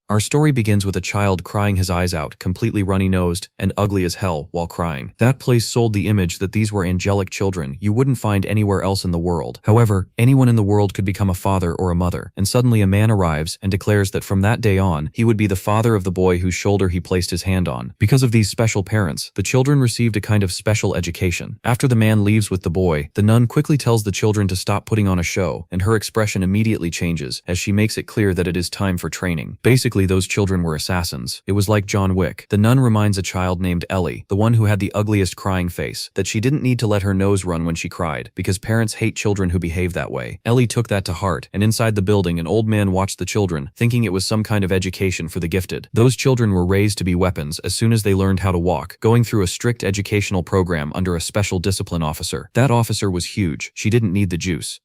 Our story begins with a child crying his eyes out, completely runny-nosed and ugly as hell while crying. That place sold the image that these were angelic children you wouldn't find anywhere else in the world. However, anyone in the world could become a father or a mother, and suddenly a man arrives and declares that from that day on, he would be the father of the boy whose shoulder he placed his hand on. Because of these special parents, the children received a kind of special education. After the man leaves with the boy, the nun quickly tells the children to stop putting on a show, and her expression immediately changes as she makes it clear that it is time for training. Basically, those children were assassins. It was like John Wick. The nun reminds a child named Ellie, the one who had the ugliest crying face, that she didn't need to let her nose run when she cried, because parents hate children who behave that way. Ellie took that to heart, and inside the building an old man watched the children, thinking it was some kind of education for the gifted. Those children were raised to be weapons as soon as they learned how to walk, going through a strict educational program under a special discipline officer. That officer was huge. She didn't need the juice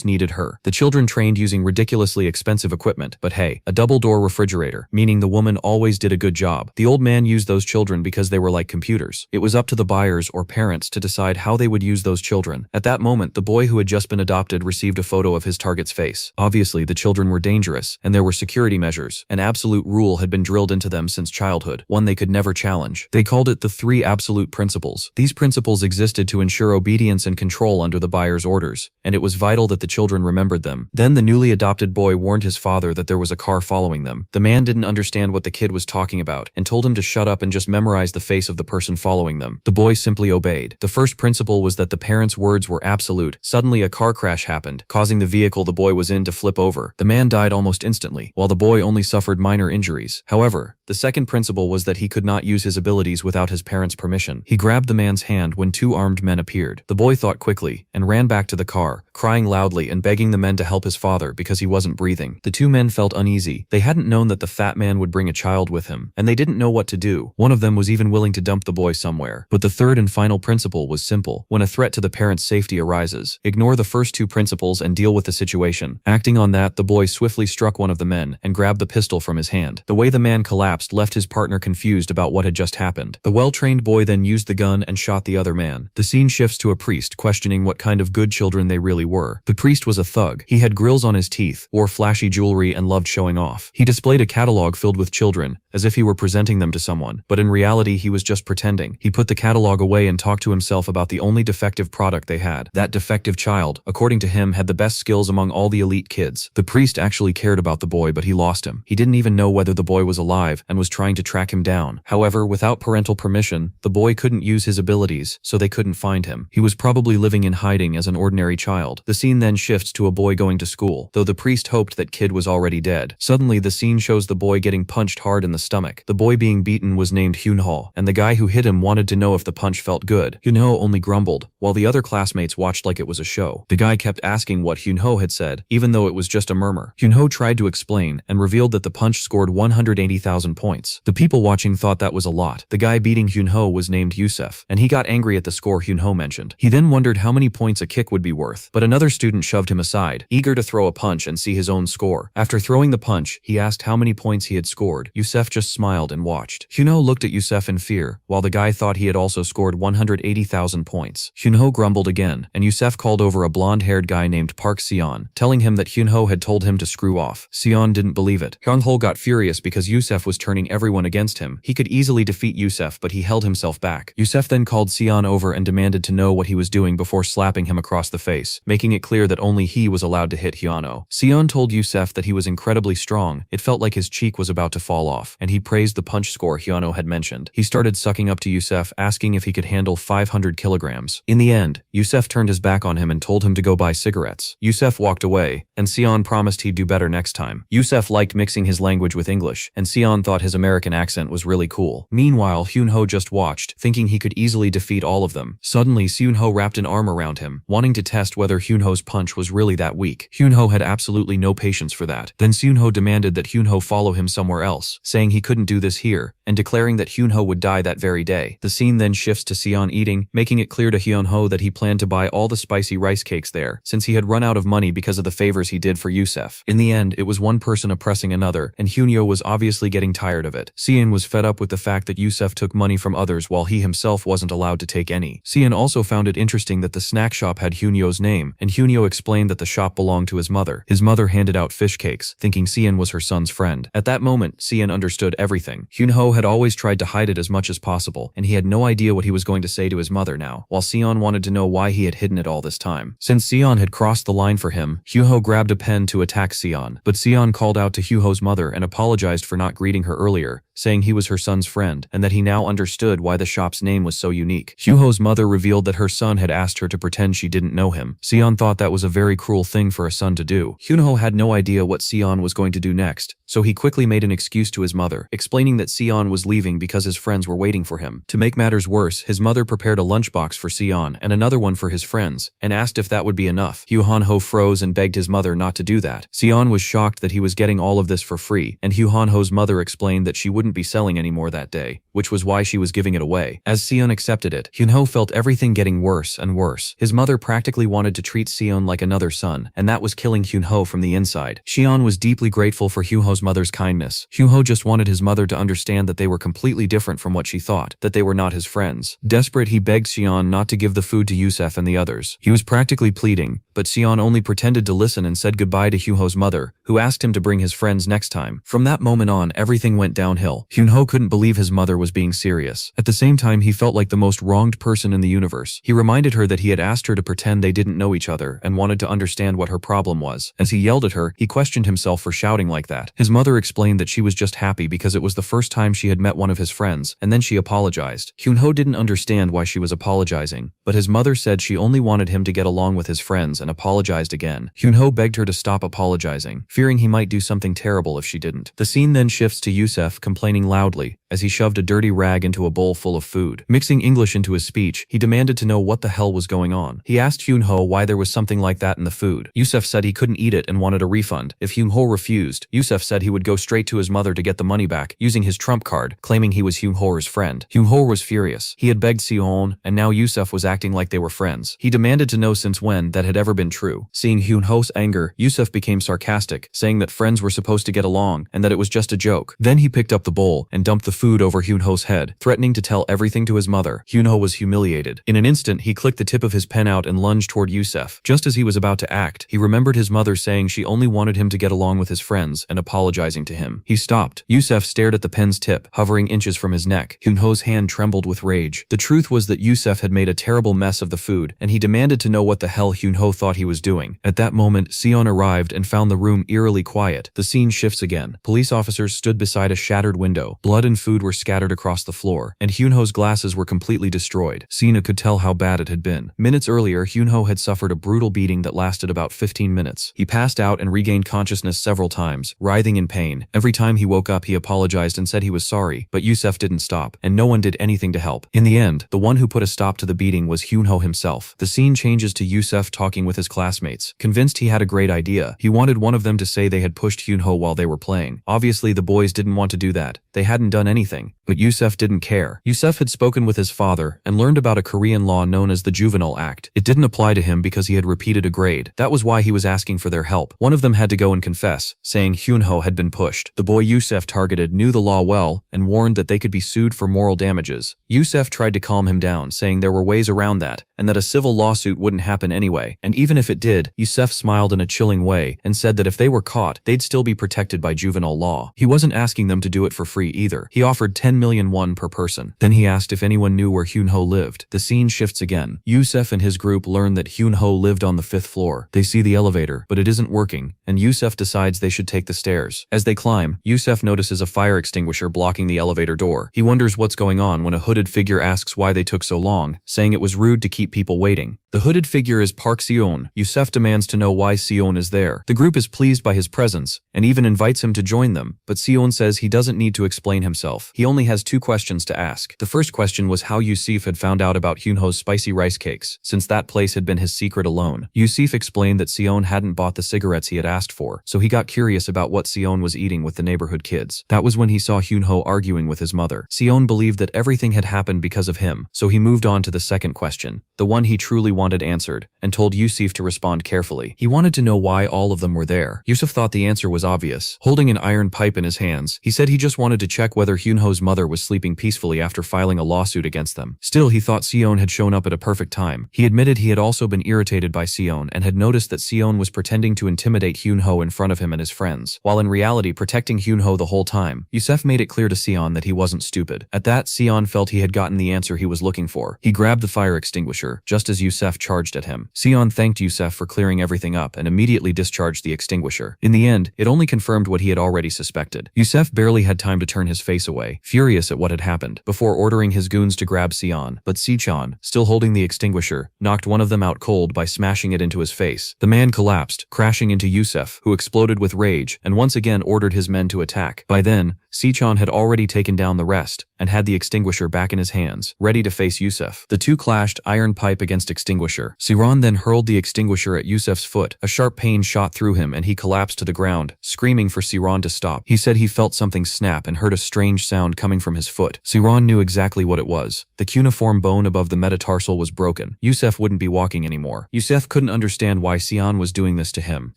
needed her. The children trained using ridiculously expensive equipment, but hey, a double-door refrigerator, meaning the woman always did a good job. The old man used those children because they were like computers. It was up to the buyers or parents to decide how they would use those children. At that moment, the boy who had just been adopted received a photo of his target's face. Obviously, the children were dangerous, and there were security measures. An absolute rule had been drilled into them since childhood, one they could never challenge. They called it the 3 absolute principles. These principles existed to ensure obedience and control under the buyer's orders, and it was vital that the children remembered them. Then the newly adopted boy warned his father that there was a car following them. The man didn't understand what the kid was talking about and told him to shut up and just memorize the face of the person following them. The boy simply obeyed. The first principle was that the parents' words were absolute. Suddenly a car crash happened, causing the vehicle the boy was in to flip over. The man died almost instantly, while the boy only suffered minor injuries. However, the second principle was that he could not use his abilities without his parents' permission. He grabbed the man's hand when 2 armed men appeared. The boy thought quickly and ran back to the car, crying loudly and begging the men to help his father because he wasn't breathing. The 2 men felt uneasy. They hadn't known that the fat man would bring a child with him, and they didn't know what to do. One of them was even willing to dump the boy somewhere. But the third and final principle was simple. When a threat to the parents' safety arises, ignore the first 2 principles and deal with the situation. Acting on that, the boy swiftly struck one of the men and grabbed the pistol from his hand. The way the man collapsed left his partner confused about what had just happened. The well-trained boy then used the gun and shot the other man. The scene shifts to a priest questioning what kind of good children they really were. The priest was a thug. He had grills on his teeth, wore flashy jewelry, and loved showing off. He displayed a catalog filled with children, as if he were presenting them to someone, but in reality he was just pretending. He put the catalog away and talked to himself about the only defective product they had. That defective child, according to him, had the best skills among all the elite kids. The priest actually cared about the boy, but he lost him. He didn't even know whether the boy was alive and was trying to track him down. However, without parental permission, the boy couldn't use his abilities, so they couldn't find him. He was probably living in hiding as an ordinary child. The scene then shifts to a boy going to school, though the priest hoped that kid was already dead. Suddenly, the scene shows the boy getting punched hard in the stomach. The boy being beaten was named Hyunho, and the guy who hit him wanted to know if the punch felt good. Hyunho only grumbled, while the other classmates watched like it was a show. The guy kept asking what Hyunho had said, even though it was just a murmur. Hyunho tried to explain and revealed that the punch scored 180,000 points. The people watching thought that was a lot. The guy beating Hyunho was named Yusef, and he got angry at the score Hyunho mentioned. He then wondered how many points a kick would be worth, but another student shoved him aside, eager to throw a punch and see his own score. After throwing the punch, he asked how many points he had scored. Yusef just smiled and watched. Hyunho looked at Yusef in fear, while the guy thought he had also scored 180,000 points. Hyunho grumbled again, and Yusef called over a blonde-haired guy named Park Seion, telling him that Hyunho had told him to screw off. Seion didn't believe it. Hyunho got furious because Yusef was turning everyone against him. He could easily defeat Yusef, but he held himself back. Yusef then called Seion over and demanded to know what he was doing before slapping him across the face, making it clear that only he was allowed to hit Hyunho. Seion told Yusef that he was incredibly strong. It felt like his cheek was about to fall off, and he praised the punch score Hyunho had mentioned. He started sucking up to Yusef, asking if he could handle 500 kilograms. In the end, Yusef turned his back on him and told him to go buy cigarettes. Yusef walked away, and Seion promised he'd do better next time. Yusef liked mixing his language with English, and Seion thought his American accent was really cool. Meanwhile, Hyunho just watched, thinking he could easily defeat all of them. Suddenly, Hyunho wrapped an arm around him, wanting to test whether Hyunho's punch was really that weak. Hyunho had absolutely no patience for that. Then Hyunho demanded that Hyunho follow him somewhere else, saying he couldn't do this here, and declaring that Hyunho would die that very day. The scene then shifts to Seion eating, making it clear to Hyunho that he planned to buy all the spicy rice cakes there, since he had run out of money because of the favors he did for Yusef. In the end, it was one person oppressing another, and Hyunho was obviously getting tired of it. Seion was fed up with the fact that Yusef took money from others while he himself wasn't allowed to take any. Seion also found it interesting that the snack shop had Hyunho's name, and Hyunho explained that the shop belonged to his mother. His mother handed out fish cakes, thinking Seion was her son's friend. friend. At that moment, Seion understood everything. Hyunho had always tried to hide it as much as possible, and he had no idea what he was going to say to his mother now, while Seion wanted to know why he had hidden it all this time. Since Seion had crossed the line for him, Hyunho grabbed a pen to attack Seion, but Seion called out to Hyunho's mother and apologized for not greeting her earlier, saying he was her son's friend and that he now understood why the shop's name was so unique. Hyunho's mother revealed that her son had asked her to pretend she didn't know him. Seion thought that was a very cruel thing for a son to do. Hyunho had no idea what Seion was going to do next, so he quickly made an excuse to his mother, explaining that Seion was leaving because his friends were waiting for him. To make matters worse, his mother prepared a lunchbox for Seion and another one for his friends, and asked if that would be enough. Hyunho froze and begged his mother not to do that. Seion was shocked that he was getting all of this for free, and Hyunho's mother explained that she wouldn't be selling anymore that day, which was why she was giving it away. As Seion accepted it, Hyunho felt everything getting worse and worse. His mother practically wanted to treat Seion like another son, and that was killing Hyunho from the inside. Seion was deeply grateful for Hyunho's mother's kindness. Hyunho just wanted his mother to understand that they were completely different from what she thought, that they were not his friends. Desperate, he begged Seion not to give the food to Yusef and the others. He was practically pleading, but Seion only pretended to listen and said goodbye to Hyunho's mother, who asked him to bring his friends next time. From that moment on, everything went downhill. Hyunho couldn't believe his mother was being serious. At the same time, he felt like the most wronged person in the universe. He reminded her that he had asked her to pretend they didn't know each other and wanted to understand what her problem was. As he yelled at her, he questioned himself for shouting like that. His mother explained that she was just happy because it was the first time she had met one of his friends, and then she apologized. Hyunho didn't understand why she was apologizing, but his mother said she only wanted him to get along with his friends and apologized again. Hyunho begged her to stop apologizing, fearing he might do something terrible if she didn't. The scene then shifts to Yusef complaining loudly as he shoved a dirty rag into a bowl full of food. Mixing English into his speech, he demanded to know what the hell was going on. He asked Hyunho why there was something like that in the food. Yusef said he couldn't eat it and wanted a refund. If Hyunho refused, Yusef said he would go straight to his mother to get the money back, using his trump card, claiming he was Hyunho's friend. Hyunho was furious. He had begged Seion, and now Yusef was acting like they were friends. He demanded to know since when that had ever been true. Seeing Hyunho's anger, Yusef became sarcastic, saying that friends were supposed to get along and that it was just a joke. Then he picked up the bowl and dumped the food over Hyunho's head, threatening to tell everything to his mother. Hyunho was humiliated. In an instant, he clicked the tip of his pen out and lunged toward Yusef. Just as he was about to act, he remembered his mother saying she only wanted him to get along with his friends and apologizing to him. He stopped. Yusef stared at the pen's tip, hovering inches from his neck. Hyunho's hand trembled with rage. The truth was that Yusef had made a terrible mess of the food, and he demanded to know what the hell Hyunho thought he was doing. At that moment, Seion arrived and found the room eerily quiet. The scene shifts again. Police officers stood beside a shattered window. Blood and food were scattered across the floor, and Hyunho's glasses were completely destroyed. Sina could tell how bad it had been. Minutes earlier, Hyunho had suffered a brutal beating that lasted about 15 minutes. He passed out and regained consciousness several times, writhing in pain. Every time he woke up, he apologized and said he was sorry, but Yusef didn't stop, and no one did anything to help. In the end, the one who put a stop to the beating was Hyunho himself. The scene changes to Yusef talking with his classmates. Convinced he had a great idea, he wanted one of them to say they had pushed Hyunho while they were playing. Obviously, the boys didn't want to do that. They hadn't done anything. But Yusef didn't care. Yusef had spoken with his father and learned about a Korean law known as the Juvenile Act. It didn't apply to him because he had repeated a grade. That was why he was asking for their help. One of them had to go and confess, saying Hyunho had been pushed. The boy Yusef targeted knew the law well and warned that they could be sued for moral damages. Yusef tried to calm him down, saying there were ways around that, and that a civil lawsuit wouldn't happen anyway. And even if it did, Yusef smiled in a chilling way and said that if they were caught, they'd still be protected by juvenile law. He wasn't asking them to do it for free either. He offered 10 million won per person. Then he asked if anyone knew where Hyunho lived. The scene shifts again. Yusef and his group learn that Hyunho lived on the 5th floor. They see the elevator, but it isn't working, and Yusef decides they should take the stairs. As they climb, Yusef notices a fire extinguisher blocking the elevator door. He wonders what's going on when a hooded figure asks why they took so long, saying it was rude to keep people waiting. The hooded figure is Park Seion. Yusef demands to know why Seion is there. The group is pleased by his presence and even invites him to join them, but Seion says he doesn't need to explain himself. He only has 2 questions to ask. The first question was how Yusef had found out about Hyunho's spicy rice cakes, since that place had been his secret alone. Yusef explained that Seion hadn't bought the cigarettes he had asked for, so he got curious about what Seion was eating with the neighborhood kids. That was when he saw Hyunho arguing with his mother. Seion believed that everything had happened because of him, so he moved on to the second question, the one he truly wanted answered, and told Yusef to respond carefully. He wanted to know why all of them were there. Yusef thought the answer was obvious. Holding an iron pipe in his hands, he said he just wanted to check whether Hyunho's mother was sleeping peacefully after filing a lawsuit against them. Still, he thought Seion had shown up at a perfect time. He admitted he had also been irritated by Seion and had noticed that Seion was pretending to intimidate Hyunho in front of him and his friends, while in reality protecting Hyunho the whole time. Yusef made it clear to Seion that he wasn't stupid. At that, Seion felt he had gotten the answer he was looking for. He grabbed the fire extinguisher, just as Yusef charged at him. Seion thanked Yusef for clearing everything up and immediately discharged the extinguisher. In the end, it only confirmed what he had already suspected. Yusef barely had time to turn his face away, furious at what had happened, before ordering his goons to grab Seion. But Seichon, still holding the extinguisher, knocked one of them out cold by smashing it into his face. The man collapsed, crashing into Yusef, who exploded with rage and once again ordered his men to attack. By then, Seichon had already taken down the rest and had the extinguisher back in his hands, ready to face Yusef. The two clashed, iron pipe against extinguisher. Siran then hurled the extinguisher at Yusef's foot. A sharp pain shot through him and he collapsed to the ground, screaming for Siran to stop. He said he felt something snap and heard a strange sound coming from his foot. Siran knew exactly what it was. The cuneiform bone above the metatarsal was broken. Yusef wouldn't be walking anymore. Yusef couldn't understand why Seion was doing this to him.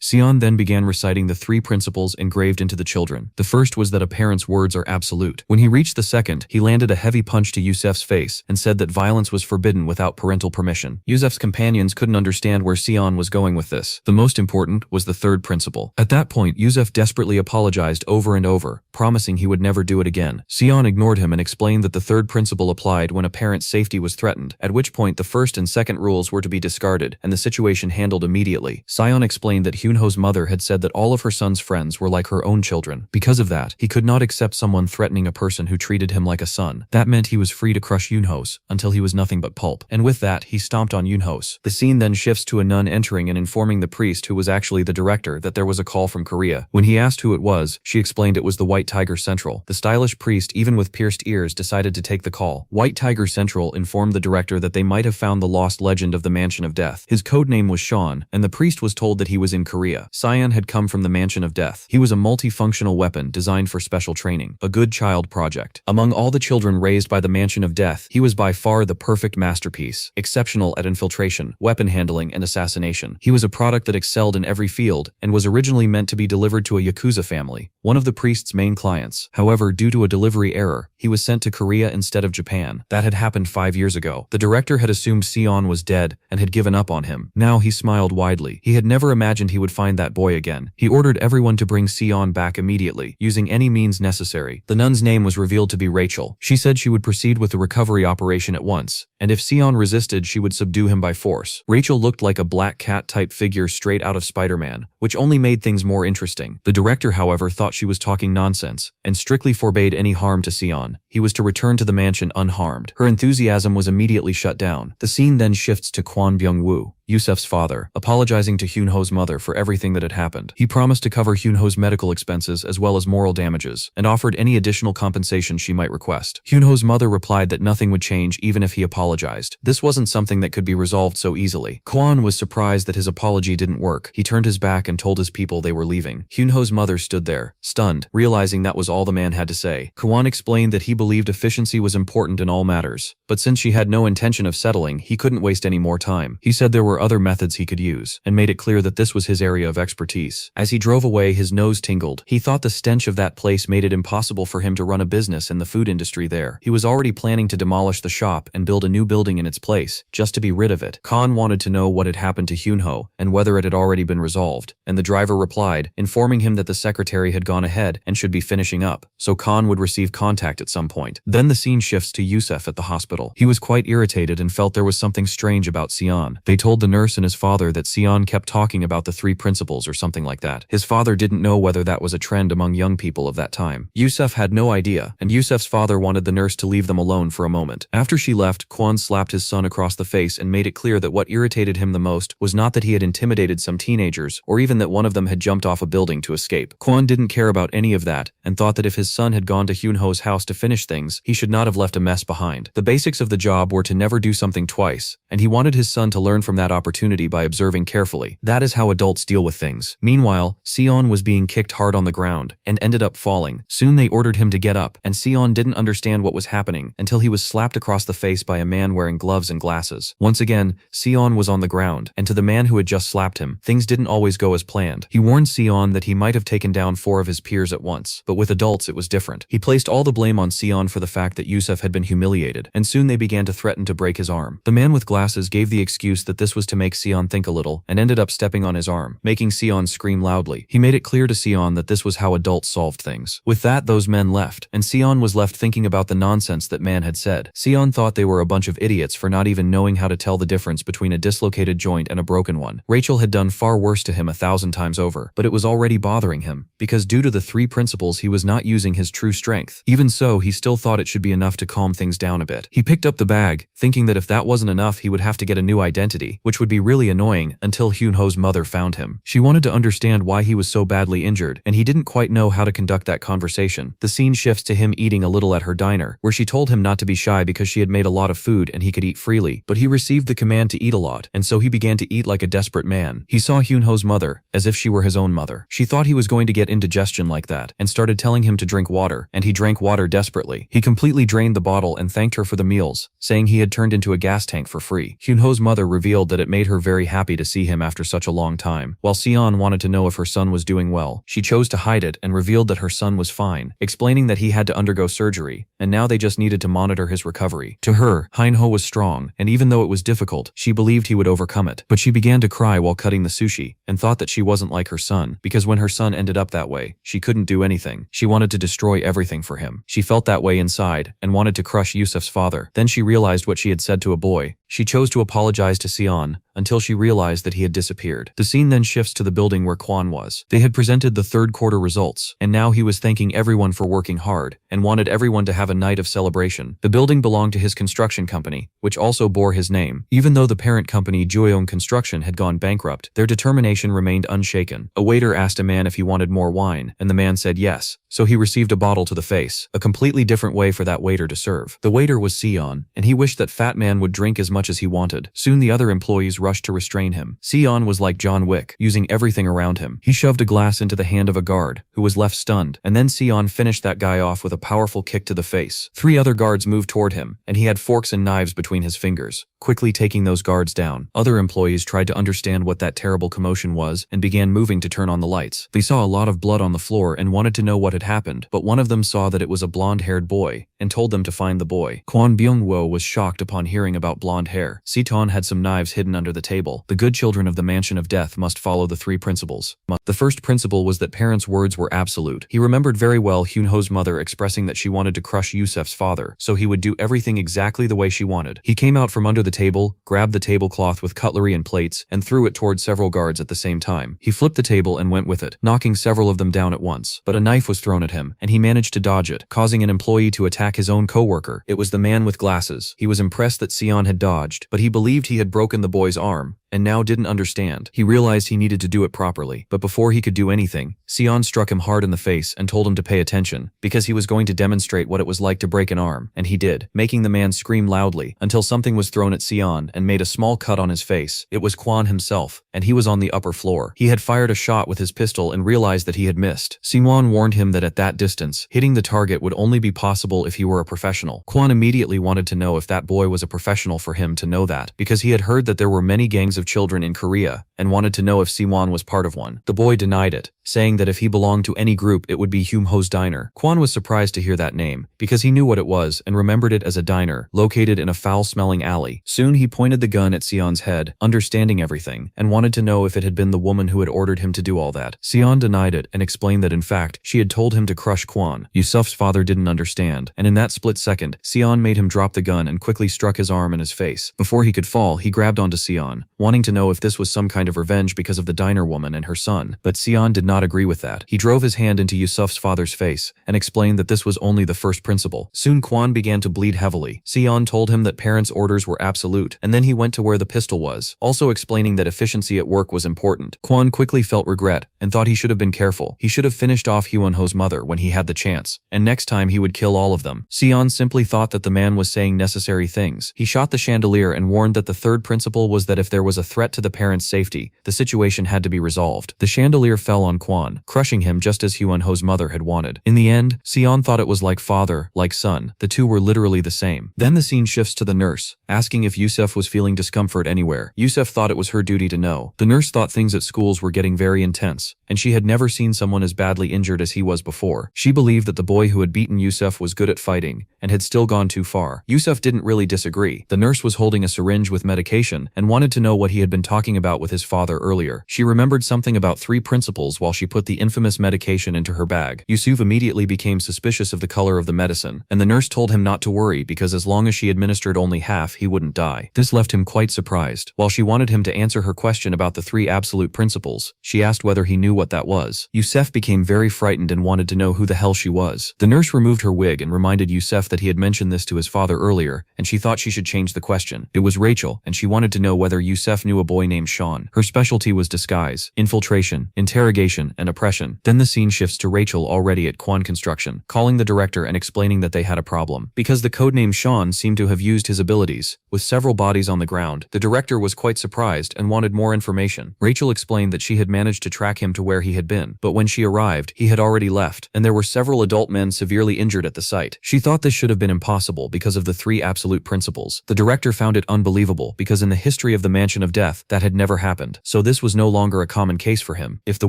Seion then began reciting the 3 principles engraved into the children. The first was that a parent's words are absolute. When he reached the second, he landed a heavy punch to Yusef's face and said that violence was forbidden without parental permission. Yusef's companions couldn't understand where Seion was going with this. The most important was the third principle. At that point, Yusef desperately apologized over and over, promising he would never do it again. Seion ignored him and explained that the third principle applied when a parent's safety was threatened, at which point the first and second rules were to be discarded and the situation handled immediately. Seion explained that Hyunho's mother had said that all of her son's friends were like her own children. Because of that, he could not accept someone threatening a person who treated him like a son. That meant he was free to crush Hyunho's until he was nothing but pulp. And with that, he stomped on Hyunho's. The scene then shifts to a nun entering and informing the priest, who was actually the director, that there was a call from Korea. When he asked who it was, she explained it was the White Tiger Central. The stylish priest, even with pierced ears, decided to take the call. White Tiger Central informed the director that they might have found the lost legend of the Mansion of Death. His codename was Sean, and the priest was told that he was in Korea. Seion had come from the Mansion of Death. He was a multifunctional weapon designed for special training, a good child project. Among all the children raised by the Mansion of Death, he was by far the perfect masterpiece, exceptional at infiltration, weapon handling, and assassination. He was a product that excelled in every field, and was originally meant to be delivered to a Yakuza family, one of the priest's main clients. However, due to a delivery error, he was sent to Korea instead of Japan. That had happened 5 years ago. The director had assumed Seion was dead and had given up on him. Now he smiled widely. He had never imagined he would find that boy again. He ordered everyone to bring Seion back immediately, using any means necessary. The nun's name was revealed to be Rachel. She said she would proceed with the recovery operation at once, and if Seion resisted, she would subdue him by force. Rachel looked like a black cat-type figure straight out of Spider-Man, which only made things more interesting. The director, however, thought she was talking nonsense, and strictly forbade any harm to Seion. He was to return to the mansion unharmed. Her enthusiasm was immediately shut down. The scene then shifts to Kwon Byung-woo, Yusef's father, apologizing to Hyunho's mother for everything that had happened. He promised to cover Hyunho's medical expenses as well as moral damages, and offered any additional compensation she might request. Hyunho's mother replied that nothing would change even if he apologized. This wasn't something that could be resolved so easily. Kwon was surprised that his apology didn't work. He turned his back and told his people they were leaving. Hyunho's mother stood there, stunned, realizing that was all the man had to say. Kwon explained that he believed efficiency was important in all matters, but since she had no intention of settling, he couldn't waste any more time. He said there were other methods he could use, and made it clear that this was his area of expertise. As he drove away, his nose tingled. He thought the stench of that place made it impossible for him to run a business in the food industry there. He was already planning to demolish the shop and build a new building in its place, just to be rid of it. Khan wanted to know what had happened to Hyunho, and whether it had already been resolved, and the driver replied, informing him that the secretary had gone ahead and should be finishing up, so Khan would receive contact at some point. Then the scene shifts to Yusef at the hospital. He was quite irritated and felt there was something strange about Seion. They told the nurse and his father that Seion kept talking about the 3 principles or something like that. His father didn't know whether that was a trend among young people of that time. Yusef had no idea, and Yusef's father wanted the nurse to leave them alone for a moment. After she left, Kwon slapped his son across the face and made it clear that what irritated him the most was not that he had intimidated some teenagers, or even that one of them had jumped off a building to escape. Kwon didn't care about any of that, and thought that if his son had gone to Hyunho's house to finish things, he should not have left a mess behind. The basics of the job were to never do something twice, and he wanted his son to learn from that opportunity by observing carefully. That is how adults deal with things. Meanwhile, Seion was being kicked hard on the ground, and ended up falling, Soon they ordered him to get up, and Seion didn't understand what was happening until he was slapped across the face by a man wearing gloves and glasses. Once again, Seion was on the ground, and to the man who had just slapped him, things didn't always go as planned. He warned Seion that he might have taken down 4 of his peers at once, but with adults it was different. He placed all the blame on Seion for the fact that Yusuf had been humiliated, and soon they began to threaten to break his arm. The man with glasses gave the excuse that this was to make Seion think a little, and ended up stepping on his arm, making Seion scream loudly. He made it clear to Seion that this was how adults solved things. With that, those men left, and Seion was left thinking about the nonsense that man had said. Seion thought they were a bunch of idiots for not even knowing how to tell the difference between a dislocated joint and a broken one. Rachel had done far worse to him 1,000 times over, but it was already bothering him, because due to the 3 principles he was not using his true strength. Even so, he still thought it should be enough to calm things down a bit. He picked up the bag, thinking that if that wasn't enough he would have to get a new identity, which would be really annoying until Hyunho's mother found him. She wanted to understand why he was so badly injured, and he didn't quite know how to conduct that conversation. The scene shifts to him eating a little at her diner, where she told him not to be shy because she had made a lot of food and he could eat freely, but he received the command to eat a lot, and so he began to eat like a desperate man. He saw Hyunho's mother, as if she were his own mother. She thought he was going to get indigestion like that, and started telling him to drink water, and he drank water desperately. He completely drained the bottle and thanked her for the meals, saying he had turned into a gas tank for free. Hyunho's mother revealed that it made her very happy to see him after such a long time. While Seion wanted to know if her son was doing well, she chose to hide it and revealed that her son was fine, explaining that he had to undergo surgery, and now they just needed to monitor his recovery. To her, Hyunho was strong, and even though it was difficult, she believed he would overcome it. But she began to cry while cutting the sushi, and thought that she wasn't like her son, because when her son ended up that way, she couldn't do anything. She wanted to destroy everything for him. She felt that way inside, and wanted to crush Yusuf's father. Then she realized what she had said to a boy. She chose to apologize to Seion, until she realized that he had disappeared. The scene then shifts to the building where Kwon was. They had presented the 3rd quarter results, and now he was thanking everyone for working hard, and wanted everyone to have a night of celebration. The building belonged to his construction company, which also bore his name. Even though the parent company Juyeong Construction had gone bankrupt, their determination remained unshaken. A waiter asked a man if he wanted more wine, and the man said yes, so he received a bottle to the face, a completely different way for that waiter to serve. The waiter was Seion, and he wished that Fat Man would drink as much as he wanted. Soon the other employees rushed to restrain him. Seion was like John Wick, using everything around him. He shoved a glass into the hand of a guard, who was left stunned, and then Seion finished that guy off with a powerful kick to the face. 3 other guards moved toward him, and he had forks and knives between his fingers, quickly taking those guards down. Other employees tried to understand what that terrible commotion was and began moving to turn on the lights. They saw a lot of blood on the floor and wanted to know what had happened, but one of them saw that it was a blonde-haired boy and told them to find the boy. Kwon Byung-wo was shocked upon hearing about blonde hair. Seton had some knives hidden under the table. The good children of the Mansion of Death must follow the 3 principles. The first principle was that parents' words were absolute. He remembered very well Hyunho's mother expressing that she wanted to crush Yusuf's father, so he would do everything exactly the way she wanted. He came out from under the table, grabbed the tablecloth with cutlery and plates, and threw it toward several guards at the same time. He flipped the table and went with it, knocking several of them down at once. But a knife was thrown at him, and he managed to dodge it, causing an employee to attack his own co-worker. It was the man with glasses. He was impressed that Seion had dodged, but he believed he had broken the boy's arm, and now didn't understand. He realized he needed to do it properly, but before he could do anything, Seion struck him hard in the face and told him to pay attention, because he was going to demonstrate what it was like to break an arm, and he did, making the man scream loudly until something was thrown at Seion and made a small cut on his face. It was Kwon himself, and he was on the upper floor. He had fired a shot with his pistol and realized that he had missed. Seiwon warned him that at that distance, hitting the target would only be possible if he were a professional. Kwon immediately wanted to know if that boy was a professional for him to know that, because he had heard that there were many gangs of children in Korea, and wanted to know if Seiwon was part of one. The boy denied it, saying that if he belonged to any group it would be Hyunho's Diner. Kwon was surprised to hear that name, because he knew what it was and remembered it as a diner, located in a foul-smelling alley. Soon he pointed the gun at Seon's head, understanding everything, and wanted to know if it had been the woman who had ordered him to do all that. Seon denied it and explained that in fact, she had told him to crush Kwon. Yusuf's father didn't understand, and in that split second, Seon made him drop the gun and quickly struck his arm and his face. Before he could fall, he grabbed onto Seon, wanting to know if this was some kind of revenge because of the diner woman and her son, but Seon did not agree with that. He drove his hand into Yusuf's father's face and explained that this was only the first principle. Soon Kwon began to bleed heavily. Seon told him that parents' orders were absolute, and then he went to where the pistol was, also explaining that efficiency at work was important. Kwon quickly felt regret and thought he should have been careful. He should have finished off Hyunho's mother when he had the chance, and next time he would kill all of them. Seon simply thought that the man was saying necessary things. He shot the chandelier and warned that the third principle was that if there was a threat to the parents' safety, the situation had to be resolved. The chandelier fell on Kwon, crushing him just as Hyunho's mother had wanted. In the end, Seion thought it was like father, like son. The two were literally the same. Then the scene shifts to the nurse, asking if Yusuf was feeling discomfort anywhere. Yusuf thought it was her duty to know. The nurse thought things at schools were getting very intense, and she had never seen someone as badly injured as he was before. She believed that the boy who had beaten Yusuf was good at fighting, and had still gone too far. Yusuf didn't really disagree. The nurse was holding a syringe with medication, and wanted to know what he had been talking about with his father earlier. She remembered something about 3 principles while she put the infamous medication into her bag. Yusuf immediately became suspicious of the color of the medicine, and the nurse told him not to worry because as long as she administered only half, he wouldn't die. This left him quite surprised. While she wanted him to answer her question about the 3 absolute principles, she asked whether he knew what that was. Yusuf became very frightened and wanted to know who the hell she was. The nurse removed her wig and reminded Yusuf that he had mentioned this to his father earlier, and she thought she should change the question. It was Rachel, and she wanted to know whether Yusuf knew a boy named Sean. Her specialty was disguise, infiltration, interrogation, and oppression. Then the scene shifts to Rachel already at Kwon Construction, calling the director and explaining that they had a problem. Because the codename Sean seemed to have used his abilities, with several bodies on the ground, the director was quite surprised and wanted more information. Rachel explained that she had managed to track him to where he had been, but when she arrived, he had already left, and there were several adult men severely injured at the site. She thought this should have been impossible because of the 3 absolute principles. The director found it unbelievable because in the history of the Mansion of Death, that had never happened. So this was no longer a common case for him. If the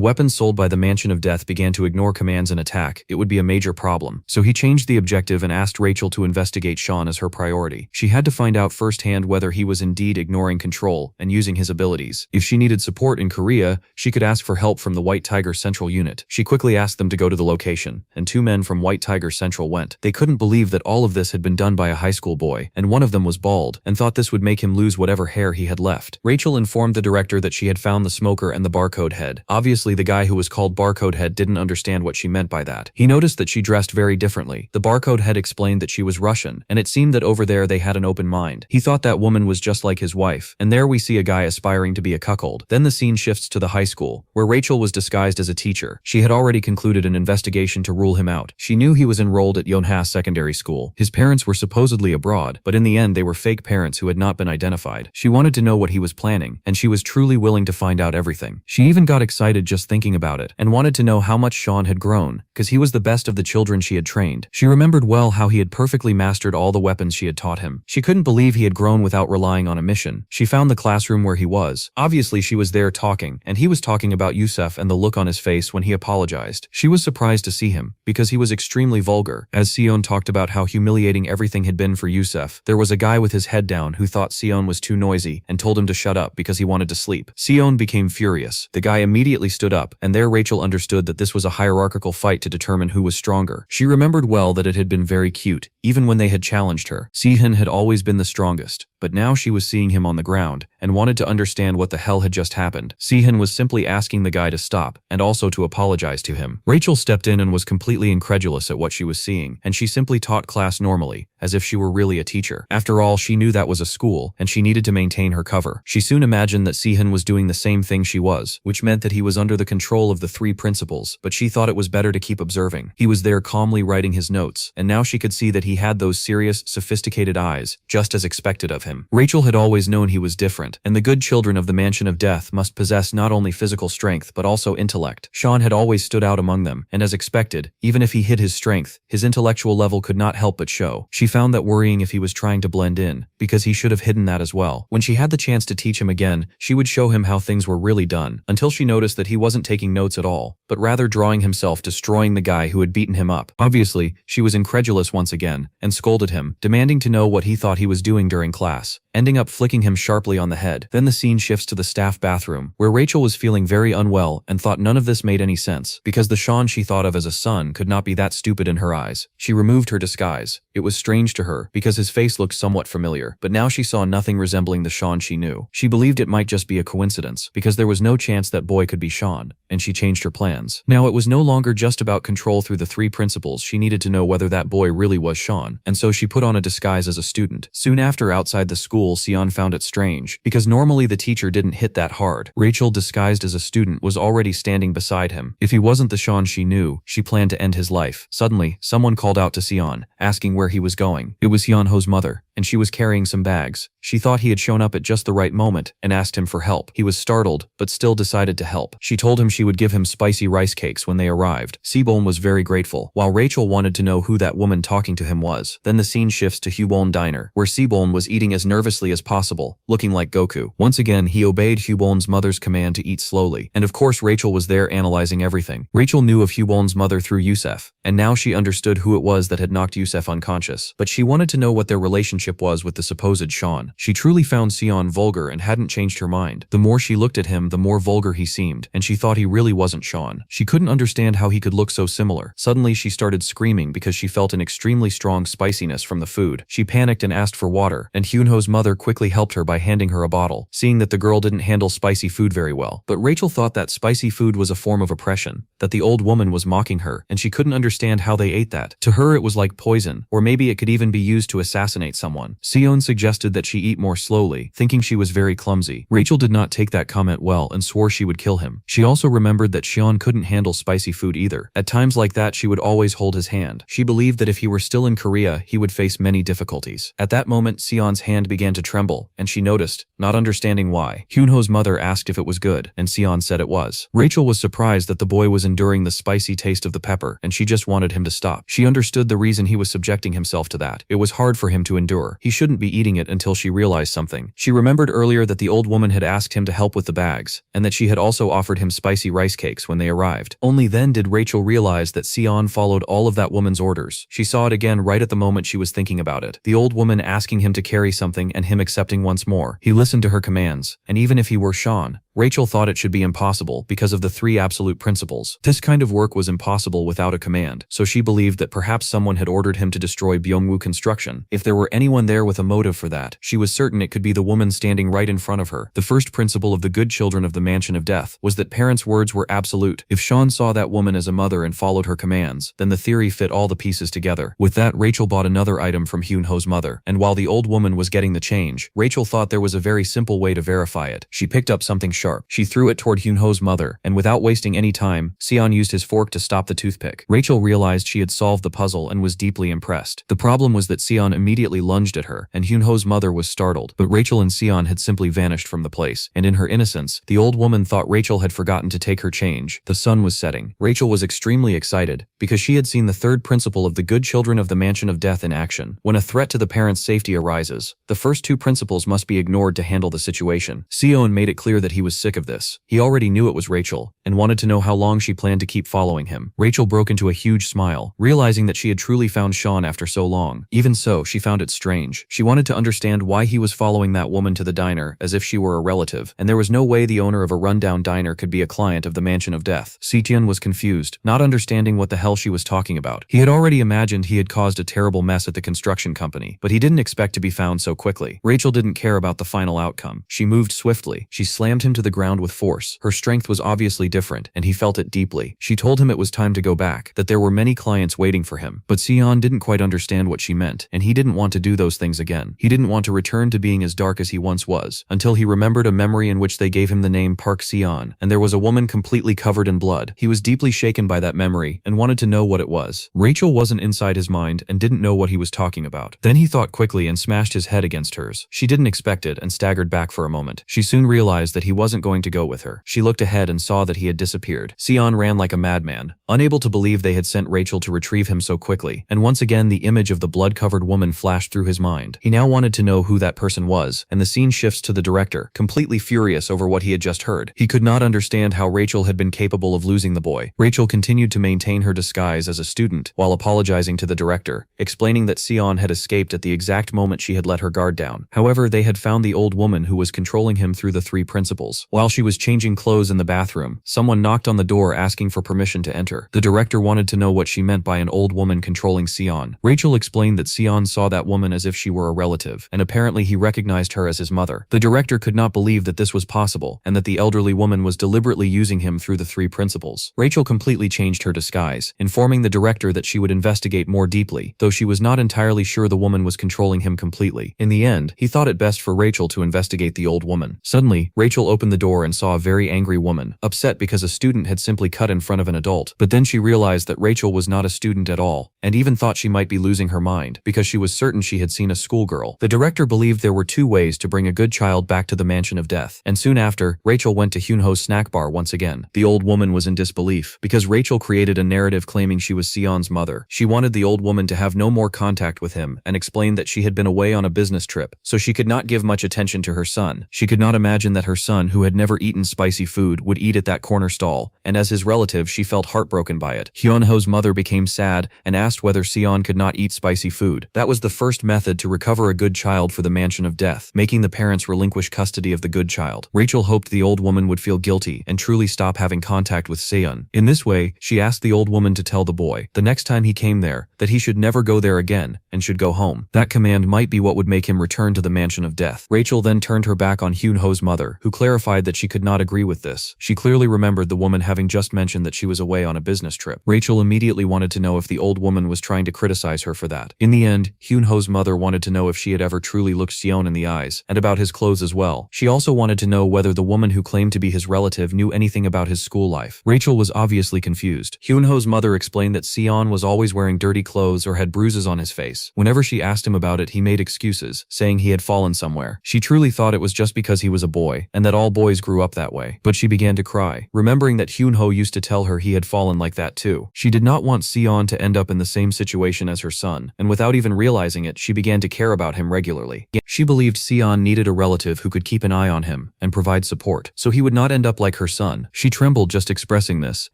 weapons sold by the Mansion of Death began to ignore commands and attack, it would be a major problem. So he changed the objective and asked Rachel to investigate Sean as her priority. She had to find out firsthand whether he was indeed ignoring control and using his abilities. If she needed support in Korea, she could ask for help from the White Tiger Central Unit. She quickly asked them to go to the location, and 2 men from White Tiger Central went. They couldn't believe that all of this had been done by a high school boy, and one of them was bald, and thought this would make him lose whatever hair he had left. Rachel informed the director that she had found the smoker and the barcode head. Obviously, the guy who was called Barcode Head didn't understand what she meant by that. He noticed that she dressed very differently. The Barcode Head explained that she was Russian, and it seemed that over there they had an open mind. He thought that woman was just like his wife, and there we see a guy aspiring to be a cuckold. Then the scene shifts to the high school, where Rachel was disguised as a teacher. She had already concluded an investigation to rule him out. She knew he was enrolled at Yonhwa Secondary School. His parents were supposedly abroad, but in the end they were fake parents who had not been identified. She wanted to know what he was planning, and she was truly willing to find out everything. She even got excited just thinking about it, and wanted to know how much Sean had grown, because he was the best of the children she had trained. She remembered well how he had perfectly mastered all the weapons she had taught him. She couldn't believe he had grown without relying on a mission. She found the classroom where he was. Obviously she was there talking, and he was talking about Yusuf and the look on his face when he apologized. She was surprised to see him, because he was extremely vulgar. As Seion talked about how humiliating everything had been for Yusuf, there was a guy with his head down who thought Seion was too noisy and told him to shut up because he wanted to sleep. Seion became furious. The guy immediately stood up, and there Rachel understood that this was a hierarchical fight to determine who was stronger. She remembered well that it had been very cute, even when they had challenged her. Seion had always been the strongest, but now she was seeing him on the ground, and wanted to understand what the hell had just happened. Seion was simply asking the guy to stop, and also to apologize to him. Rachel stepped in and was completely incredulous at what she was seeing, and she simply taught class normally, as if she were really a teacher. After all, she knew that was a school, and she needed to maintain her cover. She soon imagined that Seion was doing the same thing she was, which meant that he was under the control of the 3 principles, but she thought it was better to keep observing. He was there calmly writing his notes, and now she could see that he had those serious, sophisticated eyes, just as expected of him. Rachel had always known he was different, and the good children of the Mansion of Death must possess not only physical strength but also intellect. Sean had always stood out among them, and as expected, even if he hid his strength, his intellectual level could not help but show. She found that worrying if he was trying to blend in, because he should have hidden that as well. When she had the chance to teach him again, she would show him how things were really done, until she noticed that he wasn't taking notes at all, but rather drawing himself destroying the guy who had beaten him up. Obviously, she was incredulous once again, and scolded him, demanding to know what he thought he was doing during class, ending up flicking him sharply on the head. Then the scene shifts to the staff bathroom, where Rachel was feeling very unwell and thought none of this made any sense, because the Sean she thought of as a son could not be that stupid in her eyes. She removed her disguise. It was strange to her, because his face looked somewhat familiar, but now she saw nothing resembling the Sean she knew. She believed it might just be a coincidence, because there was no chance that boy could be Sean, and she changed her plans. Now it was no longer just about control through the 3 principles. She needed to know whether that boy really was Sean, and so she put on a disguise as a student. Soon after, outside the school, Seion found it strange, because normally the teacher didn't hit that hard. Rachel, disguised as a student, was already standing beside him. If he wasn't the Sean she knew, she planned to end his life. Suddenly, someone called out to Seion, asking where he was going. It was Hyunho's mother, and she was carrying some bags. She thought he had shown up at just the right moment and asked him for help. He was startled, but still decided to help. She told him she would give him spicy rice cakes when they arrived. Seion was very grateful, while Rachel wanted to know who that woman talking to him was. Then the scene shifts to Hyubon Diner, where Seion was eating as nervously as possible, looking like Goku. Once again, he obeyed Hyubon's mother's command to eat slowly, and of course Rachel was there analyzing everything. Rachel knew of Hyubon's mother through Yusef, and now she understood who it was that had knocked Yusef unconscious. But she wanted to know what their relationship was with the supposed Sean. She truly found Seion vulgar and hadn't changed her mind. The more she looked at him, the more vulgar he seemed, and she thought he really wasn't Sean. She couldn't understand how he could look so similar. Suddenly she started screaming because she felt an extremely strong spiciness from the food. She panicked and asked for water, and Hyunho's mother quickly helped her by handing her a bottle, seeing that the girl didn't handle spicy food very well. But Rachel thought that spicy food was a form of oppression, that the old woman was mocking her, and she couldn't understand how they ate that. To her it was like poison, or maybe it could even be used to assassinate someone. Seion suggested that she eat more slowly, thinking she was very clumsy. Rachel did not take that comment well and swore she would kill him. She also remembered that Sean couldn't handle spicy food either. At times like that she would always hold his hand. She believed that if he were still in Korea, he would face many difficulties. At that moment, Seon's hand began to tremble, and she noticed, not understanding why. Hyunho's mother asked if it was good, and Seion said it was. Rachel was surprised that the boy was enduring the spicy taste of the pepper, and she just wanted him to stop. She understood the reason he was subjecting himself to that. It was hard for him to endure. He shouldn't be eating it until she realized something. She remembered earlier that the old woman had asked him to help with the bags, and that she had also offered him spicy rice cakes when they arrived. Only then did Rachel realize that Seion followed all of that woman's orders. She saw it again right at the moment she was thinking about it. The old woman asking him to carry something and him accepting once more. He listened to her commands, and even if he were Sean, Rachel thought it should be impossible because of the 3 absolute principles. This kind of work was impossible without a command, so she believed that perhaps someone had ordered him to destroy Byungwoo construction. If there were anyone there with a motive for that, she was certain it could be the woman standing right in front of her. The first principle of the good children of the Mansion of Death was that parents' words were absolute. If Sean saw that woman as a mother and followed her commands, then the theory fit all the pieces together. With that, Rachel bought another item from Hyunho's mother, and while the old woman was getting the change, Rachel thought there was a very simple way to verify it. She picked up something sharp. She threw it toward Hyunho's mother, and without wasting any time, Seion used his fork to stop the toothpick. Rachel realized she had solved the puzzle and was deeply impressed. The problem was that Seion immediately lunged at her, and Hyunho's mother was startled, but Rachel and Seion had simply vanished from the place, and in her innocence, the old woman thought Rachel had forgotten to take her change. The sun was setting. Rachel was extremely excited, because she had seen the third principle of the good children of the Mansion of Death in action. When a threat to the parents' safety arises, the first 2 principles must be ignored to handle the situation. Seion made it clear that he was sick of this. He already knew it was Rachel, and wanted to know how long she planned to keep following him. Rachel broke into a huge smile, realizing that she had truly found Sean after so long. Even so, she found it strange. She wanted to understand why he was following that woman to the diner as if she were a relative, and there was no way the owner of a rundown diner could be a client of the Mansion of Death. Seion was confused, not understanding what the hell she was talking about. He had already imagined he had caused a terrible mess at the construction company, but he didn't expect to be found so quickly. Rachel didn't care about the final outcome. She moved swiftly. She slammed him to the ground with force. Her strength was obviously different, and he felt it deeply. She told him it was time to go back, that there were many clients waiting for him. But Seion didn't quite understand what she meant, and he didn't want to do those things again. He didn't want to return to being as dark as he once was, until he remembered a memory in which they gave him the name Park Seion, and there was a woman completely covered in blood. He was deeply shaken by that memory, and wanted to know what it was. Rachel wasn't inside his mind and didn't know what he was talking about. Then he thought quickly and smashed his head against hers. She didn't expect it and staggered back for a moment. She soon realized that he wasn't going to go with her. She looked ahead and saw that he had disappeared. Seion ran like a madman, unable to believe they had sent Rachel to retrieve him so quickly, and once again the image of the blood-covered woman flashed through his mind. He now wanted to know who that person was, and the scene shifts to the director, completely furious over what he had just heard. He could not understand how Rachel had been capable of losing the boy. Rachel continued to maintain her disguise as a student, while apologizing to the director, explaining that Seion had escaped at the exact moment she had let her guard down. However, they had found the old woman who was controlling him through the 3 principles. While she was changing clothes in the bathroom, someone knocked on the door asking for permission to enter. The director wanted to know what she meant by an old woman controlling Seion. Rachel explained that Seion saw that woman as if she were a relative, and apparently he recognized her as his mother. The director could not believe that this was possible, and that the elderly woman was deliberately using him through the 3 principles. Rachel completely changed her disguise, informing the director that she would investigate more deeply, though she was not entirely sure the woman was controlling him completely. In the end, he thought it best for Rachel to investigate the old woman. Suddenly, Rachel opened the door and saw a very angry woman, upset because a student had simply cut in front of an adult. But then she realized that Rachel was not a student at all, and even thought she might be losing her mind because she was certain she had seen a schoolgirl. The director believed there were 2 ways to bring a good child back to the mansion of death, and soon after, Rachel went to Hyunho's snack bar once again. The old woman was in disbelief because Rachel created a narrative claiming she was Seon's mother. She wanted the old woman to have no more contact with him and explained that she had been away on a business trip, so she could not give much attention to her son. She could not imagine that her son, who had never eaten spicy food, would eat at that corner stall, and as his relative, she felt heartbroken by it. Hyunho's mother became sad and asked whether Seon could not eat spicy food. That was the first method to recover a good child for the mansion of death, making the parents relinquish custody of the good child. Rachel hoped the old woman would feel guilty and truly stop having contact with Seion. In this way, she asked the old woman to tell the boy, the next time he came there, that he should never go there again and should go home. That command might be what would make him return to the mansion of death. Rachel then turned her back on Hyunho's mother, who clarified that she could not agree with this. She clearly remembered the woman having just mentioned that she was away on a business trip. Rachel immediately wanted to know if the old woman was trying to criticize her for that. In the end, Hyunho's mother wanted to know if she had ever truly looked Seion in the eyes, and about his clothes as well. She also wanted to know whether the woman who claimed to be his relative knew anything about his school life. Rachel was obviously confused. Hyunho's mother explained that Seion was always wearing dirty clothes or had bruises on his face. Whenever she asked him about it, he made excuses, saying he had fallen somewhere. She truly thought it was just because he was a boy, and that all boys grew up that way. But she began to cry, remembering that Hyunho used to tell her he had fallen like that too. She did not want Seion to end up in the same situation as her son, and without even realizing it, she began to care about him regularly. She believed Seion needed a relative who could keep an eye on him and provide support, so he would not end up like her son. She trembled just expressing this,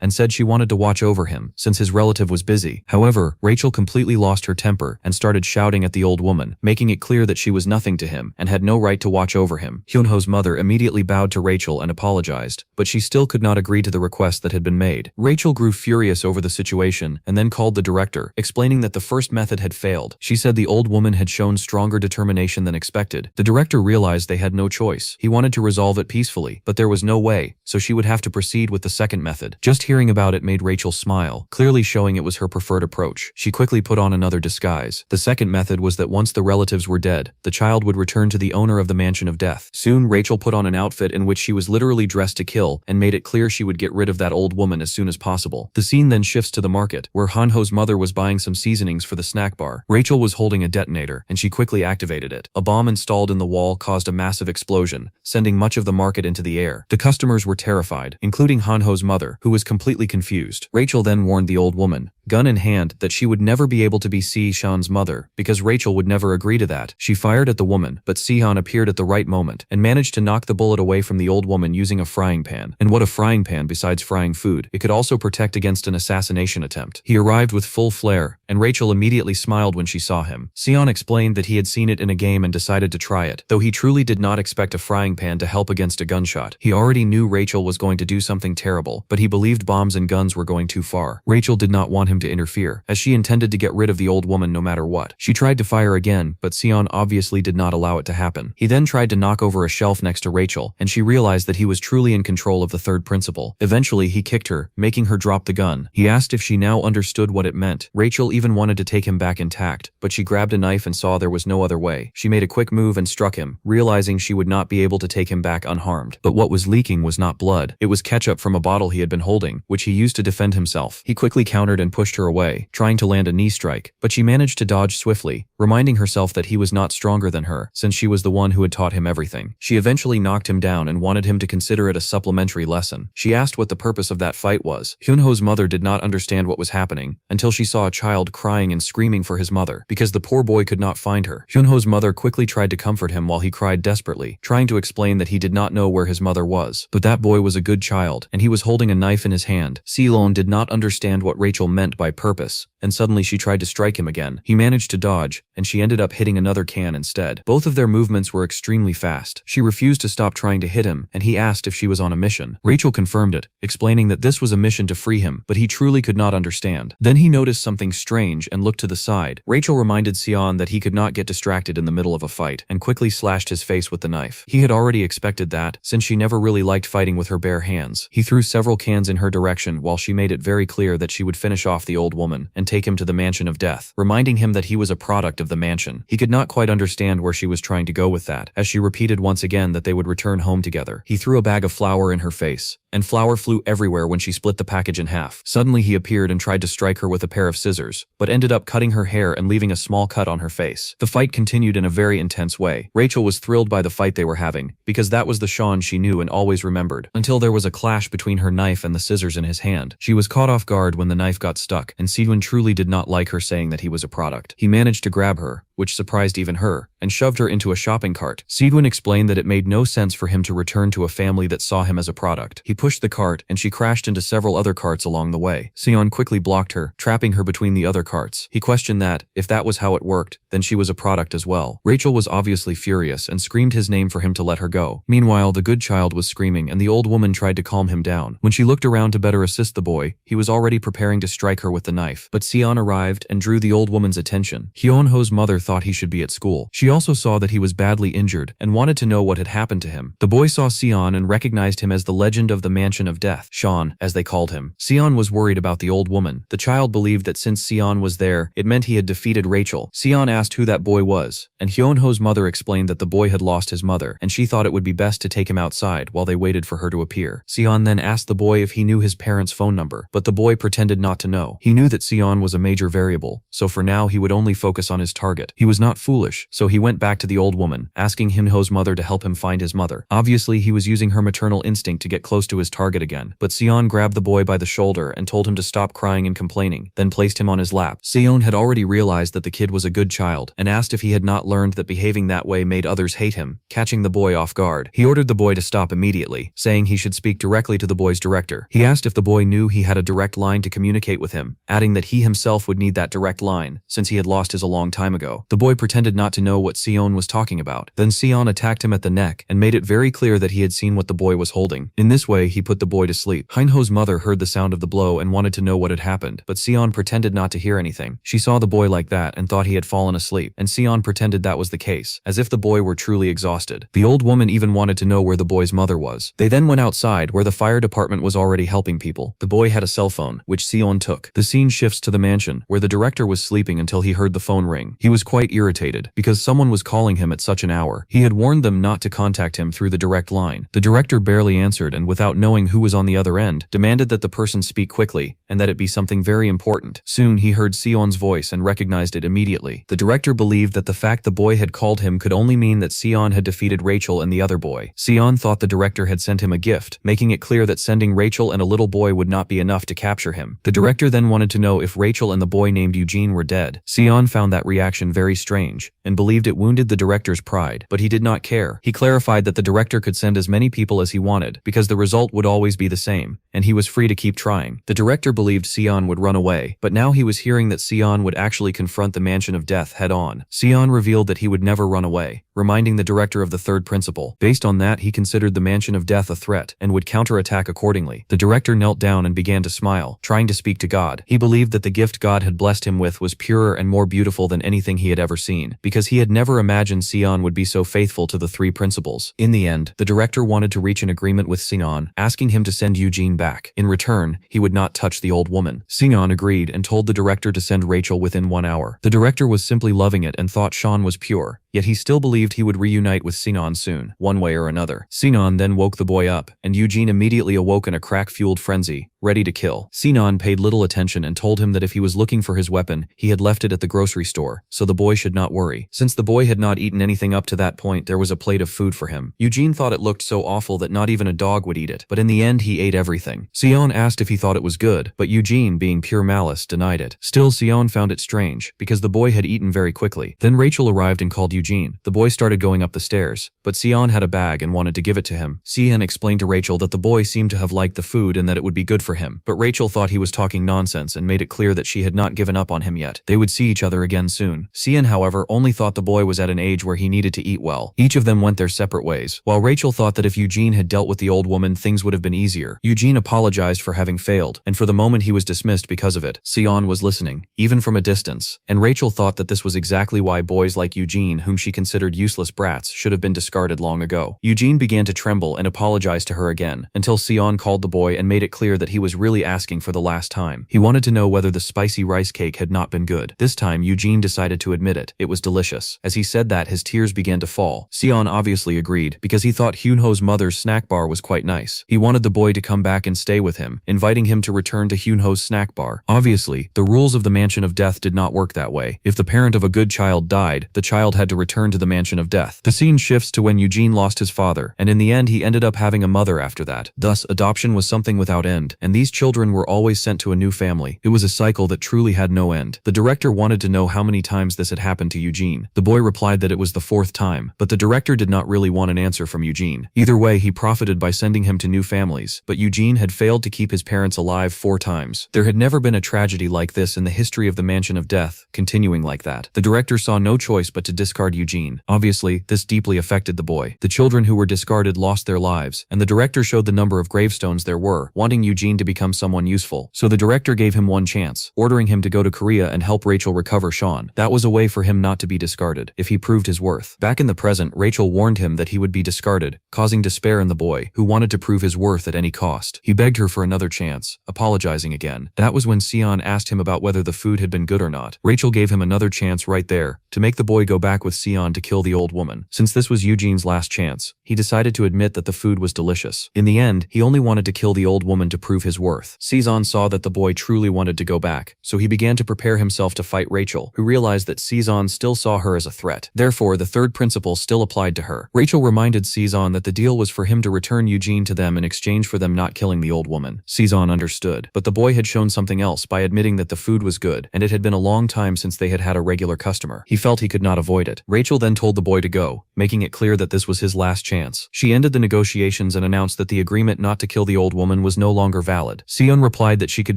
and said she wanted to watch over him, since his relative was busy. However, Rachel completely lost her temper and started shouting at the old woman, making it clear that she was nothing to him and had no right to watch over him. Hyunho's mother immediately bowed to Rachel and apologized, but she still could not agree to the request that had been made. Rachel grew furious over the situation and then called the director, explaining that the first method had failed. She said the old woman had shown stronger determination than expected. The director realized they had no choice. He wanted to resolve it peacefully, but there was no way, so she would have to proceed with the second method. Just hearing about it made Rachel smile, clearly showing it was her preferred approach. She quickly put on another disguise. The second method was that once the relatives were dead, the child would return to the owner of the mansion of death. Soon, Rachel put on an outfit in which she was literally dressed to kill and made it clear she would get rid of that old woman as soon as possible. The scene then shifts to the market, where Hyunho's mother was buying some seasonings for the snack bar. Rachel was holding a detonator, and she quickly activated it. A bomb installed in the wall caused a massive explosion, sending much of the market into the air. The customers were terrified, including Hyunho's mother, who was completely confused. Rachel then warned the old woman, gun in hand, that she would never be able to be Seihan's mother, because Rachel would never agree to that. She fired at the woman, but Seihan appeared at the right moment and managed to knock the bullet away from the old woman using a frying pan. And what a frying pan besides frying food, it could also protect against an assassination attempt. He arrived with full flair, and Rachel immediately smiled when she saw him. Seion explained that he had seen it in a game and decided to try it, though he truly did not expect a frying pan to help against a gunshot. He already knew Rachel was going to do something terrible, but he believed bombs and guns were going too far. Rachel did not want him to interfere, as she intended to get rid of the old woman no matter what. She tried to fire again, but Seion obviously did not allow it to happen. He then tried to knock over a shelf next to Rachel, and she realized that he was truly in control of the third principle. Eventually, he kicked her, making her drop the gun. He asked if she now understood what it meant. Rachel even wanted to take him back intact, but she grabbed a knife and saw there was no other way. She made a quick move and struck him, realizing she would not be able to take him back unharmed. But what was leaking was not blood. It was ketchup from a bottle he had been holding, which he used to defend himself. He quickly countered and pushed her away, trying to land a knee strike, but she managed to dodge swiftly, reminding herself that he was not stronger than her, since she was the one who had taught him everything. She eventually knocked him down and wanted him to consider it a supplementary lesson. She asked what the purpose of that fight was. Hyunho's mother did not understand what was happening until she saw a child crying and screaming for his mother, because the poor boy could not find her. Hyunho's mother quickly tried to comfort him while he cried desperately, trying to explain that he did not know where his mother was. But that boy was a good child, and he was holding a knife in his hand. Seion did not understand what Rachel meant by purpose, and suddenly she tried to strike him again. He managed to dodge, and she ended up hitting another can instead. Both of their movements were extremely fast. She refused to stop trying to hit him, and he asked if she was on a mission. Rachel confirmed it, explaining that this was a mission to free him, but he truly could not understand. Then he noticed something strange and looked to the side. Rachel reminded Seion that he could not get distracted in the middle of a fight, and quickly slashed his face with the knife. He had already expected that, since she never really liked fighting with her bare hands. He threw several cans in her direction while she made it very clear that she would finish off the old woman and take him to the mansion of death, reminding him that he was a product of the mansion. He could not quite understand where she was trying to go with that, as she repeated once again that they would return home together. He threw a bag of flour in her face, and flour flew everywhere when she split the package in half. Suddenly he appeared and tried to strike her with a pair of scissors, but ended up cutting her hair and leaving a small cut on her face. The fight continued in a very intense way. Rachel was thrilled by the fight they were having, because that was the Sean she knew and always remembered, until there was a clash between her knife and the scissors in his hand. She was caught off guard when the knife got stuck, and Seion truly did not like her saying that he was a product. He managed to grab her, which surprised even her, and shoved her into a shopping cart. Seion explained that it made no sense for him to return to a family that saw him as a product. He pushed the cart, and she crashed into several other carts along the way. Seion quickly blocked her, trapping her between the other carts. He questioned that, if that was how it worked, then she was a product as well. Rachel was obviously furious and screamed his name for him to let her go. Meanwhile, the good child was screaming and the old woman tried to calm him down. When she looked around to better assist the boy, he was already preparing to strike her with the knife. But Seion arrived and drew the old woman's attention. Hyunho's mother thought he should be at school. She also saw that he was badly injured and wanted to know what had happened to him. The boy saw Seion and recognized him as the legend of the Mansion of Death, Sean, as they called him. Seion was worried about the old woman. The child believed that since Seion was there, it meant he had defeated Rachel. Seion asked who that boy was, and Hyunho's mother explained that the boy had lost his mother, and she thought it would be best to take him outside while they waited for her to appear. Seion then asked the boy if he knew his parents' phone number, but the boy pretended not to know. He knew that Seion was a major variable, so for now he would only focus on his target. He was not foolish, so he went back to the old woman, asking Hyunho's mother to help him find his mother. Obviously, he was using her maternal instinct to get close to his target again, but Seion grabbed the boy by the shoulder and told him to stop crying and complaining, then placed him on his lap. Seion had already realized that the kid was a good child, and asked if he had not learned that behaving that way made others hate him, catching the boy off guard. He ordered the boy to stop immediately, saying he should speak directly to the boy's director. He asked if the boy knew he had a direct line to communicate with him, adding that he himself would need that direct line, since he had lost his a long time ago. The boy pretended not to know what Seion was talking about. Then Seion attacked him at the neck and made it very clear that he had seen what the boy was holding. In this way, he put the boy to sleep. Hyunho's mother heard the sound of the blow and wanted to know what had happened, but Seion pretended not to hear anything. She saw the boy like that and thought he had fallen asleep, and Seion pretended that was the case, as if the boy were truly exhausted. The old woman even wanted to know where the boy's mother was. They then went outside where the fire department was already helping people. The boy had a cell phone, which Seion took. The scene shifts to the mansion, where the director was sleeping until he heard the phone ring. He was quite irritated, because someone was calling him at such an hour. He had warned them not to contact him through the direct line. The director barely answered and, without knowing who was on the other end, demanded that the person speak quickly, and that it be something very important. Soon he heard Seon's voice and recognized it immediately. The director believed that the fact the boy had called him could only mean that Seion had defeated Rachel and the other boy. Seion thought the director had sent him a gift, making it clear that sending Rachel and a little boy would not be enough to capture him. The director then wanted to know if Rachel and the boy named Eugene were dead. Seion found that reaction very strange, and believed it wounded the director's pride, but he did not care. He clarified that the director could send as many people as he wanted, because the result would always be the same, and he was free to keep trying. The director believed Seion would run away, but now he was hearing that Seion would actually confront the Mansion of Death head-on. Seion revealed that he would never run away, reminding the director of the third principle. Based on that, he considered the Mansion of Death a threat, and would counterattack accordingly. The director knelt down and began to smile, trying to speak to God. He believed that the gift God had blessed him with was purer and more beautiful than anything he had ever seen, because he had never imagined Seion would be so faithful to the three principles. In the end, the director wanted to reach an agreement with Seion, asking him to send Eugene back. In return, he would not touch the old woman. Seion agreed and told the director to send Rachel within 1 hour. The director was simply loving it and thought Sean was pure, yet he still believed he would reunite with Seion soon, one way or another. Seion then woke the boy up, and Eugene immediately awoke in a crack-fueled frenzy, ready to kill. Seion paid little attention and told him that if he was looking for his weapon, he had left it at the grocery store, so the boy should not worry. Since the boy had not eaten anything up to that point, there was a plate of food for him. Eugene thought it looked so awful that not even a dog would eat it, but in the end he ate everything. Seion asked if he thought it was good, but Eugene, being pure malice, denied it. Still, Seion found it strange, because the boy had eaten very quickly. Then Rachel arrived and called Eugene. The boy started going up the stairs, but Seion had a bag and wanted to give it to him. Seion explained to Rachel that the boy seemed to have liked the food and that it would be good for him, but Rachel thought he was talking nonsense and made it clear that she had not given up on him yet. They would see each other again soon. Seion, however, only thought the boy was at an age where he needed to eat well. Each of them went their separate ways, while Rachel thought that if Eugene had dealt with the old woman, things would have been easier. Eugene apologized for having failed, and for the moment he was dismissed because of it. Seion was listening, even from a distance, and Rachel thought that this was exactly why boys like Eugene, whom she considered useless brats should have been discarded long ago. Eugene began to tremble and apologize to her again, until Seion called the boy and made it clear that he was really asking for the last time. He wanted to know whether the spicy rice cake had not been good. This time, Eugene decided to admit it. It was delicious. As he said that, his tears began to fall. Seion obviously agreed, because he thought Hyunho's mother's snack bar was quite nice. He wanted the boy to come back and stay with him, inviting him to return to Hyunho's snack bar. Obviously, the rules of the Mansion of Death did not work that way. If the parent of a good child died, the child had to return to the Mansion of Death. The scene shifts to when Eugene lost his father, and in the end he ended up having a mother after that. Thus, adoption was something without end, and these children were always sent to a new family. It was a cycle that truly had no end. The director wanted to know how many times this had happened to Eugene. The boy replied that it was the 4th time, but the director did not really want an answer from Eugene. Either way, he profited by sending him to new families, but Eugene had failed to keep his parents alive 4 times. There had never been a tragedy like this in the history of the Mansion of Death, continuing like that. The director saw no choice but to discard Eugene. Obviously, this deeply affected the boy. The children who were discarded lost their lives, and the director showed the number of gravestones there were, wanting Eugene to become someone useful. So the director gave him one chance, ordering him to go to Korea and help Rachel recover Sean. That was a way for him not to be discarded, if he proved his worth. Back in the present, Rachel warned him that he would be discarded, causing despair in the boy, who wanted to prove his worth at any cost. He begged her for another chance, apologizing again. That was when Seion asked him about whether the food had been good or not. Rachel gave him another chance right there, to make the boy go back with Seion to kill the old woman. Since this was Eugene's last chance, he decided to admit that the food was delicious. In the end, he only wanted to kill the old woman to prove his worth. Seion saw that the boy truly wanted to go back, so he began to prepare himself to fight Rachel, who realized that Seion still saw her as a threat. Therefore, the third principle still applied to her. Rachel reminded Seion that the deal was for him to return Eugene to them in exchange for them not killing the old woman. Seion understood, but the boy had shown something else by admitting that the food was good, and it had been a long time since they had had a regular customer. He felt he could not avoid it. Rachel then told the boy to go, making it clear that this was his last chance. She ended the negotiations and announced that the agreement not to kill the old woman was no longer valid. Seion replied that she could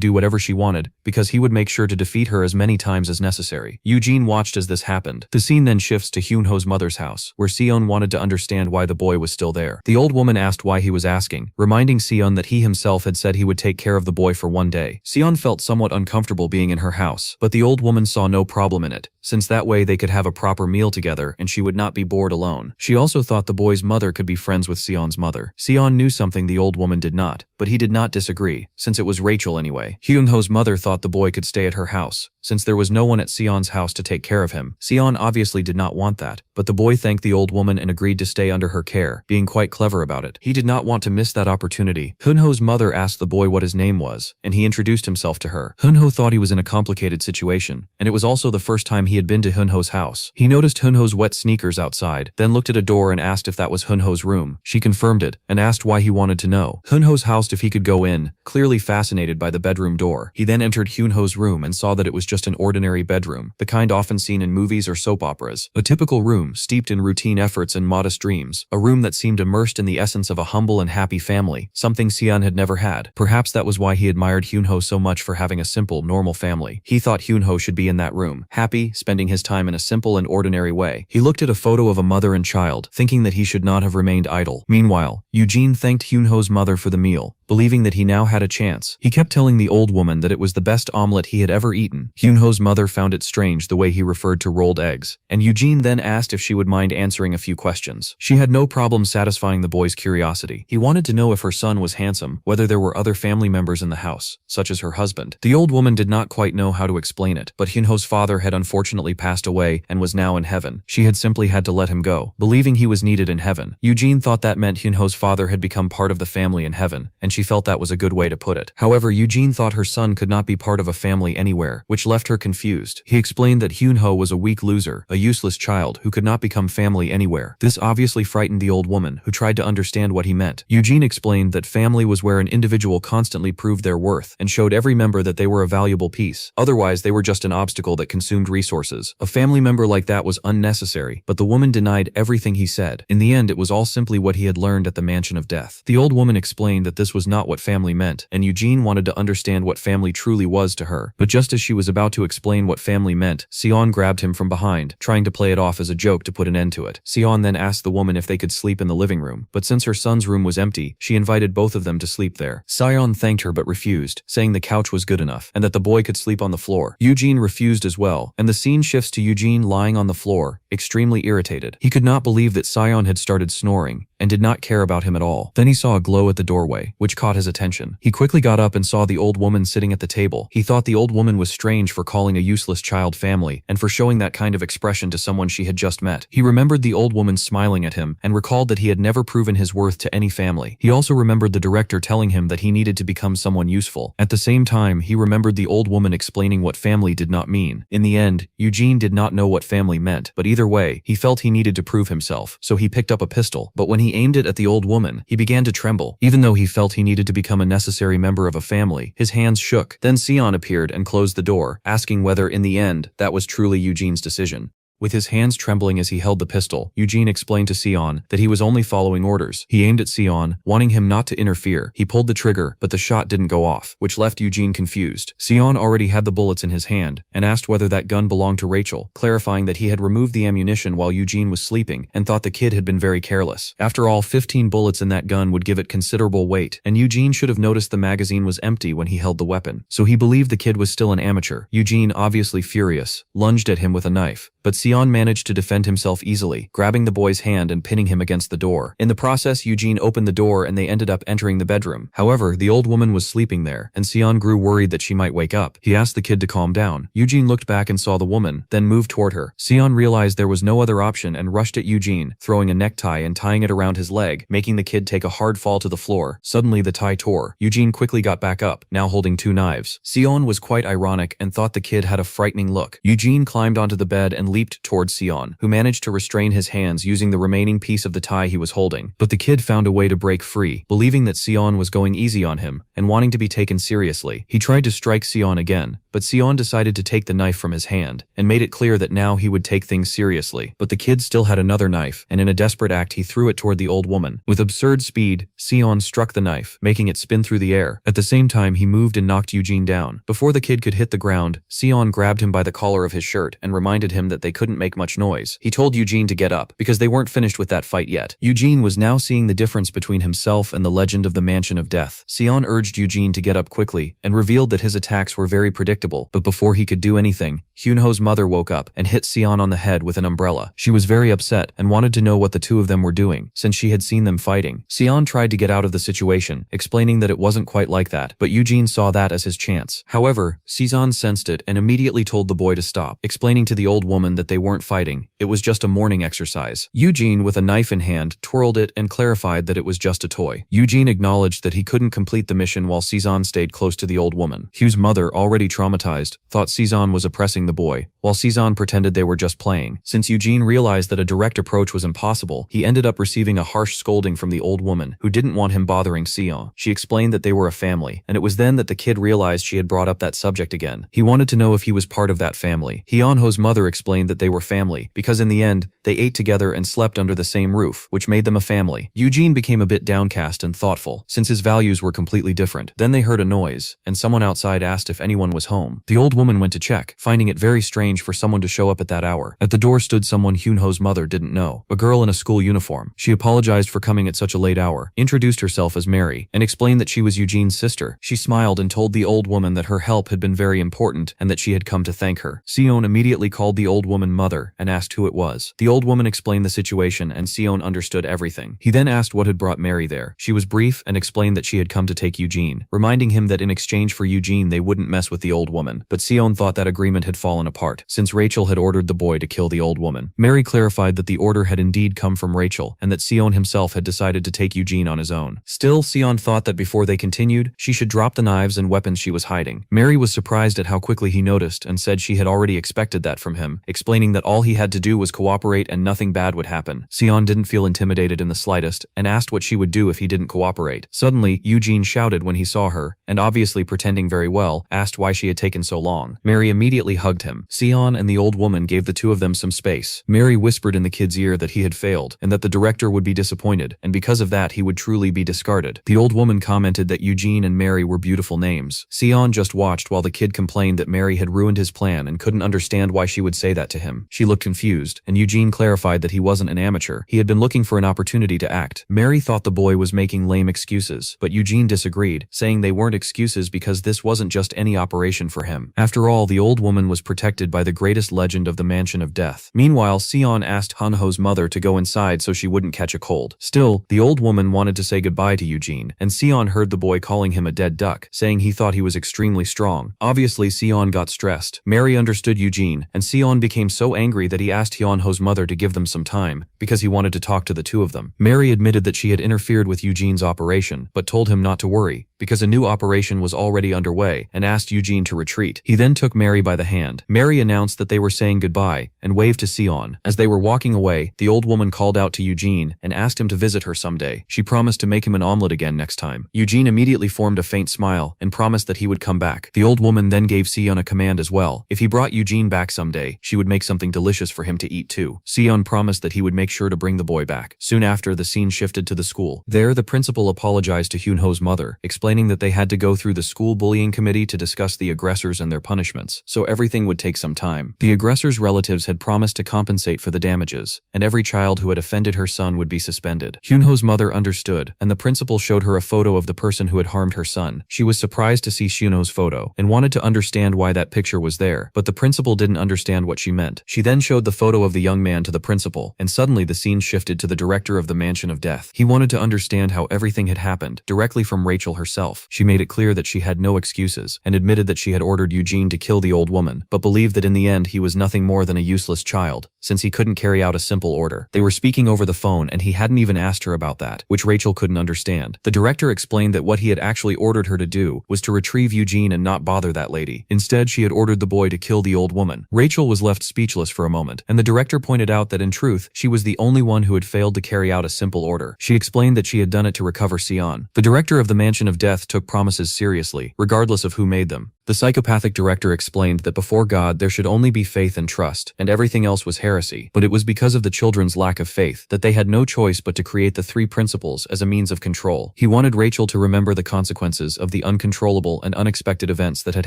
do whatever she wanted, because he would make sure to defeat her as many times as necessary. Eugene watched as this happened. The scene then shifts to Hyunho's mother's house, where Seion wanted to understand why the boy was still there. The old woman asked why he was asking, reminding Seion that he himself had said he would take care of the boy for one day. Seion felt somewhat uncomfortable being in her house, but the old woman saw no problem in it, since that way they could have a proper meal together and she would not be bored alone. She also thought the boy's mother could be friends with Seon's mother. Seion knew something the old woman did not, but he did not disagree, since it was Rachel anyway. Hyunho's mother thought the boy could stay at her house, since there was no one at Seon's house to take care of him. Seion obviously did not want that, but the boy thanked the old woman and agreed to stay under her care, being quite clever about it. He did not want to miss that opportunity. Hyunho's mother asked the boy what his name was, and he introduced himself to her. Hyunho thought he was in a complicated situation, and it was also the first time he had been to Hyunho's house. He noticed Hyunho's wet sneakers outside, then looked at a door and asked if that was Hyunho's room. She confirmed it, and asked why he wanted to know. Hyunho's asked if he could go in, clearly fascinated by the bedroom door. He then entered Hyunho's room and saw that it was just an ordinary bedroom, the kind often seen in movies or soap operas. A typical room, steeped in routine efforts and modest dreams. A room that seemed immersed in the essence of a humble and happy family, something Seion had never had. Perhaps that was why he admired Hyunho so much for having a simple, normal family. He thought Hyunho should be in that room, happy, spending his time in a simple and ordinary way. He looked at a photo of a mother and child, thinking that he should not have remained idle. Meanwhile, Eugene thanked Hyunho's mother for the meal, believing that he now had a chance. He kept telling the old woman that it was the best omelet he had ever eaten. Hyunho's mother found it strange the way he referred to rolled eggs, and Eugene then asked if she would mind answering a few questions. She had no problem satisfying the boy's curiosity. He wanted to know if her son was handsome, whether there were other family members in the house, such as her husband. The old woman did not quite know how to explain it, but Hyunho's father had unfortunately passed away and was now in heaven. She had simply had to let him go, believing he was needed in heaven. Eugene thought that meant Hyunho's father had become part of the family in heaven, and she felt that was a good way to put it. However, Eugene thought her son could not be part of a family anywhere, which left her confused. He explained that Hyunho was a weak loser, a useless child who could not become family anywhere. This obviously frightened the old woman, who tried to understand what he meant. Eugene explained that family was where an individual constantly proved their worth and showed every member that they were a valuable piece. Otherwise, they were just an obstacle that consumed resources. A family member like that was unnecessary, but the woman denied everything he said. In the end, it was all simply what he had learned at the Mansion of Death. The old woman explained that this was not what family meant, and Eugene wanted to understand what family truly was to her. But just as she was about to explain what family meant, Seion grabbed him from behind, trying to play it off as a joke to put an end to it. Seion then asked the woman if they could sleep in the living room, but since her son's room was empty, she invited both of them to sleep there. Seion thanked her but refused, saying the couch was good enough, and that the boy could sleep on the floor. Eugene refused as well, and the scene shifts to Eugene lying on the floor, extremely irritated. He could not believe that Seion had started snoring and did not care about him at all. Then he saw a glow at the doorway, which caught his attention. He quickly got up and saw the old woman sitting at the table. He thought the old woman was strange for calling a useless child family and for showing that kind of expression to someone she had just met. He remembered the old woman smiling at him and recalled that he had never proven his worth to any family. He also remembered the director telling him that he needed to become someone useful. At the same time, he remembered the old woman explaining what family did not mean. In the end, Eugene did not know what family meant, but either way, he felt he needed to prove himself, so he picked up a pistol. But when he aimed it at the old woman, he began to tremble. Even though he felt he needed to become a necessary member of a family, his hands shook. Then Seion appeared and closed the door, asking whether, in the end, that was truly Eugene's decision. With his hands trembling as he held the pistol, Eugene explained to Seion that he was only following orders. He aimed at Seion, wanting him not to interfere. He pulled the trigger, but the shot didn't go off, which left Eugene confused. Seion already had the bullets in his hand and asked whether that gun belonged to Rachel, clarifying that he had removed the ammunition while Eugene was sleeping and thought the kid had been very careless. After all, 15 bullets in that gun would give it considerable weight, and Eugene should have noticed the magazine was empty when he held the weapon. So he believed the kid was still an amateur. Eugene, obviously furious, lunged at him with a knife, but Seion managed to defend himself easily, grabbing the boy's hand and pinning him against the door. In the process, Eugene opened the door and they ended up entering the bedroom. However, the old woman was sleeping there, and Seion grew worried that she might wake up. He asked the kid to calm down. Eugene looked back and saw the woman, then moved toward her. Seion realized there was no other option and rushed at Eugene, throwing a necktie and tying it around his leg, making the kid take a hard fall to the floor. Suddenly, the tie tore. Eugene quickly got back up, now holding 2 knives. Seion was quite ironic and thought the kid had a frightening look. Eugene climbed onto the bed and leaped towards Seion, who managed to restrain his hands using the remaining piece of the tie he was holding. But the kid found a way to break free, believing that Seion was going easy on him and wanting to be taken seriously. He tried to strike Seion again, but Seion decided to take the knife from his hand and made it clear that now he would take things seriously. But the kid still had another knife, and in a desperate act he threw it toward the old woman. With absurd speed, Seion struck the knife, making it spin through the air. At the same time, he moved and knocked Eugene down. Before the kid could hit the ground, Seion grabbed him by the collar of his shirt and reminded him that they couldn't make much noise. He told Eugene to get up, because they weren't finished with that fight yet. Eugene was now seeing the difference between himself and the legend of the Mansion of Death. Seion urged Eugene to get up quickly and revealed that his attacks were very predictable, but before he could do anything, Hyunho's mother woke up and hit Seion on the head with an umbrella. She was very upset and wanted to know what the two of them were doing, since she had seen them fighting. Seion tried to get out of the situation, explaining that it wasn't quite like that, but Eugene saw that as his chance. However, Seion sensed it and immediately told the boy to stop, explaining to the old woman that they weren't fighting. It was just a morning exercise. Eugene, with a knife in hand, twirled it and clarified that it was just a toy. Eugene acknowledged that he couldn't complete the mission while Seion stayed close to the old woman. Hugh's mother, already traumatized, thought Seion was oppressing the boy, while Seion pretended they were just playing. Since Eugene realized that a direct approach was impossible, he ended up receiving a harsh scolding from the old woman, who didn't want him bothering Seion. She explained that they were a family, and it was then that the kid realized she had brought up that subject again. He wanted to know if he was part of that family. Hyunho's mother explained that they were family, because in the end, they ate together and slept under the same roof, which made them a family. Eugene became a bit downcast and thoughtful, since his values were completely different. Then they heard a noise, and someone outside asked if anyone was home. The old woman went to check, finding it very strange for someone to show up at that hour. At the door stood someone Hyunho's mother didn't know, a girl in a school uniform. She apologized for coming at such a late hour, introduced herself as Mary, and explained that she was Eugene's sister. She smiled and told the old woman that her help had been very important and that she had come to thank her. Seion immediately called the old woman mother and asked who it was. The old woman explained the situation and Seion understood everything. He then asked what had brought Mary there. She was brief and explained that she had come to take Eugene, reminding him that in exchange for Eugene they wouldn't mess with the old woman. But Seion thought that agreement had fallen apart, since Rachel had ordered the boy to kill the old woman. Mary clarified that the order had indeed come from Rachel, and that Seion himself had decided to take Eugene on his own. Still, Seion thought that before they continued, she should drop the knives and weapons she was hiding. Mary was surprised at how quickly he noticed and said she had already expected that from him, explaining that all he had to do was cooperate and nothing bad would happen. Seion didn't feel intimidated in the slightest and asked what she would do if he didn't cooperate. Suddenly, Eugene shouted when he saw her, and obviously pretending very well, asked why she had taken so long. Mary immediately hugged him. Seion and the old woman gave the two of them some space. Mary whispered in the kid's ear that he had failed, and that the director would be disappointed, and because of that he would truly be discarded. The old woman commented that Eugene and Mary were beautiful names. Seion just watched while the kid complained that Mary had ruined his plan and couldn't understand why she would say that that to him. She looked confused, and Eugene clarified that he wasn't an amateur. He had been looking for an opportunity to act. Mary thought the boy was making lame excuses, but Eugene disagreed, saying they weren't excuses because this wasn't just any operation for him. After all, the old woman was protected by the greatest legend of the Mansion of Death. Meanwhile, Seion asked Hunho's mother to go inside so she wouldn't catch a cold. Still, the old woman wanted to say goodbye to Eugene, and Seion heard the boy calling him a dead duck, saying he thought he was extremely strong. Obviously, Seion got stressed. Mary understood Eugene, and Seion became so angry that he asked Hyunho's mother to give them some time, because he wanted to talk to the two of them. Mary admitted that she had interfered with Eugene's operation, but told him not to worry, because a new operation was already underway, and asked Eugene to retreat. He then took Mary by the hand. Mary announced that they were saying goodbye, and waved to Seion. As they were walking away, the old woman called out to Eugene, and asked him to visit her someday. She promised to make him an omelet again next time. Eugene immediately formed a faint smile, and promised that he would come back. The old woman then gave Seion a command as well. If he brought Eugene back someday, she would make something delicious for him to eat too. Seion promised that he would make sure to bring the boy back. Soon after, the scene shifted to the school. There, the principal apologized to Hyunho's mother, explaining that they had to go through the school bullying committee to discuss the aggressors and their punishments, so everything would take some time. The aggressors' relatives had promised to compensate for the damages, and every child who had offended her son would be suspended. Hyunho's mother understood, and the principal showed her a photo of the person who had harmed her son. She was surprised to see Hyunho's photo, and wanted to understand why that picture was there, but the principal didn't understand what she meant. She then showed the photo of the young man to the principal, and suddenly the scene shifted to the director of the Mansion of Death. He wanted to understand how everything had happened, directly from Rachel herself. She made it clear that she had no excuses, and admitted that she had ordered Eugene to kill the old woman, but believed that in the end he was nothing more than a useless child, since he couldn't carry out a simple order. They were speaking over the phone, and he hadn't even asked her about that, which Rachel couldn't understand. The director explained that what he had actually ordered her to do was to retrieve Eugene and not bother that lady. Instead, she had ordered the boy to kill the old woman. Rachel was left speechless for a moment, and the director pointed out that in truth, she was the only one who had failed to carry out a simple order. She explained that she had done it to recover Seion. The director of the Mansion of Death took promises seriously, regardless of who made them. The psychopathic director explained that before God there should only be faith and trust, and everything else was heresy. But it was because of the children's lack of faith that they had no choice but to create the three principles as a means of control. He wanted Rachel to remember the consequences of the uncontrollable and unexpected events that had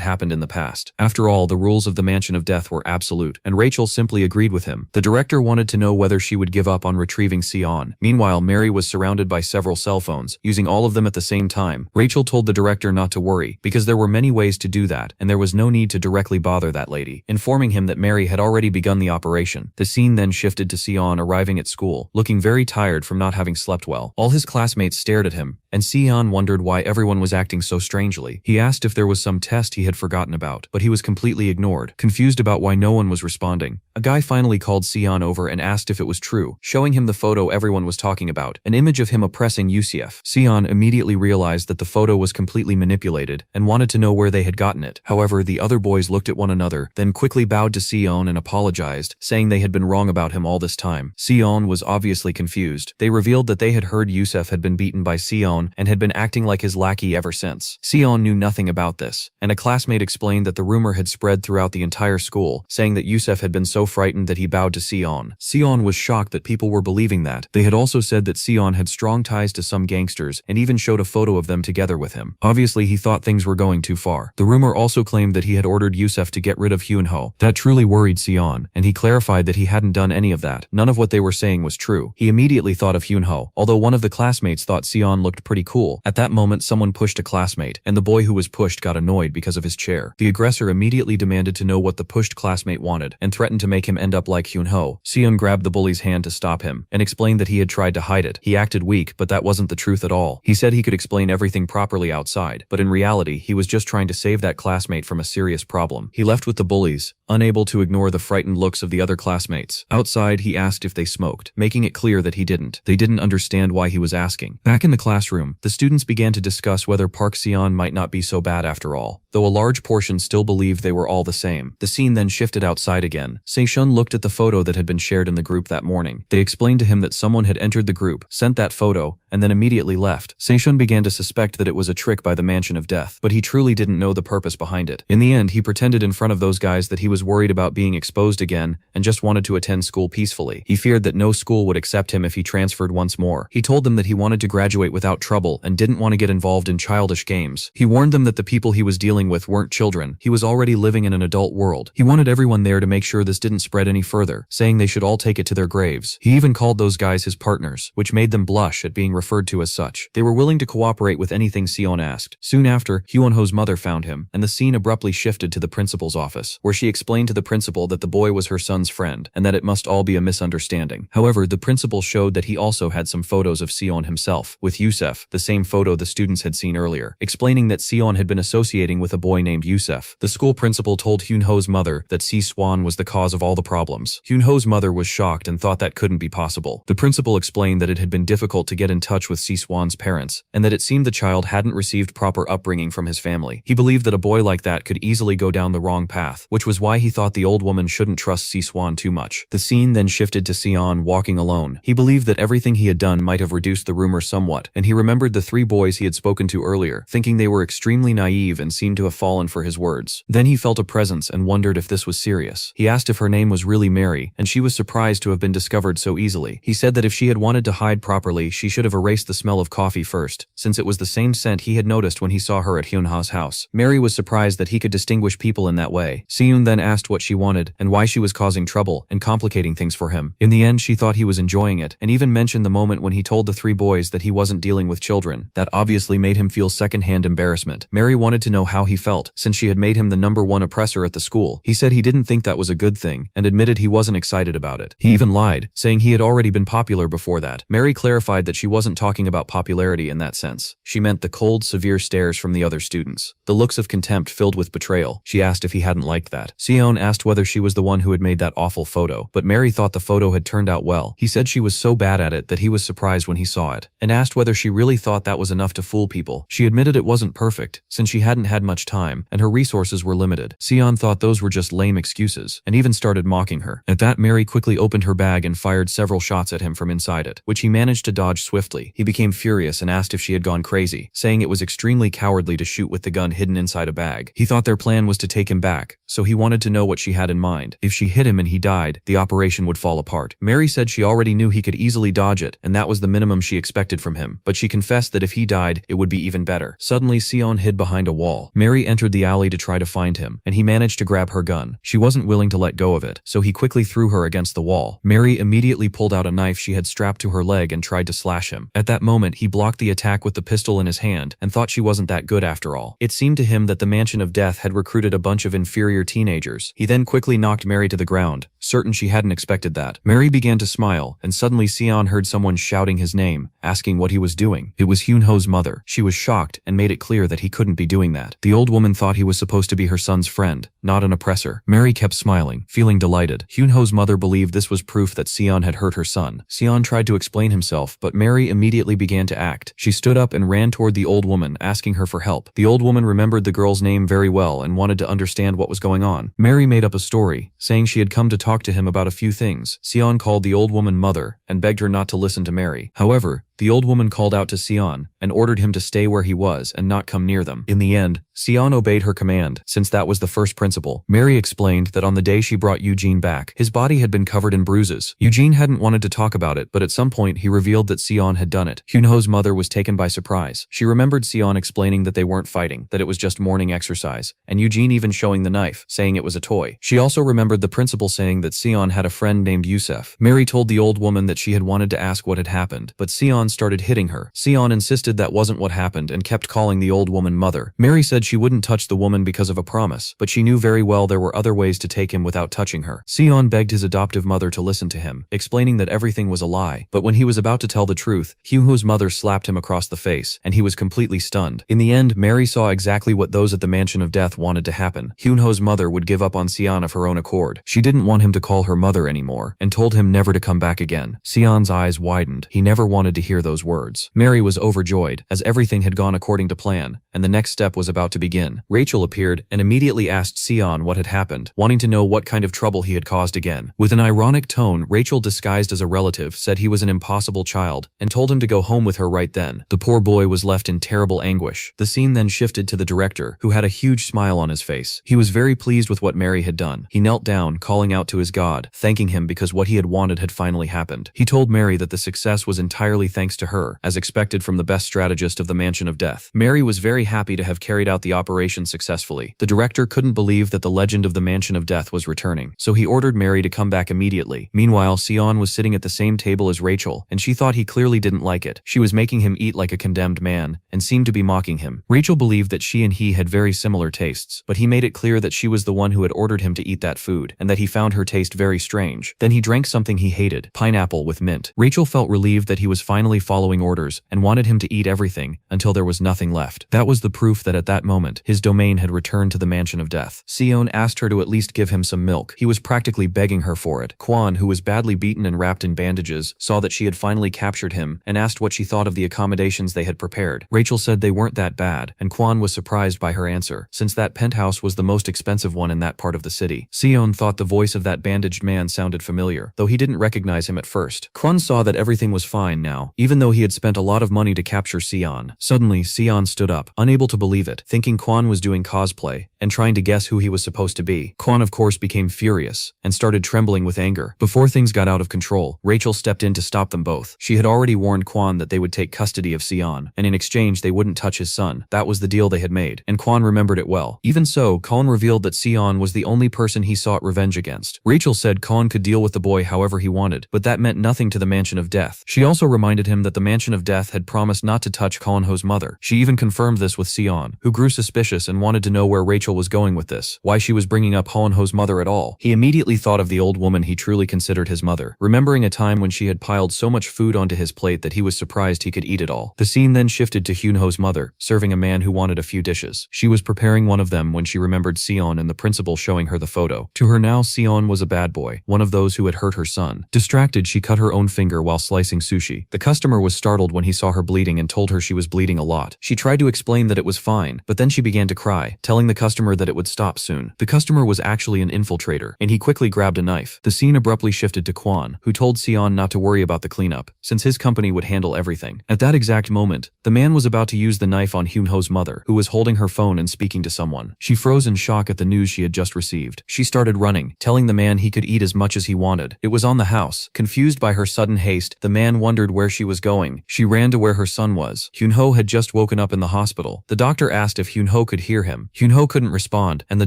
happened in the past. After all, the rules of the Mansion of Death were absolute, and Rachel simply agreed with him. The director wanted to know whether she would give up on retrieving Seion. Meanwhile, Mary was surrounded by several cell phones, using all of them at the same time. Rachel told the director not to worry, because there were many ways to do that, and there was no need to directly bother that lady, informing him that Mary had already begun the operation. The scene then shifted to Seion arriving at school, looking very tired from not having slept well. All his classmates stared at him, and Seion wondered why everyone was acting so strangely. He asked if there was some test he had forgotten about, but he was completely ignored. Confused about why no one was responding, a guy finally called Seion over and asked if it was true, showing him the photo everyone was talking about, an image of him oppressing Yusuf. Seion immediately realized that the photo was completely manipulated, and wanted to know where they had gotten it. However, the other boys looked at one another, then quickly bowed to Seion and apologized, saying they had been wrong about him all this time. Seion was obviously confused. They revealed that they had heard Yusuf had been beaten by Seion and had been acting like his lackey ever since. Seion knew nothing about this, and a classmate explained that the rumor had spread throughout the entire school, saying that Yusuf had been so frightened that he bowed to Seion. Seion was shocked that people were believing that. They had also said that Seion had strong ties to some gangsters, and even showed a photo of them together with him. Obviously, he thought things were going too far. The rumor also claimed that he had ordered Yusuf to get rid of Hyunho. That truly worried Seion, and he clarified that he hadn't done any of that. None of what they were saying was true. He immediately thought of Hyunho, although one of the classmates thought Seion looked pretty cool. At that moment, someone pushed a classmate, and the boy who was pushed got annoyed because of his chair. The aggressor immediately demanded to know what the pushed classmate wanted, and threatened to make him end up like Hyunho. Seion grabbed the bully's hand to stop him, and explained that he had tried to hide it. He acted weak, but that wasn't the truth at all. He said he could explain everything properly outside, but in reality, he was just trying to save that classmate from a serious problem. He left with the bullies, unable to ignore the frightened looks of the other classmates. Outside, he asked if they smoked, making it clear that he didn't. They didn't understand why he was asking. Back in the classroom, the students began to discuss whether Park Seion might not be so bad after all, though a large portion still believed they were all the same. The scene then shifted outside again. Seion looked at the photo that had been shared in the group that morning. They explained to him that someone had entered the group, sent that photo, and then immediately left. Seion began to suspect that it was a trick by the Mansion of Death, but he truly didn't know the purpose behind it. In the end, he pretended in front of those guys that he was worried about being exposed again and just wanted to attend school peacefully. He feared that no school would accept him if he transferred once more. He told them that he wanted to graduate without trouble and didn't want to get involved in childish games. He warned them that the people he was dealing with weren't children. He was already living in an adult world. He wanted everyone there to make sure this didn't spread any further, saying they should all take it to their graves. He even called those guys his partners, which made them blush at being referred to as such. They were willing to cooperate with anything Seion asked. Soon after, Hyunho's mother found him, and the scene abruptly shifted to the principal's office, where she explained to the principal that the boy was her son's friend, and that it must all be a misunderstanding. However, the principal showed that he also had some photos of Seion himself, with Yusef, the same photo the students had seen earlier, explaining that Seion had been associating with a boy named Yusef. The school principal told Hyunho's mother that Si-Swan was the cause of all the problems. Hyunho's mother was shocked and thought that couldn't be possible. The principal explained that it had been difficult to get in touch with Si-Swan's parents, and that it seemed the child hadn't received proper upbringing from his family. He believed that a boy like that could easily go down the wrong path, which was why he thought the old woman shouldn't trust Si-Swan too much. The scene then shifted to Seion walking alone. He believed that everything he had done might have reduced the rumor somewhat, and he remembered the 3 boys he had spoken to earlier, thinking they were extremely naive and seemed to have fallen for his words. Then he felt a presence and wondered if this was serious. He asked if her name was really Mary, and she was surprised to have been discovered so easily. He said that if she had wanted to hide properly, she should have erased the smell of coffee first, since it was the same scent he had noticed when he saw her at Hyunha's house. Mary was surprised that he could distinguish people in that way. Seion then asked what she wanted and why she was causing trouble and complicating things for him. In the end, she thought he was enjoying it, and even mentioned the moment when he told the 3 boys that he wasn't dealing with children. That obviously made him feel secondhand embarrassment. Mary wanted to know how he felt, since she had made him the #1 oppressor at the school. He said he didn't think that was a good thing, and admitted he wasn't excited about it. He even lied, saying he had already been popular before that. Mary clarified that she wasn't talking about popularity in that sense. She meant the cold, severe stares from the other students. The looks of contempt filled with betrayal. She asked if he hadn't liked that. Seion asked whether she was the one who had made that awful photo, but Mary thought the photo had turned out well. He said she was so bad at it that he was surprised when he saw it, and asked whether she really thought that was enough to fool people. She admitted it wasn't perfect, since she hadn't had much time, and her resources were limited. Seion thought those were just lame excuses, and even started mocking her. At that, Mary quickly opened her bag and fired several shots at him from inside it, which he managed to dodge swiftly. He became furious and asked if she had gone crazy, saying it was extremely cowardly to shoot with the gun hidden inside a bag. He thought their plan was to take him back, so he wanted to know what she had in mind. If she hit him and he died, the operation would fall apart. Mary said she already knew he could easily dodge it, and that was the minimum she expected from him, but she confessed that if he died, it would be even better. Suddenly, Seion hid behind a wall. Mary entered the alley to try to find him, and he managed to grab her gun. She wasn't willing to let go of it, so he quickly threw her against the wall. Mary immediately pulled out a knife she had strapped to her leg and tried to slash him. At that moment, he blocked the attack with the pistol in his hand and thought she wasn't that good after all. It seemed to him that the Mansion of Death had recruited a bunch of inferior teenagers. He then quickly knocked Mary to the ground, certain she hadn't expected that. Mary began to smile, and suddenly Seion heard someone shouting his name, asking what he was doing. It was Hyunho's mother. She was shocked and made it clear that he couldn't be doing that. The old woman thought he was supposed to be her son's friend, not an oppressor. Mary kept smiling, feeling delighted. Hyunho's mother believed this was proof that Seion had hurt her son. Seion tried to explain himself, but Mary immediately began to act. She stood up and ran toward the old woman, asking her for help. The old woman remembered the girl's name very well and wanted to understand what was going on. Mary made up a story, saying she had come to talk to him about a few things. Seion called the old woman mother and begged her not to listen to Mary. However, the old woman called out to Seion and ordered him to stay where he was and not come near them. In the end, Seion obeyed her command, since that was the first principle. Mary explained that on the day she brought Eugene back, his body had been covered in bruises. Eugene hadn't wanted to talk about it, but at some point he revealed that Seion had done it. Hyunho's mother was taken by surprise. She remembered Seion explaining that they weren't fighting, that it was just morning exercise, and Eugene even showing the knife, saying it was a toy. She also remembered the principal saying that Seion had a friend named Yusef. Mary told the old woman that she had wanted to ask what had happened, but Seion started hitting her. Seion insisted that wasn't what happened and kept calling the old woman mother. Mary said she wouldn't touch the woman because of a promise, but she knew very well there were other ways to take him without touching her. Seion begged his adoptive mother to listen to him, explaining that everything was a lie, but when he was about to tell the truth, Hyunho's mother slapped him across the face, and he was completely stunned. In the end, Mary saw exactly what those at the Mansion of Death wanted to happen. Hyunho's mother would give up on Seion of her own accord. She didn't want him to call her mother anymore, and told him never to come back again. Seion's eyes widened. He never wanted to hear those words. Mary was overjoyed, as everything had gone according to plan, and the next step was about to begin. Rachel appeared and immediately asked Seion what had happened, wanting to know what kind of trouble he had caused again. With an ironic tone, Rachel, disguised as a relative, said he was an impossible child, and told him to go home with her right then. The poor boy was left in terrible anguish. The scene then shifted to the director, who had a huge smile on his face. He was very pleased with what Mary had done. He knelt down, calling out to his God, thanking him because what he had wanted had finally happened. He told Mary that the success was entirely thanks thanks to her, as expected from the best strategist of the Mansion of Death. Mary was very happy to have carried out the operation successfully. The director couldn't believe that the legend of the Mansion of Death was returning, so he ordered Mary to come back immediately. Meanwhile, Seion was sitting at the same table as Rachel, and she thought he clearly didn't like it. She was making him eat like a condemned man, and seemed to be mocking him. Rachel believed that she and he had very similar tastes, but he made it clear that she was the one who had ordered him to eat that food, and that he found her taste very strange. Then he drank something he hated, pineapple with mint. Rachel felt relieved that he was finally following orders, and wanted him to eat everything, until there was nothing left. That was the proof that at that moment, his domain had returned to the Mansion of Death. Seion asked her to at least give him some milk. He was practically begging her for it. Kwon, who was badly beaten and wrapped in bandages, saw that she had finally captured him, and asked what she thought of the accommodations they had prepared. Rachel said they weren't that bad, and Kwon was surprised by her answer, since that penthouse was the most expensive one in that part of the city. Seion thought the voice of that bandaged man sounded familiar, though he didn't recognize him at first. Kwon saw that everything was fine now, even though he had spent a lot of money to capture Seion. Suddenly, Seion stood up, unable to believe it, thinking Kwon was doing cosplay, and trying to guess who he was supposed to be. Kwon of course became furious, and started trembling with anger. Before things got out of control, Rachel stepped in to stop them both. She had already warned Kwon that they would take custody of Seion, and in exchange they wouldn't touch his son. That was the deal they had made, and Kwon remembered it well. Even so, Kwon revealed that Seion was the only person he sought revenge against. Rachel said Kwon could deal with the boy however he wanted, but that meant nothing to the Mansion of Death. She also reminded him that the Mansion of Death had promised not to touch Kwonho's mother. She even confirmed this with Seion, who grew suspicious and wanted to know where Rachel was going with this, why she was bringing up Kwonho's mother at all. He immediately thought of the old woman he truly considered his mother, remembering a time when she had piled so much food onto his plate that he was surprised he could eat it all. The scene then shifted to Hyunho's mother, serving a man who wanted a few dishes. She was preparing one of them when she remembered Seion and the principal showing her the photo. To her now, Seion was a bad boy, one of those who had hurt her son. Distracted, she cut her own finger while slicing sushi. The customer was startled when he saw her bleeding and told her she was bleeding a lot. She tried to explain that it was fine, but then she began to cry, telling the customer that it would stop soon. The customer was actually an infiltrator, and he quickly grabbed a knife. The scene abruptly shifted to Kwon, who told Seion not to worry about the cleanup, since his company would handle everything. At that exact moment, the man was about to use the knife on Hyunho's mother, who was holding her phone and speaking to someone. She froze in shock at the news she had just received. She started running, telling the man he could eat as much as he wanted. It was on the house. Confused by her sudden haste, the man wondered where she was going. She ran to where her son was. Hyunho had just woken up in the hospital. The doctor asked if Hyunho could hear him. Hyunho couldn't respond, and the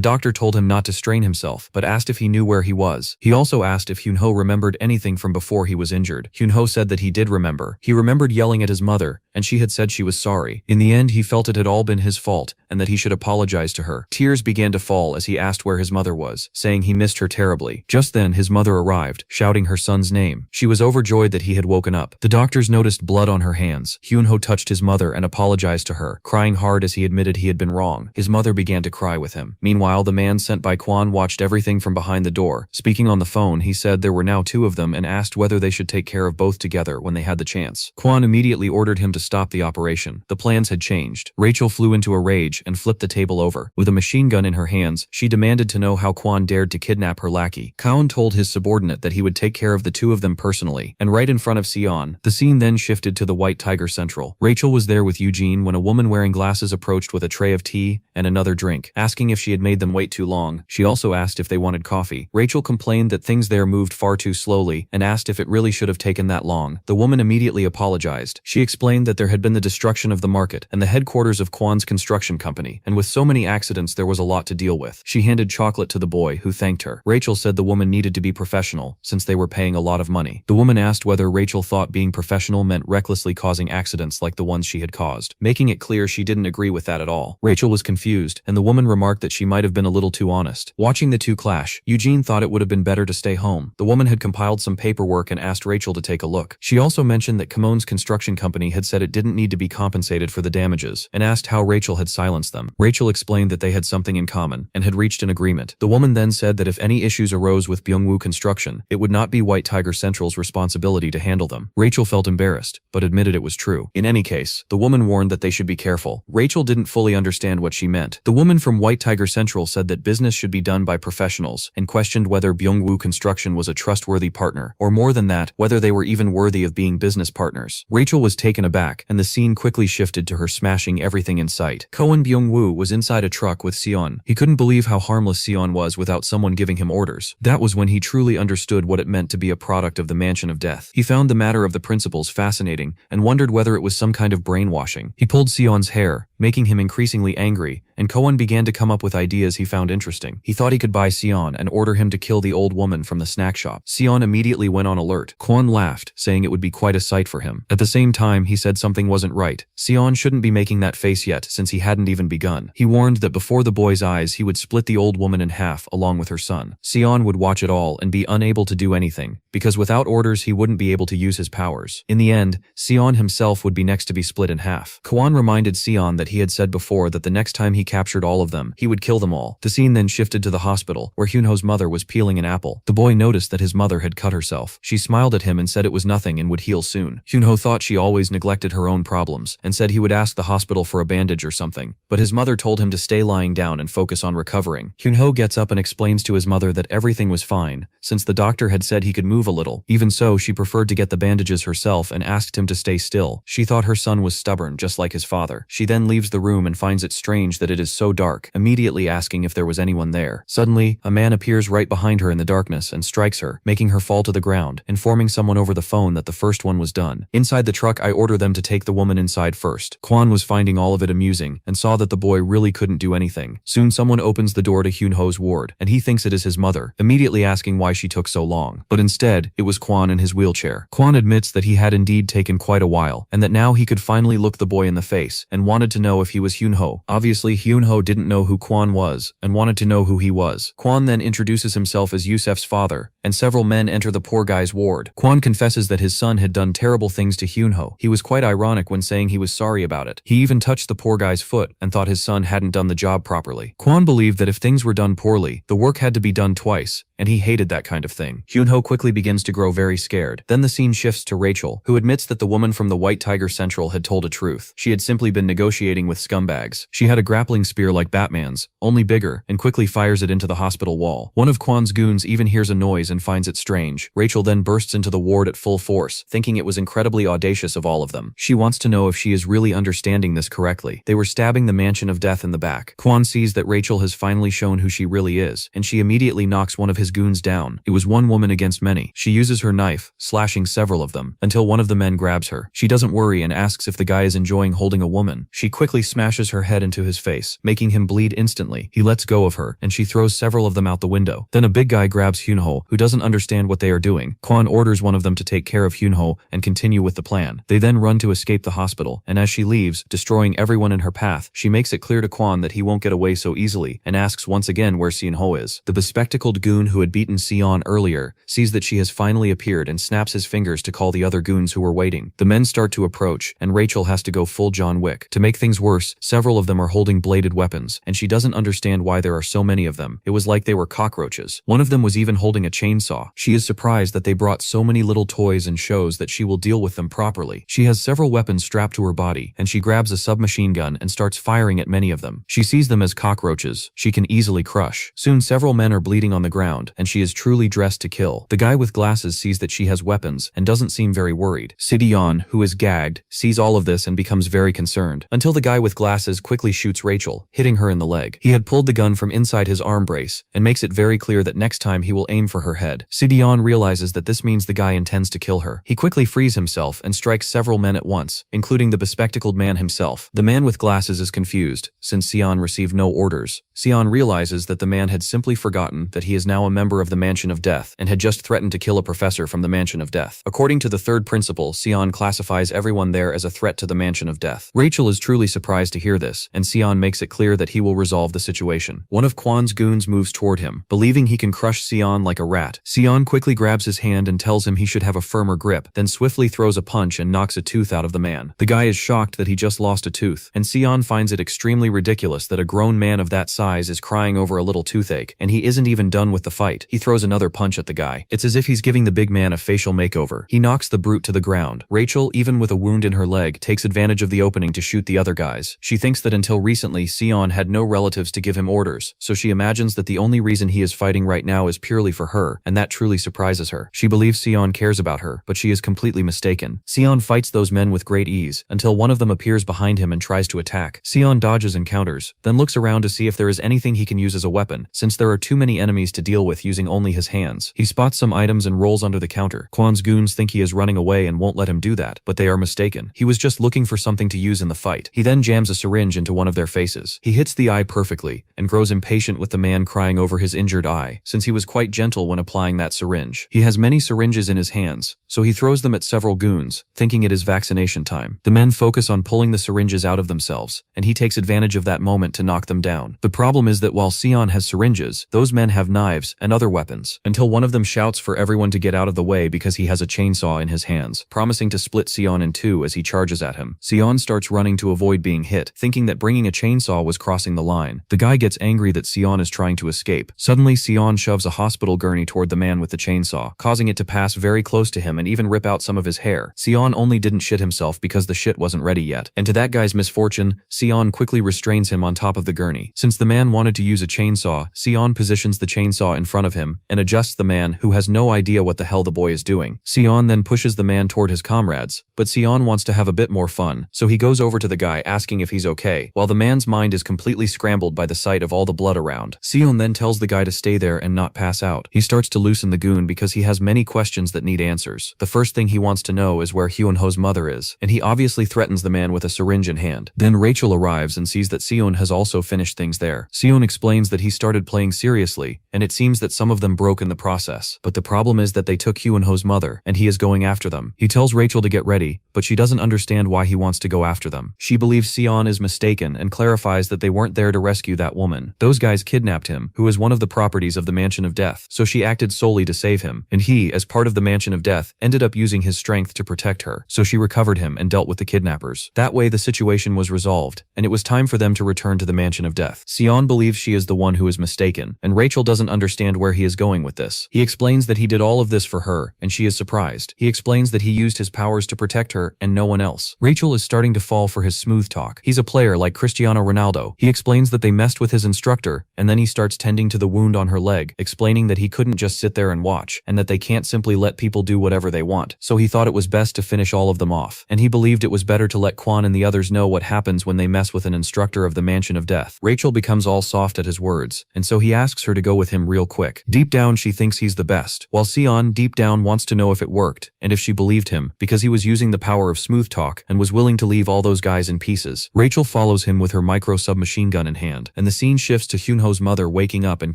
doctor told him not to strain himself, but asked if he knew where he was. He also asked if Hyunho remembered anything from before he was injured. Hyunho said that he did remember. He remembered yelling at his mother, and she had said she was sorry. In the end, he felt it had all been his fault, and that he should apologize to her. Tears began to fall as he asked where his mother was, saying he missed her terribly. Just then, his mother arrived, shouting her son's name. She was overjoyed that he had woken up. The doctors noticed blood on her hands. Hyunho touched his mother and apologized to her, crying hard as he admitted he had been wrong. His mother began to cry with him. Meanwhile, the man sent by Kwon watched everything from behind the door. Speaking on the phone, he said there were now two of them and asked whether they should take care of both together when they had the chance. Kwon immediately ordered him to stop the operation. The plans had changed. Rachel flew into a rage and flipped the table over. With a machine gun in her hands, she demanded to know how Kwon dared to kidnap her lackey. Kwon told his subordinate that he would take care of the two of them personally, and right in front of Seion. The scene then shifted to the White Tiger Central. Rachel was there with Eugene when a woman wearing glasses approached with a tray of tea and another drink, asking if she had made them wait too long. She also asked if they wanted coffee. Rachel complained that things there moved far too slowly and asked if it really should have taken that long. The woman immediately apologized. She explained that there had been the destruction of the market and the headquarters of Kwon's construction company, and with so many accidents there was a lot to deal with. She handed chocolate to the boy, who thanked her. Rachel said the woman needed to be professional, since they were paying a lot of money. The woman asked whether Rachel thought being professional meant recklessly causing accidents like the ones she had caused, making it clear she didn't agree with that at all. Rachel was confused, and the woman remarked that she might have been a little too honest. Watching the two clash, Eugene thought it would have been better to stay home. The woman had compiled some paperwork and asked Rachel to take a look. She also mentioned that Kamon's construction company had said it didn't need to be compensated for the damages, and asked how Rachel had silenced them. Rachel explained that they had something in common, and had reached an agreement. The woman then said that if any issues arose with Byungwoo Construction, it would not be White Tiger Central's responsibility to handle them. Rachel felt embarrassed, but admitted it was true. In any case, the woman warned that they should be careful. Rachel didn't fully understand what she meant. The woman from White Tiger Central said that business should be done by professionals, and questioned whether Byungwoo Construction was a trustworthy partner, or more than that, whether they were even worthy of being business partners. Rachel was taken aback, back, and the scene quickly shifted to her smashing everything in sight. Koen Byung-woo was inside a truck with Seion. He couldn't believe how harmless Seion was without someone giving him orders. That was when he truly understood what it meant to be a product of the Mansion of Death. He found the matter of the principles fascinating and wondered whether it was some kind of brainwashing. He pulled Seon's hair, making him increasingly angry, and Koen began to come up with ideas he found interesting. He thought he could buy Seion and order him to kill the old woman from the snack shop. Seion immediately went on alert. Kwon laughed, saying it would be quite a sight for him. At the same time, he said something wasn't right. Seion shouldn't be making that face yet, since he hadn't even begun. He warned that before the boy's eyes, he would split the old woman in half along with her son. Seion would watch it all and be unable to do anything, because without orders he wouldn't be able to use his powers. In the end, Seion himself would be next to be split in half. Kwon reminded Seion that he had said before that the next time he captured all of them, he would kill them all. The scene then shifted to the hospital, where Hyunho's mother was peeling an apple. The boy noticed that his mother had cut herself. She smiled at him and said it was nothing and would heal soon. Hyunho thought she always neglected her own problems, and said he would ask the hospital for a bandage or something, but his mother told him to stay lying down and focus on recovering. Hyunho gets up and explains to his mother that everything was fine, since the doctor had said he could move a little. Even so, she preferred to get the bandages herself and asked him to stay still. She thought her son was stubborn, just like his father. She then leaves the room and finds it strange that it is so dark, immediately asking if there was anyone there. Suddenly, a man appears right behind her in the darkness and strikes her, making her fall to the ground, informing someone over the phone that the first one was done. Inside the truck, I order them to take the woman inside first. Kwon was finding all of it amusing and saw that the boy really couldn't do anything. Soon someone opens the door to Hyunho's ward, and he thinks it is his mother, immediately asking why she took so long. But instead, it was Kwon in his wheelchair. Kwon admits that he had indeed taken quite a while, and that now he could finally look the boy in the face, and wanted to know if he was Hyunho. Obviously, Hyunho didn't know who Kwon was, and wanted to know who he was. Kwon then introduces himself as Yusef's father, and several men enter the poor guy's ward. Kwon confesses that his son had done terrible things to Hyunho. He was quite ironic when saying he was sorry about it. He even touched the poor guy's foot and thought his son hadn't done the job properly. Kwon believed that if things were done poorly, the work had to be done twice, and he hated that kind of thing. Hyunho quickly begins to grow very scared. Then the scene shifts to Rachel, who admits that the woman from the White Tiger Central had told a truth. She had simply been negotiating with scumbags. She had a grappling spear like Batman's, only bigger, and quickly fires it into the hospital wall. One of Kwon's goons even hears a noise and finds it strange. Rachel then bursts into the ward at full force, thinking it was incredibly audacious of all of them. She wants to know if she is really understanding this correctly. They were stabbing the Mansion of Death in the back. Kwon sees that Rachel has finally shown who she really is, and she immediately knocks one of his goons down. It was one woman against many. She uses her knife, slashing several of them, until one of the men grabs her. She doesn't worry and asks if the guy is enjoying holding a woman. She quickly smashes her head into his face, making him bleed instantly. He lets go of her, and she throws several of them out the window. Then a big guy grabs Hyunho, who doesn't understand what they are doing. Kwon orders one of them to take care of Hyunho and continue with the plan. They then run to escape the hospital, and as she leaves, destroying everyone in her path, she makes it clear to Kwon that he won't get away so easily, and asks once again where Seinho is. The bespectacled goon who had beaten Seion earlier sees that she has finally appeared and snaps his fingers to call the other goons who were waiting. The men start to approach, and Rachel has to go full John Wick. To make things worse, several of them are holding bladed weapons, and she doesn't understand why there are so many of them. It was like they were cockroaches. One of them was even holding a chainsaw. She is surprised that they brought so many little toys and shows that she will deal with them properly. She has several weapons strapped to her body, and she grabs a submachine gun and starts firing at many of them. She sees them as cockroaches she can easily crush. Soon several men are bleeding on the ground, and she is truly dressed to kill. The guy with glasses sees that she has weapons and doesn't seem very worried. Seion, who is gagged, sees all of this and becomes very concerned, until the guy with glasses quickly shoots Rachel, hitting her in the leg. He had pulled the gun from inside his arm brace, and makes it very clear that next time he will aim for her head. Seion realizes that this means the guy intends to kill her. He quickly frees himself and strikes several men at once, including the bespectacled man himself. The man with glasses is confused, since Seion received no orders. Seion realizes that the man had simply forgotten that he is now a member of the Mansion of Death, and had just threatened to kill a professor from the Mansion of Death. According to the third principle, Seion classifies everyone there as a threat to the Mansion of Death. Rachel is truly surprised to hear this, and Seion makes it clear that he will resolve the situation. One of Kwon's goons moves toward him, believing he can crush Seion like a rat. Seion quickly grabs his hand and tells him he should have a firmer grip, then swiftly throws a punch and knocks a tooth out of the man. The guy is shocked that he just lost a tooth, and Seion finds it extremely ridiculous that a grown man of that size is crying over a little toothache, and he isn't even done with the fight fight. He throws another punch at the guy. It's as if he's giving the big man a facial makeover. He knocks the brute to the ground. Rachel, even with a wound in her leg, takes advantage of the opening to shoot the other guys. She thinks that until recently, Seion had no relatives to give him orders, so she imagines that the only reason he is fighting right now is purely for her, and that truly surprises her. She believes Seion cares about her, but she is completely mistaken. Seion fights those men with great ease, until one of them appears behind him and tries to attack. Seion dodges and counters, then looks around to see if there is anything he can use as a weapon, since there are too many enemies to deal with using only his hands. He spots some items and rolls under the counter. Kwan's goons think he is running away and won't let him do that, but they are mistaken. He was just looking for something to use in the fight. He then jams a syringe into one of their faces. He hits the eye perfectly, and grows impatient with the man crying over his injured eye, since he was quite gentle when applying that syringe. He has many syringes in his hands, so he throws them at several goons, thinking it is vaccination time. The men focus on pulling the syringes out of themselves, and he takes advantage of that moment to knock them down. The problem is that while Seion has syringes, those men have knives and other weapons, until one of them shouts for everyone to get out of the way because he has a chainsaw in his hands, promising to split Seion in two as he charges at him. Seion starts running to avoid being hit, thinking that bringing a chainsaw was crossing the line. The guy gets angry that Seion is trying to escape. Suddenly, Seion shoves a hospital gurney toward the man with the chainsaw, causing it to pass very close to him and even rip out some of his hair. Seion only didn't shit himself because the shit wasn't ready yet, and to that guy's misfortune, Seion quickly restrains him on top of the gurney. Since the man wanted to use a chainsaw, Seion positions the chainsaw in front of him and adjusts the man, who has no idea what the hell the boy is doing. Seion then pushes the man toward his comrades, but Seion wants to have a bit more fun, so he goes over to the guy asking if he's okay, while the man's mind is completely scrambled by the sight of all the blood around. Seion then tells the guy to stay there and not pass out. He starts to loosen the goon because he has many questions that need answers. The first thing he wants to know is where Hyunho's mother is, and he obviously threatens the man with a syringe in hand. Then Rachel arrives and sees that Seion has also finished things there. Seion explains that he started playing seriously, and it seems that some of them broke in the process. But the problem is that they took Hyunho's mother, and he is going after them. He tells Rachel to get ready, but she doesn't understand why he wants to go after them. She believes Seion is mistaken and clarifies that they weren't there to rescue that woman. Those guys kidnapped him, who is one of the properties of the Mansion of Death, so she acted solely to save him, and he, as part of the Mansion of Death, ended up using his strength to protect her, so she recovered him and dealt with the kidnappers. That way the situation was resolved, and it was time for them to return to the Mansion of Death. Seion believes she is the one who is mistaken, and Rachel doesn't understand where he is going with this. He explains that he did all of this for her, and she is surprised. He explains that he used his powers to protect her and no one else. Rachel is starting to fall for his smooth talk. He's a player like Cristiano Ronaldo. He explains that they messed with his instructor, and then he starts tending to the wound on her leg, explaining that he couldn't just sit there and watch, and that they can't simply let people do whatever they want, so he thought it was best to finish all of them off, and he believed it was better to let Kwan and the others know what happens when they mess with an instructor of the Mansion of Death. Rachel becomes all soft at his words, and so he asks her to go with him real quick. Deep down she thinks he's the best, while Seion deep down wants to know if it worked, and if she believed him, because he was using the power of smooth talk and was willing to leave all those guys in pieces. Rachel follows him with her micro submachine gun in hand, and the scene shifts to Hyunho's mother waking up and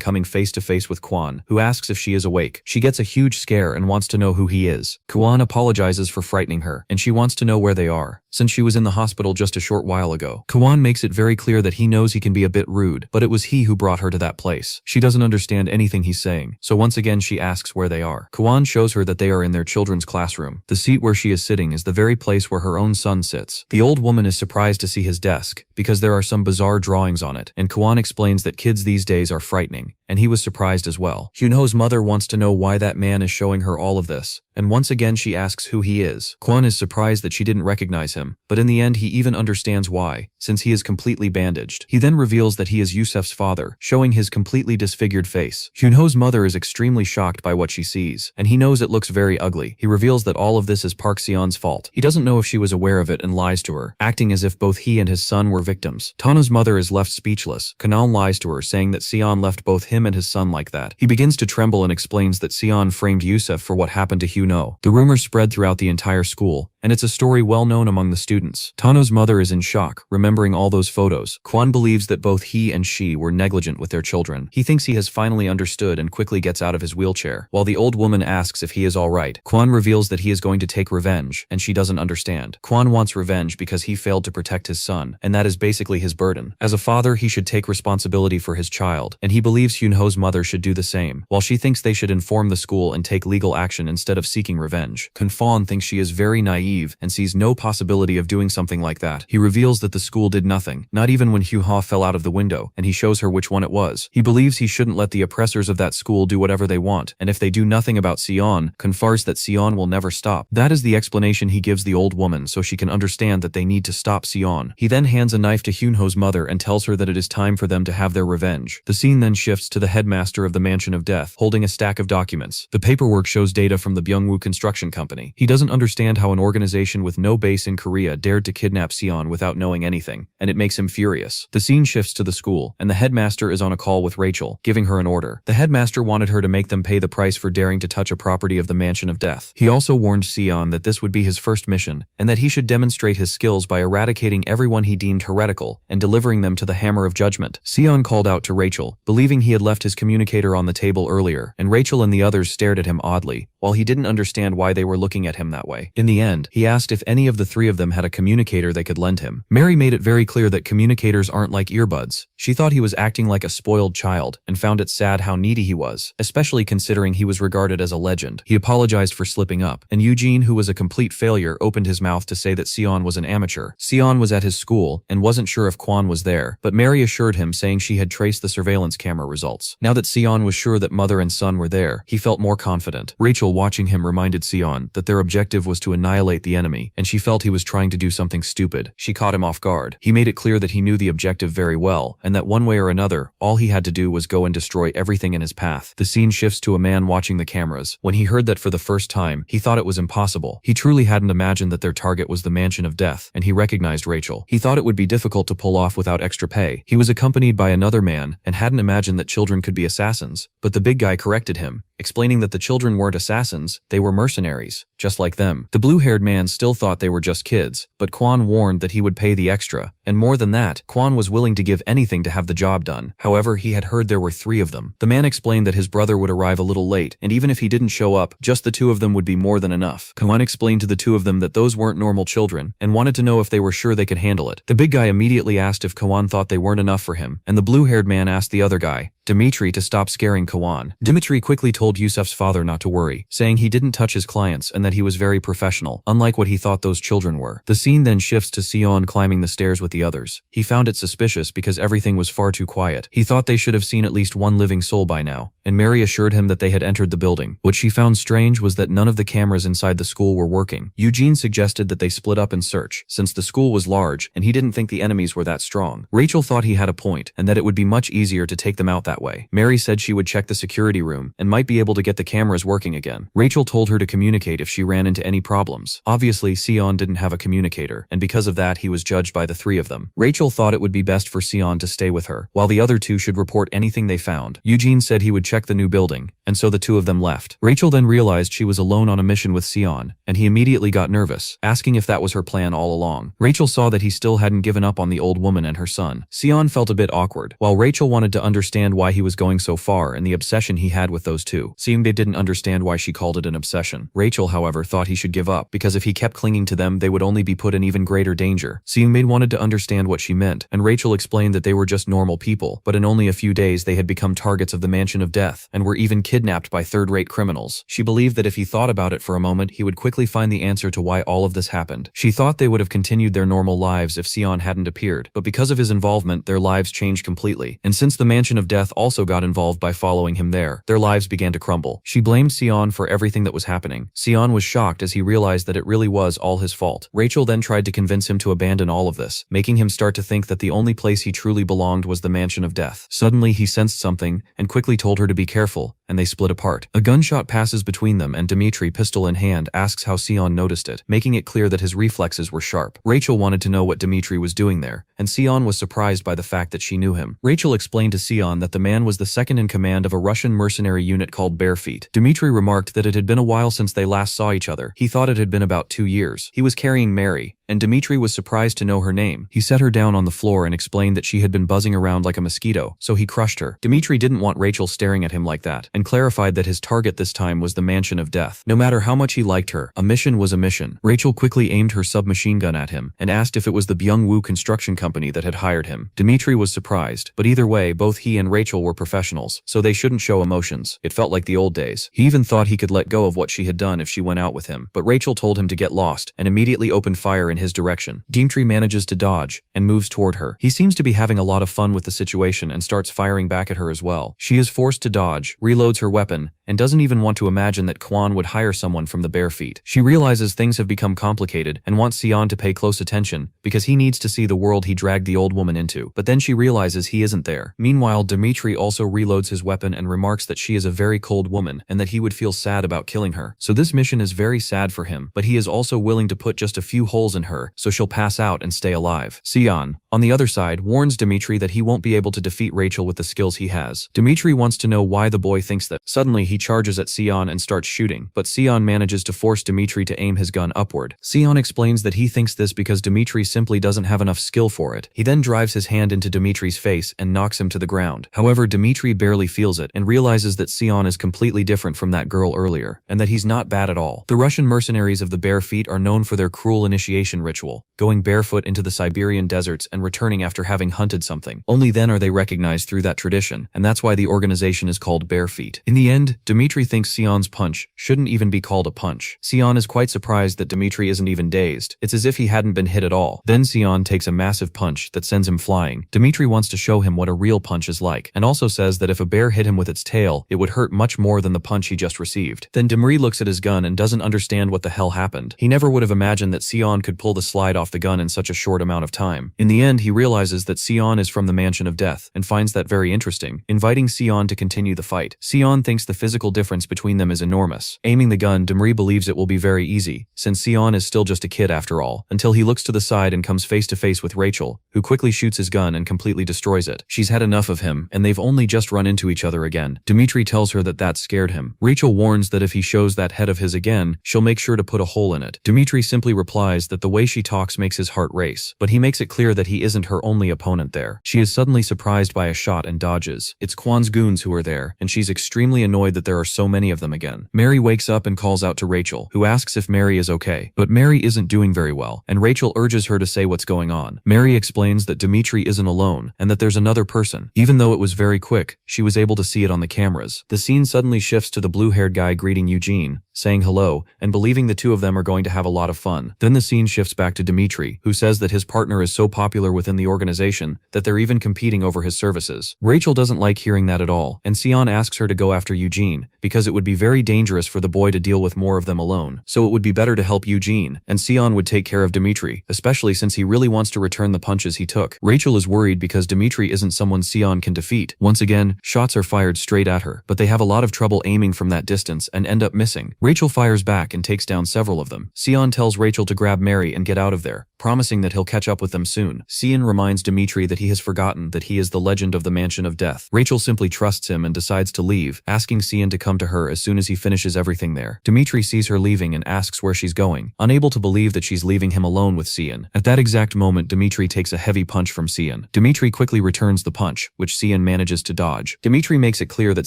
coming face to face with Kwan, who asks if she is awake. She gets a huge scare and wants to know who he is. Kwan apologizes for frightening her, and she wants to know where they are, since she was in the hospital just a short while ago. Kwan makes it very clear that he knows he can be a bit rude, but it was he who brought her to that place. She doesn't understand anything he's saying, so once again she asks where they are. Kwan shows her that they are in their children's classroom. The seat where she is sitting is the very place where her own son sits. The old woman is surprised to see his desk, because there are some bizarre drawings on it, and Kwan explains that kids these days are frightening, and he was surprised as well. Hyunho's mother wants to know why that man is showing her all of this, and once again she asks who he is. Kwan is surprised that she didn't recognize him, but in the end he even understands why, since he is completely bandaged. He then reveals that he is Yusef's father, showing his completely disfigured face. Hyunho's mother is extremely shocked by what she sees, and he knows it looks very ugly. He reveals that all of this is Park Seon's fault. He doesn't know if she was aware of it and lies to her, acting as if both he and his son were victims. Tana's mother is left speechless. Kanal lies to her, saying that Seion left both him and his son like that. He begins to tremble and explains that Seion framed Yusef for what happened to Hyunho. The rumors spread throughout the entire school, and it's a story well known among the students. Tano's mother is in shock, remembering all those photos. Kwan believes that both he and she were negligent with their children. He thinks he has finally understood and quickly gets out of his wheelchair. While the old woman asks if he is alright, Kwan reveals that he is going to take revenge, and she doesn't understand. Kwan wants revenge because he failed to protect his son, and that is basically his burden. As a father, he should take responsibility for his child, and he believes Hyunho's mother should do the same, while she thinks they should inform the school and take legal action instead of seeking revenge. Kunfan thinks she is very naive and sees no possibility of doing something like that. He reveals that the school did nothing, not even when Hyu-ha fell out of the window, and he shows her which one it was. He believes he shouldn't let the oppressors of that school do whatever they want, and if they do nothing about Seion, confers that Seion will never stop. That is the explanation he gives the old woman so she can understand that they need to stop Seion. He then hands a knife to Hyunho's mother and tells her that it is time for them to have their revenge. The scene then shifts to the headmaster of the Mansion of Death, holding a stack of documents. The paperwork shows data from the Byungwoo Construction Company. He doesn't understand how an organization with no base in Korea dared to kidnap Seion without knowing anything, and it makes him furious. The scene shifts to the school, and the headmaster is on a call with Rachel, giving her an order. The headmaster wanted her to make them pay the price for daring to touch a property of the Mansion of Death. He also warned Seion that this would be his first mission, and that he should demonstrate his skills by eradicating everyone he deemed heretical and delivering them to the Hammer of Judgment. Seion called out to Rachel, believing he had left his communicator on the table earlier, and Rachel and the others stared at him oddly, while he didn't understand why they were looking at him that way. In the end, he asked if any of the three of them had a communicator they could lend him. Mary made it very clear that communicators aren't like earbuds. She thought he was acting like a spoiled child, and found it sad how needy he was, especially considering he was regarded as a legend. He apologized for slipping up, and Eugene, who was a complete failure, opened his mouth to say that Seion was an amateur. Seion was at his school, and wasn't sure if Kwon was there, but Mary assured him, saying she had traced the surveillance camera results. Now that Seion was sure that mother and son were there, he felt more confident. Rachel, watching him, reminded Seion that their objective was to annihilate the enemy, and she felt he was trying to do something stupid. She caught him off guard. He made it clear that he knew the objective very well, and that one way or another, all he had to do was go and destroy everything in his path. The scene shifts to a man watching the cameras. When he heard that for the first time, he thought it was impossible. He truly hadn't imagined that their target was the Mansion of Death, and he recognized Rachel. He thought it would be difficult to pull off without extra pay. He was accompanied by another man, and hadn't imagined that children could be assassins, but the big guy corrected him, explaining that the children weren't assassins, they were mercenaries, just like them. The blue-haired man still thought they were just kids, but Kwon warned that he would pay the extra, and more than that, Kwon was willing to give anything to have the job done. However, he had heard there were 3 of them. The man explained that his brother would arrive a little late, and even if he didn't show up, just the 2 of them would be more than enough. Kwon explained to the 2 of them that those weren't normal children, and wanted to know if they were sure they could handle it. The big guy immediately asked if Kwon thought they weren't enough for him, and the blue-haired man asked the other guy, Dimitri, to stop scaring Kwon. Dimitri quickly told Yusuf's father not to worry, saying he didn't touch his clients and that he was very professional, unlike what he thought those children were. The scene then shifts to Seion climbing the stairs with the others. He found it suspicious because everything was far too quiet. He thought they should have seen at least one living soul by now, and Mary assured him that they had entered the building. What she found strange was that none of the cameras inside the school were working. Eugene suggested that they split up and search, since the school was large and he didn't think the enemies were that strong. Rachel thought he had a point, and that it would be much easier to take them out that way. Mary said she would check the security room and might be able to get the cameras working again. Rachel told her to communicate if she ran into any problems. Obviously, Seion didn't have a communicator, and because of that he was judged by the 3 of them. Rachel thought it would be best for Seion to stay with her, while the other 2 should report anything they found. Eugene said he would check the new building, and so the 2 of them left. Rachel then realized she was alone on a mission with Seion, and he immediately got nervous, asking if that was her plan all along. Rachel saw that he still hadn't given up on the old woman and her son. Seion felt a bit awkward, while Rachel wanted to understand why he was going so far and the obsession he had with those 2. Seeing didn't understand why she called it an obsession. Rachel, however, thought he should give up, because if he kept clinging to them they would only be put in even greater danger. Seeing wanted to understand what she meant, and Rachel explained that they were just normal people, but in only a few days they had become targets of the Mansion of Death, and were even kidnapped by third-rate criminals. She believed that if he thought about it for a moment he would quickly find the answer to why all of this happened. She thought they would have continued their normal lives if Seion hadn't appeared, but because of his involvement their lives changed completely, and since the Mansion of Death also got involved by following him there, their lives began to crumble. She blamed Seion for everything that was happening. Seion was shocked as he realized that it really was all his fault. Rachel then tried to convince him to abandon all of this, making him start to think that the only place he truly belonged was the Mansion of Death. Suddenly he sensed something, and quickly told her to be careful, and they split apart. A gunshot passes between them and Dimitri, pistol in hand, asks how Seion noticed it, making it clear that his reflexes were sharp. Rachel wanted to know what Dimitri was doing there, and Seion was surprised by the fact that she knew him. Rachel explained to Seion that the man was the second in command of a Russian mercenary unit called Barefoot. Dimitri remarked that it had been a while since they last saw each other. He thought it had been about 2 years. He was carrying Mary, and Dimitri was surprised to know her name. He set her down on the floor and explained that she had been buzzing around like a mosquito, so he crushed her. Dimitri didn't want Rachel staring at him like that, and and clarified that his target this time was the Mansion of Death. No matter how much he liked her, a mission was a mission. Rachel quickly aimed her submachine gun at him and asked if it was the Byung-woo construction company that had hired him. Dmitri was surprised, but either way, both he and Rachel were professionals, so they shouldn't show emotions. It felt like the old days. He even thought he could let go of what she had done if she went out with him, but Rachel told him to get lost and immediately opened fire in his direction. Dmitri manages to dodge and moves toward her. He seems to be having a lot of fun with the situation and starts firing back at her as well. She is forced to dodge, reloads her weapon, and doesn't even want to imagine that Kwon would hire someone from the Barefoot. She realizes things have become complicated and wants Seion to pay close attention because he needs to see the world he dragged the old woman into. But then she realizes he isn't there. Meanwhile, Dmitri also reloads his weapon and remarks that she is a very cold woman and that he would feel sad about killing her. So this mission is very sad for him, but he is also willing to put just a few holes in her so she'll pass out and stay alive. Seion, on the other side, warns Dmitri that he won't be able to defeat Rachel with the skills he has. Dmitri wants to know why the boy thinks that. Suddenly, he charges at Seion and starts shooting, but Seion manages to force Dmitri to aim his gun upward. Seion explains that he thinks this because Dmitri simply doesn't have enough skill for it. He then drives his hand into Dmitri's face and knocks him to the ground. However, Dmitri barely feels it and realizes that Seion is completely different from that girl earlier, and that he's not bad at all. The Russian mercenaries of the Barefoot are known for their cruel initiation ritual, going barefoot into the Siberian deserts and returning after having hunted something. Only then are they recognized through that tradition, and that's why the organization is called Barefoot. In the end, Dmitri thinks Seon's punch shouldn't even be called a punch. Seion is quite surprised that Dmitri isn't even dazed. It's as if he hadn't been hit at all. Then Seion takes a massive punch that sends him flying. Dmitri wants to show him what a real punch is like, and also says that if a bear hit him with its tail, it would hurt much more than the punch he just received. Then Dmitri looks at his gun and doesn't understand what the hell happened. He never would have imagined that Seion could pull the slide off the gun in such a short amount of time. In the end, he realizes that Seion is from the Mansion of Death and finds that very interesting, inviting Seion to continue the fight. Seion thinks the physical difference between them is enormous. Aiming the gun, Dmitri believes it will be very easy, since Seion is still just a kid after all, until he looks to the side and comes face to face with Rachel, who quickly shoots his gun and completely destroys it. She's had enough of him, and they've only just run into each other again. Dmitri tells her that that scared him. Rachel warns that if he shows that head of his again, she'll make sure to put a hole in it. Dmitri simply replies that the way she talks makes his heart race, but he makes it clear that he isn't her only opponent there. She is suddenly surprised by a shot and dodges. It's Kwon's goons who are there, and she's extremely annoyed that there are so many of them again. Mary wakes up and calls out to Rachel, who asks if Mary is okay, but Mary isn't doing very well, and Rachel urges her to say what's going on. Mary explains that Dmitri isn't alone, and that there's another person. Even though it was very quick, she was able to see it on the cameras. The scene suddenly shifts to the blue-haired guy greeting Eugene, saying hello, and believing the two of them are going to have a lot of fun. Then the scene shifts back to Dmitri, who says that his partner is so popular within the organization that they're even competing over his services. Rachel doesn't like hearing that at all, and Seion asks her to go after Eugene, because it would be very dangerous for the boy to deal with more of them alone. So it would be better to help Eugene, and Seion would take care of Dmitri, especially since he really wants to return the punches he took. Rachel is worried because Dmitri isn't someone Seion can defeat. Once again, shots are fired straight at her, but they have a lot of trouble aiming from that distance and end up missing. Rachel fires back and takes down several of them. Seion tells Rachel to grab Mary and get out of there, promising that he'll catch up with them soon. Seion reminds Dmitri that he has forgotten that he is the legend of the Mansion of Death. Rachel simply trusts him and decides to leave, asking Seion to come to her as soon as he finishes everything there. Dmitri sees her leaving and asks where she's going, unable to believe that she's leaving him alone with Seion. At that exact moment, Dmitri takes a heavy punch from Seion. Dmitri quickly returns the punch, which Seion manages to dodge. Dmitri makes it clear that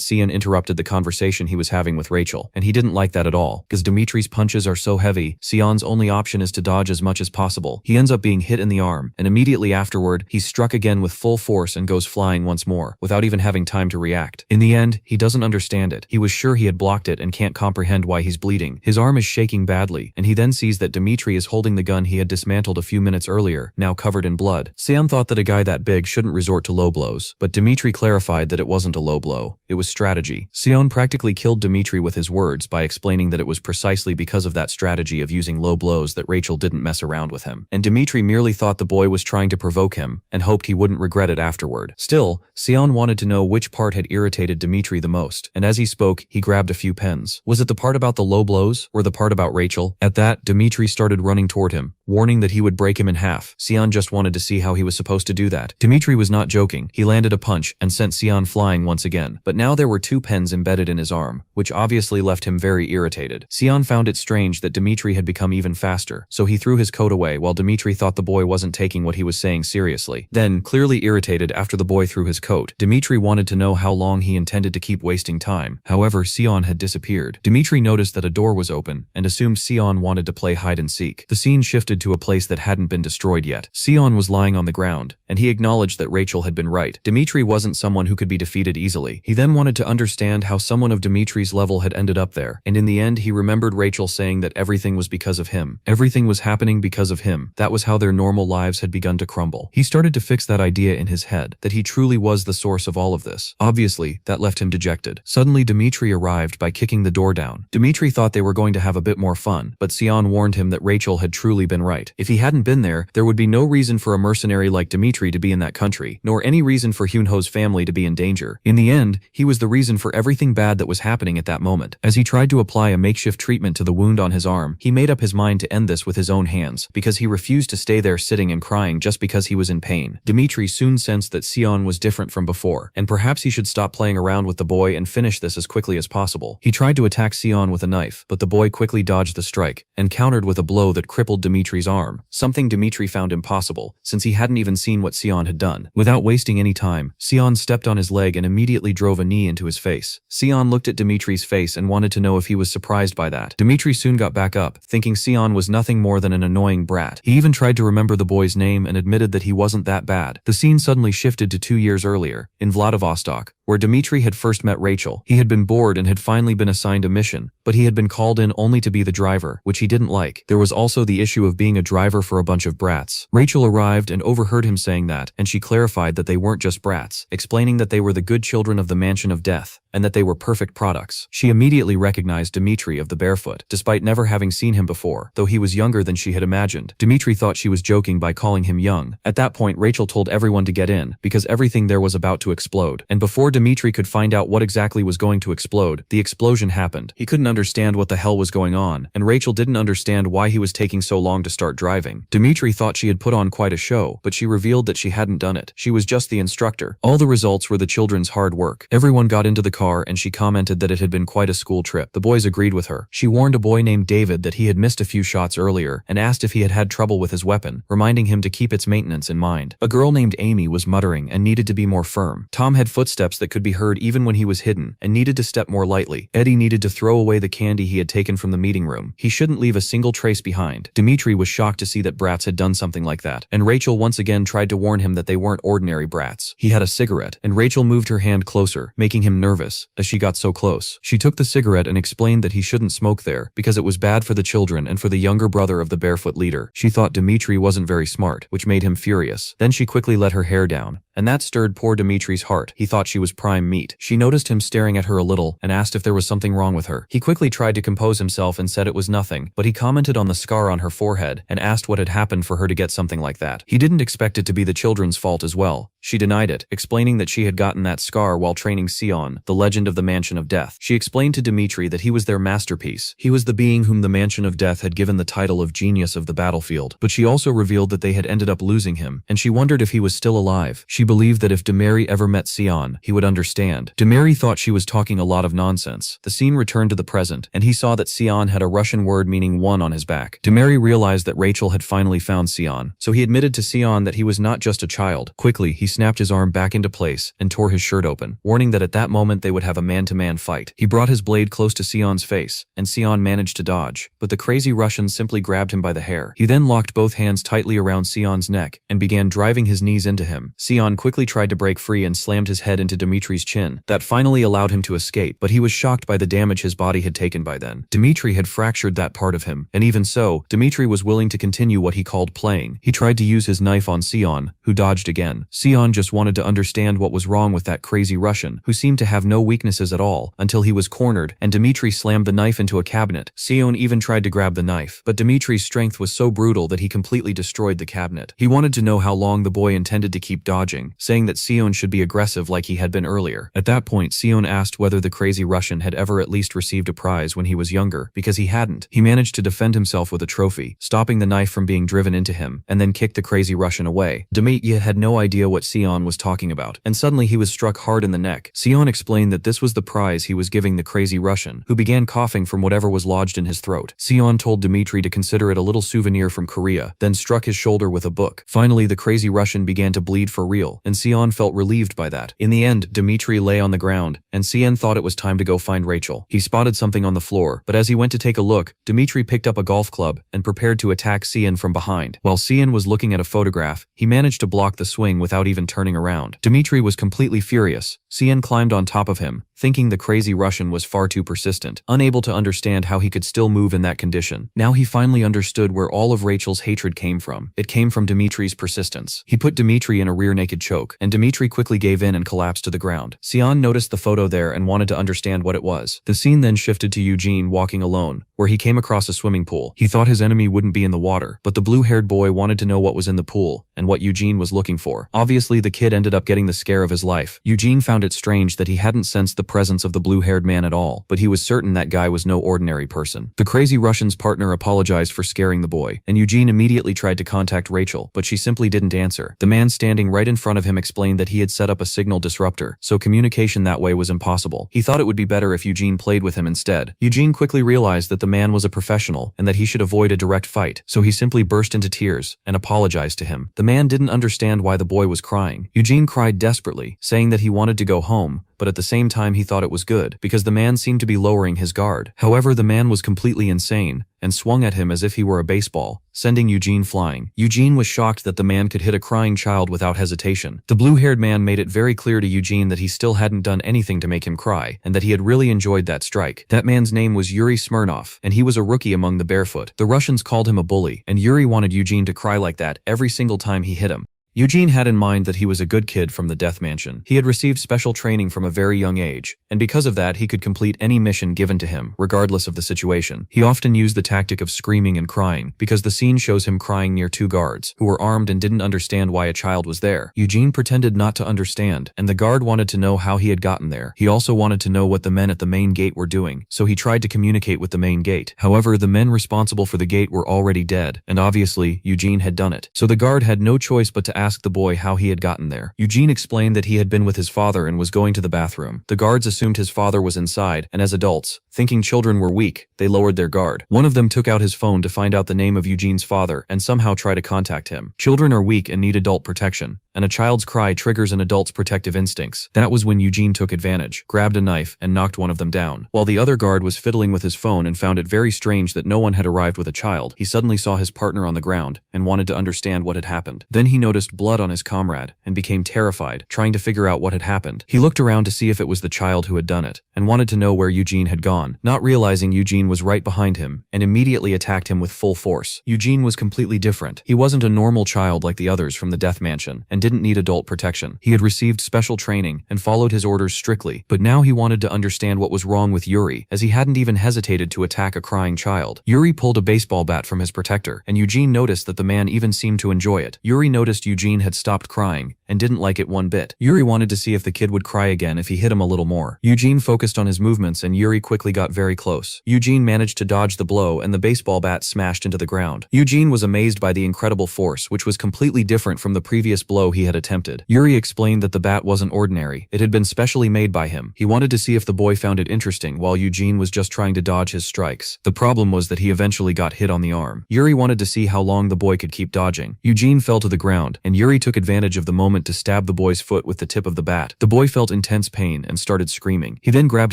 Seion interrupted the conversation he was having with Rachel, and he didn't like that at all, because Dmitri's punches are so heavy, Seion's only option is to dodge as much as possible. He ends up being hit in the arm, and immediately afterward, he's struck again with full force and goes flying once more, without even having time to react. In the end, he doesn't understand it. He was sure he had blocked it and can't comprehend why he's bleeding. His arm is shaking badly, and he then sees that Dmitri is holding the gun he had dismantled a few minutes earlier, now covered in blood. Seion thought that a guy that big shouldn't resort to low blows, but Dmitri clarified that it wasn't a low blow, it was strategy. Seion practically killed Dmitri with his words by explaining that it was precisely because of that strategy of using low blows that Rachel didn't mess around with him, and Dmitri merely thought the boy was trying to provoke him and hoped he wouldn't regret it afterward. Still, Seion wanted to know which part had irritated Dmitri the most, and as he spoke, he grabbed a few pens. Was it the part about the low blows, or the part about Rachel? At that, Dmitri started running toward him, warning that he would break him in half. Seion just wanted to see how he was supposed to do that. Dmitri was not joking. He landed a punch and sent Seion flying once again, but now there were 2 pens embedded in his arm, which obviously left him very irritated. Seion found it strange that Dmitri had become even faster, so he threw his coat away while Dmitri thought the boy wasn't taking what he was saying seriously. Then, clearly irritated after the boy threw his coat, Dmitri wanted to know how long he intended to keep wasting time. However, Seion had disappeared. Dmitri noticed that a door was open and assumed Seion wanted to play hide and seek. The scene shifted to a place that hadn't been destroyed yet. Seion was lying on the ground, and he acknowledged that Rachel had been right. Dmitri wasn't someone who could be defeated easily. He then wanted to understand how someone of Dmitri's level had ended up there, and in the end he remembered Rachel saying that everything was because of him. Everything was happening because of him. That was how their normal lives had begun to crumble. He started to fix that idea in his head, that he truly was the source of all of this. Obviously, that left him dejected. Suddenly Dmitri arrived by kicking the door down. Dmitri thought they were going to have a bit more fun, but Seion warned him that Rachel had truly been right. If he hadn't been there would be no reason for a mercenary like Dmitri to be in that country, nor any reason for Hyunho's family to be in danger. In the end, he was the reason for everything bad that was happening at that moment. As he tried to apply a makeshift treatment to the wound on his arm, he made up his mind to end this with his own hands, because he refused to stay there sitting and crying just because he was in pain. Dmitri soon sensed that Seion was different from before, and perhaps he should stop playing around with the boy and finish this as quickly as possible. He tried to attack Seion with a knife, but the boy quickly dodged the strike, and countered with a blow that crippled Dmitri's arm, something Dmitri found impossible, since he hadn't even seen what Seion had done. Without wasting any time, Seion stepped on his leg and immediately drove a knee into his face. Seion looked at Dmitri's face and wanted to know if he was surprised by that. Dmitri soon got back up, thinking Seion was nothing more than an annoying brat. He even tried to remember the boy's name and admitted that he wasn't that bad. The scene suddenly shifted to 2 years earlier, in Vladivostok, where Dmitri had first met Rachel. He had been bored and had finally been assigned a mission, but he had been called in only to be the driver, which he didn't like. There was also the issue of being a driver for a bunch of brats. Rachel arrived and overheard him saying that, and she clarified that they weren't just brats, explaining that they were the good children of the Mansion of Death, and that they were perfect products. She immediately recognized Dmitri of the Barefoot, despite never having seen him before, though he was younger than she had imagined. Dmitri thought she was joking by calling him young. At that point, Rachel told everyone to get in, because everything there was about to explode, and before Dmitri could find out what exactly was going to explode, the explosion happened. He couldn't understand what the hell was going on, and Rachel didn't understand why he was taking so long to start driving. Dmitri thought she had put on quite a show, but she revealed that she hadn't done it. She was just the instructor. All the results were the children's hard work. Everyone got into the car and she commented that it had been quite a school trip. The boys agreed with her. She warned a boy named David that he had missed a few shots earlier and asked if he had had trouble with his weapon, reminding him to keep its maintenance in mind. A girl named Amy was muttering and needed to be more firm. Tom had footsteps that could be heard even when he was hidden and needed to step more lightly. Eddie needed to throw away the candy he had taken from the meeting room. He shouldn't leave a single trace behind. Dmitri was shocked to see that brats had done something like that, and Rachel once again tried to warn him that they weren't ordinary brats. He had a cigarette, and Rachel moved her hand closer, making him nervous as she got so close. She took the cigarette and explained that he shouldn't smoke there because it was bad for the children and for the younger brother of the Barefoot leader. She thought Dmitri wasn't very smart, which made him furious. Then she quickly let her hair down, and that stirred poor Dmitri's heart. He thought she was prime meat. She noticed him staring at her a little and asked if there was something wrong with her. He quickly tried to compose himself and said it was nothing, but he commented on the scar on her forehead and asked what had happened for her to get something like that. He didn't expect it to be the children's fault as well. She denied it, explaining that she had gotten that scar while training Seion, the legend of the Mansion of Death. She explained to Dmitri that he was their masterpiece. He was the being whom the Mansion of Death had given the title of Genius of the Battlefield, but she also revealed that they had ended up losing him, and she wondered if he was still alive. She believed that if Dmitri ever met Seion, he would understand. Dmitri thought she was talking a lot of nonsense. The scene returned to the present, and he saw that Seion had a Russian word meaning one on his back. Dmitri realized that Rachel had finally found Seion, so he admitted to Seion that he was not just a child. Quickly, he snapped his arm back into place and tore his shirt open, warning that at that moment they would have a man-to-man fight. He brought his blade close to Seion's face, and Seion managed to dodge, but the crazy Russian simply grabbed him by the hair. He then locked both hands tightly around Seion's neck and began driving his knees into him. Seion quickly tried to break free and slammed his head into Dmitri's chin. That finally allowed him to escape, but he was shocked by the damage his body had taken by then. Dmitri had fractured that part of him, and even so, Dmitri was willing to continue what he called playing. He tried to use his knife on Seion, who dodged again. Seion just wanted to understand what was wrong with that crazy Russian, who seemed to have no weaknesses at all, until he was cornered, and Dmitri slammed the knife into a cabinet. Seion even tried to grab the knife, but Dmitri's strength was so brutal that he completely destroyed the cabinet. He wanted to know how long the boy intended to keep dodging, saying that Seion should be aggressive like he had been earlier. At that point, Seion asked whether the crazy Russian had ever at least received a prize when he was younger, because he hadn't. He managed to defend himself with a trophy, stopping the knife from being driven into him, and then kicked the crazy Russian away. Dmitri had no idea what Seion was talking about, and suddenly he was struck hard in the neck. Seion explained that this was the prize he was giving the crazy Russian, who began coughing from whatever was lodged in his throat. Seion told Dmitri to consider it a little souvenir from from Korea, then struck his shoulder with a book. Finally, the crazy Russian began to bleed for real, and Seion felt relieved by that. In the end, Dmitri lay on the ground, and Seion thought it was time to go find Rachel. He spotted something on the floor, but as he went to take a look, Dmitri picked up a golf club and prepared to attack Seion from behind. While Seion was looking at a photograph, he managed to block the swing without even turning around. Dmitri was completely furious. Seion climbed on top of him, thinking the crazy Russian was far too persistent, unable to understand how he could still move in that condition. Now he finally understood where all of Rachel's hatred came from. It came from Dmitri's persistence. He put Dmitri in a rear naked choke, and Dmitri quickly gave in and collapsed to the ground. Seion noticed the photo there and wanted to understand what it was. The scene then shifted to Eugene walking alone, where he came across a swimming pool. He thought his enemy wouldn't be in the water, but the blue-haired boy wanted to know what was in the pool and what Eugene was looking for. Obviously, the kid ended up getting the scare of his life. Eugene found it strange that he hadn't sensed the presence of the blue-haired man at all, but he was certain that guy was no ordinary person. The crazy Russian's partner apologized for scaring the boy, and Eugene immediately tried to contact Rachel, but she simply didn't answer. The man standing right in front of him explained that he had set up a signal disruptor, so communication that way was impossible. He thought it would be better if Eugene played with him instead. Eugene quickly realized that the man was a professional and that he should avoid a direct fight, so he simply burst into tears and apologized to him. The man didn't understand why the boy was crying. Eugene cried desperately, saying that he wanted to go home, but at the same time he thought it was good, because the man seemed to be lowering his guard. However, the man was completely insane, and swung at him as if he were a baseball, sending Eugene flying. Eugene was shocked that the man could hit a crying child without hesitation. The blue-haired man made it very clear to Eugene that he still hadn't done anything to make him cry, and that he had really enjoyed that strike. That man's name was Yuri Smirnov, and he was a rookie among the Barefoot. The Russians called him a bully, and Yuri wanted Eugene to cry like that every single time he hit him. Eugene had in mind that he was a good kid from the Death Mansion. He had received special training from a very young age, and because of that he could complete any mission given to him, regardless of the situation. He often used the tactic of screaming and crying, because the scene shows him crying near two guards, who were armed and didn't understand why a child was there. Eugene pretended not to understand, and the guard wanted to know how he had gotten there. He also wanted to know what the men at the main gate were doing, so he tried to communicate with the main gate. However, the men responsible for the gate were already dead, and obviously, Eugene had done it. So the guard had no choice but to ask the boy how he had gotten there. Eugene explained that he had been with his father and was going to the bathroom. The guards assumed his father was inside, and as adults, thinking children were weak, they lowered their guard. One of them took out his phone to find out the name of Eugene's father and somehow try to contact him. Children are weak and need adult protection, and a child's cry triggers an adult's protective instincts. That was when Eugene took advantage, grabbed a knife, and knocked one of them down. While the other guard was fiddling with his phone and found it very strange that no one had arrived with a child, he suddenly saw his partner on the ground and wanted to understand what had happened. Then he noticed blood on his comrade and became terrified, trying to figure out what had happened. He looked around to see if it was the child who had done it, and wanted to know where Eugene had gone, not realizing Eugene was right behind him, and immediately attacked him with full force. Eugene was completely different. He wasn't a normal child like the others from the Death Mansion, and didn't need adult protection. He had received special training and followed his orders strictly, but now he wanted to understand what was wrong with Yuri, as he hadn't even hesitated to attack a crying child. Yuri pulled a baseball bat from his protector, and Eugene noticed that the man even seemed to enjoy it. Yuri noticed Eugene had stopped crying, and didn't like it one bit. Yuri wanted to see if the kid would cry again if he hit him a little more. Eugene focused on his movements and Yuri quickly got very close. Eugene managed to dodge the blow and the baseball bat smashed into the ground. Eugene was amazed by the incredible force, which was completely different from the previous blow he had attempted. Yuri explained that the bat wasn't ordinary. It had been specially made by him. He wanted to see if the boy found it interesting while Eugene was just trying to dodge his strikes. The problem was that he eventually got hit on the arm. Yuri wanted to see how long the boy could keep dodging. Eugene fell to the ground, and Yuri took advantage of the moment to stab the boy's foot with the tip of the bat. The boy felt intense pain and started screaming. He then grabbed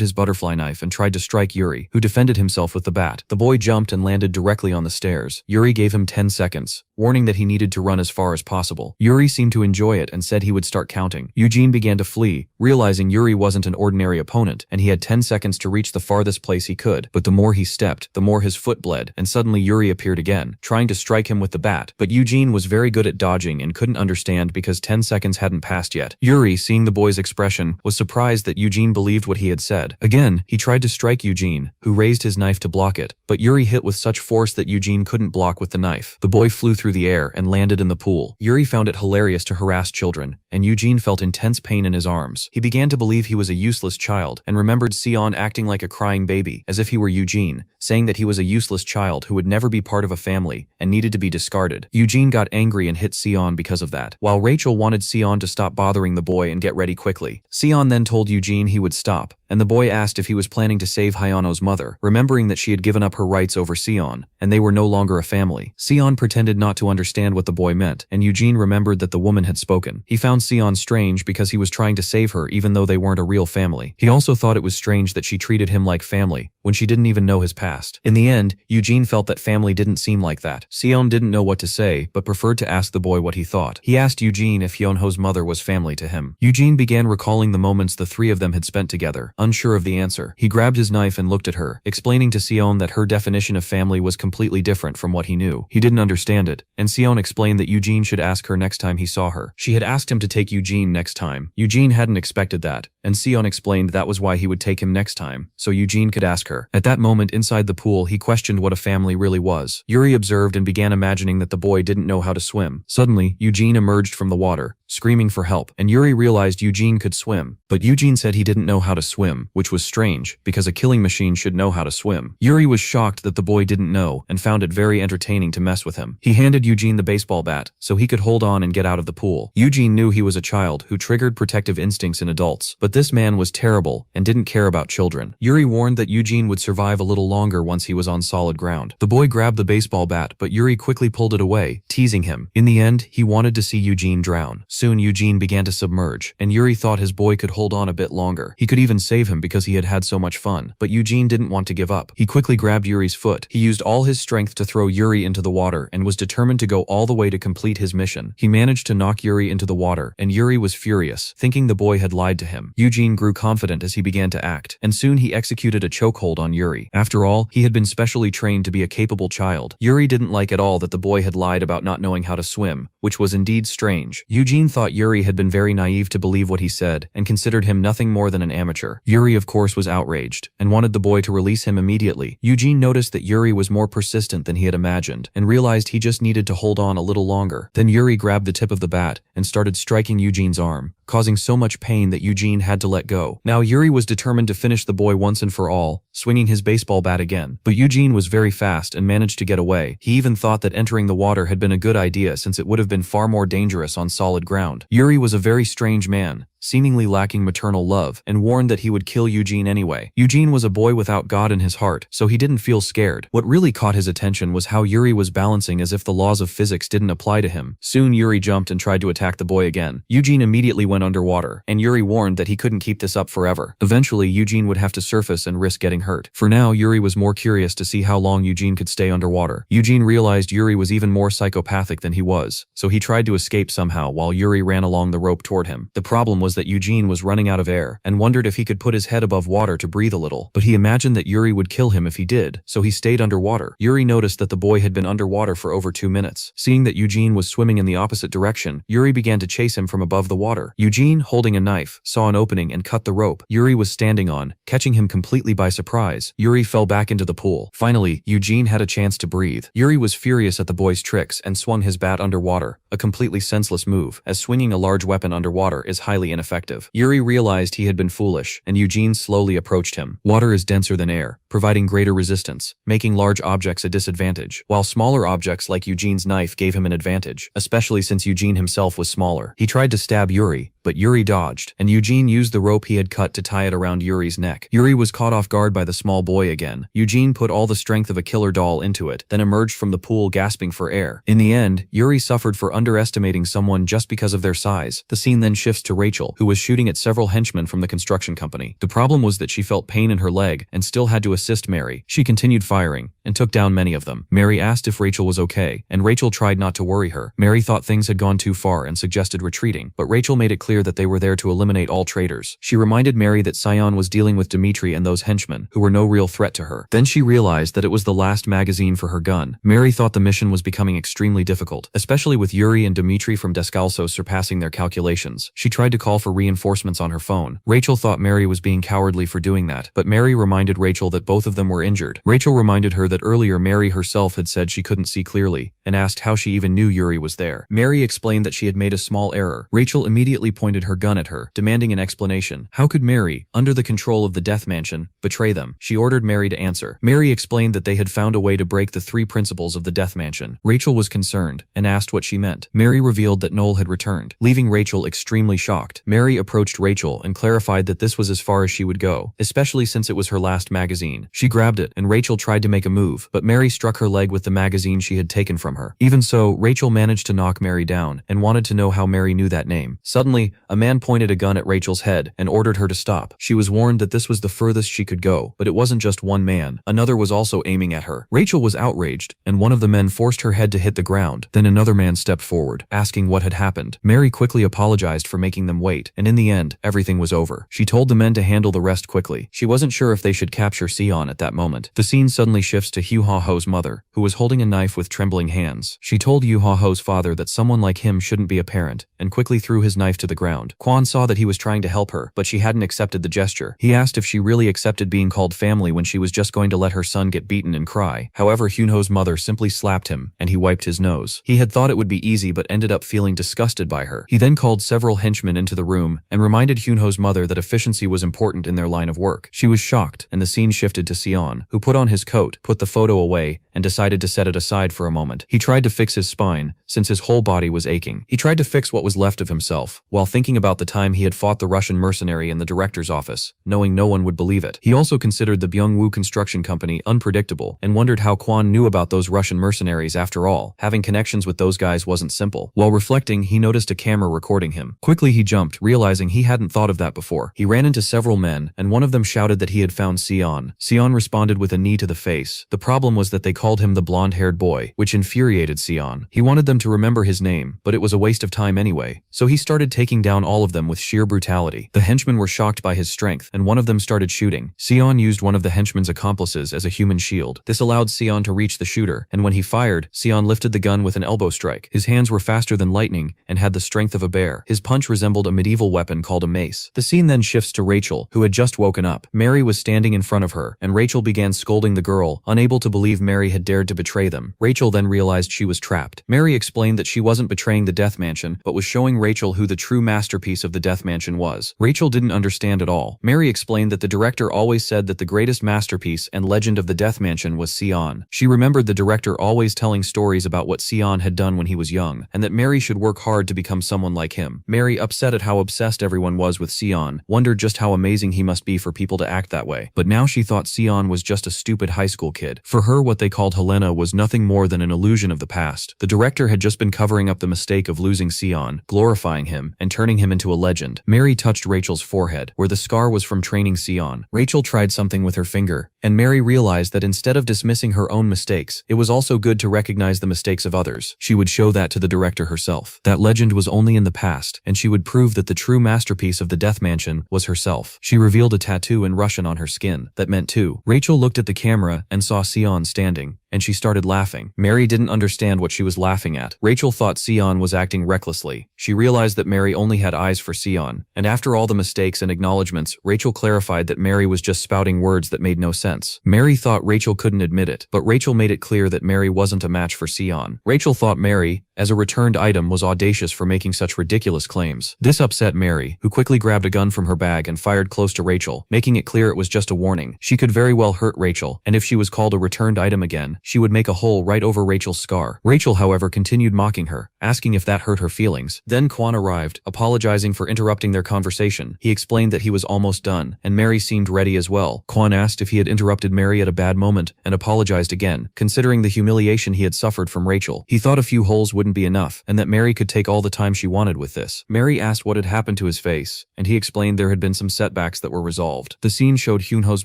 his butterfly knife and tried to strike Yuri, who defended himself with the bat. The boy jumped and landed directly on the stairs. Yuri gave him 10 seconds, warning that he needed to run as far as possible. Yuri seemed to enjoy it and said he would start counting. Eugene began to flee, realizing Yuri wasn't an ordinary opponent, and he had 10 seconds to reach the farthest place he could. But the more he stepped, the more his foot bled, and suddenly Yuri appeared again, trying to strike him with the bat. But Eugene was very good at dodging and couldn't understand because 10 seconds hadn't passed yet. Yuri, seeing the boy's expression, was surprised that Eugene believed what he had said. Again, he tried to strike Eugene, who raised his knife to block it, but Yuri hit with such force that Eugene couldn't block with the knife. The boy flew through the air and landed in the pool. Yuri found it hilarious to harass children, and Eugene felt intense pain in his arms. He began to believe he was a useless child, and remembered Seion acting like a crying baby, as if he were Eugene, saying that he was a useless child who would never be part of a family and needed to be discarded. Eugene got angry and hit Seion because of that. While Rachel wanted Seion to stop bothering the boy and get ready quickly. Seion then told Eugene he would stop, and the boy asked if he was planning to save Hayano's mother, remembering that she had given up her rights over Seion, and they were no longer a family. Seion pretended not to understand what the boy meant, and Eugene remembered that the woman had spoken. He found Seion strange because he was trying to save her even though they weren't a real family. He also thought it was strange that she treated him like family, when she didn't even know his past. In the end, Eugene felt that family didn't seem like that. Seion didn't know what to say, but preferred to ask the boy what he thought. He asked Eugene if Hyunho's mother was family to him. Eugene began recalling the moments the three of them had spent together, unsure of the answer. He grabbed his knife and looked at her, explaining to Seion that her definition of family was completely different from what he knew. He didn't understand it, and Seion explained that Eugene should ask her next time he saw her. She had asked him to take Eugene next time. Eugene hadn't expected that, and Seion explained that was why he would take him next time, so Eugene could ask her. At that moment inside the pool, he questioned what a family really was. Yuri observed and began imagining that the boy didn't know how to swim. Suddenly, Eugene emerged from the water, screaming for help, and Yuri realized Eugene could swim. But Eugene said he didn't know how to swim, which was strange, because a killing machine should know how to swim. Yuri was shocked that the boy didn't know, and found it very entertaining to mess with him. He handed Eugene the baseball bat, so he could hold on and get out of the pool. Eugene knew he was a child who triggered protective instincts in adults, but this man was terrible, and didn't care about children. Yuri warned that Eugene would survive a little longer once he was on solid ground. The boy grabbed the baseball bat, but Yuri quickly pulled it away, teasing him. In the end, he wanted to see Eugene drown. Soon Eugene began to submerge, and Yuri thought his boy could hold on a bit longer. He could even save him because he had had so much fun. But Eugene didn't want to give up. He quickly grabbed Yuri's foot. He used all his strength to throw Yuri into the water and was determined to go all the way to complete his mission. He managed to knock Yuri into the water, and Yuri was furious, thinking the boy had lied to him. Eugene grew confident as he began to act, and soon he executed a chokehold on Yuri. After all, he had been specially trained to be a capable child. Yuri didn't like at all that the boy had lied about not knowing how to swim, which was indeed strange. Eugene thought Yuri had been very naive to believe what he said, and considered him nothing more than an amateur. Yuri of course was outraged, and wanted the boy to release him immediately. Eugene noticed that Yuri was more persistent than he had imagined, and realized he just needed to hold on a little longer. Then Yuri grabbed the tip of the bat, and started striking Eugene's arm, causing so much pain that Eugene had to let go. Now Yuri was determined to finish the boy once and for all, swinging his baseball bat again. But Eugene was very fast and managed to get away. He even thought that entering the water had been a good idea since it would have been far more dangerous on solid ground. Yuri was a very strange man, seemingly lacking maternal love, and warned that he would kill Eugene anyway. Eugene was a boy without God in his heart, so he didn't feel scared. What really caught his attention was how Yuri was balancing as if the laws of physics didn't apply to him. Soon Yuri jumped and tried to attack the boy again. Eugene immediately went underwater, and Yuri warned that he couldn't keep this up forever. Eventually, Eugene would have to surface and risk getting hurt. For now, Yuri was more curious to see how long Eugene could stay underwater. Eugene realized Yuri was even more psychopathic than he was, so he tried to escape somehow while Yuri ran along the rope toward him. The problem was that Eugene was running out of air, and wondered if he could put his head above water to breathe a little, but he imagined that Yuri would kill him if he did, so he stayed underwater. Yuri noticed that the boy had been underwater for over 2 minutes. Seeing that Eugene was swimming in the opposite direction, Yuri began to chase him from above the water. Eugene, holding a knife, saw an opening and cut the rope Yuri was standing on, catching him completely by surprise. Yuri fell back into the pool. Finally, Eugene had a chance to breathe. Yuri was furious at the boy's tricks and swung his bat underwater, a completely senseless move, as swinging a large weapon underwater is highly ineffective. Yuri realized he had been foolish, and Eugene slowly approached him. Water is denser than air, providing greater resistance, making large objects a disadvantage, while smaller objects like Eugene's knife gave him an advantage, especially since Eugene himself was smaller. He tried to stab Yuri, but Yuri dodged, and Eugene used the rope he had cut to tie it around Yuri's neck. Yuri was caught off guard by the small boy again. Eugene put all the strength of a killer doll into it, then emerged from the pool gasping for air. In the end, Yuri suffered for underestimating someone just because of their size. The scene then shifts to Rachel, who was shooting at several henchmen from the construction company. The problem was that she felt pain in her leg and still had to assist Mary. She continued firing, and took down many of them. Mary asked if Rachel was okay, and Rachel tried not to worry her. Mary thought things had gone too far and suggested retreating, but Rachel made it clear that they were there to eliminate all traitors. She reminded Mary that Seion was dealing with Dimitri and those henchmen, who were no real threat to her. Then she realized that it was the last magazine for her gun. Mary thought the mission was becoming extremely difficult, especially with Yuri and Dimitri from Descalso surpassing their calculations. She tried to call for reinforcements on her phone. Rachel thought Mary was being cowardly for doing that, but Mary reminded Rachel that both of them were injured. Rachel reminded her that earlier Mary herself had said she couldn't see clearly, and asked how she even knew Yuri was there. Mary explained that she had made a small error. Rachel immediately pointed her gun at her, demanding an explanation. How could Mary, under the control of the Death Mansion, betray them? She ordered Mary to answer. Mary explained that they had found a way to break the 3 principles of the Death Mansion. Rachel was concerned, and asked what she meant. Mary revealed that Null had returned, leaving Rachel extremely shocked. Mary approached Rachel and clarified that this was as far as she would go, especially since it was her last magazine. She grabbed it, and Rachel tried to make a move, but Mary struck her leg with the magazine she had taken from her. Even so, Rachel managed to knock Mary down, and wanted to know how Mary knew that name. Suddenly, a man pointed a gun at Rachel's head, and ordered her to stop. She was warned that this was the furthest she could go, but it wasn't just one man. Another was also aiming at her. Rachel was outraged, and one of the men forced her head to hit the ground. Then another man stepped forward, asking what had happened. Mary quickly apologized for making them wait, and in the end, everything was over. She told the men to handle the rest quickly. She wasn't sure if they should capture Seion at that moment. The scene suddenly shifts to Yu Ha-ho's mother, who was holding a knife with trembling hands. She told Yu Ha-ho's father that someone like him shouldn't be a parent, and quickly threw his knife to the ground. Kwon saw that he was trying to help her, but she hadn't accepted the gesture. He asked if she really accepted being called family when she was just going to let her son get beaten and cry. However, Hyunho's mother simply slapped him, and he wiped his nose. He had thought it would be easy but ended up feeling disgusted by her. He then called several henchmen into the room, and reminded Hyunho's mother that efficiency was important in their line of work. She was shocked, and the scene shifted to Seion, who put on his coat, put the photo away, and decided to set it aside for a moment. He tried to fix his spine, since his whole body was aching. He tried to fix what was left of himself, while thinking about the time he had fought the Russian mercenary in the director's office, knowing no one would believe it. He also considered the Byungwoo construction company unpredictable, and wondered how Kwon knew about those Russian mercenaries after all. Having connections with those guys wasn't simple. While reflecting, he noticed a camera recording him. Quickly he jumped, realizing he hadn't thought of that before. He ran into several men, and one of them shouted that he had found Seion. Seion responded with a knee to the face. The problem was that they called him the blonde-haired boy, which infuriated Seion. He wanted them to remember his name, but it was a waste of time anyway, so he started taking down all of them with sheer brutality. The henchmen were shocked by his strength, and one of them started shooting. Seion used one of the henchmen's accomplices as a human shield. This allowed Seion to reach the shooter, and when he fired, Seion lifted the gun with an elbow strike. His hands were faster than lightning, and had the strength of a bear. His punch resembled a medieval weapon called a mace. The scene then shifts to Rachel, who had just woken up. Mary was standing in front of her, and Rachel began scolding the girl, unable to believe Mary had dared to betray them. Rachel then realized she was trapped. Mary explained that she wasn't betraying the Death Mansion, but was showing Rachel who the true masterpiece of the Death Mansion was. Rachel didn't understand at all. Mary explained that the director always said that the greatest masterpiece and legend of the Death Mansion was Seion. She remembered the director always telling stories about what Seion had done when he was young, and that Mary should work hard to become someone like him. Mary, upset at how obsessed everyone was with Seion, wondered just how amazing he must be for people to act that way. But now she thought Seion was just a stupid high school kid. For her, what they called Helena was nothing more than an illusion of the past. The director had just been covering up the mistake of losing Seion, glorifying him, and turning him into a legend. Mary touched Rachel's forehead, where the scar was from training Seion. Rachel tried something with her finger, and Mary realized that instead of dismissing her own mistakes, it was also good to recognize the mistakes of others. She would show that to the director herself. That legend was only in the past, and she would prove that the true masterpiece of the Death Mansion was herself. She revealed a tattoo in Russian on her skin that meant two. Rachel looked at the camera and saw Seion standing, and she started laughing. Mary didn't understand what she was laughing at. Rachel thought Seion was acting recklessly. She realized that Mary only had eyes for Seion, and after all the mistakes and acknowledgments, Rachel clarified that Mary was just spouting words that made no sense. Mary thought Rachel couldn't admit it, but Rachel made it clear that Mary wasn't a match for Seion. Rachel thought Mary, as a returned item, was audacious for making such ridiculous claims. This upset Mary, who quickly grabbed a gun from her bag and fired close to Rachel, making it clear it was just a warning. She could very well hurt Rachel, and if she was called a returned item again, she would make a hole right over Rachel's scar. Rachel, however, continued mocking her, asking if that hurt her feelings. Then Kwon arrived, apologizing for interrupting their conversation. He explained that he was almost done, and Mary seemed ready as well. Kwon asked if he had interrupted Mary at a bad moment, and apologized again, considering the humiliation he had suffered from Rachel. He thought a few holes wouldn't be enough, and that Mary could take all the time she wanted with this. Mary asked what had happened to his face, and he explained there had been some setbacks that were resolved. The scene showed Hyunho's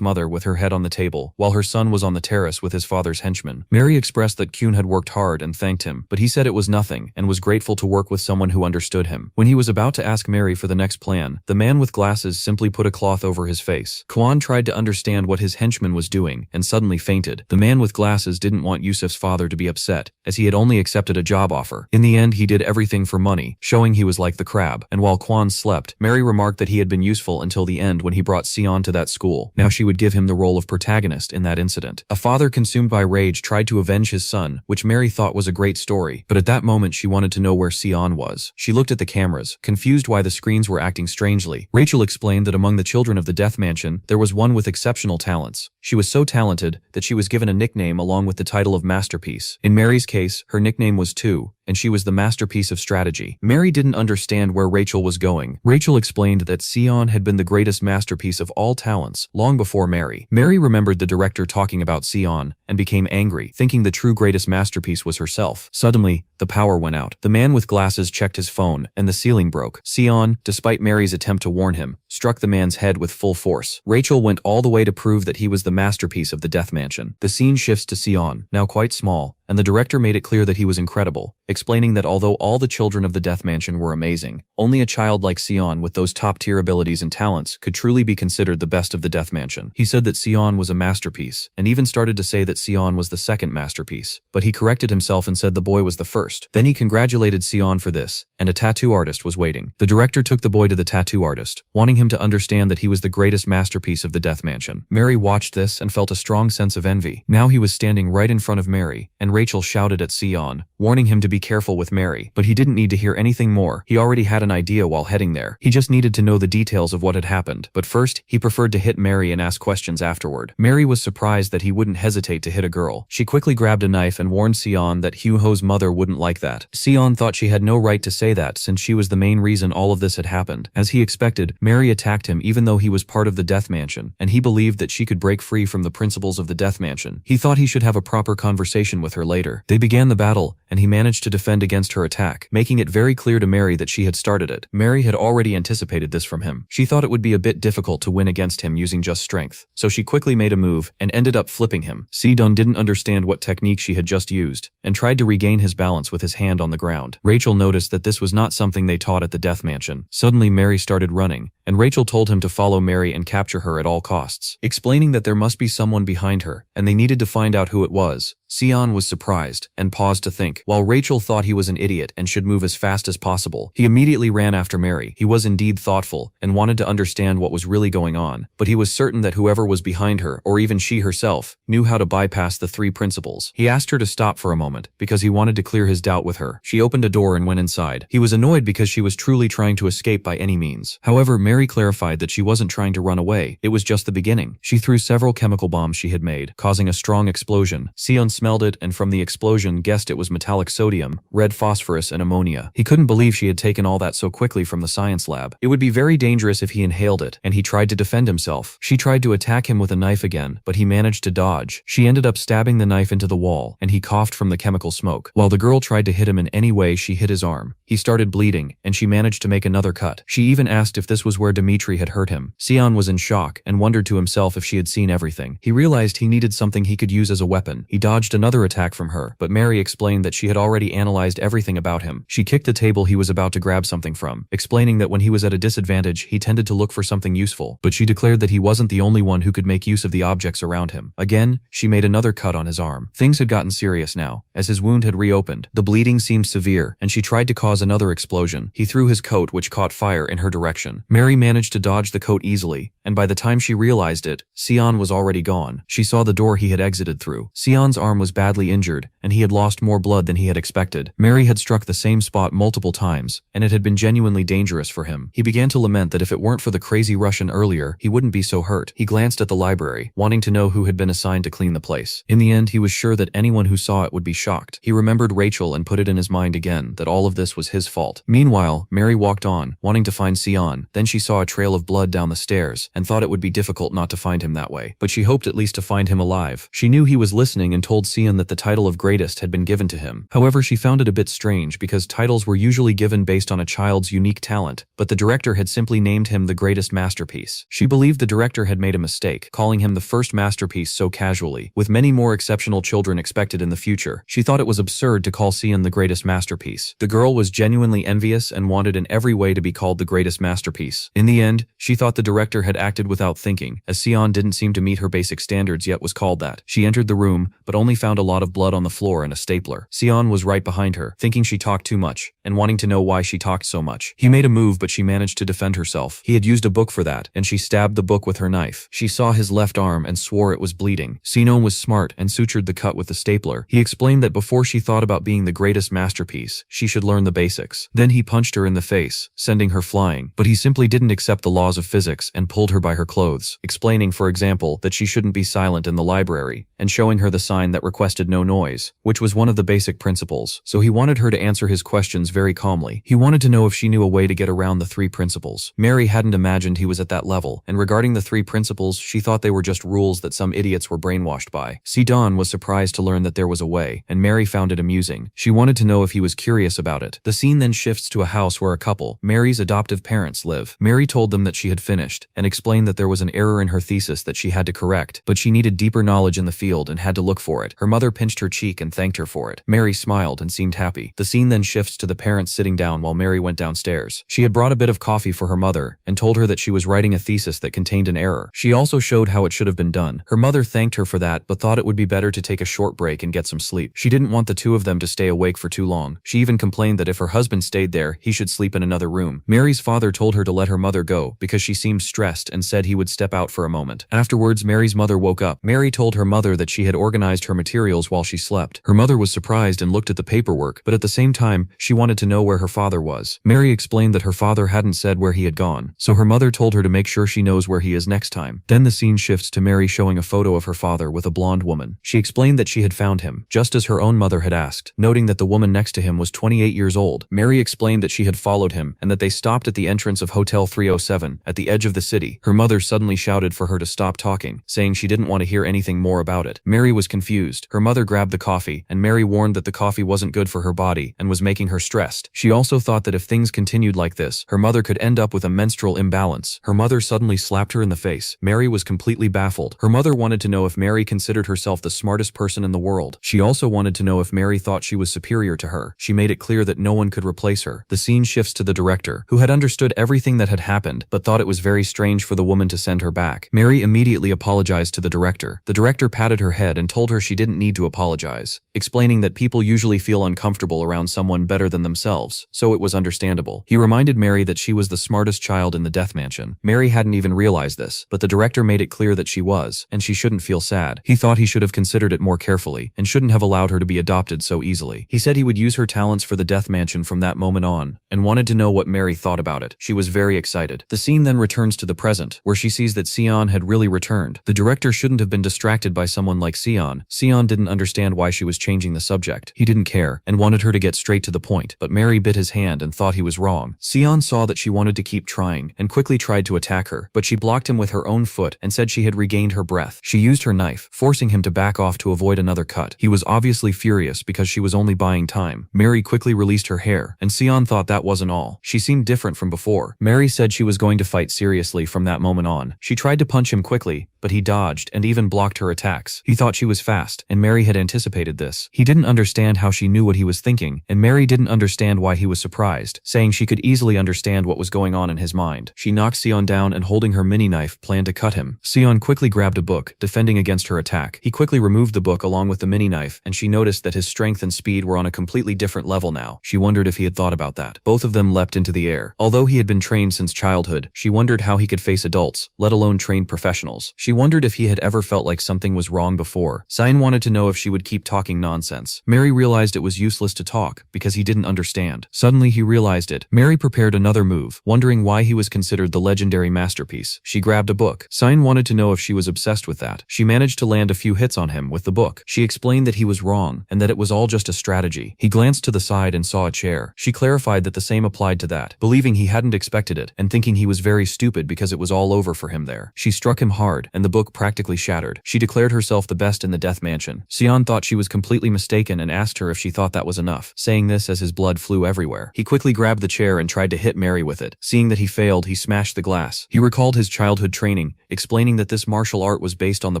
mother with her head on the table, while her son was on the terrace with his father's henchmen. henchman. Mary expressed that Kyun had worked hard and thanked him, but he said it was nothing and was grateful to work with someone who understood him. When he was about to ask Mary for the next plan, the man with glasses simply put a cloth over his face. Kwon tried to understand what his henchman was doing and suddenly fainted. The man with glasses didn't want Yusuf's father to be upset, as he had only accepted a job offer. In the end, he did everything for money, showing he was like the crab. And while Kwon slept, Mary remarked that he had been useful until the end when he brought Seion to that school. Now she would give him the role of protagonist in that incident. A father consumed by rage tried to avenge his son, which Mary thought was a great story, but at that moment she wanted to know where Seion was. She looked at the cameras, confused why the screens were acting strangely. Rachel explained that among the children of the Death Mansion, there was one with exceptional talents. She was so talented that she was given a nickname along with the title of Masterpiece. In Mary's case, her nickname was Tu, and she was the masterpiece of strategy. Mary didn't understand where Rachel was going. Rachel explained that Seion had been the greatest masterpiece of all talents long before Mary. Mary remembered the director talking about Seion and became angry, thinking the true greatest masterpiece was herself. Suddenly, the power went out. The man with glasses checked his phone, and the ceiling broke. Seion, despite Mary's attempt to warn him, struck the man's head with full force. Rachel went all the way to prove that he was the masterpiece of the Death Mansion. The scene shifts to Seion, now quite small, and the director made it clear that he was incredible, explaining that although all the children of the Death Mansion were amazing, only a child like Seion with those top-tier abilities and talents could truly be considered the best of the Death Mansion. He said that Seion was a masterpiece, and even started to say that Seion was the second masterpiece, but he corrected himself and said the boy was the first. Then he congratulated Seion for this, and a tattoo artist was waiting. The director took the boy to the tattoo artist, wanting him to understand that he was the greatest masterpiece of the Death Mansion. Mary watched this and felt a strong sense of envy. Now he was standing right in front of Mary, and Rachel shouted at Seion, warning him to be careful with Mary, but he didn't need to hear anything more. He already had an idea while heading there. He just needed to know the details of what had happened. But first, he preferred to hit Mary and ask questions afterward. Mary was surprised that he wouldn't hesitate to hit a girl. She quickly grabbed a knife and warned Seion that Hyuho's mother wouldn't like that. Seion thought she had no right to say that since she was the main reason all of this had happened. As he expected, Mary attacked him even though he was part of the Death Mansion, and he believed that she could break free from the principles of the Death Mansion. He thought he should have a proper conversation with her later. They began the battle, and he managed to defend against her attack, making it very clear to Mary that she had started it. Mary had already anticipated this from him. She thought it would be a bit difficult to win against him using just strength, so she quickly made a move and ended up flipping him. Seion didn't understand what technique she had just used, and tried to regain his balance with his hand on the ground. Rachel noticed that this was not something they taught at the Death Mansion. Suddenly Mary started running, and Rachel told him to follow Mary and capture her at all costs, explaining that there must be someone behind her, and they needed to find out who it was. Seion was surprised and paused to think. While Rachel thought he was an idiot and should move as fast as possible, he immediately ran after Mary. He was indeed thoughtful and wanted to understand what was really going on, but he was certain that whoever was behind her, or even she herself, knew how to bypass the three principles. He asked her to stop for a moment because he wanted to clear his doubt with her. She opened a door and went inside. He was annoyed because she was truly trying to escape by any means. However, Mary clarified that she wasn't trying to run away. It was just the beginning. She threw several chemical bombs she had made, causing a strong explosion. Seion smelled it and from the explosion guessed it was metallic sodium, red phosphorus, and ammonia. He couldn't believe she had taken all that so quickly from the science lab. It would be very dangerous if he inhaled it, and he tried to defend himself. She tried to attack him with a knife again, but he managed to dodge. She ended up stabbing the knife into the wall, and he coughed from the chemical smoke. While the girl tried to hit him in any way, she hit his arm. He started bleeding, and she managed to make another cut. She even asked if this was where Dimitri had hurt him. Seion was in shock and wondered to himself if she had seen everything. He realized he needed something he could use as a weapon. He dodged another attack from her, but Mary explained that she had already analyzed everything about him. She kicked the table he was about to grab something from, explaining that when he was at a disadvantage, he tended to look for something useful, but she declared that he wasn't the only one who could make use of the objects around him. Again, she made another cut on his arm. Things had gotten serious now, as his wound had reopened. The bleeding seemed severe, and she tried to cause another explosion. He threw his coat, which caught fire in her direction. Mary managed to dodge the coat easily, and by the time she realized it, Seion was already gone. She saw the door he had exited through. Seon's arm was badly injured, and he had lost more blood than he had expected. Mary had struck the same spot multiple times, and it had been genuinely dangerous for him. He began to lament that if it weren't for the crazy Russian earlier, he wouldn't be so hurt. He glanced at the library, wanting to know who had been assigned to clean the place. In the end, he was sure that anyone who saw it would be shocked. He remembered Rachel and put it in his mind again that all of this was his fault. Meanwhile, Mary walked on, wanting to find Seion. Then she saw a trail of blood down the stairs, and thought it would be difficult not to find him that way. But she hoped at least to find him alive. She knew he was listening and told Seion that the title of greatest had been given to him. However, she found it a bit strange because titles were usually given based on a child's unique talent, but the director had simply named him the greatest masterpiece. She believed the director had made a mistake, calling him the first masterpiece so casually, with many more exceptional children expected in the future. She thought it was absurd to call Seion the greatest masterpiece. The girl was genuinely envious and wanted in every way to be called the greatest masterpiece. In the end, she thought the director had acted without thinking, as Seion didn't seem to meet her basic standards yet was called that. She entered the room, but only found a lot of blood on the floor and a stapler. Seion was right behind her, thinking she talked too much, and wanting to know why she talked so much. He made a move, but she managed to defend herself. He had used a book for that, and she stabbed the book with her knife. She saw his left arm and swore it was bleeding. Seion was smart and sutured the cut with the stapler. He explained that before she thought about being the greatest masterpiece, she should learn the basics. Then he punched her in the face, sending her flying, but he simply didn't accept the laws of physics and pulled her by her clothes, explaining, for example, that she shouldn't be silent in the library, and showing her the sign that requested no noise, which was one of the basic principles. So he wanted her to answer his questions very calmly. He wanted to know if she knew a way to get around the 3 principles. Mary hadn't imagined he was at that level, and regarding the 3 principles, she thought they were just rules that some idiots were brainwashed by. Seion was surprised to learn that there was a way, and Mary found it amusing. She wanted to know if he was curious about it. The scene then shifts to a house where a couple, Mary's adoptive parents, live. Mary told them that she had finished, and explained that there was an error in her thesis that she had to correct, but she needed deeper knowledge in the field and had to look for it. Her mother pinched her cheek and thanked her for it. Mary smiled and seemed happy. The scene then shifts to the parents sitting down while Mary went downstairs. She had brought a bit of coffee for her mother, and told her that she was writing a thesis that contained an error. She also showed how it should have been done. Her mother thanked her for that, but thought it would be better to take a short break and get some sleep. She didn't want the two of them to stay awake for too long. She even complained that if her husband stayed there, he should sleep in another room. Mary's father told her to let her mother go because she seemed stressed and said he would step out for a moment. Afterwards, Mary's mother woke up. Mary told her mother that she had organized her materials while she slept. Her mother was surprised and looked at the paperwork, but at the same time, she wanted to know where her father was. Mary explained that her father hadn't said where he had gone, so her mother told her to make sure she knows where he is next time. Then the scene shifts to Mary showing a photo of her father with a blonde woman. She explained that she had found him, just as her own mother had asked, noting that the woman next to him was 28 years old. Mary explained that she had followed him and that they stopped at the entrance of Hotel 307 at the edge of the city. Her mother suddenly shouted for her to stop talking, saying she didn't want to hear anything more about it. Mary was confused. Her mother grabbed the coffee, and Mary warned that the coffee wasn't good for her body and was making her stressed. She also thought that if things continued like this, her mother could end up with a menstrual imbalance. Her mother suddenly slapped her in the face. Mary was completely baffled. Her mother wanted to know if Mary considered herself the smartest person in the world. She also wanted to know if Mary thought she was superior to her. She made it clear that no one could replace her. The scene shifts to the director, who had understood everything that had happened, but thought it was very strange for the woman to send her back. Mary immediately apologized to the director. The director patted her head and told her she didn't need to apologize, explaining that people usually feel uncomfortable around someone better than themselves, so it was understandable. He reminded Mary that she was the smartest child in the death mansion. Mary hadn't even realized this, but the director made it clear that she was, and she shouldn't feel sad. He thought he should have considered it more carefully, and shouldn't have allowed her to be adopted so easily. He said he would use her talents for the death mansion from that moment on, and wanted to know what Mary thought about it. She was very excited. The scene then returns to the present, where she sees that Seion had really returned. The director shouldn't have been distracted by someone like Seion. Seion didn't understand why she was changing the subject. He didn't care, and wanted her to get straight to the point, but Mary bit his hand and thought he was wrong. Seion saw that she wanted to keep trying, and quickly tried to attack her, but she blocked him with her own foot and said she had regained her breath. She used her knife, forcing him to back off to avoid another cut. He was obviously furious because she was only buying time. Mary quickly released her hair, and Seion thought that wasn't all. She seemed different from before. Mary said she was going to fight seriously from that moment on. She tried to punch him quickly, but he dodged and even blocked her attacks. He thought she was fast, and Mary had anticipated this. He didn't understand how she knew what he was thinking, and Mary didn't understand why he was surprised, saying she could easily understand what was going on in his mind. She knocked Seion down and holding her mini knife planned to cut him. Seion quickly grabbed a book, defending against her attack. He quickly removed the book along with the mini knife, and she noticed that his strength and speed were on a completely different level now. She wondered if he had thought about that. Both of them leapt into the air. Although he had been trained since childhood, she wondered how he could face adults, let alone trained professionals. She wondered if he had ever felt like something was wrong before. Seion wanted to know if she would keep talking nonsense. Mary realized it was useless to talk, because he didn't understand. Suddenly he realized it. Mary prepared another move, wondering why he was considered the legendary masterpiece. She grabbed a book. Seion wanted to know if she was obsessed with that. She managed to land a few hits on him with the book. She explained that he was wrong, and that it was all just a strategy. He glanced to the side and saw a chair. She clarified that the same applied to that, believing he hadn't expected it, and thinking he was very stupid because it was all over for him there. She struck him hard, and the book practically shattered. She declared herself the best in the Death Mansion. Seion thought she was completely mistaken and asked her if she thought that was enough, saying this as his blood flew everywhere. He quickly grabbed the chair and tried to hit Mary with it. Seeing that he failed, he smashed the glass. He recalled his childhood training, explaining that this martial art was based on the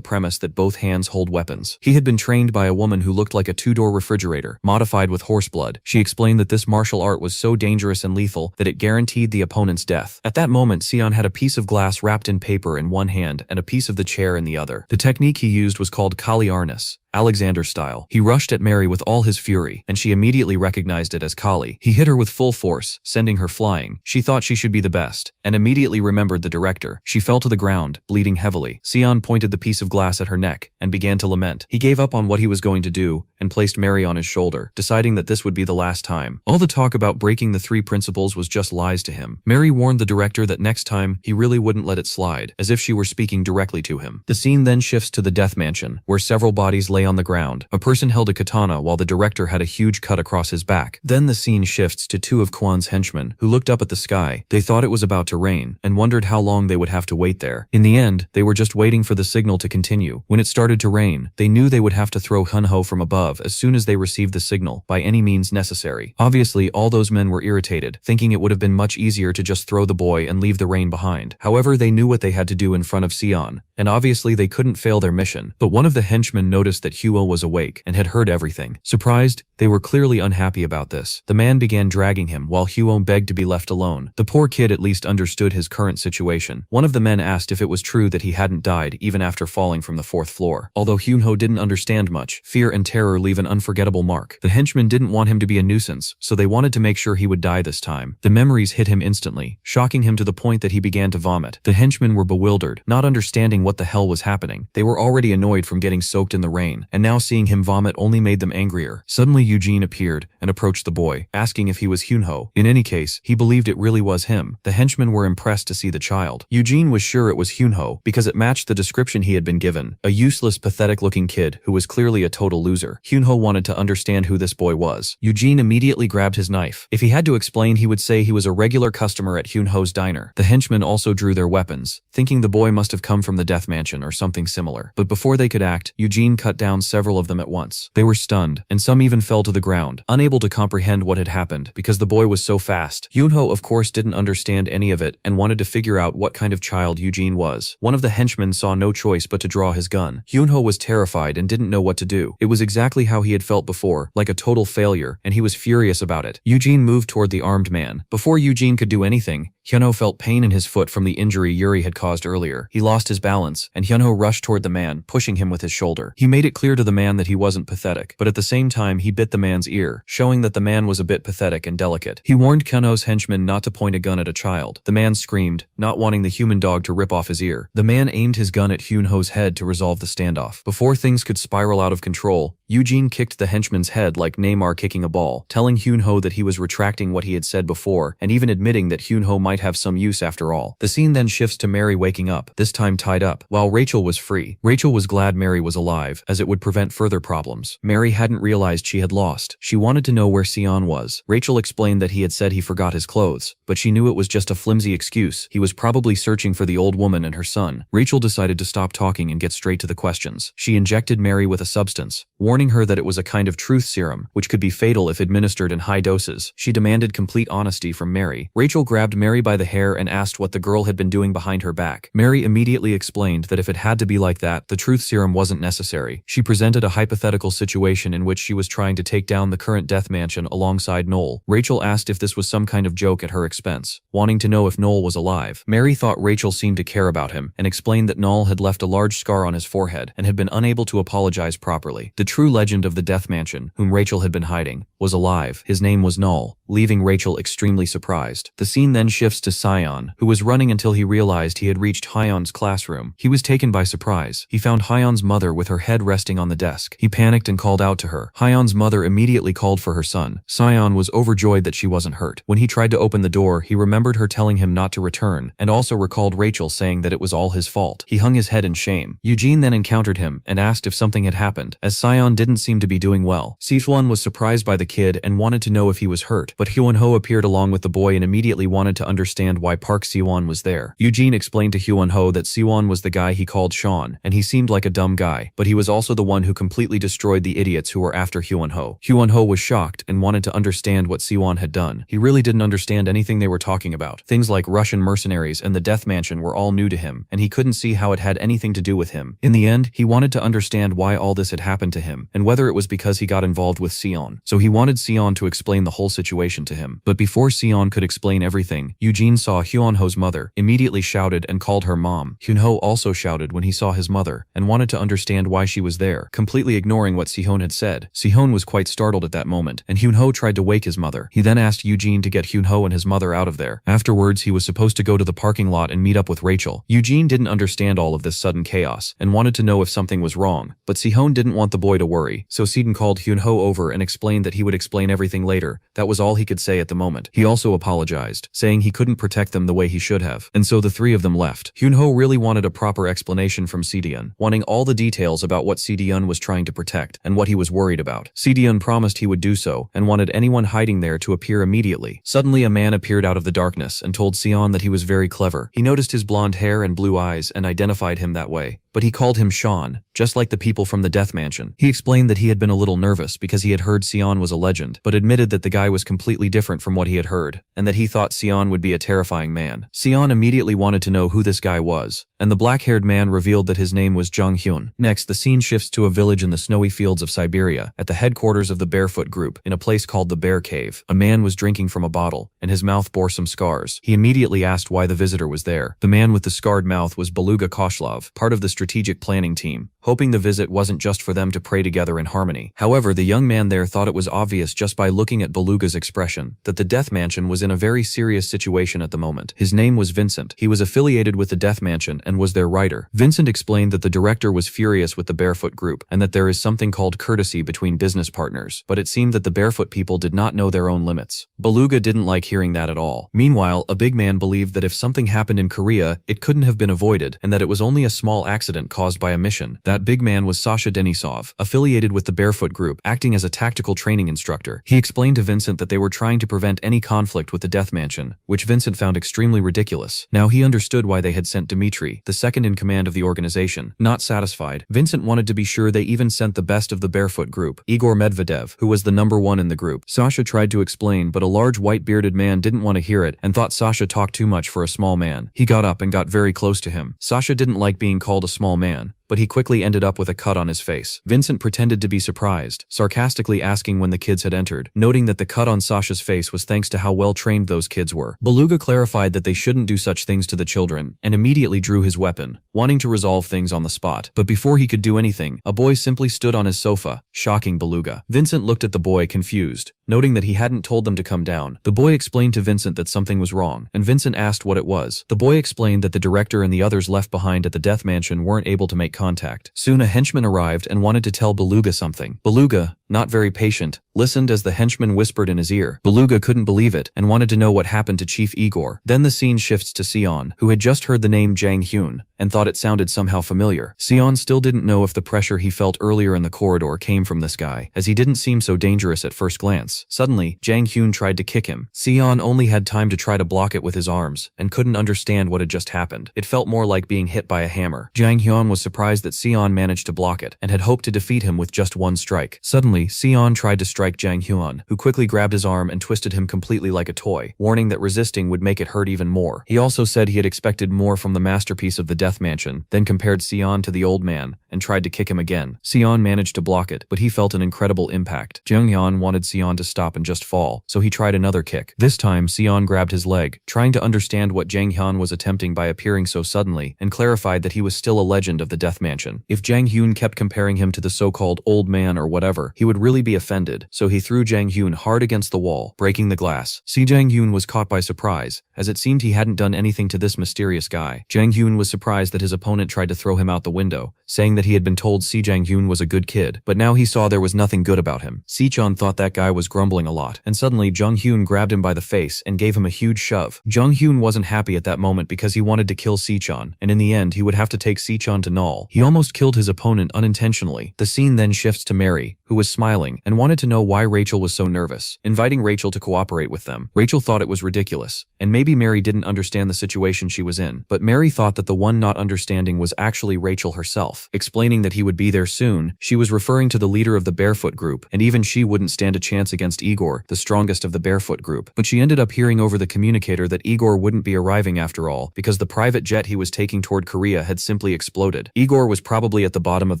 premise that both hands hold weapons. He had been trained by a woman who looked like a two-door refrigerator, modified with horse blood. She explained that this martial art was so dangerous and lethal that it guaranteed the opponent's death. At that moment, Seion had a piece of glass wrapped in paper in one hand and a piece of the chair in the other. The technique he used was called Kali Arnis, Alexander style. He rushed at Mary with all his fury, and she immediately recognized it as Kali. He hit her with full force, sending her flying. She thought she should be the best, and immediately remembered the director. She fell to the ground, bleeding heavily. Seion pointed the piece of glass at her neck and began to lament. He gave up on what he was going to do and placed Mary on his shoulder, deciding that this would be the last time. All the talk about breaking the three principles was just lies to him. Mary warned the director that next time, he really wouldn't let it slide, as if she were speaking directly to him. The scene then shifts to the Death Mansion, where several bodies lay on the ground. A person held a katana while the director had a huge cut across his back. Then the scene shifts to two of Kwan's henchmen, who looked up at the sky. They thought it was about to rain, and wondered how long they would have to wait there. In the end, they were just waiting for the signal to continue. When it started to rain, they knew they would have to throw Hunho from above as soon as they received the signal, by any means necessary. Obviously, all those men were irritated, thinking it would have been much easier to just throw the boy and leave the rain behind. However, they knew what they had to do in front of Seion, and obviously they couldn't fail their mission. But one of the henchmen noticed that Huo was awake and had heard everything. Surprised, they were clearly unhappy about this. The man began dragging him while Huo begged to be left alone. The poor kid at least understood his current situation. One of the men asked if it was true that he hadn't died even after falling from the 4th floor. Although Hunho didn't understand much, fear and terror leave an unforgettable mark. The henchmen didn't want him to be a nuisance, so they wanted to make sure he would die this time. The memories hit him instantly, shocking him to the point that he began to vomit. The henchmen were bewildered, not understanding what the hell was happening. They were already annoyed from getting soaked in the rain, and now seeing him vomit only made them angrier. Suddenly Eugene appeared and approached the boy, asking if he was Hunho. In any case, he believed it really was him. The henchmen were impressed to see the child. Eugene was sure it was Hunho because it matched the description he had been given, a useless, pathetic-looking kid who was clearly a total loser. Hunho wanted to understand who this boy was. Eugene immediately grabbed his knife. If he had to explain, he would say he was a regular customer at Hunho's diner. The henchmen also drew their weapons, thinking the boy must have come from the Death Mansion or something similar. But before they could act, Eugene cut down several of them at once. They were stunned, and some even fell to the ground, unable to comprehend what had happened because the boy was so fast. Hunho, of course, didn't understand any of it and wanted to figure out what kind of child Eugene was. One of the henchmen saw no choice but to draw his gun. Hunho was terrified and didn't know what to do. It was exactly how he had felt before, like a total failure, and he was furious about it. Eugene moved toward the armed man. Before Eugene could do anything, Hunho felt pain in his foot from the injury Yuri had caused earlier. He lost his balance, and Hunho rushed toward the man, pushing him with his shoulder. He made it clear to the man that he wasn't pathetic, but at the same time he bit the man's ear, showing that the man was a bit pathetic and delicate. He warned Hunho's henchman not to point a gun at a child. The man screamed, not wanting the human dog to rip off his ear. The man aimed his gun at Hunho's head to resolve the standoff. Before things could spiral out of control, Eugene kicked the henchman's head like Neymar kicking a ball, telling Hunho that he was retracting what he had said before and even admitting that Hunho might have some use after all. The scene then shifts to Mary waking up, this time tied up, while Rachel was free. Rachel was glad Mary was alive, as it would prevent further problems. Mary hadn't realized she had lost. She wanted to know where Seion was. Rachel explained that he had said he forgot his clothes, but she knew it was just a flimsy excuse. He was probably searching for the old woman and her son. Rachel decided to stop talking and get straight to the questions. She injected Mary with a substance, warning her that it was a kind of truth serum, which could be fatal if administered in high doses. She demanded complete honesty from Mary. Rachel grabbed Mary by the hair and asked what the girl had been doing behind her back. Mary immediately explained that if it had to be like that, the truth serum wasn't necessary. She presented a hypothetical situation in which she was trying to take down the current Death Mansion alongside Null. Rachel asked if this was some kind of joke at her expense, wanting to know if Null was alive. Mary thought Rachel seemed to care about him and explained that Null had left a large scar on his forehead and had been unable to apologize properly. The true legend of the Death Mansion, whom Rachel had been hiding, was alive. His name was Null, leaving Rachel extremely surprised. The scene then shifts to Seion, who was running until he realized he had reached Hyun's classroom. He was taken by surprise. He found Hyun's mother with her head resting on the desk. He panicked and called out to her. Hyun's mother immediately called for her son. Seion was overjoyed that she wasn't hurt. When he tried to open the door, he remembered her telling him not to return, and also recalled Rachel saying that it was all his fault. He hung his head in shame. Eugene then encountered him and asked if something had happened. As Seion didn't seem to be doing well. Seion was surprised by the kid and wanted to know if he was hurt, but Hyunho appeared along with the boy and immediately wanted to understand why Park Seion was there. Eugene explained to Hyunho that Seion was the guy he called Sean, and he seemed like a dumb guy, but he was also the one who completely destroyed the idiots who were after Hyunho. Hyunho was shocked and wanted to understand what Seion had done. He really didn't understand anything they were talking about. Things like Russian mercenaries and the Death Mansion were all new to him, and he couldn't see how it had anything to do with him. In the end, he wanted to understand why all this had happened to him, and whether it was because he got involved with Seion. So he wanted Seion to explain the whole situation to him. But before Seion could explain everything, Eugene saw Hyunho's mother, immediately shouted and called her mom. Hyunho also shouted when he saw his mother, and wanted to understand why she was there, completely ignoring what Seion had said. Seion was quite startled at that moment, and Hyunho tried to wake his mother. He then asked Eugene to get Hyunho and his mother out of there. Afterwards, he was supposed to go to the parking lot and meet up with Rachel. Eugene didn't understand all of this sudden chaos, and wanted to know if something was wrong, but Seion didn't want the boy to worry, so Seion called Hyunho over and explained that he would explain everything later. That was all he could say at the moment. He also apologized, saying he couldn't protect them the way he should have, and so the three of them left. Hyunho really wanted a proper explanation from Seion, wanting all the details about what Seion was trying to protect and what he was worried about. Seion promised he would do so, and wanted anyone hiding there to appear immediately. Suddenly a man appeared out of the darkness and told Seion that he was very clever. He noticed his blonde hair and blue eyes and identified him that way, but he called him Sean, just like the people from the Death Mansion. He explained that he had been a little nervous because he had heard Seion was a legend, but admitted that the guy was completely different from what he had heard, and that he thought Seion would be a terrifying man. Seion immediately wanted to know who this guy was, and the black-haired man revealed that his name was Jung Hyun. Next, the scene shifts to a village in the snowy fields of Siberia, at the headquarters of the Barefoot group, in a place called the Bear Cave. A man was drinking from a bottle, and his mouth bore some scars. He immediately asked why the visitor was there. The man with the scarred mouth was Beluga Koshlov, part of the strategic planning team, hoping the visit wasn't just for them to pray together in harmony. However, the young man there thought it was obvious just by looking at Beluga's expression that the Death Mansion was in a very serious situation at the moment. His name was Vincent. He was affiliated with the Death Mansion and was their writer. Vincent explained that the director was furious with the Barefoot group and that there is something called courtesy between business partners, but it seemed that the Barefoot people did not know their own limits. Beluga didn't like hearing that at all. Meanwhile, a big man believed that if something happened in Korea, it couldn't have been avoided, and that it was only a small accident caused by a mission. That big man was Sasha Denisov, affiliated with the Barefoot group, acting as a tactical training instructor. He explained to Vincent that they were trying to prevent any conflict with the Death Mansion, which Vincent found extremely ridiculous. Now he understood why they had sent Dmitri, the second in command of the organization. Not satisfied, Vincent wanted to be sure they even sent the best of the Barefoot group, Igor Medvedev, who was the #1 in the group. Sasha tried to explain, but a large white-bearded man didn't want to hear it and thought Sasha talked too much for a small man. He got up and got very close to him. Sasha didn't like being called a small man, but he quickly ended up with a cut on his face. Vincent pretended to be surprised, sarcastically asking when the kids had entered, noting that the cut on Sasha's face was thanks to how well trained those kids were. Beluga clarified that they shouldn't do such things to the children, and immediately drew his weapon, wanting to resolve things on the spot. But before he could do anything, a boy simply stood on his sofa, shocking Beluga. Vincent looked at the boy confused, noting that he hadn't told them to come down. The boy explained to Vincent that something was wrong, and Vincent asked what it was. The boy explained that the director and the others left behind at the Death Mansion weren't able to make contact. Soon a henchman arrived and wanted to tell Beluga something. Beluga, not very patient, listened as the henchman whispered in his ear. Beluga couldn't believe it and wanted to know what happened to Chief Igor. Then the scene shifts to Seion, who had just heard the name Jang Hyun and thought it sounded somehow familiar. Seion still didn't know if the pressure he felt earlier in the corridor came from this guy, as he didn't seem so dangerous at first glance. Suddenly, Jang Hyun tried to kick him. Seion only had time to try to block it with his arms and couldn't understand what had just happened. It felt more like being hit by a hammer. Jang Hyun was surprised that Seion managed to block it and had hoped to defeat him with just one strike. Suddenly, Seion tried to strike Jang Hyun, who quickly grabbed his arm and twisted him completely like a toy, warning that resisting would make it hurt even more. He also said he had expected more from the masterpiece of the Death Mansion, then compared Seion to the old man and tried to kick him again. Seion managed to block it, but he felt an incredible impact. Jang Hyun wanted Seion to stop and just fall, so he tried another kick. This time, Seion grabbed his leg, trying to understand what Jang Hyun was attempting by appearing so suddenly, and clarified that he was still a legend of the Death Mansion. If Jang Hyun kept comparing him to the so-called old man or whatever, he would really be offended, so he threw Jang Hyun hard against the wall, breaking the glass. Jang Hyun was caught by surprise, as it seemed he hadn't done anything to this mysterious guy. Jang Hyun was surprised that his opponent tried to throw him out the window, saying that he had been told Jang Hyun was a good kid, but now he saw there was nothing good about him. Seion thought that guy was grumbling a lot, and suddenly Jang Hyun grabbed him by the face and gave him a huge shove. Jang Hyun wasn't happy at that moment because he wanted to kill Seion, and in the end he would have to take Seion to Null. He almost killed his opponent unintentionally. The scene then shifts to Mary, who was smiling and wanted to know why Rachel was so nervous, inviting Rachel to cooperate with them. Rachel thought it was ridiculous, and maybe Mary didn't understand the situation she was in, but Mary thought that the one not understanding was actually Rachel herself. Explaining that he would be there soon, she was referring to the leader of the Barefoot group, and even she wouldn't stand a chance against Igor, the strongest of the Barefoot group. But she ended up hearing over the communicator that Igor wouldn't be arriving after all, because the private jet he was taking toward Korea had simply exploded. Igor was probably at the bottom of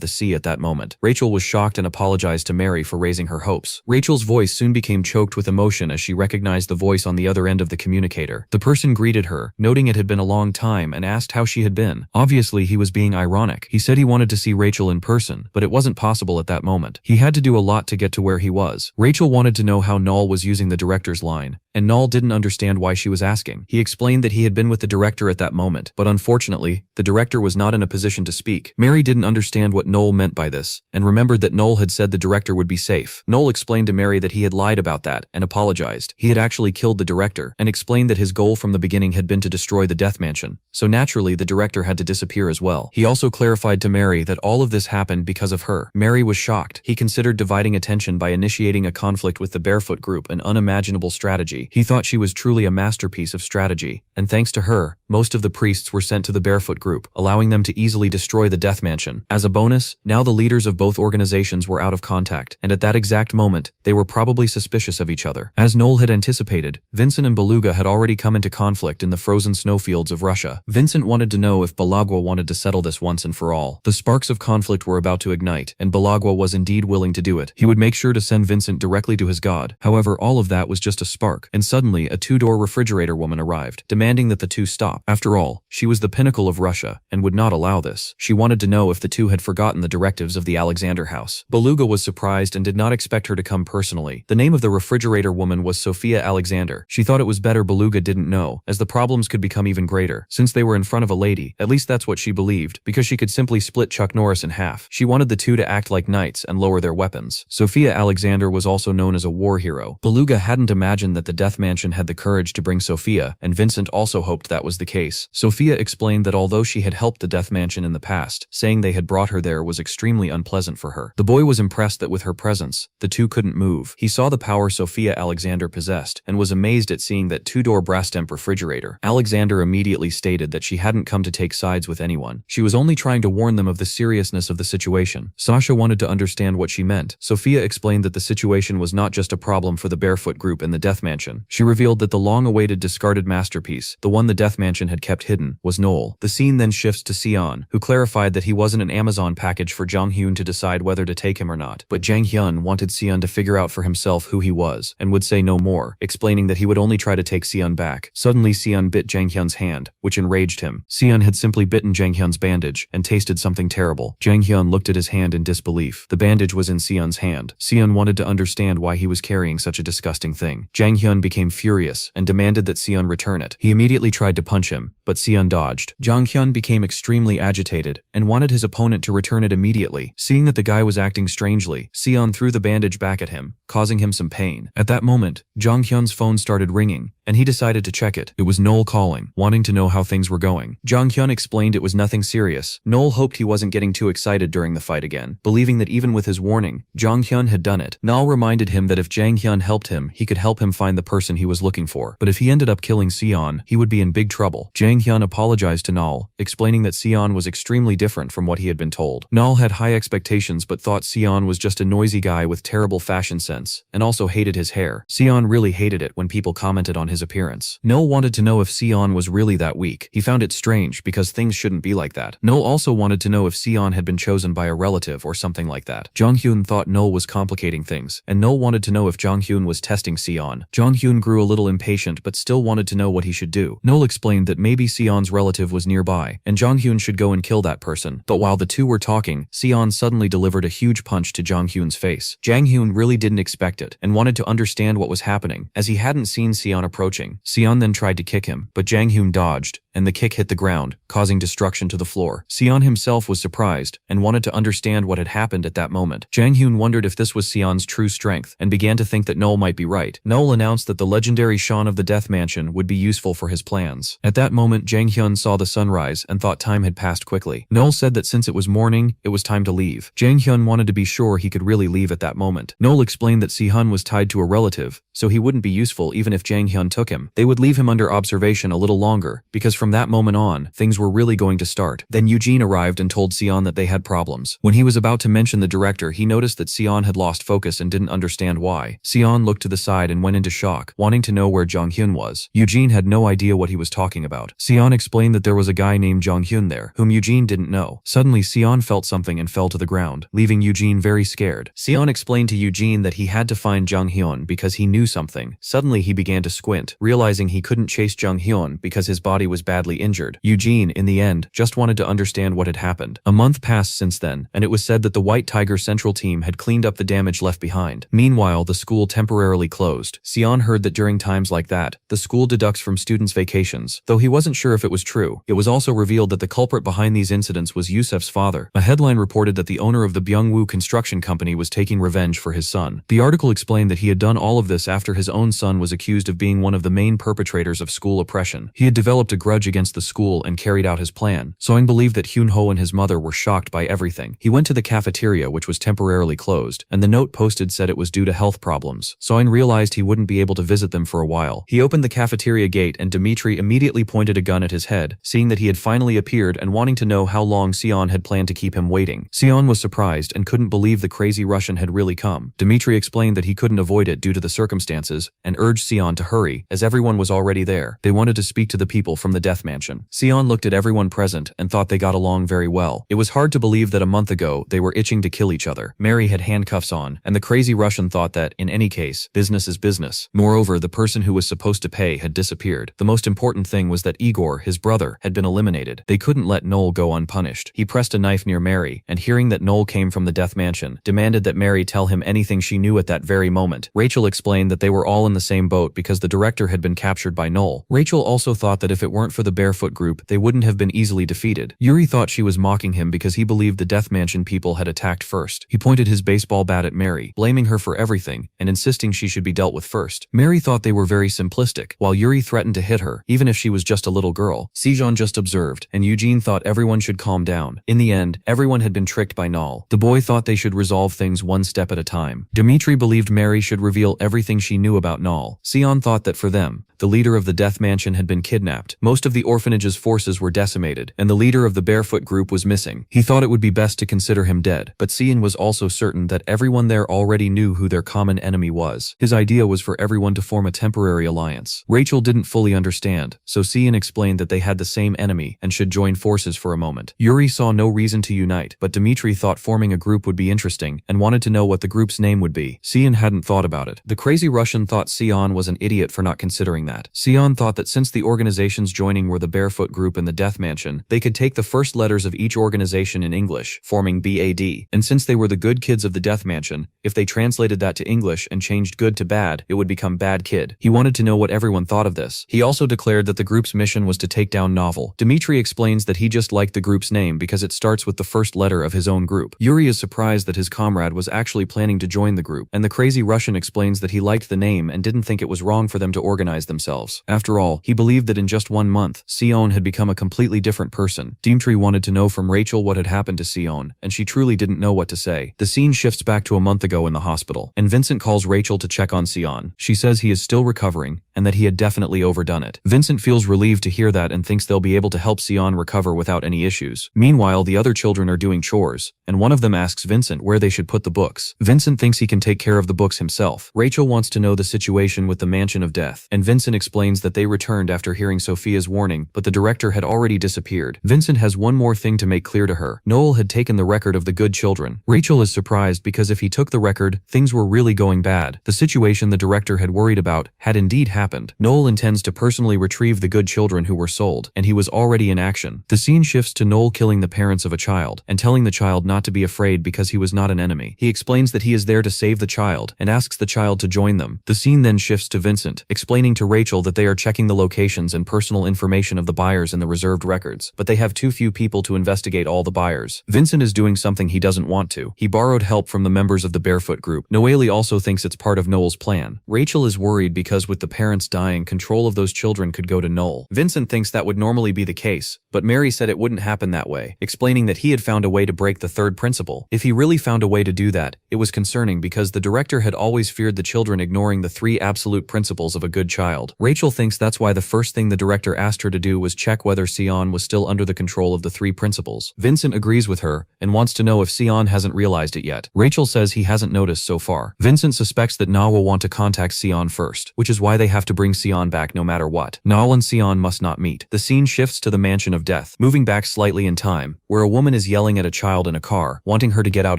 the sea at that moment. Rachel was shocked and apologized to Mary for raising her hopes. Rachel's voice soon became choked with emotion as she recognized the voice on the other end of the communicator. The person greeted her, noting it had been a long time, and asked how she had been. Obviously, he was being ironic. He said he wanted to see Rachel in person, but it wasn't possible at that moment. He had to do a lot to get to where he was. Rachel wanted to know how Null was using the director's line, and Null didn't understand why she was asking. He explained that he had been with the director at that moment, but unfortunately, the director was not in a position to speak. Mary didn't understand what Null meant by this, and remembered that Null had said the director would be safe. Null explained to Mary that he had lied about that, and apologized. He had actually killed the director, and explained that his goal from the beginning had been to destroy the Death Mansion, so naturally the director had to disappear as well. He also clarified to Mary that all of this happened because of her. Mary was shocked. He considered dividing attention by initiating a conflict with the Barefoot group an unimaginable strategy. He thought she was truly a masterpiece of strategy, and thanks to her, most of the priests were sent to the Barefoot group, allowing them to easily destroy the Death Mansion. As a bonus, now the leaders of both organizations were out of contact, and at that exact moment, they were probably suspicious of each other. As Null had anticipated, Vincent and Beluga had already come into conflict in the frozen snowfields of Russia. Vincent wanted to know if Balagua wanted to settle this once and for all. The sparks of conflict were about to ignite, and Balagua was indeed willing to do it. He would make sure to send Vincent directly to his god. However, all of that was just a spark, and suddenly a two-door refrigerator woman arrived, demanding that the two stop. After all, she was the pinnacle of Russia, and would not allow this. She wanted to know if the two had forgotten the directives of the Alexander house. Beluga was surprised and did not expect her to come personally. The name of the refrigerator woman was Sophia Alexander. She thought it was better Beluga didn't know, as the problems could become even greater. Since they were in front of a lady, at least that's what she believed, because she could simply split Chuck Norris in half. She wanted the two to act like knights and lower their weapons. Sophia Alexander was also known as a war hero. Beluga hadn't imagined that the Death Mansion had the courage to bring Sophia, and Vincent also hoped that was the case. Sophia explained that although she had helped the Death Mansion in the past, saying they had brought her there was extremely unpleasant for her. The boy was impressed that with her presence, the two couldn't move. He saw the power Sophia Alexander possessed, and was amazed at seeing that two-door Brastemp refrigerator. Alexander immediately stated that she hadn't come to take sides with anyone. She was only trying to warn them of the seriousness of the situation. Sasha wanted to understand what she meant. Sophia explained that the situation was not just a problem for the Barefoot group in the Death Mansion. She revealed that the long-awaited discarded masterpiece, the one the Death Mansion had kept hidden, was Null. The scene then shifts to Seion, who clarified that he wasn't an Amazon package for Jang Hyun to decide whether to take him or not, but Jang Hyun wanted Seion to figure out for himself who he was, and would say no more, explaining that he would only try to take Seion back. Suddenly Seion bit Jang Hyun's hand, which enraged him. Seion had simply bitten Jang Hyun's bandage, and tasted something terrible. Jang Hyun looked at his hand in disbelief. The bandage was in Seon's hand. Seion wanted to understand why he was carrying such a disgusting thing. Jang Hyun became furious, and demanded that Seion return it. He immediately tried to punch him, but Seion dodged. Jang Hyun became extremely agitated, and wanted his opponent to return it immediately. Seeing that the guy was acting strangely, Seion threw the bandage back at him, causing him some pain. At that moment, Jang Hyun's phone started ringing, and he decided to check it. It was Null calling, wanting to know how things were going. Jang Hyun explained it was nothing serious. Null hoped he wasn't getting too excited during the fight again, believing that even with his warning, Jang Hyun had done it. Null reminded him that if Jang Hyun helped him, he could help him find the person he was looking for. But if he ended up killing Seion, he would be in big trouble. Jang Hyun apologized to Null, explaining that Seion was extremely different from what he had been told. Null had high expectations but thought Seion was just a noisy guy with terrible fashion sense, and also hated his hair. Seion really hated it when people commented on his his appearance. Null wanted to know if Seion was really that weak. He found it strange because things shouldn't be like that. Null also wanted to know if Seion had been chosen by a relative or something like that. Jonghyun thought Null was complicating things, and Null wanted to know if Jonghyun was testing Seion. Jonghyun grew a little impatient but still wanted to know what he should do. Null explained that maybe Seon's relative was nearby, and Jonghyun should go and kill that person. But while the two were talking, Seion suddenly delivered a huge punch to Jonghyun's face. Jonghyun really didn't expect it, and wanted to understand what was happening, as he hadn't seen Seion approaching. Seion then tried to kick him, but Jonghyun dodged, and the kick hit the ground, causing destruction to the floor. Seion himself was surprised, and wanted to understand what had happened at that moment. Jonghyun wondered if this was Seon's true strength, and began to think that Null might be right. Null announced that the legendary Shan of the Death Mansion would be useful for his plans. At that moment, Jonghyun saw the sunrise and thought time had passed quickly. Null said that since it was morning, it was time to leave. Jonghyun wanted to be sure he could really leave at that moment. Null explained that Sehun was tied to a relative, so he wouldn't be useful even if Jonghyun took him. They would leave him under observation a little longer, because from that moment on, things were really going to start. Then Eugene arrived and told Seion that they had problems. When he was about to mention the director, he noticed that Seion had lost focus and didn't understand why. Seion looked to the side and went into shock, wanting to know where Jonghyun was. Eugene had no idea what he was talking about. Seion explained that there was a guy named Jonghyun there, whom Eugene didn't know. Suddenly, Seion felt something and fell to the ground, leaving Eugene very scared. Seion explained to Eugene that he had to find Jonghyun because he knew something. Suddenly, he began to squint, realizing he couldn't chase Jonghyun because his body was badly injured. Eugene, in the end, just wanted to understand what had happened. A month passed since then, and it was said that the White Tiger Central team had cleaned up the damage left behind. Meanwhile, the school temporarily closed. Seion heard that during times like that, the school deducts from students' vacations. Though he wasn't sure if it was true, it was also revealed that the culprit behind these incidents was Yusef's father. A headline reported that the owner of the Byungwoo construction company was taking revenge for his son. The article explained that he had done all of this after his own son was accused of being one of the main perpetrators of school oppression. He had developed a grudge against the school and carried out his plan. Seo believed that Hyunho and his mother were shocked by everything. He went to the cafeteria, which was temporarily closed, and the note posted said it was due to health problems. Seo realized he wouldn't be able to visit them for a while. He opened the cafeteria gate and Dmitri immediately pointed a gun at his head, seeing that he had finally appeared and wanting to know how long Seion had planned to keep him waiting. Seion was surprised and couldn't believe the crazy Russian had really come. Dmitri explained that he couldn't avoid it due to the circumstances and urged Seion to hurry, as everyone was already there. They wanted to speak to the people from the Death Mansion. Seion looked at everyone present and thought they got along very well. It was hard to believe that a month ago they were itching to kill each other. Mary had handcuffs on, and the crazy Russian thought that, in any case, business is business. Moreover, the person who was supposed to pay had disappeared. The most important thing was that Igor, his brother, had been eliminated. They couldn't let Null go unpunished. He pressed a knife near Mary, and hearing that Null came from the Death Mansion, demanded that Mary tell him anything she knew at that very moment. Rachel explained that they were all in the same boat because the director had been captured by Null. Rachel also thought that if it weren't for the Barefoot group, they wouldn't have been easily defeated. Yuri thought she was mocking him because he believed the Death Mansion people had attacked first. He pointed his baseball bat at Mary, blaming her for everything, and insisting she should be dealt with first. Mary thought they were very simplistic, while Yuri threatened to hit her, even if she was just a little girl. Seion just observed, and Eugene thought everyone should calm down. In the end, everyone had been tricked by Null. The boy thought they should resolve things one step at a time. Dmitri believed Mary should reveal everything she knew about Null. Seion thought that for them, the leader of the Death Mansion had been kidnapped. Most of the orphanage's forces were decimated, and the leader of the Barefoot group was missing. He thought it would be best to consider him dead, but Seion was also certain that everyone there already knew who their common enemy was. His idea was for everyone to form a temporary alliance. Rachel didn't fully understand, so Seion explained that they had the same enemy and should join forces for a moment. Yuri saw no reason to unite, but Dmitri thought forming a group would be interesting and wanted to know what the group's name would be. Seion hadn't thought about it. The crazy Russian thought Seion was an idiot for not considering that. Seion thought that since the organizations joining were the Barefoot group and the Death Mansion, they could take the first letters of each organization in English, forming BAD. And since they were the good kids of the Death Mansion, if they translated that to English and changed good to bad, it would become Bad Kid. He wanted to know what everyone thought of this. He also declared that the group's mission was to take down Novel. Dmitri explains that he just liked the group's name because it starts with the first letter of his own group. Yuri is surprised that his comrade was actually planning to join the group, and the crazy Russian explains that he liked the name and didn't think it was wrong for them to organize themselves. After all, he believed that in just 1 month, Seion had become a completely different person. Dmitri wanted to know from Rachel what had happened to Seion, and she truly didn't know what to say. The scene shifts back to a month ago in the hospital, and Vincent calls Rachel to check on Seion. She says he is still recovering, and that he had definitely overdone it. Vincent feels relieved to hear that and thinks they'll be able to help Seion recover without any issues. Meanwhile, the other children are doing chores, and one of them asks Vincent where they should put the books. Vincent thinks he can take care of the books himself. Rachel wants to know the situation with the Mansion of Death, and Vincent Vincent explains that they returned after hearing Sophia's warning, but the director had already disappeared. Vincent has one more thing to make clear to her. Null had taken the record of the good children. Rachel is surprised because if he took the record, things were really going bad. The situation the director had worried about had indeed happened. Null intends to personally retrieve the good children who were sold, and he was already in action. The scene shifts to Null killing the parents of a child, and telling the child not to be afraid because he was not an enemy. He explains that he is there to save the child, and asks the child to join them. The scene then shifts to Vincent, explaining to Rachel that they are checking the locations and personal information of the buyers in the reserved records, but they have too few people to investigate all the buyers. Vincent is doing something he doesn't want to. He borrowed help from the members of the Barefoot group. Noelle also thinks it's part of Null's plan. Rachel is worried because with the parents dying, control of those children could go to Null. Vincent thinks that would normally be the case, but Mary said it wouldn't happen that way, explaining that he had found a way to break the third principle. If he really found a way to do that, it was concerning because the director had always feared the children ignoring the three absolute principles of a good child. Rachel thinks that's why the first thing the director asked her to do was check whether Seion was still under the control of the three principles. Vincent agrees with her and wants to know if Seion hasn't realized it yet. Rachel says he hasn't noticed so far. Vincent suspects that Na will want to contact Seion first, which is why they have to bring Seion back no matter what. Null and Seion must not meet. The scene shifts to the Mansion of Death, moving back slightly in time, where a woman is yelling at a child in a car, wanting her to get out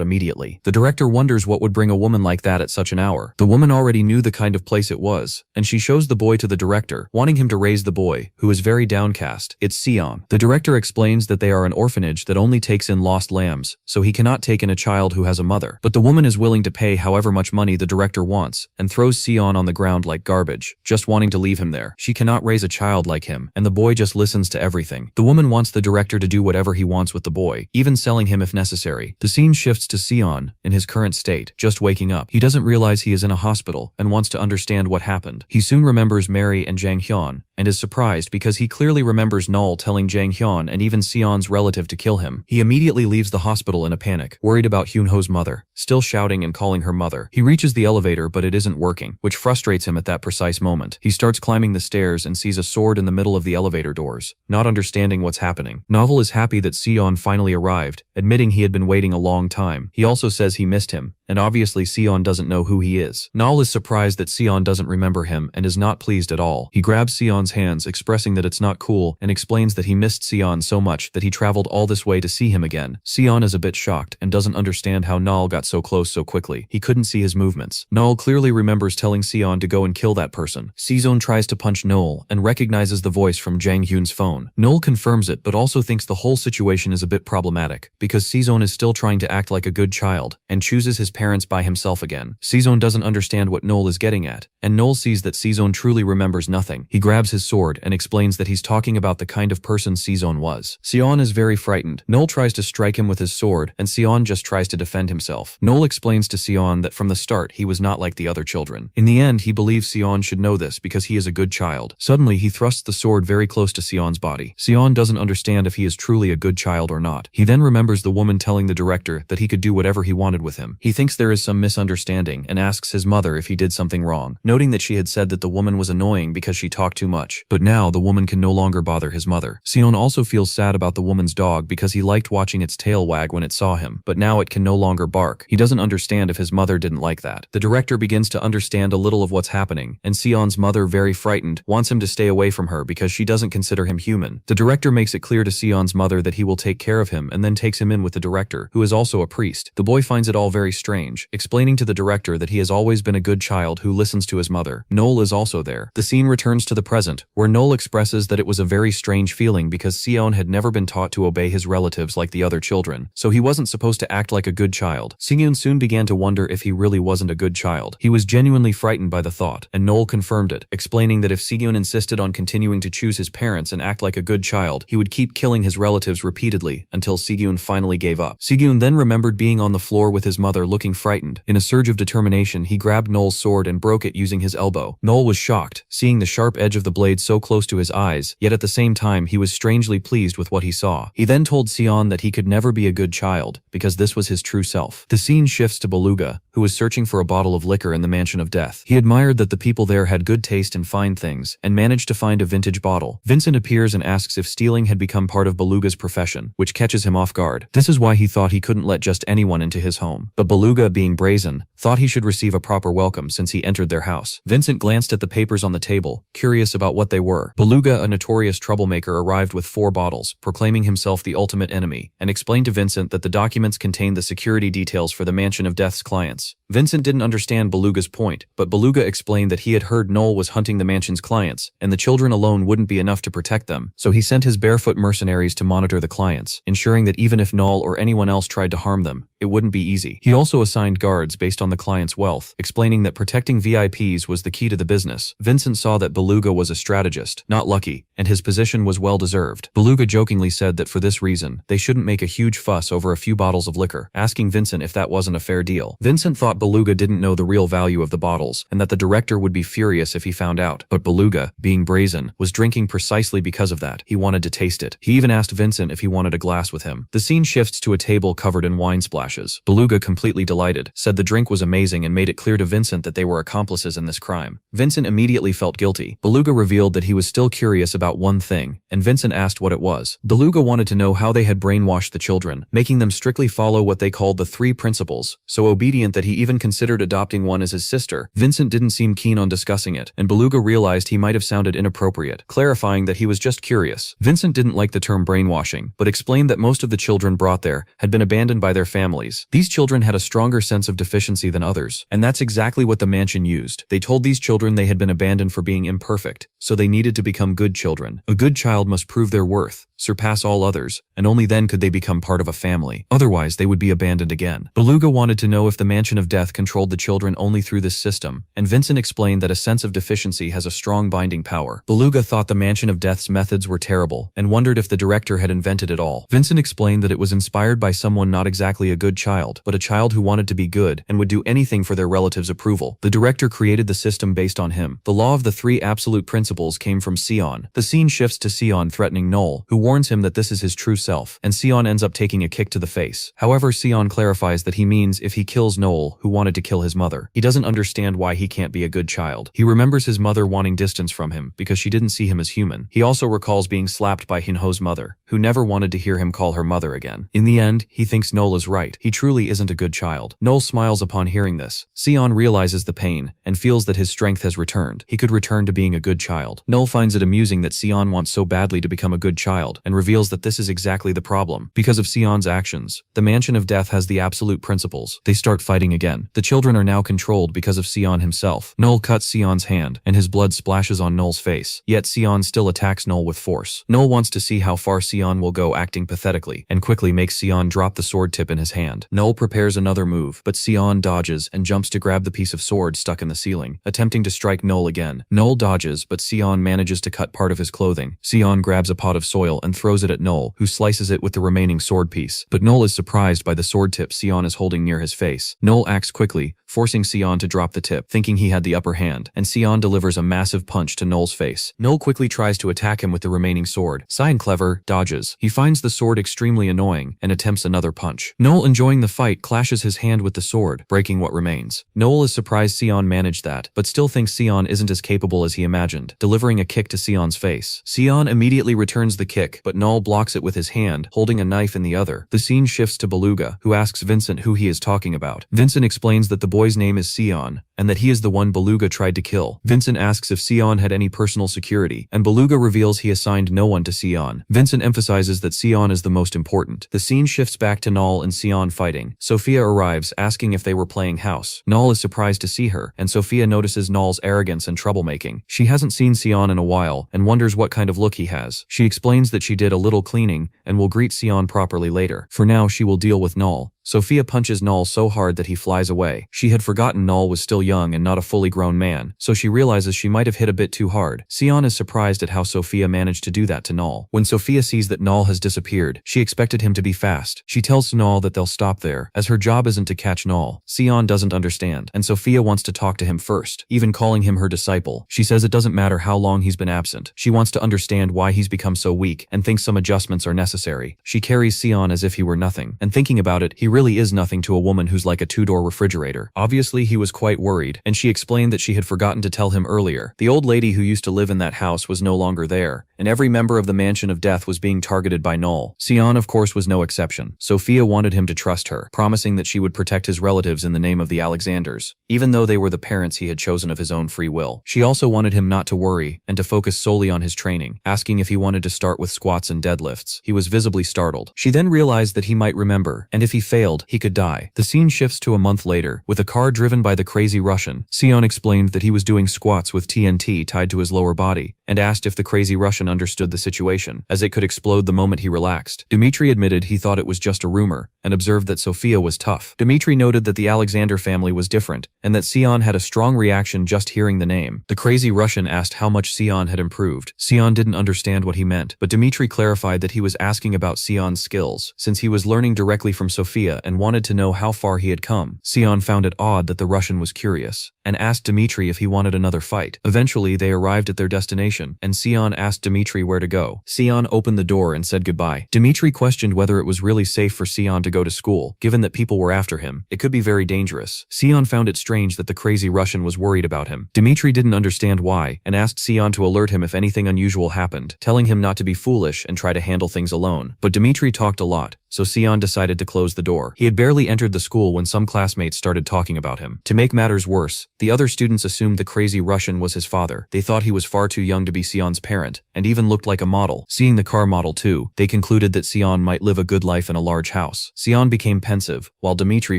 immediately. The director wonders what would bring a woman like that at such an hour. The woman already knew the kind of place it was, and she shows the boy to the director, wanting him to raise the boy, who is very downcast. It's Seion. The director explains that they are an orphanage that only takes in lost lambs, so he cannot take in a child who has a mother. But the woman is willing to pay however much money the director wants, and throws Seion on the ground like garbage, just wanting to leave him there. She cannot raise a child like him, and the boy just listens to everything. The woman wants the director to do whatever he wants with the boy, even selling him if necessary. The scene shifts to Seion, in his current state, just waking up. He doesn't realize he is in a hospital, and wants to understand what happened. He soon remembers Mary and Jang Hyun, and is surprised because he clearly remembers Null telling Jang Hyun and even Seon's relative to kill him. He immediately leaves the hospital in a panic, worried about Hyunho's mother, still shouting and calling her mother. He reaches the elevator but it isn't working, which frustrates him at that precise moment. He starts climbing the stairs and sees a sword in the middle of the elevator doors, not understanding what's happening. Novel is happy that Seion finally arrived, admitting he had been waiting a long time. He also says he missed him, and obviously Seion doesn't know who he is. Null is surprised that Seion doesn't remember him and is not pleased at all. He grabs Seon's hands, expressing that it's not cool, and explains that he missed Seion so much that he traveled all this way to see him again. Seion is a bit shocked and doesn't understand how Null got so close so quickly. He couldn't see his movements. Null clearly remembers telling Seion to go and kill that person. Seion tries to punch Null and recognizes the voice from Jang Hyun's phone. Null confirms it but also thinks the whole situation is a bit problematic because Seion is still trying to act like a good child and chooses his parents by himself again. Seion doesn't understand what Null is getting at, and Null sees that Seion truly remembers nothing. He grabs his sword and explains that he's talking about the kind of person Seion was. Seion is very frightened. Null tries to strike him with his sword, and Seion just tries to defend himself. Null explains to Seion that from the start he was not like the other children. In the end, he believes Seion should know this because he is a good child. Suddenly, he thrusts the sword very close to Seon's body. Seion doesn't understand if he is truly a good child or not. He then remembers the woman telling the director that he could do whatever he wanted with him. He thinks there is some misunderstanding and asks his mother if he did something wrong, noting that she had said that the woman was annoying because she talked too much. But now the woman can no longer bother his mother. Seion also feels sad about the woman's dog because he liked watching its tail wag when it saw him, but now it can no longer bark. He doesn't understand if his mother didn't like that. The director begins to understand a little of what's happening, and Seon's mother, very frightened, wants him to stay away from her because she doesn't consider him human. The director makes it clear to Seon's mother that he will take care of him and then takes him in with the director, who is also a priest. The boy finds it all very strange, explaining to the director that he has always been a good child who listens to his mother. Null is also there. The scene returns to the present, where Null expresses that it was a very strange feeling because Seion had never been taught to obey his relatives like the other children, so he wasn't supposed to act like a good child. Seion soon began to wonder if he really wasn't a good child. He was genuinely frightened by the thought, and Null confirmed it, explaining that if Seion insisted on continuing to choose his parents and act like a good child, he would keep killing his relatives repeatedly until Seion finally gave up. Seion then remembered being on the floor with his mother looking frightened. In a surge of determination, he grabbed Null's sword and broke it using his elbow. Null was shocked, seeing the sharp edge of the blade so close to his eyes, yet at the same time he was strangely pleased with what he saw. He then told Seion that he could never be a good child, because this was his true self. The scene shifts to Beluga, who was searching for a bottle of liquor in the Mansion of Death. He admired that the people there had good taste in fine things, and managed to find a vintage bottle. Vincent appears and asks if stealing had become part of Beluga's profession, which catches him off guard. This is why he thought he couldn't let just anyone into his home. But Beluga, being brazen, thought he should receive a proper welcome since he entered their house. Vincent glanced at the papers on the table, curious about what they were. Beluga, a notorious troublemaker, arrived with 4 bottles, proclaiming himself the ultimate enemy, and explained to Vincent that the documents contained the security details for the Mansion of Death's clients. Vincent didn't understand Beluga's point, but Beluga explained that he had heard Null was hunting the mansion's clients, and the children alone wouldn't be enough to protect them, so he sent his Barefoot mercenaries to monitor the clients, ensuring that even if Null or anyone else tried to harm them, it wouldn't be easy. He also assigned guards based on the client's wealth, explaining that protecting VIPs was the key to the business. Vincent saw that Beluga was a strategist, not lucky, and his position was well-deserved. Beluga jokingly said that for this reason, they shouldn't make a huge fuss over a few bottles of liquor, asking Vincent if that wasn't a fair deal. Vincent thought Beluga didn't know the real value of the bottles, and that the director would be furious if he found out. But Beluga, being brazen, was drinking precisely because of that. He wanted to taste it. He even asked Vincent if he wanted a glass with him. The scene shifts to a table covered in wine splashes. Beluga, completely delighted, said the drink was amazing and made it clear to Vincent that they were accomplices in this crime. Vincent immediately felt guilty. Beluga revealed that he was still curious about one thing, and Vincent asked what it was. Beluga wanted to know how they had brainwashed the children, making them strictly follow what they called the 3 principles, so obedient that he even considered adopting one as his sister. Vincent didn't seem keen on discussing it, and Beluga realized he might have sounded inappropriate, clarifying that he was just curious. Vincent didn't like the term brainwashing, but explained that most of the children brought there had been abandoned by their families. These children had a stronger sense of deficiency than others, and that's exactly what the mansion used. They told these children they had been abandoned for being imperfect, so they needed to become good children. A good child must prove their worth, surpass all others, and only then could they become part of a family. Otherwise, they would be abandoned again. Beluga wanted to know if the Mansion of Death controlled the children only through this system, and Vincent explained that a sense of deficiency has a strong binding power. Beluga thought the Mansion of Death's methods were terrible, and wondered if the director had invented it all. Vincent explained that it was inspired by someone not exactly a good child, but a child who wanted to be good and would do anything for their relatives' approval. The director created the system based on him. The law of the 3 absolute principles came from Seion. The scene shifts to Seion threatening Null, who warns him that this is his true self, and Seion ends up taking a kick to the face. However, Seion clarifies that he means if he kills Null, who wanted to kill his mother. He doesn't understand why he can't be a good child. He remembers his mother wanting distance from him because she didn't see him as human. He also recalls being slapped by Hinho's mother, who never wanted to hear him call her mother again. In the end, he thinks Null is right. He truly isn't a good child. Null smiles upon hearing this. Seion realizes the pain and feels that his strength has returned. He could return to being a good child. Null finds it amusing that Seion wants so badly to become a good child, and reveals that this is exactly the problem. Because of Seon's actions, the Mansion of Death has the absolute principles. They start fighting again. The children are now controlled because of Seion himself. Null cuts Seon's hand, and his blood splashes on Null's face. Yet Seion still attacks Null with force. Null wants to see how far Seion will go, acting pathetically, and quickly makes Seion drop the sword tip in his hand. Null prepares another move, but Seion dodges and jumps to grab the piece of sword stuck in the ceiling, attempting to strike Null again. Null dodges, but Seion manages to cut part of his clothing. Seion grabs a pot of soil and throws it at Null, who slices it with the remaining sword piece. But Null is surprised by the sword tip Seion is holding near his face. Null acts quickly, forcing Seion to drop the tip, thinking he had the upper hand, and Seion delivers a massive punch to Null's face. Null quickly tries to attack him with the remaining sword. Seion, clever, dodges. He finds the sword extremely annoying and attempts another punch. Null, enjoying the fight, clashes his hand with the sword, breaking what remains. Null is surprised Seion managed that, but still thinks Seion isn't as capable as he imagined, delivering a kick to Seon's face. Seion immediately returns the kick, but Null blocks it with his hand, holding a knife in the other. The scene shifts to Beluga, who asks Vincent who he is talking about. Vincent explains that the boy's name is Seion, and that he is the one Beluga tried to kill. Vincent asks if Seion had any personal security, and Beluga reveals he assigned no one to Seion. Vincent emphasizes that Seion is the most important. The scene shifts back to Null and Seion fighting. Sophia arrives, asking if they were playing house. Null is surprised to see her, and Sophia notices Null's arrogance and troublemaking. She hasn't seen Seion in a while, and wonders what kind of look he has. She explains that she did a little cleaning, and will greet Seion properly later. For now, she will deal with Null, Sophia punches Null so hard that he flies away. She had forgotten Null was still young and not a fully grown man, so she realizes she might have hit a bit too hard. Seion is surprised at how Sophia managed to do that to Null. When Sophia sees that Null has disappeared, she expected him to be fast. She tells Null that they'll stop there, as her job isn't to catch Null. Seion doesn't understand, and Sophia wants to talk to him first, even calling him her disciple. She says it doesn't matter how long he's been absent. She wants to understand why he's become so weak, and thinks some adjustments are necessary. She carries Seion as if he were nothing, and thinking about it, he really is nothing to a woman who's like a two-door refrigerator. Obviously, he was quite worried, and she explained that she had forgotten to tell him earlier. The old lady who used to live in that house was no longer there, and every member of the Mansion of Death was being targeted by Null. Seion, of course, was no exception. Sophia wanted him to trust her, promising that she would protect his relatives in the name of the Alexanders, even though they were the parents he had chosen of his own free will. She also wanted him not to worry, and to focus solely on his training, asking if he wanted to start with squats and deadlifts. He was visibly startled. She then realized that he might remember, and if he failed, he could die. The scene shifts to a month later, with a car driven by the crazy Russian. Seion explained that he was doing squats with TNT tied to his lower body, and asked if the crazy Russian understood the situation, as it could explode the moment he relaxed. Dmitri admitted he thought it was just a rumor, and observed that Sophia was tough. Dmitri noted that the Alexander family was different, and that Seion had a strong reaction just hearing the name. The crazy Russian asked how much Seion had improved. Seion didn't understand what he meant, but Dmitri clarified that he was asking about Seion's skills, since he was learning directly from Sophia and wanted to know how far he had come. Seion found it odd that the Russian was curious, and asked Dmitri if he wanted another fight. Eventually, they arrived at their destination, and Seion asked Dmitri where to go. Seion opened the door and said goodbye. Dmitri questioned whether it was really safe for Seion to go to school, given that people were after him. It could be very dangerous. Seion found it strange that the crazy Russian was worried about him. Dmitri didn't understand why, and asked Seion to alert him if anything unusual happened, telling him not to be foolish and try to handle things alone. But Dmitri talked a lot, so Seion decided to close the door. He had barely entered the school when some classmates started talking about him. To make matters worse, the other students assumed the crazy Russian was his father. They thought he was far too young to be Seion's parent, and even looked like a model. Seeing the car model too, they concluded that Seion might live a good life in a large house. Seion became pensive, while Dmitri,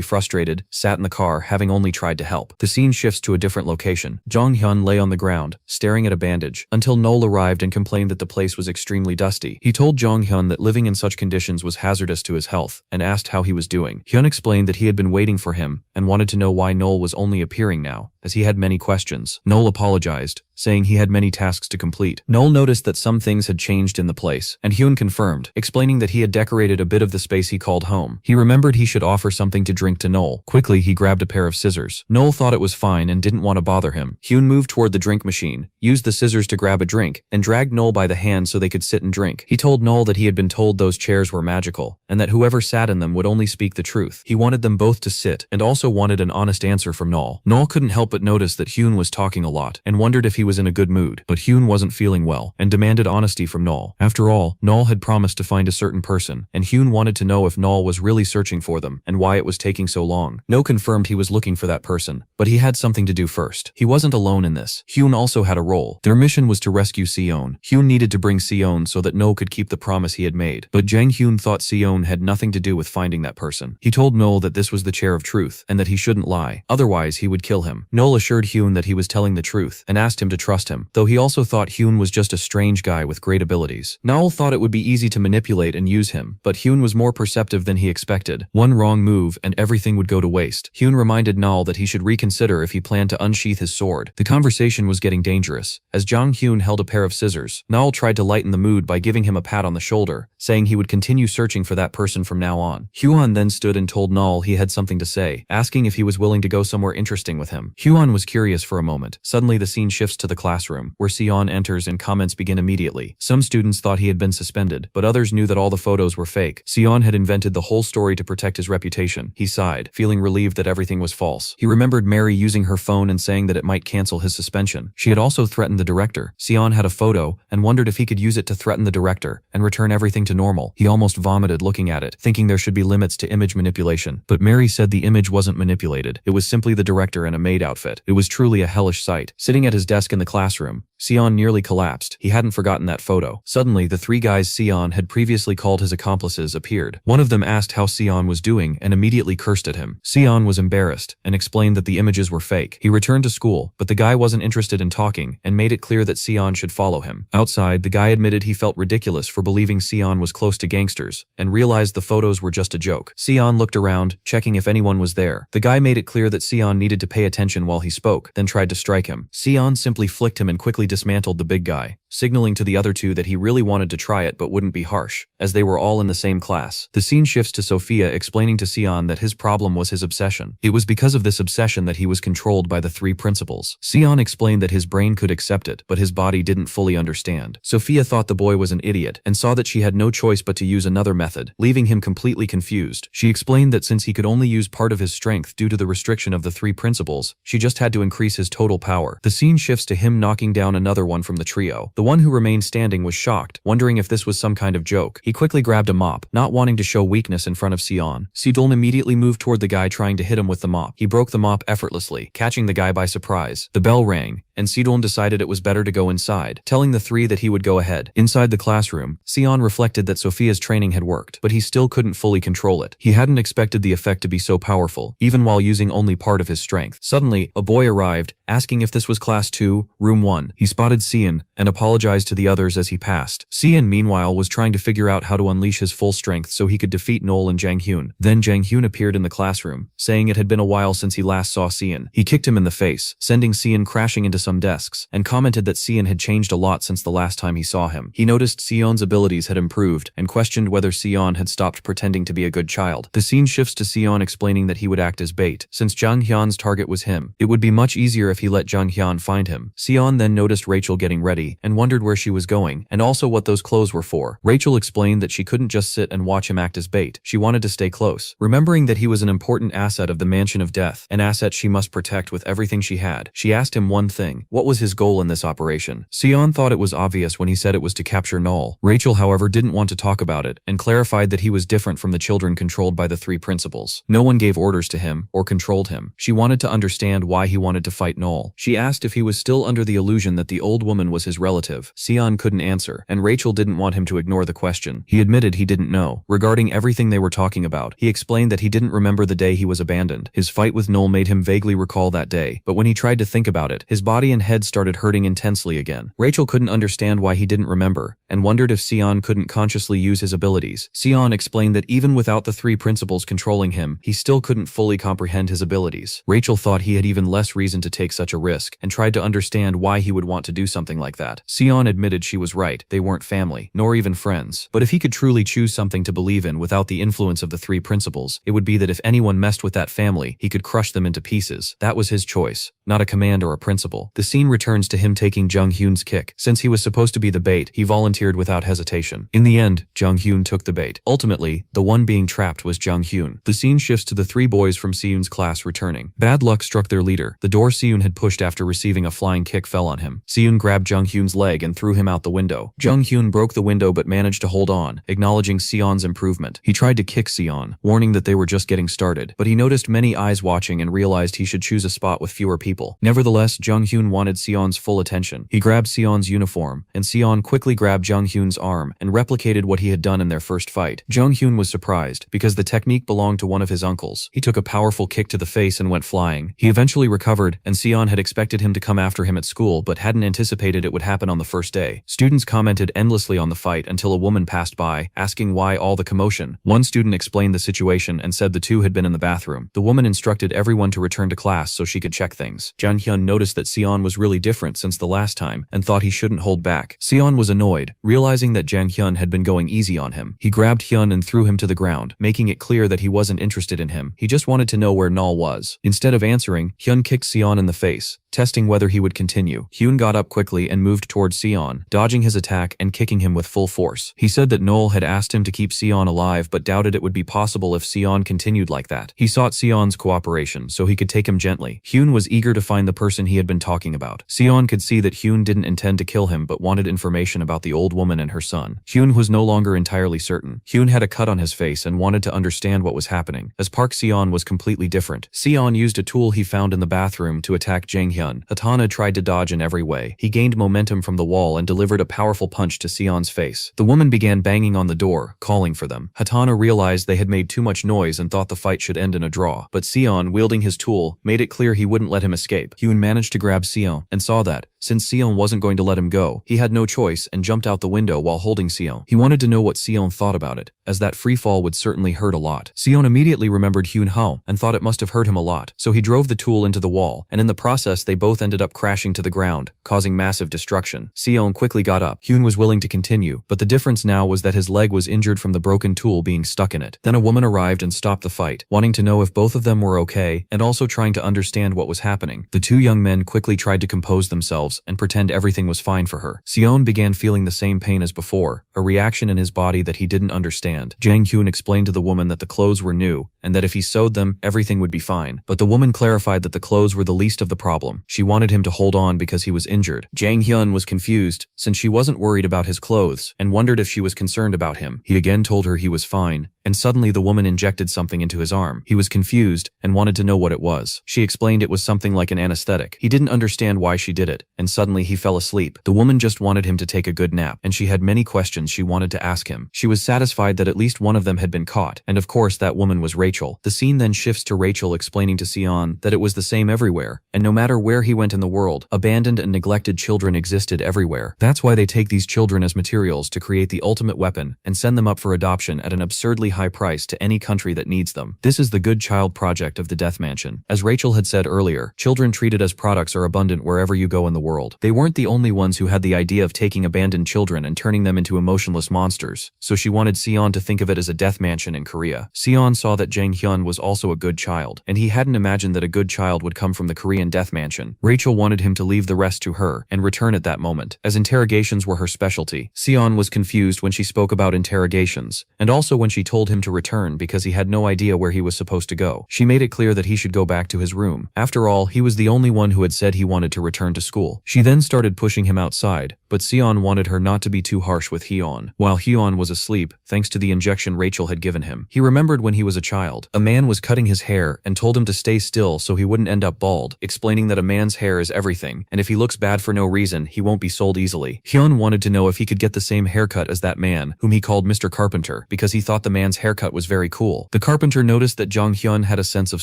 frustrated, sat in the car, having only tried to help. The scene shifts to a different location. Jonghyun lay on the ground, staring at a bandage, until Null arrived and complained that the place was extremely dusty. He told Jonghyun that living in such conditions was hazardous to his health, and asked how he was doing. Hyun explained that he had been waiting for him, and wanted to know why Null was only appearing now, as he had many questions. Null apologized, saying he had many tasks to complete. Null noticed that some things had changed in the place, and Hyun confirmed, explaining that he had decorated a bit of the space he called home. He remembered he should offer something to drink to Null. Quickly, he grabbed a pair of scissors. Null thought it was fine and didn't want to bother him. Hyun moved toward the drink machine, used the scissors to grab a drink, and dragged Null by the hand so they could sit and drink. He told Null that he had been told those chairs were magical, and that whoever sat in them would only speak the truth. He wanted them both to sit, and also wanted an honest answer from Null. Null couldn't help but notice that Hyun was talking a lot, and wondered if he was in a good mood. But Hyun wasn't feeling well, and demanded honesty from Null. After all, Null had promised to find a certain person, and Hyun wanted to know if Null was really searching for them, and why it was taking so long. Null confirmed he was looking for that person, but he had something to do first. He wasn't alone in this. Hyun also had a role. Their mission was to rescue Seion. Hyun needed to bring Seion so that Null could keep the promise he had made, but Jang Hyun thought Seion had nothing to do with finding that person. He told Null that this was the chair of truth, and that he shouldn't lie, otherwise he would kill him. Null assured Hyun that he was telling the truth, and asked him to trust him, though he also thought Hyun was just a strange guy with great abilities. Null thought it would be easy to manipulate and use him, but Hyun was more perceptive than he expected. One wrong move and everything would go to waste. Hyun reminded Null that he should reconsider if he planned to unsheath his sword. The conversation was getting dangerous, as Jang Hyun held a pair of scissors. Null tried to lighten the mood by giving him a pat on the shoulder, saying he would continue searching for that person from now on. Hyun then stood and told Null he had something to say, asking if he was willing to go somewhere interesting with him. Hyun was curious for a moment. Suddenly the scene shifts to the classroom, where Seion enters and comments begin immediately. Some students thought he had been suspended, but others knew that all the photos were fake. Seion had invented the whole story to protect his reputation. He sighed, feeling relieved that everything was false. He remembered Mary using her phone and saying that it might cancel his suspension. She had also threatened the director. Seion had a photo, and wondered if he could use it to threaten the director, and return everything to normal. He almost vomited looking at it, thinking there should be limits to image manipulation. But Mary said the image wasn't manipulated. It was simply the director in a maid outfit. It was truly a hellish sight. Sitting at his desk in the classroom, Seion nearly collapsed. He hadn't forgotten that photo. Suddenly, the three guys Seion had previously called his accomplices appeared. One of them asked how Seion was doing and immediately cursed at him. Seion was embarrassed and explained that the images were fake. He returned to school, but the guy wasn't interested in talking and made it clear that Seion should follow him. Outside, the guy admitted he felt ridiculous for believing Seion was close to gangsters and realized the photos were just a joke. Seion looked around, checking if anyone was there. The guy made it clear that Seion needed to pay attention while he spoke, then tried to strike him. Seion simply flicked him and quickly dismantled the big guy, signaling to the other two that he really wanted to try it but wouldn't be harsh, as they were all in the same class. The scene shifts to Sophia explaining to Seion that his problem was his obsession. It was because of this obsession that he was controlled by the three principles. Seion explained that his brain could accept it, but his body didn't fully understand. Sophia thought the boy was an idiot and saw that she had no choice but to use another method, leaving him completely confused. She explained that since he could only use part of his strength due to the restriction of the three principles, she just had to increase his total power. The scene shifts to him knocking down another one from the trio. The one who remained standing was shocked, wondering if this was some kind of joke. He quickly grabbed a mop, not wanting to show weakness in front of Seion. Seion immediately moved toward the guy trying to hit him with the mop. He broke the mop effortlessly, catching the guy by surprise. The bell rang, and Seion decided it was better to go inside, telling the three that he would go ahead. Inside the classroom, Seion reflected that Sophia's training had worked, but he still couldn't fully control it. He hadn't expected the effect to be so powerful, even while using only part of his strength. Suddenly, a boy arrived, asking if this was Class 2, Room 1. He spotted Seion and apologized to the others as he passed. Seion, meanwhile, was trying to figure out how to unleash his full strength so he could defeat Null and Jang Hyun. Then Jang Hyun appeared in the classroom, saying it had been a while since he last saw Seion. He kicked him in the face, sending Seion crashing into some desks, and commented that Seion had changed a lot since the last time he saw him. He noticed Seon's abilities had improved and questioned whether Seion had stopped pretending to be a good child. The scene shifts to Seion explaining that he would act as bait. Since Jang Hyun's target was him, it would be much easier if he let Jang Hyun find him. Seion then noticed Rachel getting ready and wondered where she was going and also what those clothes were for. Rachel explained that she couldn't just sit and watch him act as bait. She wanted to stay close. Remembering that he was an important asset of the Mansion of Death, an asset she must protect with everything she had, she asked him one thing: what was his goal in this operation? Seion thought it was obvious when he said it was to capture Null. Rachel, however, didn't want to talk about it and clarified that he was different from the children controlled by the three principles. No one gave orders to him or controlled him. She wanted to understand why he wanted to fight Null. She asked if he was still under the illusion that the old woman was his relative. Seion couldn't answer, and Rachel didn't want him to ignore the question. He admitted he didn't know. Regarding everything they were talking about, he explained that he didn't remember the day he was abandoned. His fight with Null made him vaguely recall that day, but when he tried to think about it, his body and head started hurting intensely again. Rachel couldn't understand why he didn't remember, and wondered if Seion couldn't consciously use his abilities. Seion explained that even without the three principles controlling him, he still couldn't fully comprehend his abilities. Rachel thought he had even less reason to take such a risk, and tried to understand why he would want to do something like that. Seion admitted she was right. They weren't family, nor even friends. But if he could truly choose something to believe in without the influence of the three principles, it would be that if anyone messed with that family, he could crush them into pieces. That was his choice, not a command or a principle. The scene returns to him taking Jang Hyun's kick. Since he was supposed to be the bait, he volunteered without hesitation. In the end, Jang Hyun took the bait. Ultimately, the one being trapped was Jang Hyun. The scene shifts to the three boys from Seiyun's class returning. Bad luck struck their leader. The door Seiyun had pushed after receiving a flying kick fell on him. Seiyun grabbed Jang Hyun's leg and threw him out the window. Jang Hyun broke the window but managed to hold on, acknowledging Seion's improvement. He tried to kick Seion, warning that they were just getting started, but he noticed many eyes watching and realized he should choose a spot with fewer people. Nevertheless, Jang Hyun wanted Seion's full attention. He grabbed Seion's uniform, and Seion quickly grabbed Jang Hyun's arm and replicated what he had done in their first fight. Jang Hyun was surprised, because the technique belonged to one of his uncles. He took a powerful kick to the face and went flying. He eventually recovered, and Seion had expected him to come after him at school but hadn't anticipated it would happen on the first day. Students commented endlessly on the fight until a woman passed by, asking why all the commotion. One student explained the situation and said the two had been in the bathroom. The woman instructed everyone to return to class so she could check things. Jang Hyun noticed that Seion was really different since the last time and thought he shouldn't hold back. Seion was annoyed, realizing that Jang Hyun had been going easy on him. He grabbed Hyun and threw him to the ground, making it clear that he wasn't interested in him. He just wanted to know where Null was. Instead of answering, Hyun kicked Seion in the face, testing whether he would continue. Hyun got up quickly and moved towards Seion, dodging his attack and kicking him with full force. He said that Null had asked him to keep Seion alive but doubted it would be possible if Seion continued like that. He sought Seion's cooperation so he could take him gently. Hyun was eager to find the person he had been talking about. Seion could see that Hyun didn't intend to kill him but wanted information about the old old woman and her son. Hyun was no longer entirely certain. Hyun had a cut on his face and wanted to understand what was happening, as Park Seion was completely different. Seion used a tool he found in the bathroom to attack Jang Hyun. Hatana tried to dodge in every way. He gained momentum from the wall and delivered a powerful punch to Seon's face. The woman began banging on the door, calling for them. Hatana realized they had made too much noise and thought the fight should end in a draw. But Seion, wielding his tool, made it clear he wouldn't let him escape. Hyun managed to grab Seion and saw that, since Seion wasn't going to let him go, he had no choice and jumped out the window while holding Seion. He wanted to know what Seion thought about it, as that free fall would certainly hurt a lot. Seion immediately remembered Hyun Hao and thought it must have hurt him a lot, so he drove the tool into the wall, and in the process they both ended up crashing to the ground, causing massive destruction. Seion quickly got up. Hyun was willing to continue, but the difference now was that his leg was injured from the broken tool being stuck in it. Then a woman arrived and stopped the fight, wanting to know if both of them were okay and also trying to understand what was happening. The two young men quickly tried to compose themselves and pretend everything was fine for her. Seion began feeling the same pain as before, a reaction in his body that he didn't understand. Jang Hyun explained to the woman that the clothes were new and that if he sewed them, everything would be fine. But the woman clarified that the clothes were the least of the problem. She wanted him to hold on because he was injured. Jang Hyun was confused, since she wasn't worried about his clothes, and wondered if she was concerned about him. He again told her he was fine, and suddenly the woman injected something into his arm. He was confused and wanted to know what it was. She explained it was something like an anesthetic. He didn't understand why she did it, and suddenly he fell asleep. The woman just wanted him to take a good nap, and she had many questions she wanted to ask him. She was satisfied that at least one of them had been caught, and of course that woman was Rachel. The scene then shifts to Rachel explaining to Seion that it was the same everywhere, and no matter where he went in the world, abandoned and neglected children existed everywhere. That's why they take these children as materials to create the ultimate weapon and send them up for adoption at an absurdly high price to any country that needs them. This is the Good Child project of the Death Mansion. As Rachel had said earlier, children treated as products are abundant wherever you go in the world. They weren't the only ones who had the idea of taking abandoned children and turning them into emotionless monsters, so she wanted Seion to think of it as a death mansion in Korea. Seion saw that Jang Hyun was also a good child, and he hadn't imagined that a good child would come from the Korean death mansion. Rachel wanted him to leave the rest to her and return at that moment, as interrogations were her specialty. Seion was confused when she spoke about interrogations, and also when she told him to return because he had no idea where he was supposed to go. She made it clear that he should go back to his room. After all, he was the only one who had said he wanted to return to school. She then started pushing him outside, but Seion wanted her not to be too harsh with Hyun. While Hyun was asleep, thanks to the injection Rachel had given him, he remembered when he was a child. A man was cutting his hair and told him to stay still so he wouldn't end up bald, explaining that a man's hair is everything, and if he looks bad for no reason, he won't be sold easily. Hyun wanted to know if he could get the same haircut as that man, whom he called Mr. Carpenter, because he thought the man's haircut was very cool. The carpenter noticed that Jang Hyun had a sense of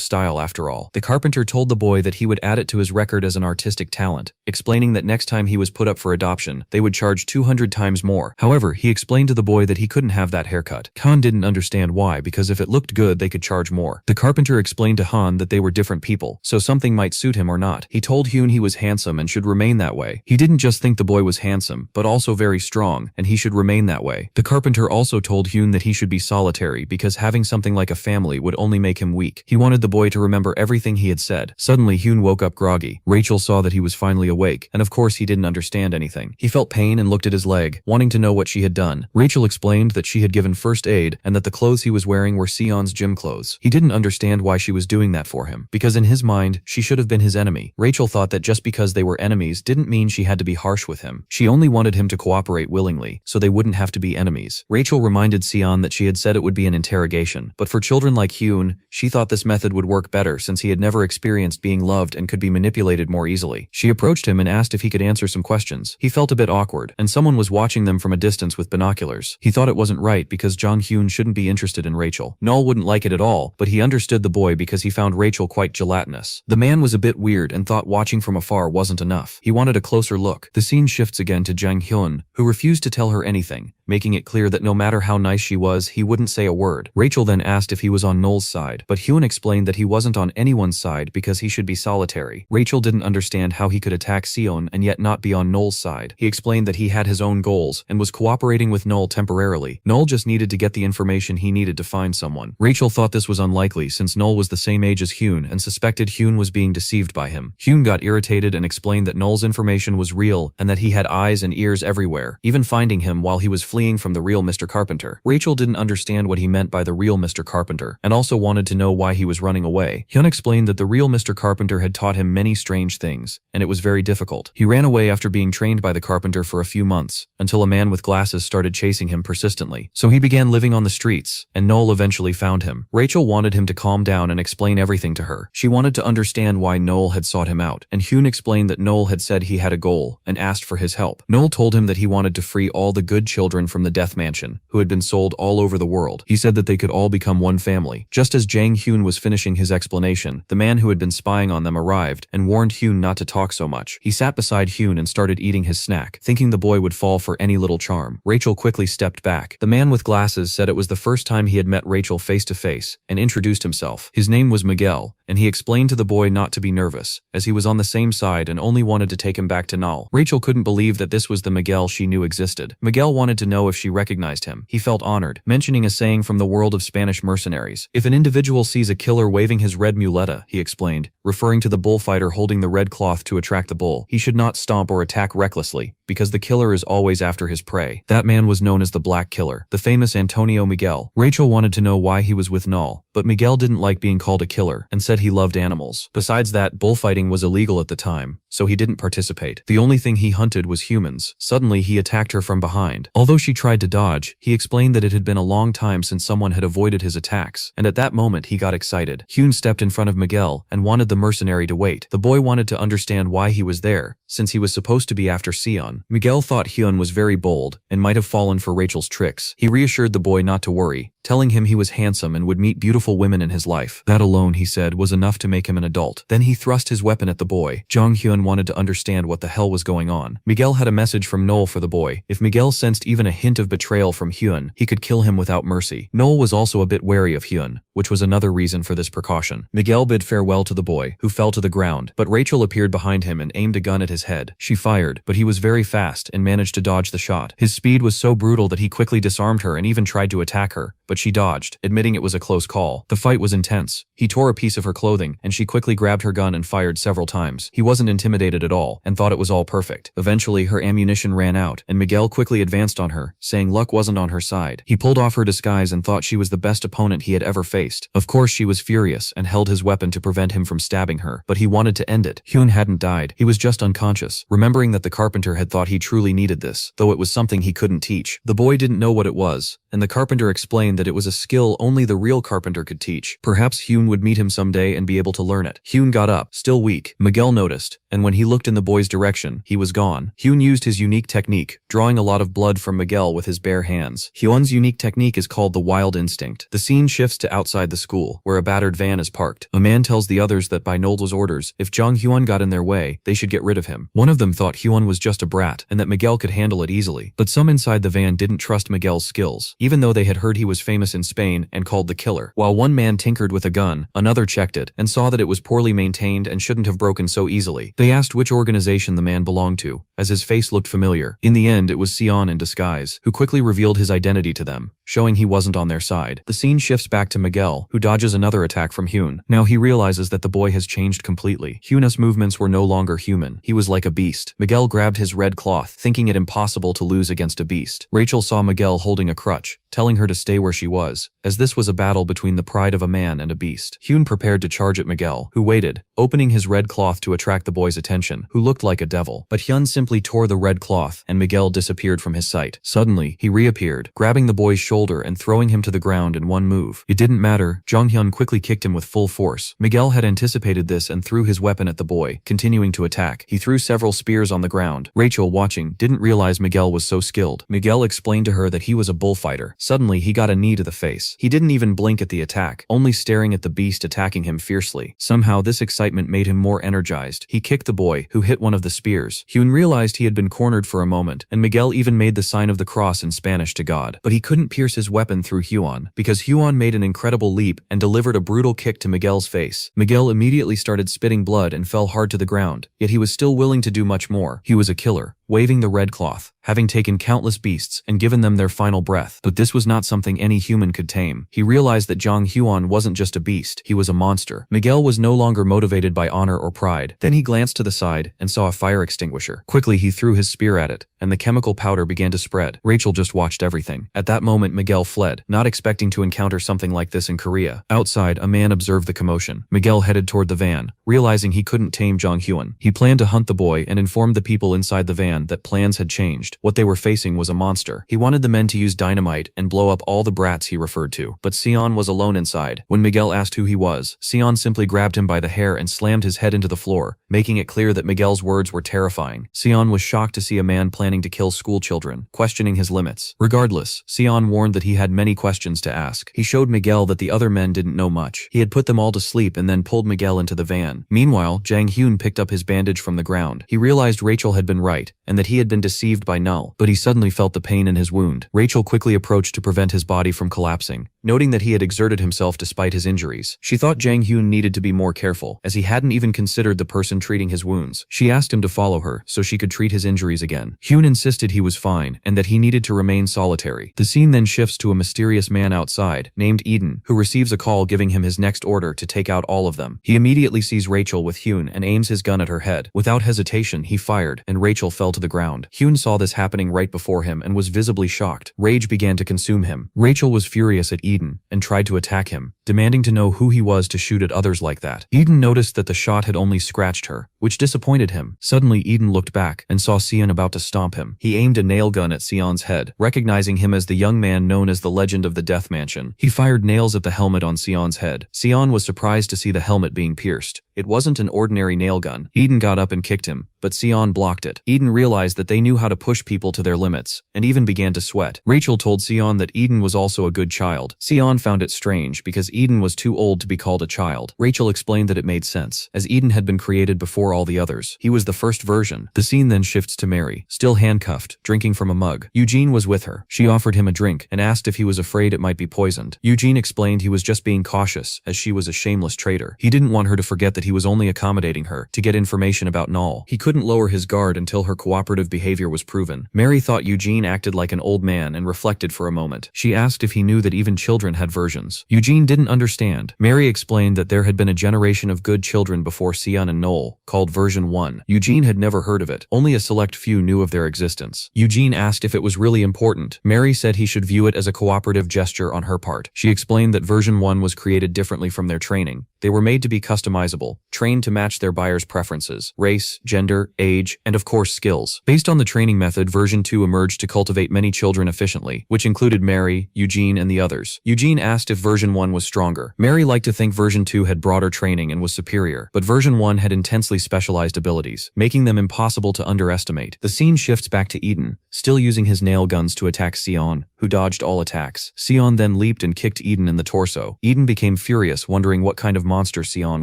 style after all. The carpenter told the boy that he would add it to his record as an artistic talent, explaining that next time he was put up for adoption, they would charge 200 times more. However, he explained to the boy that he couldn't have that haircut. Han didn't understand why, because if it looked good, they could charge more. The carpenter explained to Han that they were different people, so something might suit him or not. He told Hyun he was handsome and should remain that way. He didn't just think the boy was handsome, but also very strong, and he should remain that way. The carpenter also told Hyun that he should be solitary because having something like a family would only make him weak. He wanted the boy to remember everything he had said. Suddenly, Hyun woke up groggy. Rachel saw that he was finally awake, and of course he didn't understand anything. He felt pain and looked at his leg, wanting to know what she had done. Rachel explained that she had given first aid and that the clothes he was wearing were Seon's gym clothes. He didn't understand why she was doing that for him, because in his mind, she should have been his enemy. Rachel thought that just because they were enemies didn't mean she had to be harsh with him. She only wanted him to cooperate willingly, so they wouldn't have to be enemies. Rachel reminded Seion that she had said it would be an interrogation, but for children like Hyun, she thought this method would work better since he had never experienced being loved and could be manipulated more easily. She approached him and asked if he could answer some questions. He felt a bit awkward, and someone was watching them from a distance with binoculars. He thought it wasn't right because Jang Hyun shouldn't be interested in Rachel. Null wouldn't like it at all, but he understood the boy because he found Rachel quite gelatinous. The man was a bit weird and thought watching from afar wasn't enough. He wanted a closer look. The scene shifts again to Jang Hyun, who refused to tell her anything, making it clear that no matter how nice she was, he wouldn't say a word. Rachel then asked if he was on Null's side, but Hyun explained that he wasn't on anyone's side because he should be solitary. Rachel didn't understand how he could attack Seion and yet not be on Null's side. He explained that he had his own goals and was cooperating with Null temporarily. Null just needed to get the information he needed to find someone. Rachel thought this was unlikely since Null was the same age as Hyun and suspected Hyun was being deceived by him. Hyun got irritated and explained that Null's information was real and that he had eyes and ears everywhere, even finding him while he was fleeing fleeing from the real Mr. Carpenter. Rachel didn't understand what he meant by the real Mr. Carpenter, and also wanted to know why he was running away. Hyun explained that the real Mr. Carpenter had taught him many strange things, and it was very difficult. He ran away after being trained by the carpenter for a few months, until a man with glasses started chasing him persistently. So he began living on the streets, and Null eventually found him. Rachel wanted him to calm down and explain everything to her. She wanted to understand why Null had sought him out, and Hyun explained that Null had said he had a goal and asked for his help. Null told him that he wanted to free all the good children from the Death Mansion, who had been sold all over the world. He said that they could all become one family. Just as Jang Hyun was finishing his explanation, the man who had been spying on them arrived and warned Hyun not to talk so much. He sat beside Hyun and started eating his snack, thinking the boy would fall for any little charm. Rachel quickly stepped back. The man with glasses said it was the first time he had met Rachel face to face and introduced himself. His name was Miguel, and he explained to the boy not to be nervous, as he was on the same side and only wanted to take him back to Null. Rachel couldn't believe that this was the Miguel she knew existed. Miguel wanted to know if she recognized him. He felt honored, mentioning a saying from the world of Spanish mercenaries. If an individual sees a killer waving his red muleta, he explained, referring to the bullfighter holding the red cloth to attract the bull, he should not stomp or attack recklessly, because the killer is always after his prey. That man was known as the Black Killer, the famous Antonio Miguel. Rachel wanted to know why he was with Null, but Miguel didn't like being called a killer and said he loved animals. Besides that, bullfighting was illegal at the time, so he didn't participate. The only thing he hunted was humans. Suddenly, he attacked her from behind. Although she tried to dodge, he explained that it had been a long time since someone had avoided his attacks, and at that moment he got excited. Hyun stepped in front of Miguel and wanted the mercenary to wait. The boy wanted to understand why he was there, since he was supposed to be after Seion. Miguel thought Hyun was very bold and might have fallen for Rachel's tricks. He reassured the boy not to worry, telling him he was handsome and would meet beautiful women in his life. That alone, he said, was enough to make him an adult. Then he thrust his weapon at the boy. Jong Hyun wanted to understand what the hell was going on. Miguel had a message from Null for the boy. If Miguel sensed even a hint of betrayal from Hyun, he could kill him without mercy. Null was also a bit wary of Hyun, which was another reason for this precaution. Miguel bid farewell to the boy, who fell to the ground, but Rachel appeared behind him and aimed a gun at his head. She fired, but he was very fast and managed to dodge the shot. His speed was so brutal that he quickly disarmed her and even tried to attack her, but she dodged, admitting it was a close call. The fight was intense. He tore a piece of her clothing, and she quickly grabbed her gun and fired several times. He wasn't intimidated at all, and thought it was all perfect. Eventually, her ammunition ran out, and Miguel quickly advanced on her, saying luck wasn't on her side. He pulled off her disguise and thought she was the best opponent he had ever faced. Of course, she was furious and held his weapon to prevent him from stabbing her, but he wanted to end it. Hyun hadn't died. He was just unconscious, remembering that the carpenter had thought he truly needed this, though it was something he couldn't teach. The boy didn't know what it was, and the carpenter explained that it was a skill only the real carpenter could teach. Perhaps Hyun would meet him someday and be able to learn it. Hyun got up, still weak. Miguel noticed, and when he looked in the boy's direction, he was gone. Hyun used his unique technique, drawing a lot of blood from Miguel with his bare hands. Hyun's unique technique is called the Wild Instinct. The scene shifts to outside the school, where a battered van is parked. A man tells the others that by Nold's orders, if Jong Hyun got in their way, they should get rid of him. One of them thought Hyun was just a brat, and that Miguel could handle it easily. But some inside the van didn't trust Miguel's skills, even though they had heard he was famous in Spain and called the killer. While one man tinkered with a gun, another checked it and saw that it was poorly maintained and shouldn't have broken so easily. They asked which organization the man belonged to, as his face looked familiar. In the end, it was Seion in disguise, who quickly revealed his identity to them, showing he wasn't on their side. The scene shifts back to Miguel, who dodges another attack from Hyun. Now he realizes that the boy has changed completely. Hyun's movements were no longer human. He was like a beast. Miguel grabbed his red cloth, thinking it impossible to lose against a beast. Rachel saw Miguel holding a crutch, telling her to stay where she was, as this was a battle between the pride of a man and a beast. Hyun prepared to charge at Miguel, who waited, opening his red cloth to attract the boy's attention, who looked like a devil. But Hyun simply tore the red cloth, and Miguel disappeared from his sight. Suddenly, he reappeared, grabbing the boy's shoulder and throwing him to the ground in one move. It didn't matter. Jong Hyun quickly kicked him with full force. Miguel had anticipated this and threw his weapon at the boy, continuing to attack. He threw several spears on the ground. Rachel, watching, didn't realize Miguel was so skilled. Miguel explained to her that he was a bullfighter. Suddenly, he got a knee to the face. He didn't even blink at the attack, only staring at the beast attacking him fiercely. Somehow, this excitement made him more energized. He kicked the boy, who hit one of the spears. Hyun realized he had been cornered for a moment, and Miguel even made the sign of the cross in Spanish to God. But he couldn't pierce his weapon through Hyun, because Hyun made an incredible leap and delivered a brutal kick to Miguel's face. Miguel immediately started spitting blood and fell hard to the ground, yet he was still willing to do much more. He was a killer. Waving the red cloth, having taken countless beasts and given them their final breath. But this was not something any human could tame. He realized that Zhang Huan wasn't just a beast, he was a monster. Miguel was no longer motivated by honor or pride. Then he glanced to the side and saw a fire extinguisher. Quickly he threw his spear at it, and the chemical powder began to spread. Rachel just watched everything. At that moment Miguel fled, not expecting to encounter something like this in Korea. Outside, a man observed the commotion. Miguel headed toward the van, realizing he couldn't tame Zhang Huan. He planned to hunt the boy and informed the people inside the van that plans had changed. What they were facing was a monster. He wanted the men to use dynamite and blow up all the brats he referred to. But Seion was alone inside. When Miguel asked who he was, Seion simply grabbed him by the hair and slammed his head into the floor, making it clear that Miguel's words were terrifying. Seion was shocked to see a man planning to kill school children, questioning his limits. Regardless, Seion warned that he had many questions to ask. He showed Miguel that the other men didn't know much. He had put them all to sleep and then pulled Miguel into the van. Meanwhile, Jang Hyun picked up his bandage from the ground. He realized Rachel had been right, and that he had been deceived by Null, but he suddenly felt the pain in his wound. Rachel quickly approached to prevent his body from collapsing, noting that he had exerted himself despite his injuries. She thought Jang Hyun needed to be more careful, as he hadn't even considered the person treating his wounds. She asked him to follow her, so she could treat his injuries again. Hyun insisted he was fine, and that he needed to remain solitary. The scene then shifts to a mysterious man outside, named Eden, who receives a call giving him his next order to take out all of them. He immediately sees Rachel with Hyun and aims his gun at her head. Without hesitation, he fired, and Rachel fell to the ground. Hyun saw this happening right before him and was visibly shocked. Rage began to consume him. Rachel was furious at Eden and tried to attack him, demanding to know who he was to shoot at others like that. Eden noticed that the shot had only scratched her, which disappointed him. Suddenly, Eden looked back and saw Seion about to stomp him. He aimed a nail gun at Seon's head, recognizing him as the young man known as the Legend of the Death Mansion. He fired nails at the helmet on Seon's head. Seion was surprised to see the helmet being pierced. It wasn't an ordinary nail gun. Eden got up and kicked him, but Seion blocked it. Eden realized that they knew how to push people to their limits, and even began to sweat. Rachel told Seion that Eden was also a good child. Seion found it strange because Eden was too old to be called a child. Rachel explained that it made sense, as Eden had been created before all the others. He was the first version. The scene then shifts to Mary, still handcuffed, drinking from a mug. Eugene was with her. She offered him a drink and asked if he was afraid it might be poisoned. Eugene explained he was just being cautious, as she was a shameless traitor. He didn't want her to forget that he was only accommodating her to get information about Null. He couldn't lower his guard until her cooperative behavior was proven. Mary thought Eugene acted like an old man and reflected for a moment. She asked if he knew that even children had versions. Eugene didn't understand. Mary explained that there had been a generation of good children before Seion and Null, called version 1. Eugene had never heard of it. Only a select few knew of their existence. Eugene asked if it was really important. Mary said he should view it as a cooperative gesture on her part. She explained that version 1 was created differently from their training. They were made to be customizable, trained to match their buyer's preferences, race, gender, age, and of course skills. Based on the training method, version 2 emerged to cultivate many children efficiently, which included Mary, Eugene, and the others. Eugene asked if version 1 was stronger. Mary liked to think version 2 had broader training and was superior, but version 1 had intensely specialized abilities, making them impossible to underestimate. The scene shifts back to Eden, still using his nail guns to attack Seion, who dodged all attacks. Seion then leaped and kicked Eden in the torso. Eden became furious, wondering what kind of monster Seion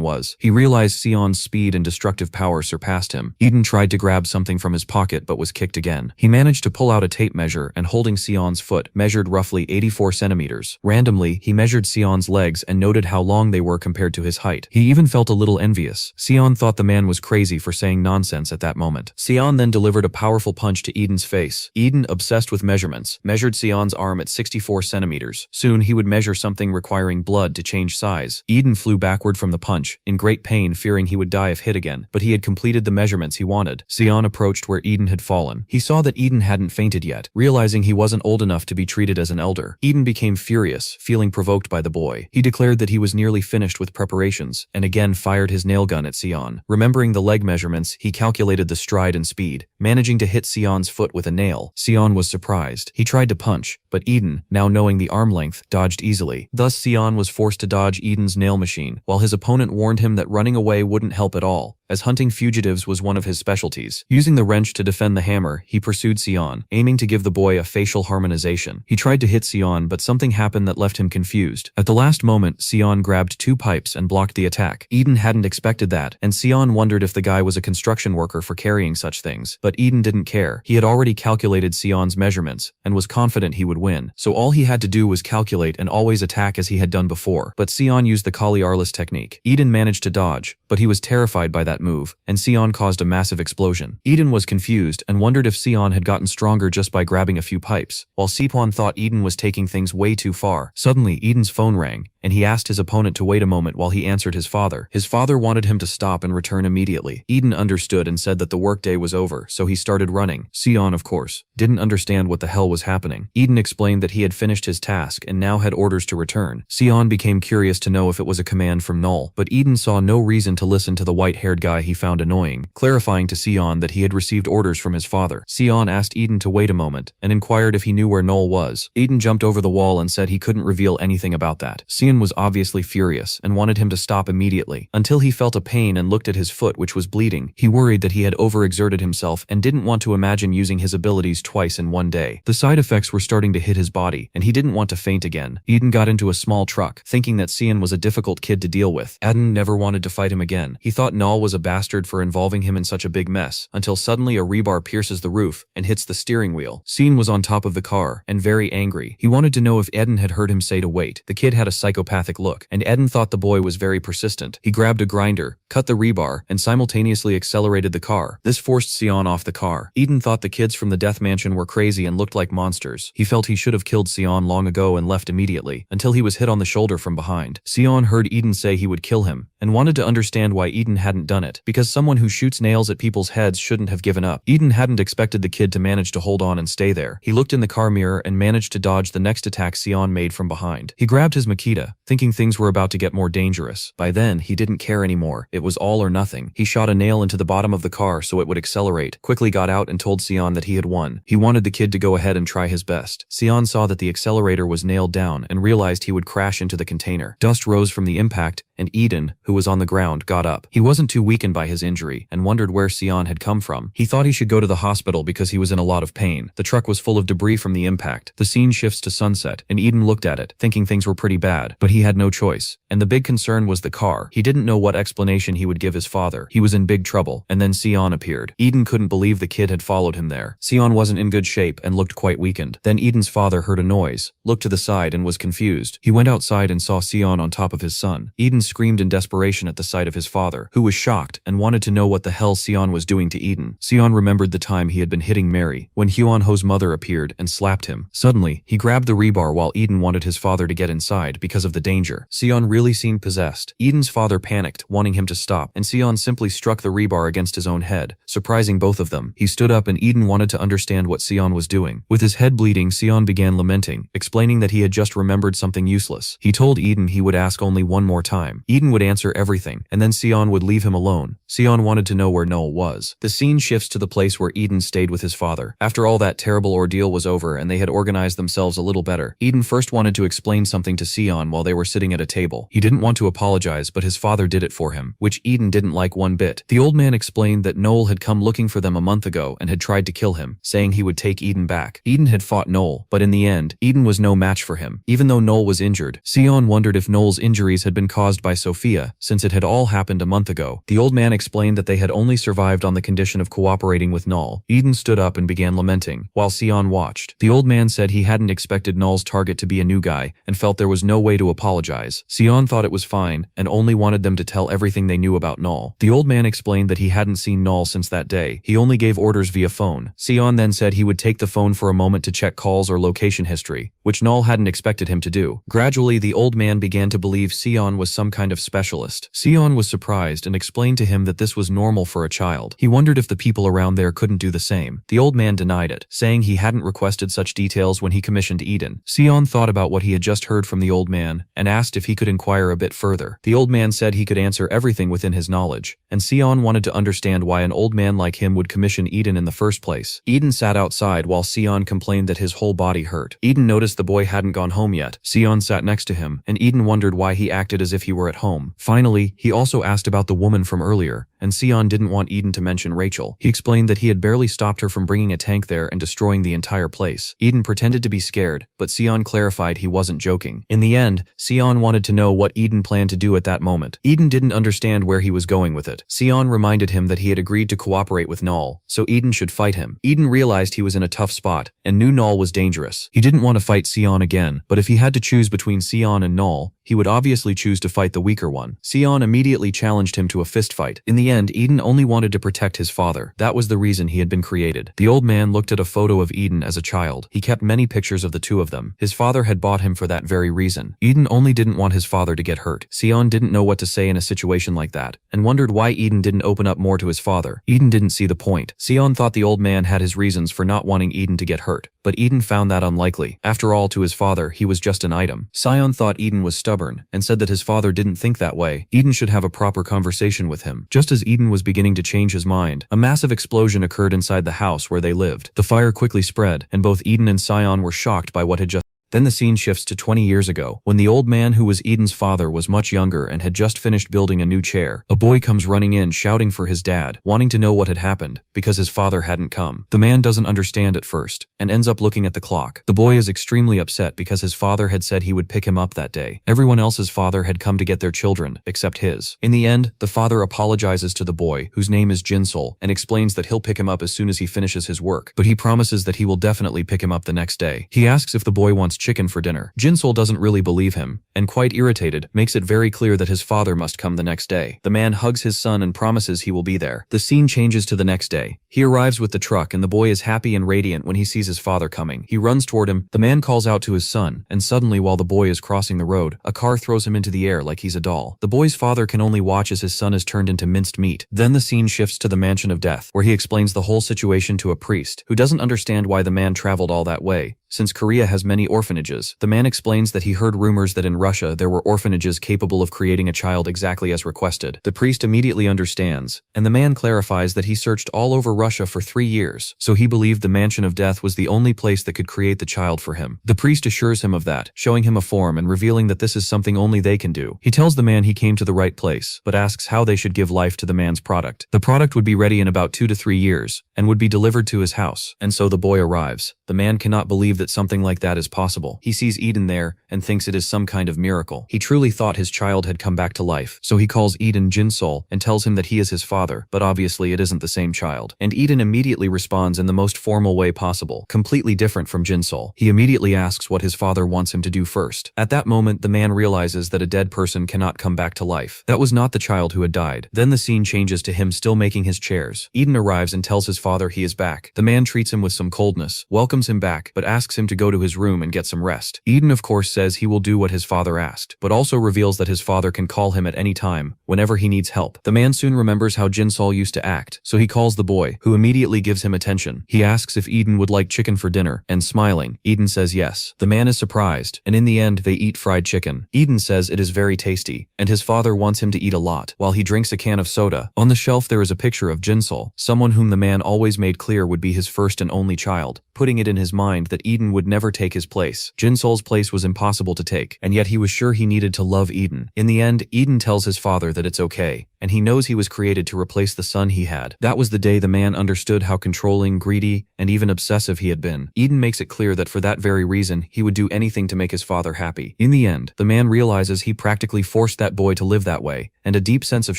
was. He realized Seon's speed and destructive power surpassed him. Eden tried to grab something from his pocket but was kicked again. He managed to pull out a tape measure and, holding Seon's foot, measured roughly 84 centimeters. Randomly, he measured Seon's legs and noted how long they were compared to his height. He even felt a little envious. Seion thought the man was crazy for saying nonsense at that moment. Seion then delivered a powerful punch to Eden's face. Eden, obsessed with measurements, measured Seon's arm at 64 centimeters. Soon he would measure something requiring blood to change size. Eden flew backward from the punch, in great pain, fearing he would die if hit again, but he had completed the measurements he wanted. Seion approached where Eden had fallen. He saw that Eden hadn't fainted yet, realizing he wasn't old enough to be treated as an elder. Eden became furious, feeling provoked by the boy. He declared that he was nearly finished with preparations, and again fired his nail gun at Seion. Remembering the leg measurements, he calculated the stride and speed, managing to hit Seon's foot with a nail. Seion was surprised. He tried to punch, but Eden, now knowing the arm length, dodged easily. Thus, Seion was forced to dodge Eden's nail machine, while his opponent warned him that running away wouldn't help at all, as hunting fugitives was one of his specialties. Using the wrench to defend the hammer, he pursued Seion, aiming to give the boy a facial harmonization. He tried to hit Seion, but something happened that left him confused. At the last moment, Seion grabbed 2 pipes and blocked the attack. Eden hadn't expected that, and Seion wondered if the guy was a construction worker for carrying such things. But Eden didn't care. He had already calculated Seon's measurements, and was confident he would win. So all he had to do was calculate and always attack as he had done before. But Seion used the Kali Arlis technique. Eden managed to dodge, but he was terrified by that that move, and Seion caused a massive explosion. Eden was confused and wondered if Seion had gotten stronger just by grabbing a few pipes, while Seion thought Eden was taking things way too far. Suddenly, Eden's phone rang, and he asked his opponent to wait a moment while he answered his father. His father wanted him to stop and return immediately. Eden understood and said that the workday was over, so he started running. Seion, of course, didn't understand what the hell was happening. Eden explained that he had finished his task and now had orders to return. Seion became curious to know if it was a command from Null, but Eden saw no reason to listen to the white-haired guy he found annoying, clarifying to Seion that he had received orders from his father. Seion asked Eden to wait a moment and inquired if he knew where Null was. Eden jumped over the wall and said he couldn't reveal anything about that. Seion was obviously furious and wanted him to stop immediately, until he felt a pain and looked at his foot, which was bleeding. He worried that he had overexerted himself and didn't want to imagine using his abilities twice in one day. The side effects were starting to hit his body, and he didn't want to faint again. Eden got into a small truck, thinking that Seion was a difficult kid to deal with. Eden never wanted to fight him again. He thought Null was a bastard for involving him in such a big mess, until suddenly a rebar pierces the roof and hits the steering wheel. Seion was on top of the car, and very angry. He wanted to know if Eden had heard him say to wait. The kid had a psychopathic look, and Eden thought the boy was very persistent. He grabbed a grinder, cut the rebar, and simultaneously accelerated the car. This forced Seion off the car. Eden thought the kids from the Death Mansion were crazy and looked like monsters. He felt he should have killed Seion long ago and left immediately, until he was hit on the shoulder from behind. Seion heard Eden say he would kill him, and wanted to understand why Eden hadn't done it, because someone who shoots nails at people's heads shouldn't have given up. Eden hadn't expected the kid to manage to hold on and stay there. He looked in the car mirror and managed to dodge the next attack Seion made from behind. He grabbed his Makita, thinking things were about to get more dangerous. By then, he didn't care anymore. It was all or nothing. He shot a nail into the bottom of the car so it would accelerate, quickly got out and told Seion that he had won. He wanted the kid to go ahead and try his best. Seion saw that the accelerator was nailed down and realized he would crash into the container. Dust rose from the impact, and Eden, who was on the ground, got up. He wasn't too weakened by his injury and wondered where Seion had come from. He thought he should go to the hospital because he was in a lot of pain. The truck was full of debris from the impact. The scene shifts to sunset, and Eden looked at it, thinking things were pretty bad, but he had no choice. And the big concern was the car. He didn't know what explanation he would give his father. He was in big trouble, and then Seion appeared. Eden couldn't believe the kid had followed him there. Seion wasn't in good shape and looked quite weakened. Then Eden's father heard a noise, looked to the side and was confused. He went outside and saw Seion on top of his son. Eden screamed in desperation at the sight of his father, who was shocked and wanted to know what the hell Seion was doing to Eden. Seion remembered the time he had been hitting Mary, when Hyunho's mother appeared and slapped him. Suddenly, he grabbed the rebar while Eden wanted his father to get inside because of the danger. Seion really seemed possessed. Eden's father panicked, wanting him to stop, and Seion simply struck the rebar against his own head, surprising both of them. He stood up and Eden wanted to understand what Seion was doing. With his head bleeding, Seion began lamenting, explaining that he had just remembered something useless. He told Eden he would ask only one more time. Eden would answer everything, and then Seion would leave him alone. Seion wanted to know where Null was. The scene shifts to the place where Eden stayed with his father. After all that terrible ordeal was over and they had organized themselves a little better, Eden first wanted to explain something to Seion while they were sitting at a table. He didn't want to apologize, but his father did it for him, which Eden didn't like one bit. The old man explained that Null had come looking for them a month ago and had tried to kill him, saying he would take Eden back. Eden had fought Null, but in the end, Eden was no match for him. Even though Null was injured, Seion wondered if Null's injuries had been caused by Sophia, since it had all happened a month ago. The old man explained that they had only survived on the condition of cooperating with Null. Eden stood up and began lamenting, while Seion watched. The old man said he hadn't expected Null's target to be a new guy, and felt there was no way to apologize. Seion thought it was fine, and only wanted them to tell everything they knew about Null. The old man explained that he hadn't seen Null since that day. He only gave orders via phone. Seion then said he would take the phone for a moment to check calls or location history, which Null hadn't expected him to do. Gradually, the old man began to believe Seion was some kind of specialist. Seion was surprised and explained to him that this was normal for a child. He wondered if the people around there couldn't do the same. The old man denied it, saying he hadn't requested such details when he commissioned Eden. Seion thought about what he had just heard from the old man and asked if he could inquire a bit further. The old man said he could answer everything within his knowledge, and Seion wanted to understand why an old man like him would commission Eden in the first place. Eden sat outside while Seion complained that his whole body hurt. Eden noticed the boy hadn't gone home yet. Seion sat next to him, and Eden wondered why he acted as if he were at home. Finally, he also asked about the woman from earlier, and Seion didn't want Eden to mention Rachel. He explained that he had barely stopped her from bringing a tank there and destroying the entire place. Eden pretended to be scared, but Seion clarified he wasn't joking. In the end, Seion wanted to know what Eden planned to do at that moment. Eden didn't understand where he was going with it. Seion reminded him that he had agreed to cooperate with Null, so Eden should fight him. Eden realized he was in a tough spot, and knew Null was dangerous. He didn't want to fight Seion again, but if he had to choose between Seion and Null, he would obviously choose to fight the weaker one. Seion immediately challenged him to a fist fight. In the the end, Eden only wanted to protect his father. That was the reason he had been created. The old man looked at a photo of Eden as a child. He kept many pictures of the two of them. His father had bought him for that very reason. Eden only didn't want his father to get hurt. Seion didn't know what to say in a situation like that, and wondered why Eden didn't open up more to his father. Eden didn't see the point. Seion thought the old man had his reasons for not wanting Eden to get hurt, but Eden found that unlikely. After all, to his father, he was just an item. Seion thought Eden was stubborn, and said that his father didn't think that way. Eden should have a proper conversation with him. Just as Eden was beginning to change his mind, a massive explosion occurred inside the house where they lived. The fire quickly spread, and both Eden and Seion were shocked by what had just. Then the scene shifts to 20 years ago, when the old man who was Eden's father was much younger and had just finished building a new chair. A boy comes running in shouting for his dad, wanting to know what had happened, because his father hadn't come. The man doesn't understand at first, and ends up looking at the clock. The boy is extremely upset because his father had said he would pick him up that day. Everyone else's father had come to get their children, except his. In the end, the father apologizes to the boy, whose name is Jinsol, and explains that he'll pick him up as soon as he finishes his work, but he promises that he will definitely pick him up the next day. He asks if the boy wants chicken for dinner. Jinsol doesn't really believe him, and quite irritated, makes it very clear that his father must come the next day. The man hugs his son and promises he will be there. The scene changes to the next day. He arrives with the truck and the boy is happy and radiant when he sees his father coming. He runs toward him. The man calls out to his son, and suddenly while the boy is crossing the road, a car throws him into the air like he's a doll. The boy's father can only watch as his son is turned into minced meat. Then the scene shifts to the Mansion of Death, where he explains the whole situation to a priest, who doesn't understand why the man traveled all that way. Since Korea has many orphanages, the man explains that he heard rumors that in Russia there were orphanages capable of creating a child exactly as requested. The priest immediately understands, and the man clarifies that he searched all over Russia for 3 years, so he believed the Mansion of Death was the only place that could create the child for him. The priest assures him of that, showing him a form and revealing that this is something only they can do. He tells the man he came to the right place, but asks how they should give life to the man's product. The product would be ready in about 2 to 3 years, and would be delivered to his house, and so the boy arrives. The man cannot believe that something like that is possible. He sees Eden there and thinks it is some kind of miracle. He truly thought his child had come back to life, so he calls Eden Jinsol and tells him that he is his father, but obviously it isn't the same child. And Eden immediately responds in the most formal way possible, completely different from Jinsol. He immediately asks what his father wants him to do first. At that moment, the man realizes that a dead person cannot come back to life. That was not the child who had died. Then the scene changes to him still making his chairs. Eden arrives and tells his father he is back. The man treats him with some coldness, welcomes him back, but asks him to go to his room and get some rest. Eden of course says he will do what his father asked, but also reveals that his father can call him at any time, whenever he needs help. The man soon remembers how Jinsol used to act, so he calls the boy, who immediately gives him attention. He asks if Eden would like chicken for dinner, and smiling, Eden says yes. The man is surprised, and in the end they eat fried chicken. Eden says it is very tasty, and his father wants him to eat a lot, while he drinks a can of soda. On the shelf there is a picture of Jinsol, someone whom the man always made clear would be his first and only child, putting it in his mind that Eden would never take his place. Jinsol's place was impossible to take, and yet he was sure he needed to love Eden. In the end, Eden tells his father that it's okay, and he knows he was created to replace the son he had. That was the day the man understood how controlling, greedy, and even obsessive he had been. Eden makes it clear that for that very reason, he would do anything to make his father happy. In the end, the man realizes he practically forced that boy to live that way, and a deep sense of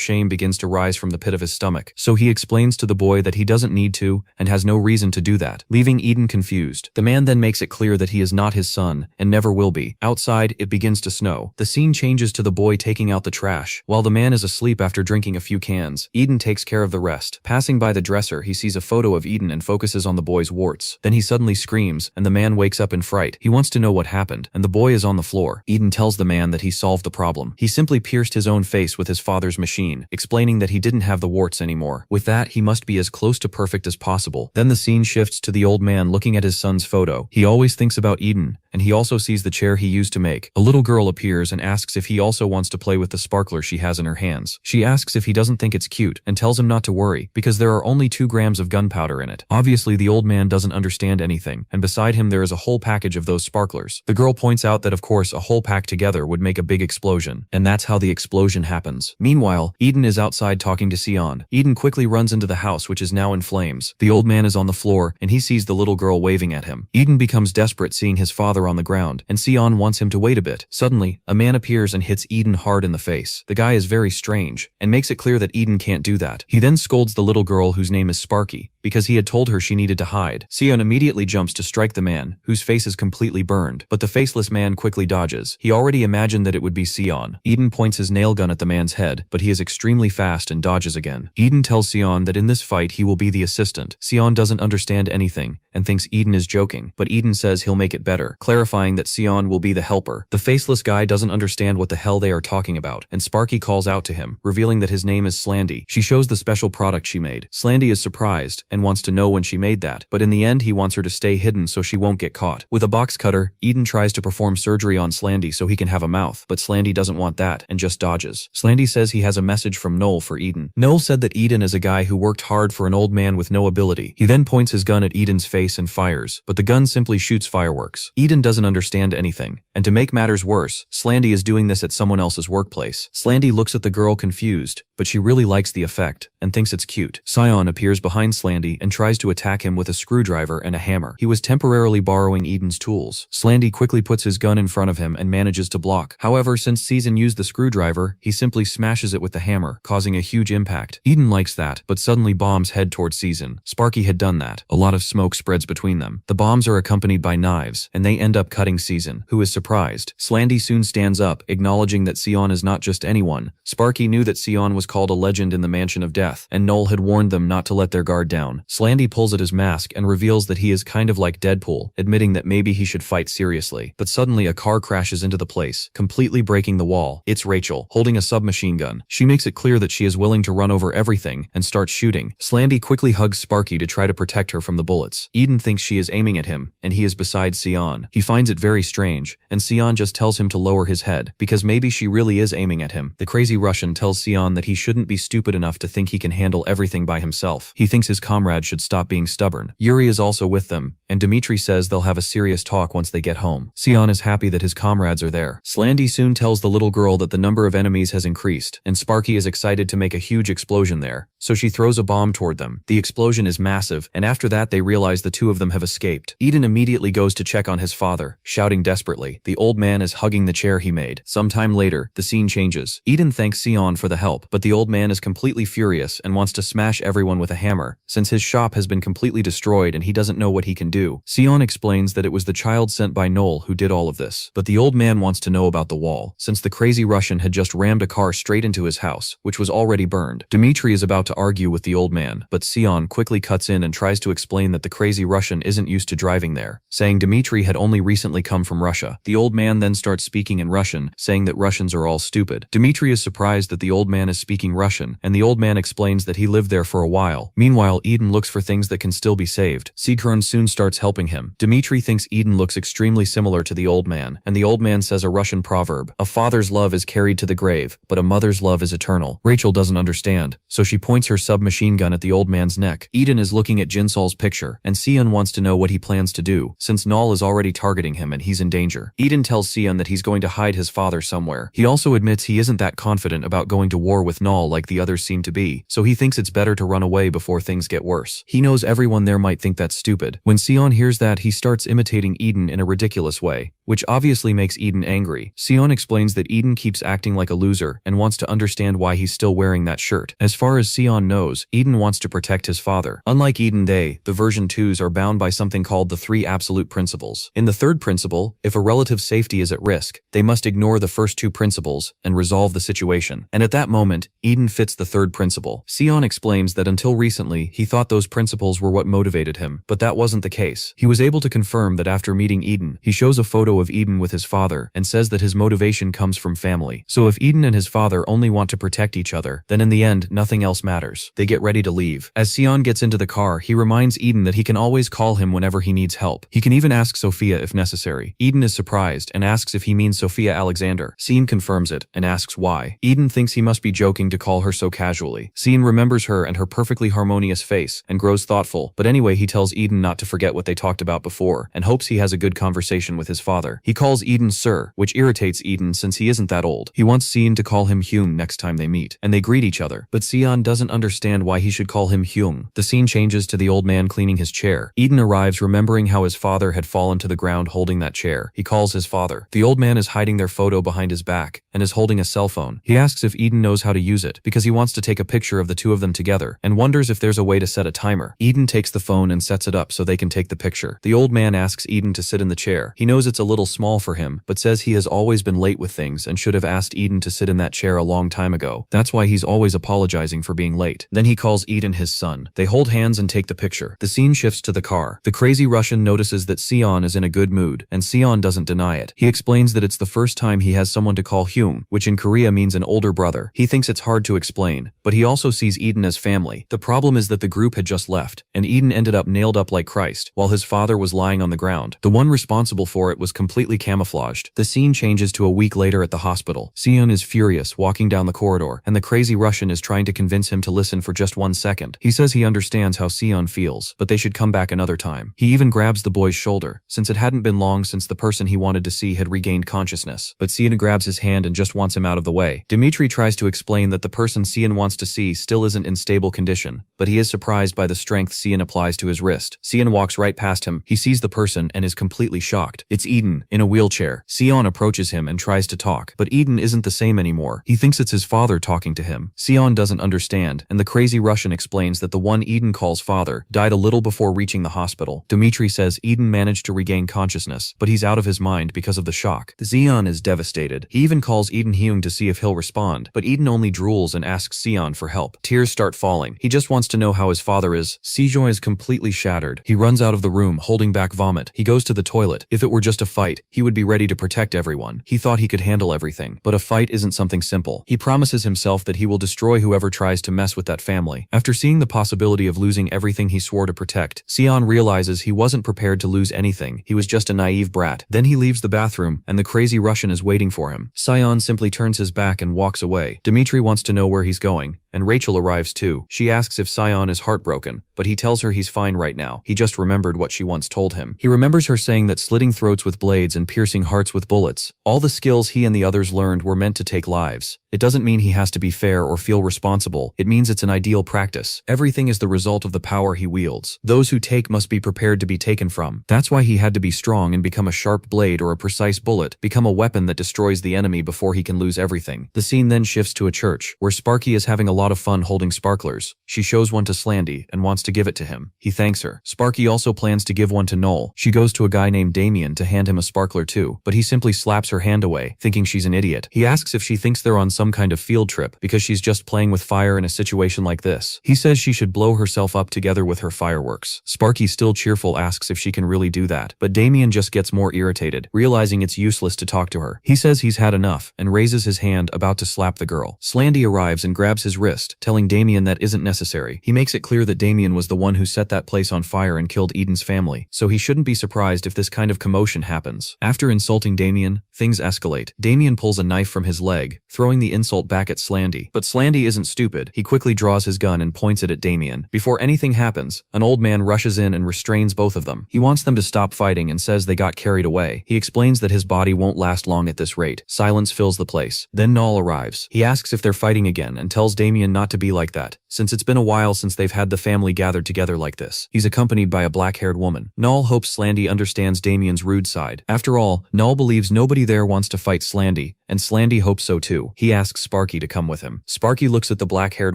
shame begins to rise from the pit of his stomach. So he explains to the boy that he doesn't need to, and has no reason to do that, leaving Eden confused. The man then makes it clear that he is not his son, and never will be. Outside, it begins to snow. The scene changes to the boy taking out the trash. While the man is asleep after drinking a few cans, Eden takes care of the rest. Passing by the dresser, he sees a photo of Eden and focuses on the boy's warts. Then he suddenly screams, and the man wakes up in fright. He wants to know what happened, and the boy is on the floor. Eden tells the man that he solved the problem. He simply pierced his own face with his father's machine, explaining that he didn't have the warts anymore. With that, he must be as close to perfect as possible. Then the scene shifts to the old man looking at his son's photo. He always thinks about Eden, and he also sees the chair he used to make. A little girl appears and asks if he also wants to play with the sparkler she has in her hands. She asks if he doesn't think it's cute, and tells him not to worry, because there are only 2 grams of gunpowder in it. Obviously, the old man doesn't understand anything, and beside him there is a whole package of those sparklers. The girl points out that of course a whole pack together would make a big explosion, and that's how the explosion happens. Meanwhile, Eden is outside talking to Seion. Eden quickly runs into the house, which is now in flames. The old man is on the floor, and he sees the little girl waving at him. Eden becomes desperate seeing his father on the ground, and Seion wants him to wait a bit. Suddenly, a man appears and hits Eden hard in the face. The guy is very strange, and makes it clear that Eden can't do that. He then scolds the little girl whose name is Sparky, because he had told her she needed to hide. Seion immediately jumps to strike the man, whose face is completely burned, but the faceless man quickly dodges. He already imagined that it would be Seion. Eden points his nail gun at the man's head, but he is extremely fast and dodges again. Eden tells Seion that in this fight he will be the assistant. Seion doesn't understand anything and thinks Eden is joking, but Eden says he'll make it better, clarifying that Seion will be the helper. The faceless guy doesn't understand what the hell they are talking about, and Sparky calls out to him, revealing that his name is Slandy. She shows the special product she made. Slandy is surprised and wants to know when she made that, but in the end he wants her to stay hidden so she won't get caught. With a box cutter, Eden tries to perform surgery on Slandy so he can have a mouth, but Slandy doesn't want that and just dodges. Slandy says he has a message from Null for Eden. Null said that Eden is a guy who worked hard for an old man with no ability. He then points his gun at Eden's face and fires, but the gun simply shoots fireworks. Eden doesn't understand anything, and to make matters worse, Slandy is doing this at someone else's workplace. Slandy looks at the girl confused, but she really likes the effect and thinks it's cute. Seion appears behind Slandy and tries to attack him with a screwdriver and a hammer. He was temporarily borrowing Eden's tools. Slandy quickly puts his gun in front of him and manages to block. However, since Seion used the screwdriver, he simply smashes it with the hammer, causing a huge impact. Eden likes that, but suddenly bombs head towards Seion. Sparky had done that. A lot of smoke spreads between them. The bombs are accompanied by knives, and they end up cutting Seion, who is surprised. Slandy soon stands up, acknowledging that Seion is not just anyone. Sparky knew that Seion was called a legend in the Mansion of Death, and Null had warned them not to let their guard down. Slandy pulls at his mask and reveals that he is kind of like Deadpool, admitting that maybe he should fight seriously. But suddenly a car crashes into the place, completely breaking the wall. It's Rachel, holding a submachine gun. She makes it clear that she is willing to run over everything and starts shooting. Slandy quickly hugs Sparky to try to protect her from the bullets. Eden thinks she is aiming at him, and he is beside Seion. He finds it very strange, and Seion just tells him to lower his head, because maybe she really is aiming at him. The crazy Russian tells Seion that he shouldn't be stupid enough to think he can handle everything by himself. He thinks his comrade should stop being stubborn. Yuri is also with them, and Dmitri says they'll have a serious talk once they get home. Seion is happy that his comrades are there. Slandy soon tells the little girl that the number of enemies has increased, and Sparky is excited to make a huge explosion there, so she throws a bomb toward them. The explosion is massive, and after that they realize the two of them have escaped. Eden immediately goes to check on his father, shouting desperately. The old man is hugging the chair he made. Sometime later, the scene changes. Eden thanks Seion for the help, but the old man is completely furious and wants to smash everyone with a hammer, since his shop has been completely destroyed and he doesn't know what he can do. Seion explains that it was the child sent by Null who did all of this, but the old man wants to know about the wall, since the crazy Russian had just rammed a car straight into his house, which was already burned. Dmitri is about to argue with the old man, but Seion quickly cuts in and tries to explain that the crazy Russian isn't used to driving there, saying Dmitri had only recently come from Russia. The old man then starts speaking in Russian, saying that Russians are all stupid. Dmitri is surprised that the old man is speaking Russian, and the old man explains that he lived there for a while. Meanwhile, Eden looks for things that can still be saved. Sigrun soon starts helping him. Dmitri thinks Eden looks extremely similar to the old man, and the old man says a Russian proverb: a father's love is carried to the grave, but a mother's love is eternal. Rachel doesn't understand, so she points her submachine gun at the old man's neck. Eden is looking at Jinsol's picture, and Seion wants to know what he plans to do, since Null is already targeting him and he's in danger. Eden tells Seion that he's going to hide his father somewhere. He also admits he isn't that confident about going to war with Null like the others seem to be, so he thinks it's better to run away before things get worse. He knows everyone there might think that's stupid. When Seion hears that, he starts imitating Eden in a ridiculous way, which obviously makes Eden angry. Seion explains that Eden keeps acting like a loser and wants to understand why he's still wearing that shirt. As far as Seion knows, Eden wants to protect his father. Unlike Eden, the version 2s are bound by something called the 3 absolute principles. In the third principle, if a relative's safety is at risk, they must ignore the first 2 principles and resolve the situation. And at that moment, Eden fits the third principle. Seion explains that until recently, he thought those principles were what motivated him, but that wasn't the case. He was able to confirm that after meeting Eden, he shows a photo of Eden with his father and says that his motivation comes from family. So if Eden and his father only want to protect each other, then in the end, nothing else matters. They get ready to leave. As Seion gets into the car, he reminds Eden that he can always call him whenever he needs help. He can even ask Sophia if necessary. Eden is surprised and asks if he means Sophia Alexander. Seion confirms it and asks why. Eden thinks he must be joking to call her so casually. Seion remembers her and her perfectly harmonious face and grows thoughtful, but anyway he tells Eden not to forget what they talked about before and hopes he has a good conversation with his father. He calls Eden Sir, which irritates Eden since he isn't that old. He wants Seion to call him Hyung next time they meet, and they greet each other, but Seion doesn't understand why he should call him Hyung. The scene changes to the old man cleaning his chair. Eden arrives remembering how his father had fallen to the ground holding that chair. He calls calls his father. The old man is hiding their photo behind his back and is holding a cell phone. He asks if Eden knows how to use it because he wants to take a picture of the two of them together and wonders if there's a way to set a timer. Eden takes the phone and sets it up so they can take the picture. The old man asks Eden to sit in the chair. He knows it's a little small for him, but says he has always been late with things and should have asked Eden to sit in that chair a long time ago. That's why he's always apologizing for being late. Then he calls Eden his son. They hold hands and take the picture. The scene shifts to the car. The crazy Russian notices that Seion is in a good mood, and Seion doesn't deny it. He explains that it's the first time he has someone to call Hyung, which in Korea means an older brother. He thinks it's hard to explain, but he also sees Eden as family. The problem is that the group had just left, and Eden ended up nailed up like Christ, while his father was lying on the ground. The one responsible for it was completely camouflaged. The scene changes to a week later at the hospital. Seion is furious, walking down the corridor, and the crazy Russian is trying to convince him to listen for just 1 second. He says he understands how Seion feels, but they should come back another time. He even grabs the boy's shoulder, since it hadn't been long since the person he wanted to see had regained consciousness. But Seion grabs his hand and just wants him out of the way. Dimitri tries to explain that the person Seion wants to see still isn't in stable condition, but he is surprised by the strength Seion applies to his wrist. Seion walks right past him. He sees the person and is completely shocked. It's Eden, in a wheelchair. Seion approaches him and tries to talk, but Eden isn't the same anymore. He thinks it's his father talking to him. Seion doesn't understand, and the crazy Russian explains that the one Eden calls father died a little before reaching the hospital. Dimitri says Eden managed to regain consciousness, but he's out of his mind because of the shock. Seion is devastated. He even calls Eden Hyung to see if he'll respond, but Eden only drools and asks Seion for help. Tears start falling. He just wants to know how his father is. Seijon is completely shattered. He runs out of the room, holding back vomit. He goes to the toilet. If it were just a fight, he would be ready to protect everyone. He thought he could handle everything, but a fight isn't something simple. He promises himself that he will destroy whoever tries to mess with that family. After seeing the possibility of losing everything he swore to protect, Seion realizes he wasn't prepared to lose anything. He was just a naive brat. Then he leaves the bathroom, and the crazy Russian is waiting for him. Seion simply turns his back and walks away. Dimitri wants to know where he's going, and Rachel arrives too. She asks if Seion is heartbroken, but he tells her he's fine right now. He just remembered what she once told him. He remembers her saying that slitting throats with blades and piercing hearts with bullets, all the skills he and the others learned were meant to take lives. It doesn't mean he has to be fair or feel responsible. It means it's an ideal practice. Everything is the result of the power he wields. Those who take must be prepared to be taken from. That's why he had to be strong and become a sharp blade or a precise bullet, become a weapon that destroys the enemy before he can lose everything. The scene then shifts to a church, where Sparky is having a lot of fun holding sparklers. She shows one to Slandy and wants to give it to him. He thanks her. Sparky also plans to give one to Null. She goes to a guy named Damien to hand him a sparkler too, but he simply slaps her hand away, thinking she's an idiot. He asks if she thinks they're on some kind of field trip because she's just playing with fire in a situation like this. He says she should blow herself up together with her fireworks. Sparky, still cheerful, asks if she can really do that, but Damien just gets more irritated, realizing it's useless to talk to her. He says he's had enough and raises his hand, about to slap the girl. Slandy arrives and grabs his wrist, telling Damien that isn't necessary. He makes it clear that Damien was the one who set that place on fire and killed Eden's family, so he shouldn't be surprised if this kind of commotion happens. After insulting Damien, things escalate. Damien pulls a knife from his leg, throwing the insult back at Slandy. But Slandy isn't stupid. He quickly draws his gun and points it at Damien. Before anything happens, an old man rushes in and restrains both of them. He wants them to stop fighting and says they got carried away. He explains that his body won't last long at this rate. Silence fills the place. Then Null arrives. He asks if they're fighting again and tells Damien not to be like that, since it's been a while since they've had the family gathered together like this. He's accompanied by a black-haired woman. Null hopes Slandy understands Damien's rude side. After all, Null believes nobody there wants to fight Slandy, and Slandy hopes so too. He asks Sparky to come with him. Sparky looks at the black-haired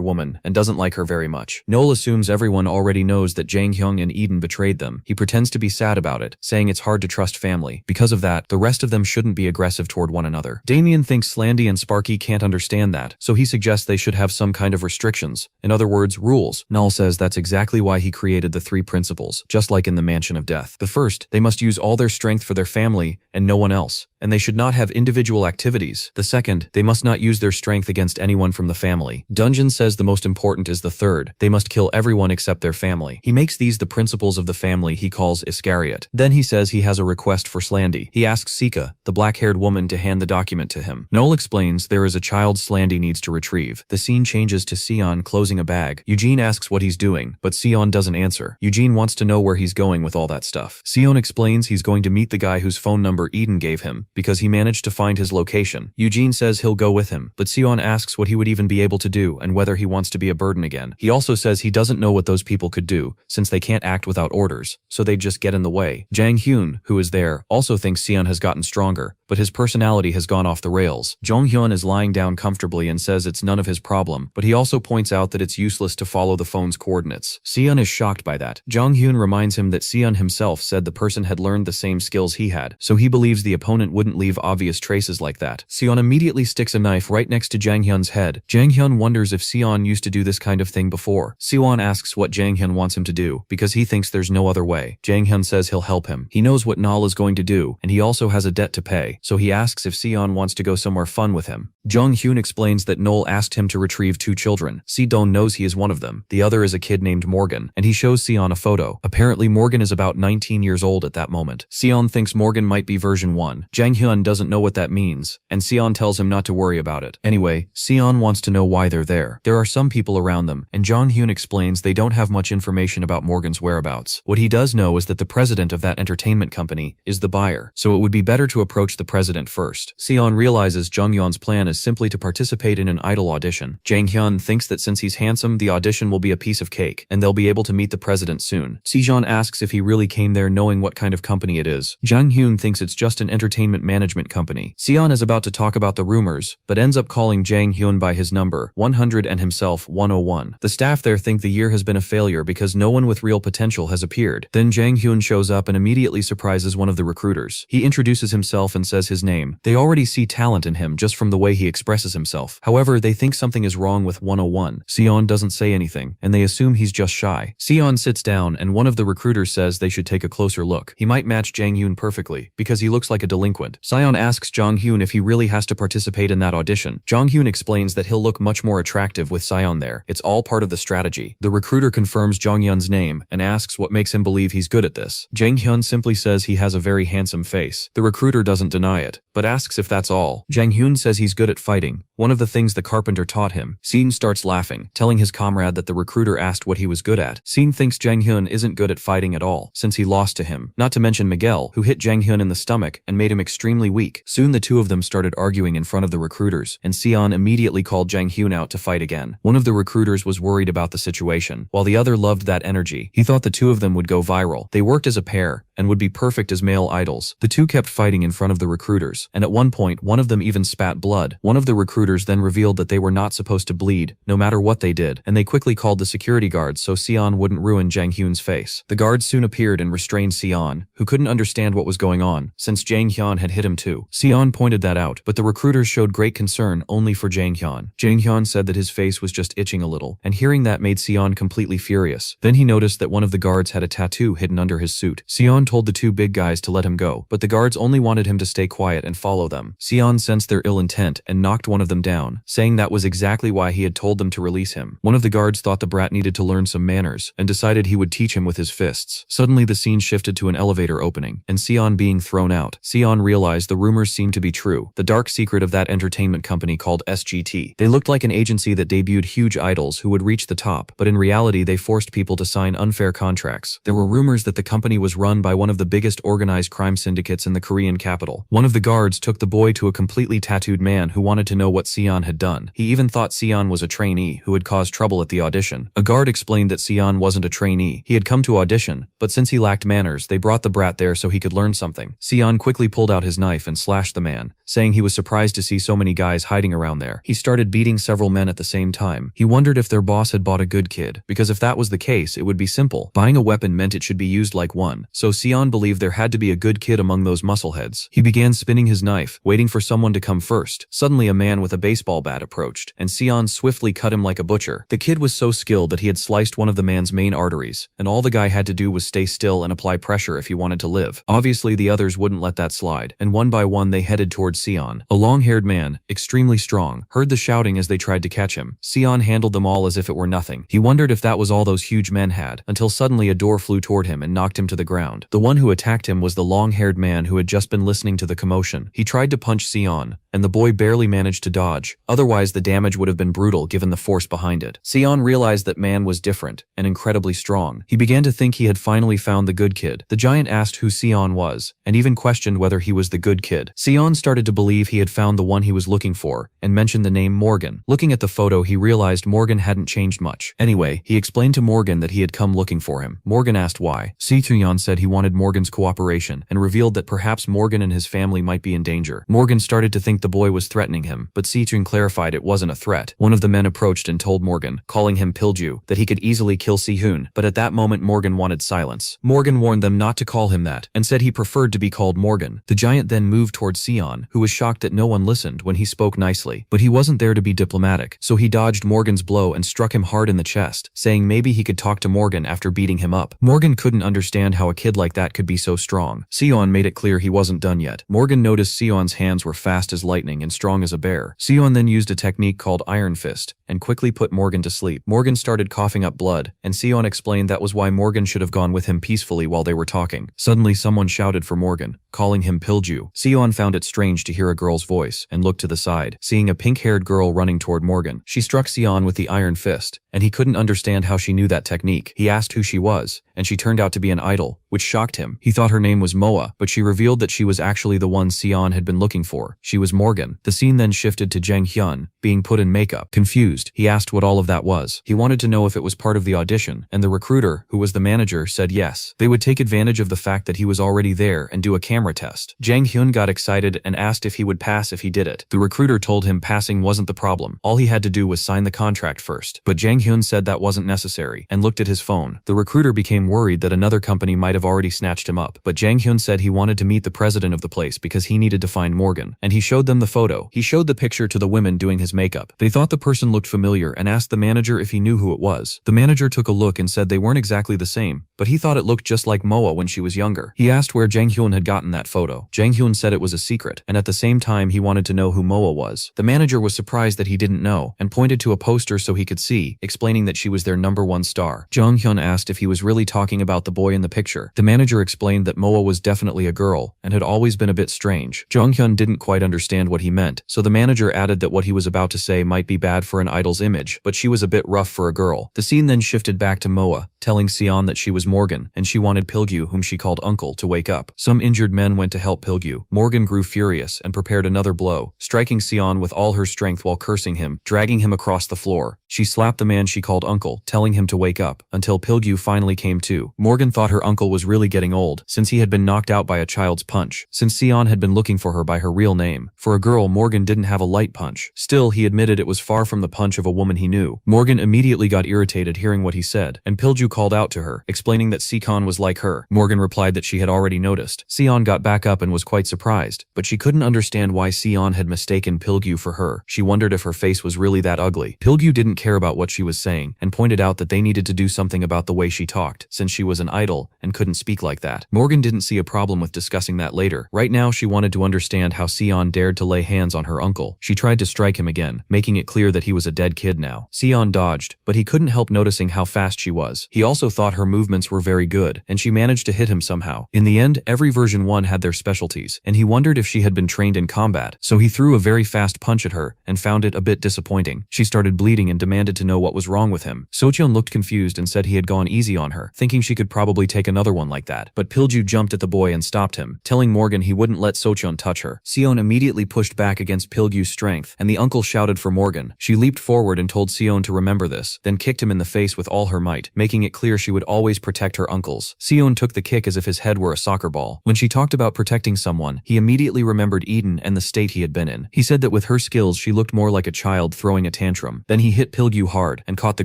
woman and doesn't like her very much. Null assumes everyone already knows that Jang Hyung and Eden betrayed them. He pretends to be sad about it, saying it's hard to trust family. Because of that, the rest of them shouldn't be aggressive toward one another. Damien thinks Slandy and Sparky can't understand that, so he suggests they should have some kind of restrictions. In other words, rules. Null says that's exactly why he created the 3 principles, just like in the Mansion of Death. The first, they must use all their strength for their family and no one else, and they should not have individual activities. The second, they must not use their strength against anyone from the family. Dungeon says the most important is the third, they must kill everyone except their family. He makes these the principles of the family he calls Iscariot. Then he says he has a request for Slandy. He asks Sika, the black-haired woman, to hand the document to him. Null explains there is a child Slandy needs to retrieve. The scene changes to Seion closing a bag. Eugene asks what he's doing, but Seion doesn't answer. Eugene wants to know where he's going with all that stuff. Seion explains he's going to meet the guy whose phone number Eden gave him, because he managed to find his location. Eugene says he'll go with him, but Seion asks what he would even be able to do and whether he wants to be a burden again. He also says he doesn't know what those people could do, since they can't act without orders, so they'd just get in the way. Jang Hyun, who is there, also thinks Seion has gotten stronger, but his personality has gone off the rails. Jong Hyun is lying down comfortably and says it's none of his problem, but he also points out that it's useless to follow the phone's coordinates. Seion is shocked by that. Jong Hyun reminds him that Seion himself said the person had learned the same skills he had, so he believes the opponent wouldn't leave obvious traces like that. Seion immediately sticks a knife right next to Jang Hyun's head. Jang Hyun wonders if Seion used to do this kind of thing before. Seion asks what Jang Hyun wants him to do, because he thinks there's no other way. Jang Hyun says he'll help him. He knows what Null is going to do, and he also has a debt to pay, so he asks if Seion wants to go somewhere fun with him. Jong Hyun explains that Null asked him to retrieve 2 children. Seion knows he is one of them. The other is a kid named Morgan, and he shows Seion a photo. Apparently Morgan is about 19 years old at that moment. Seion thinks Morgan might be version 1. Jang Hyun doesn't know what that means, and Seion tells him not to worry about it. Anyway, Seion wants to know why they're there. There are some people around them, and Jong Hyun explains they don't have much information about Morgan's whereabouts. What he does know is that the president of that entertainment company is the buyer, so it would be better to approach the president first. Seion realizes Jung Hyun's plan is simply to participate in an idol audition. Jang Hyun thinks that since he's handsome, the audition will be a piece of cake, and they'll be able to meet the president soon. Seion asks if he really came there knowing what kind of company it is. Jang Hyun thinks it's just an entertainment management company. Seion is about to talk about the rumors, but ends up calling Jang Hyun by his number, 100, and himself, 101. The staff there think the year has been a failure because no one with real potential has appeared. Then Jang Hyun shows up and immediately surprises one of the recruiters. He introduces himself and says his name. They already see talent in him just from the way he expresses himself. However, they think something is wrong with 101. Seion doesn't say anything, and they assume he's just shy. Seion sits down, and one of the recruiters says they should take a closer look. He might match Jang Hyun perfectly, because he looks like a delinquent. Seion asks Jang Hyun if he really has to participate in that audition. Jang Hyun explains that he'll look much more attractive with Seion there. It's all part of the strategy. The recruiter confirms Jang Hyun's name and asks what makes him believe he's good at this. Jang Hyun simply says he has a very handsome face. The recruiter doesn't deny it, but asks if that's all. Jang Hyun says he's good at fighting, one of the things the carpenter taught him. Seion starts laughing, telling his comrade that the recruiter asked what he was good at. Seion thinks Jang Hyun isn't good at fighting at all, since he lost to him. Not to mention Miguel, who hit Jang Hyun in the stomach and made him extremely weak. Soon the two of them started arguing in front of the recruiters, and Seion immediately called Jang Hyun out to fight again. One of the recruiters was worried about the situation, while the other loved that energy. He thought the two of them would go viral. They worked as a pair, and would be perfect as male idols. The two kept fighting in front of the recruiters, and at one point one of them even spat blood. One of the recruiters then revealed that they were not supposed to bleed, no matter what they did, and they quickly called the security guards so Seion wouldn't ruin Jang Hyun's face. The guards soon appeared and restrained Seion, who couldn't understand what was going on, since Jang Hyun had hit him too. Seion pointed that out, but the recruiters showed great concern only for Jang Hyun. Jang Hyun said that his face was just itching a little, and hearing that made Seion completely furious. Then he noticed that one of the guards had a tattoo hidden under his suit. Seion told the two big guys to let him go, but the guards only wanted him to stay quiet and follow them. Seion sensed their ill intent and knocked one of them down, saying that was exactly why he had told them to release him. One of the guards thought the brat needed to learn some manners, and decided he would teach him with his fists. Suddenly the scene shifted to an elevator opening, and Seion being thrown out. Seion realized the rumors seemed to be true. The dark secret of that entertainment company called SGT. They looked like an agency that debuted huge idols who would reach the top, but in reality they forced people to sign unfair contracts. There were rumors that the company was run by one of the biggest organized crime syndicates in the Korean capital. One of the guards took the boy to a completely tattooed man who wanted to know what Seion had done. He even thought Seion was a trainee who had caused trouble at the audition. A guard explained that Seion wasn't a trainee. He had come to audition, but since he lacked manners, they brought the brat there so he could learn something. Seion quickly pulled out his knife and slashed the man, saying he was surprised to see so many guys hiding around there. He started beating several men at the same time. He wondered if their boss had bought a good kid, because if that was the case, it would be simple. Buying a weapon meant it should be used like one, so Seion believed there had to be a good kid among those muscleheads. He began spinning his knife, waiting for someone to come first. Suddenly a man with a baseball bat approached, and Seion swiftly cut him like a butcher. The kid was so skilled that he had sliced one of the man's main arteries, and all the guy had to do was stay still and apply pressure if he wanted to live. Obviously the others wouldn't let that slide, and one by one they headed towards Seion. A long-haired man, extremely strong, heard the shouting as they tried to catch him. Seion handled them all as if it were nothing. He wondered if that was all those huge men had, until suddenly a door flew toward him and knocked him to the ground. The one who attacked him was the long-haired man who had just been listening to the commotion. He tried to punch Seion, and the boy barely managed to dodge dodge, otherwise the damage would have been brutal given the force behind it. Seion realized that man was different and incredibly strong. He began to think he had finally found the good kid. The giant asked who Seion was, and even questioned whether he was the good kid. Seion started to believe he had found the one he was looking for, and mentioned the name Morgan. Looking at the photo, he realized Morgan hadn't changed much. Anyway, he explained to Morgan that he had come looking for him. Morgan asked why. Seion said he wanted Morgan's cooperation, and revealed that perhaps Morgan and his family might be in danger. Morgan started to think the boy was threatening him, but Seion clarified it wasn't a threat. One of the men approached and told Morgan, calling him Pilju, that he could easily kill Seion, but at that moment Morgan wanted silence. Morgan warned them not to call him that, and said he preferred to be called Morgan. The giant then moved towards Seion, who was shocked that no one listened when he spoke nicely, but he wasn't there to be diplomatic, so he dodged Morgan's blow and struck him hard in the chest, saying maybe he could talk to Morgan after beating him up. Morgan couldn't understand how a kid like that could be so strong. Seion made it clear he wasn't done yet. Morgan noticed Seion's hands were fast as lightning and strong as a bear. Seion then used a technique called Iron Fist, and quickly put Morgan to sleep. Morgan started coughing up blood, and Seion explained that was why Morgan should have gone with him peacefully while they were talking. Suddenly someone shouted for Morgan, calling him Pilju. Seion found it strange to hear a girl's voice, and looked to the side, seeing a pink-haired girl running toward Morgan. She struck Seion with the Iron Fist, and he couldn't understand how she knew that technique. He asked who she was, and she turned out to be an idol, which shocked him. He thought her name was Moa, but she revealed that she was actually the one Seion had been looking for. She was Morgan. The scene then shifted to Jang Hyun, being put in makeup. Confused, he asked what all of that was. He wanted to know if it was part of the audition, and the recruiter, who was the manager, said yes. They would take advantage of the fact that he was already there and do a camera test. Jang Hyun got excited and asked if he would pass if he did it. The recruiter told him passing wasn't the problem. All he had to do was sign the contract first. But Jang Hyun said that wasn't necessary, and looked at his phone. The recruiter became worried that another company might have already snatched him up, but Jang Hyun said he wanted to meet the president of the place because he needed to find Morgan, and he showed them the photo. He showed the picture to the women doing his makeup. They thought the person looked familiar and asked the manager if he knew who it was. The manager took a look and said they weren't exactly the same, but he thought it looked just like Moa when she was younger. He asked where Jang Hyun had gotten that photo. Jang Hyun said it was a secret, and at the same time he wanted to know who Moa was. The manager was surprised that he didn't know, and pointed to a poster so he could see, explaining that she was their #1 star. Jang Hyun asked if he was really talking about the boy in the picture. The manager explained that Moa was definitely a girl, and had always been a bit strange. Jang Hyun didn't quite understand what he meant, so the manager added that what he was about to say might be bad for an idol's image, but she was a bit rough for a girl. The scene then shifted back to Moa, telling Seion that she was Morgan, and she wanted Pilgu, whom she called uncle, to wake up. Some injured men went to help Pilgu. Morgan grew furious and prepared another blow, striking Seion with all her strength while cursing him, dragging him across the floor. She slapped the man she called uncle, telling him to wake up, until Pilgu finally came to. Morgan thought her uncle was really getting old, since he had been knocked out by a child's punch, since Seion had been looking for her by her real name. For a girl, Morgan didn't have a light punch. Still, he admitted it was far from the punch of a woman he knew. Morgan immediately got irritated hearing what he said, and Pilju called out to her, explaining that Seion was like her. Morgan replied that she had already noticed. Seion got back up and was quite surprised, but she couldn't understand why Seion had mistaken Pilgu for her. She wondered if her face was really that ugly. Pilgu didn't care about what she was saying, and pointed out that they needed to do something about the way she talked, since she was an idol and couldn't speak like that. Morgan didn't see a problem with discussing that later. Right now she wanted to understand how Seion dared to lay hands on her uncle. She tried to strike him again, making it clear that he was a dead kid now. Seion dodged, but he couldn't help noticing how fast she was. He also thought her movements were very good, and she managed to hit him somehow. In the end, every version 1 had their specialties, and he wondered if she had been trained in combat, so he threw a very fast punch at her, and found it a bit disappointing. She started bleeding and demanded to know what was wrong with him. Seion looked confused and said he had gone easy on her, thinking she could probably take another one like that, but Pilju jumped at the boy and stopped him, telling Morgan he wouldn't let Seion touch her. Seion immediately pushed back against Pilgu's strength, and the uncle shouted for Morgan. She leaped forward and told Seion to remember this, then kicked him in the face with all her might, making it clear she would always protect her uncles. Seion took the kick as if his head were a soccer ball. When she talked about protecting someone, he immediately remembered Eden and the state he had been in. He said that with her skills she looked more like a child throwing a tantrum. Then he hit Pilgu hard and caught the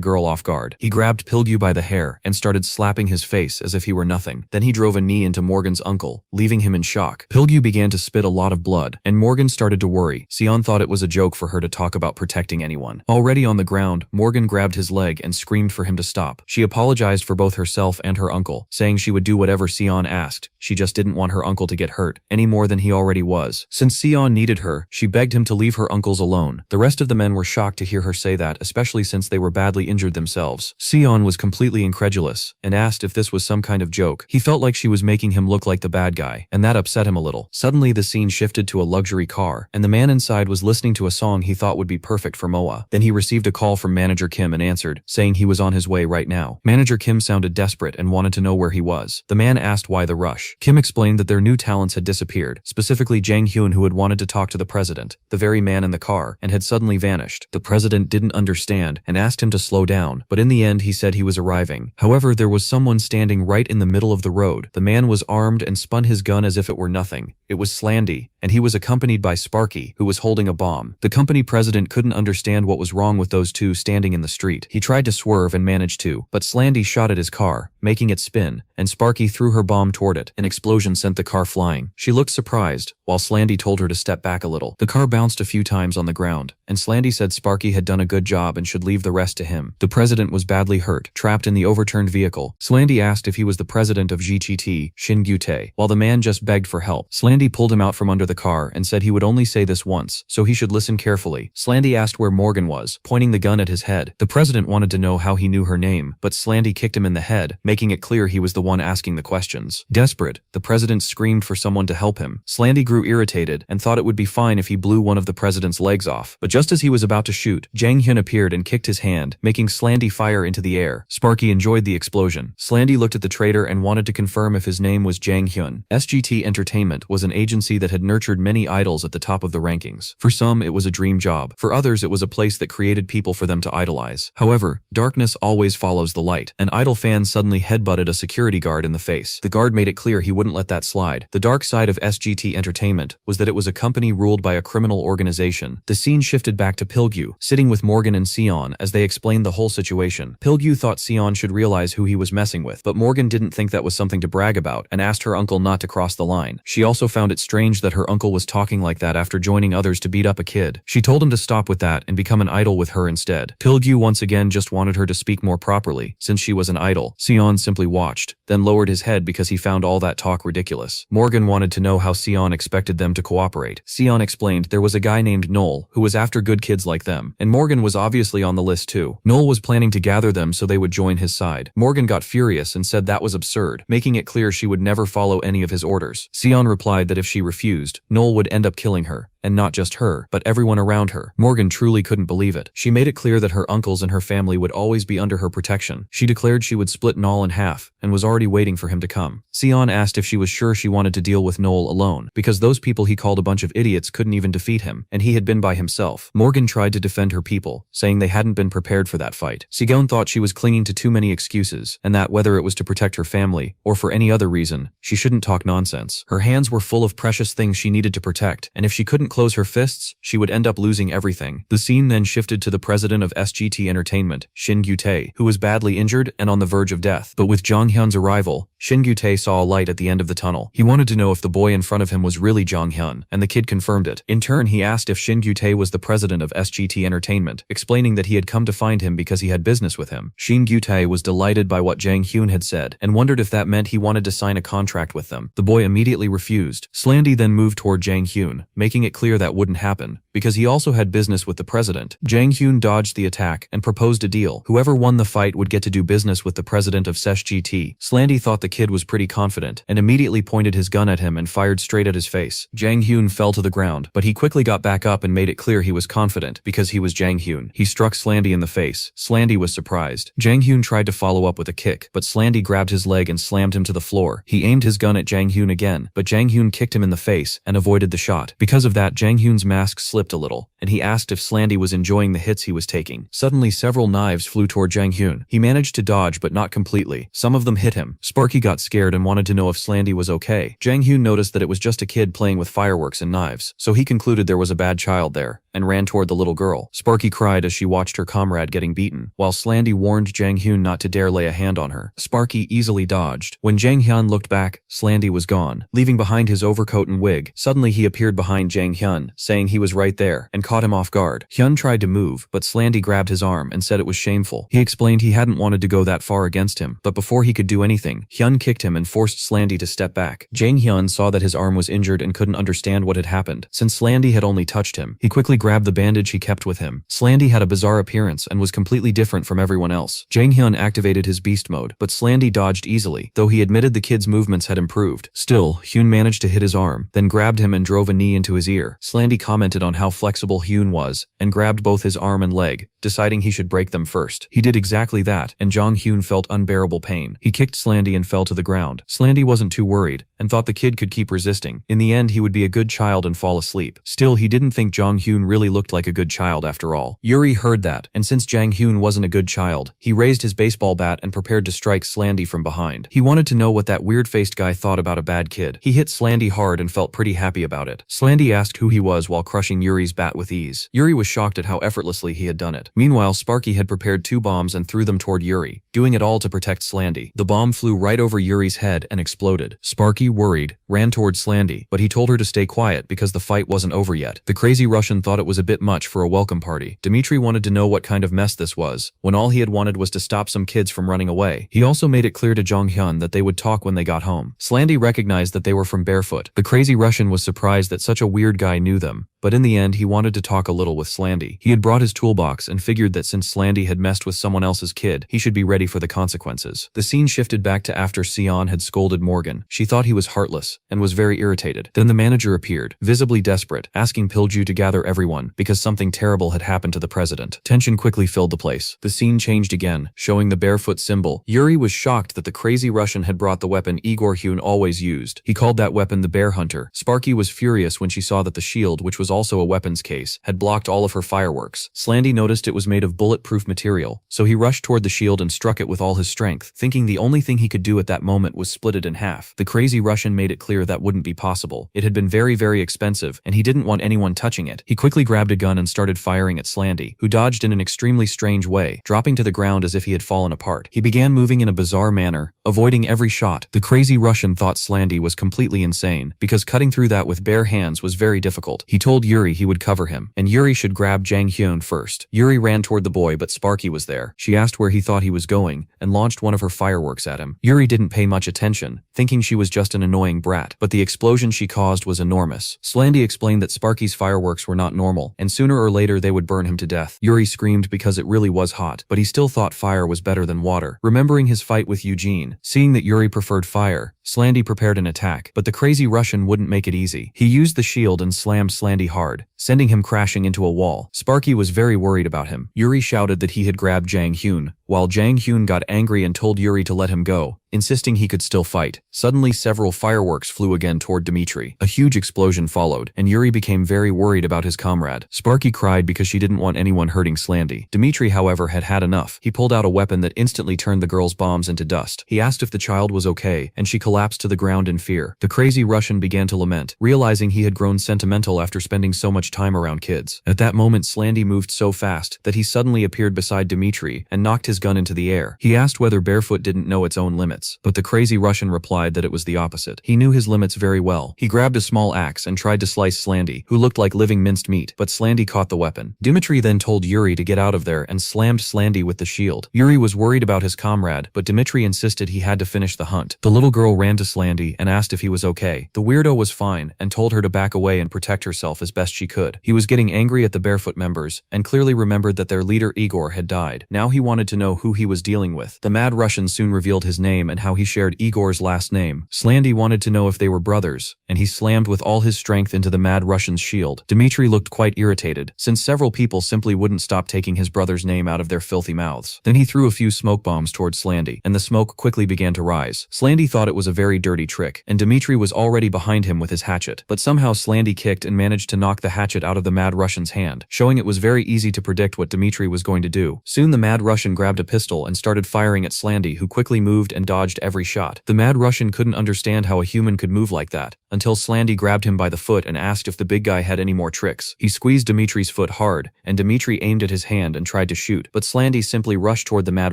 girl off guard. He grabbed Pilgu by the hair and started slapping his face as if he were nothing. Then he drove a knee into Morgan's uncle, leaving him in shock. Pilgu began to spit a lot of blood, and Morgan started to worry. Seion thought it was a joke for her to talk about protecting anyone. Already on the ground, Morgan grabbed his leg and screamed for him to stop. She apologized for both herself and her uncle, saying she would do whatever Seion asked. She just didn't want her uncle to get hurt, any more than he already was. Since Seion needed her, she begged him to leave her uncles alone. The rest of the men were shocked to hear her say that, especially since they were badly injured themselves. Seion was completely incredulous, and asked if this was some kind of joke. He felt like she was making him look like the bad guy, and that upset him a little. Suddenly the scene shifted to a luxury car, and the man inside was listening to a song he thought would be perfect for Moa. Then he received a call from Manager Kim and answered, saying he was on his way right now. Manager Kim sounded desperate and wanted to know where he was. The man asked why the rush. Kim explained that their new talents had disappeared, specifically Jang Hyun, who had wanted to talk to the president, the very man in the car, and had suddenly vanished. The president didn't understand and asked him to slow down, but in the end he said he was arriving. However, there was someone standing right in the middle of the road. The man was armed and spun his gun as if it were nothing. It was Slandy, and he was accompanied by Sparky, who was holding a bomb. The company president couldn't understand what was wrong with those two standing in the street. He tried to swerve and managed to, but Slandy shot at his car, making it spin, and Sparky threw her bomb toward it. An explosion sent the car flying. She looked surprised, while Slandy told her to step back a little. The car bounced a few times on the ground, and Slandy said Sparky had done a good job and should leave the rest to him. The president was badly hurt, trapped in the overturned vehicle. Slandy asked if he was the president of GTT, Shin Gyute, while the man just begged for help. Slandy pulled him out from under the car and said he would only say this once, so he should listen carefully. Slandy asked where Morgan was, pointing the gun at his head. The president wanted to know how he knew her name, but Slandy kicked him in the head, making it clear he was the one asking the questions. Desperate, the president screamed for someone to help him. Slandy grew irritated and thought it would be fine if he blew one of the president's legs off. But just as he was about to shoot, Jang Hyun appeared and kicked his hand, making Slandy fire into the air. Sparky enjoyed the explosion. Slandy looked at the traitor and wanted to confirm if his name was Jang Hyun. SGT Entertainment was an agency that had nurtured many idols at the top of the rankings. For some, it was a dream job. For others, it was a place that created people for them to idolize. However, darkness always follows the light. An idol fan suddenly headbutted a security guard in the face. The guard made it clear he wouldn't let that slide. The dark side of SGT Entertainment was that it was a company ruled by a criminal organization. The scene shifted back to Pilgyu, sitting with Morgan and Seion as they explained the whole situation. Pilgyu thought Seion should realize who he was messing with, but Morgan didn't think that was something to brag about and asked her uncle not to cross the line. She also found it strange that her uncle was talking like that after joining others to beat up a kid. She told him to stop with that and become an idol with her instead. Pilgyu once again just wanted her to speak more properly, since she was an idol. Seion simply watched, then lowered his head because he found all that talk ridiculous. Morgan wanted to know how Seion expected them to cooperate. Seion explained there was a guy named Null who was after good kids like them, and Morgan was obviously on the list too. Null was planning to gather them so they would join his side. Morgan got furious and said that was absurd, making it clear she would never follow any of his orders. Seion replied that if she refused, Null would end up killing her. And not just her, but everyone around her. Morgan truly couldn't believe it. She made it clear that her uncles and her family would always be under her protection. She declared she would split Null in half, and was already waiting for him to come. Seion asked if she was sure she wanted to deal with Null alone, because those people he called a bunch of idiots couldn't even defeat him, and he had been by himself. Morgan tried to defend her people, saying they hadn't been prepared for that fight. Seion thought she was clinging to too many excuses, and that whether it was to protect her family, or for any other reason, she shouldn't talk nonsense. Her hands were full of precious things she needed to protect, and if she couldn't close her fists, she would end up losing everything. The scene then shifted to the president of SGT Entertainment, Shin Gyute, who was badly injured and on the verge of death. But with Jang Hyun's arrival, Shin Gyute saw a light at the end of the tunnel. He wanted to know if the boy in front of him was really Jang Hyun, and the kid confirmed it. In turn, he asked if Shin Gyute was the president of SGT Entertainment, explaining that he had come to find him because he had business with him. Shin Gyute was delighted by what Jang Hyun had said, and wondered if that meant he wanted to sign a contract with them. The boy immediately refused. Slandy then moved toward Jang Hyun, making it clear that wouldn't happen, because he also had business with the president. Jang Hyun dodged the attack and proposed a deal. Whoever won the fight would get to do business with the president of SGT. Slandy thought the kid was pretty confident, and immediately pointed his gun at him and fired straight at his face. Jang Hyun fell to the ground, but he quickly got back up and made it clear he was confident, because he was Jang Hyun. He struck Slandy in the face. Slandy was surprised. Jang Hyun tried to follow up with a kick, but Slandy grabbed his leg and slammed him to the floor. He aimed his gun at Jang Hyun again, but Jang Hyun kicked him in the face and avoided the shot. Because of that, Jang Hyun's mask slipped a little, and he asked if Slandy was enjoying the hits he was taking. Suddenly, several knives flew toward Jang Hyun. He managed to dodge, but not completely. Some of them hit him. Sparky got scared and wanted to know if Slandy was okay. Jang Hyun noticed that it was just a kid playing with fireworks and knives, so he concluded there was a bad child there, and ran toward the little girl. Sparky cried as she watched her comrade getting beaten, while Slandy warned Jang Hyun not to dare lay a hand on her. Sparky easily dodged. When Jang Hyun looked back, Slandy was gone, leaving behind his overcoat and wig. Suddenly he appeared behind Jang Hyun, saying he was right there, and caught him off guard. Hyun tried to move, but Slandy grabbed his arm and said it was shameful. He explained he hadn't wanted to go that far against him, but before he could do anything, Hyun kicked him and forced Slandy to step back. Jang Hyun saw that his arm was injured and couldn't understand what had happened. Since Slandy had only touched him, he quickly grabbed the bandage he kept with him. Slandy had a bizarre appearance and was completely different from everyone else. Jang Hyun activated his beast mode, but Slandy dodged easily, though he admitted the kid's movements had improved. Still, Hyun managed to hit his arm, then grabbed him and drove a knee into his ear. Slandy commented on how flexible Hyun was, and grabbed both his arm and leg, deciding he should break them first. He did exactly that, and Jang Hyun felt unbearable pain. He kicked Slandy and fell to the ground. Slandy wasn't too worried, and thought the kid could keep resisting. In the end, he would be a good child and fall asleep. Still, he didn't think Jang Hyun really looked like a good child after all. Yuri heard that, and since Jang Hyun wasn't a good child, he raised his baseball bat and prepared to strike Slandy from behind. He wanted to know what that weird-faced guy thought about a bad kid. He hit Slandy hard and felt pretty happy about it. Slandy asked who he was while crushing Yuri's bat with ease. Yuri was shocked at how effortlessly he had done it. Meanwhile, Sparky had prepared 2 bombs and threw them toward Yuri, doing it all to protect Slandy. The bomb flew right over Yuri's head and exploded. Sparky, worried, ran towards Slandy, but he told her to stay quiet because the fight wasn't over yet. The crazy Russian thought it was a bit much for a welcome party. Dmitri wanted to know what kind of mess this was, when all he had wanted was to stop some kids from running away. He also made it clear to Jang Hyun that they would talk when they got home. Slandy recognized that they were from Barefoot. The crazy Russian was surprised that such a weird guy knew them, but in the end he wanted to talk a little with Slandy. He had brought his toolbox and figured that since Slandy had messed with someone else's kid, he should be ready for the consequences. The scene shifted back to after Seion had scolded Morgan. She thought he was heartless, and was very irritated. Then the manager appeared, visibly desperate, asking Pilju to gather everyone, because something terrible had happened to the president. Tension quickly filled the place. The scene changed again, showing the Barefoot symbol. Yuri was shocked that the crazy Russian had brought the weapon Igor Hyun always used. He called that weapon the Bear Hunter. Sparky was furious when she saw that the shield, which was also a weapons case, had blocked all of her fireworks. Slandy noticed it was made of bulletproof material, so he rushed toward the shield and struck it with all his strength, thinking the only thing he could do at that moment was split it in half. The crazy Russian made it clear that wouldn't be possible. It had been very expensive, and he didn't want anyone touching it. He quickly grabbed a gun and started firing at Slandy, who dodged in an extremely strange way, dropping to the ground as if he had fallen apart. He began moving in a bizarre manner, avoiding every shot. The crazy Russian thought Slandy was completely insane, because cutting through that with bare hands was very difficult. He told Yuri he would cover him, and Yuri should grab Jang Hyun first. Yuri ran toward the boy, but Sparky was there. She asked where he thought he was going, and launched one of her fireworks at him. Yuri didn't pay much attention, thinking she was just an annoying brat, but the explosion she caused was enormous. Slandy explained that Sparky's fireworks were not normal, and sooner or later they would burn him to death. Yuri screamed because it really was hot, but he still thought fire was better than water. Remembering his fight with Eugene, seeing that Yuri preferred fire, Slandy prepared an attack, but the crazy Russian wouldn't make it easy. He used the shield and slammed Slandy hard, sending him crashing into a wall. Sparky was very worried about him. Yuri shouted that he had grabbed Jang Hyun, while Jang Hyun got angry and told Yuri to let him go, insisting he could still fight. Suddenly, several fireworks flew again toward Dmitri. A huge explosion followed, and Yuri became very worried about his comrade. Sparky cried because she didn't want anyone hurting Slandy. Dmitri, however, had had enough. He pulled out a weapon that instantly turned the girl's bombs into dust. He asked if the child was okay, and she collapsed to the ground in fear. The crazy Russian began to lament, realizing he had grown sentimental after spending so much time around kids. At that moment, Slandy moved so fast that he suddenly appeared beside Dmitri and knocked his gun into the air. He asked whether Barefoot didn't know its own limits, but the crazy Russian replied that it was the opposite. He knew his limits very well. He grabbed a small axe and tried to slice Slandy, who looked like living minced meat, but Slandy caught the weapon. Dmitri then told Yuri to get out of there and slammed Slandy with the shield. Yuri was worried about his comrade, but Dmitri insisted he had to finish the hunt. The little girl ran to Slandy and asked if he was okay. The weirdo was fine and told her to back away and protect herself as best she could. He was getting angry at the Barefoot members and clearly remembered that their leader Igor had died. Now he wanted to know who he was dealing with. The mad Russian soon revealed his name and how he shared Igor's last name. Slandy wanted to know if they were brothers, and he slammed with all his strength into the mad Russian's shield. Dmitri looked quite irritated, since several people simply wouldn't stop taking his brother's name out of their filthy mouths. Then he threw a few smoke bombs towards Slandy, and the smoke quickly began to rise. Slandy thought it was a very dirty trick, and Dmitri was already behind him with his hatchet, but somehow Slandy kicked and managed to knock the hatchet out of the mad Russian's hand, showing it was very easy to predict what Dmitri was going to do. Soon the mad Russian grabbed a pistol and started firing at Slandy, who quickly moved and dodged every shot. The mad Russian couldn't understand how a human could move like that, until Slandy grabbed him by the foot and asked if the big guy had any more tricks. He squeezed Dmitri's foot hard, and Dmitri aimed at his hand and tried to shoot, but Slandy simply rushed toward the mad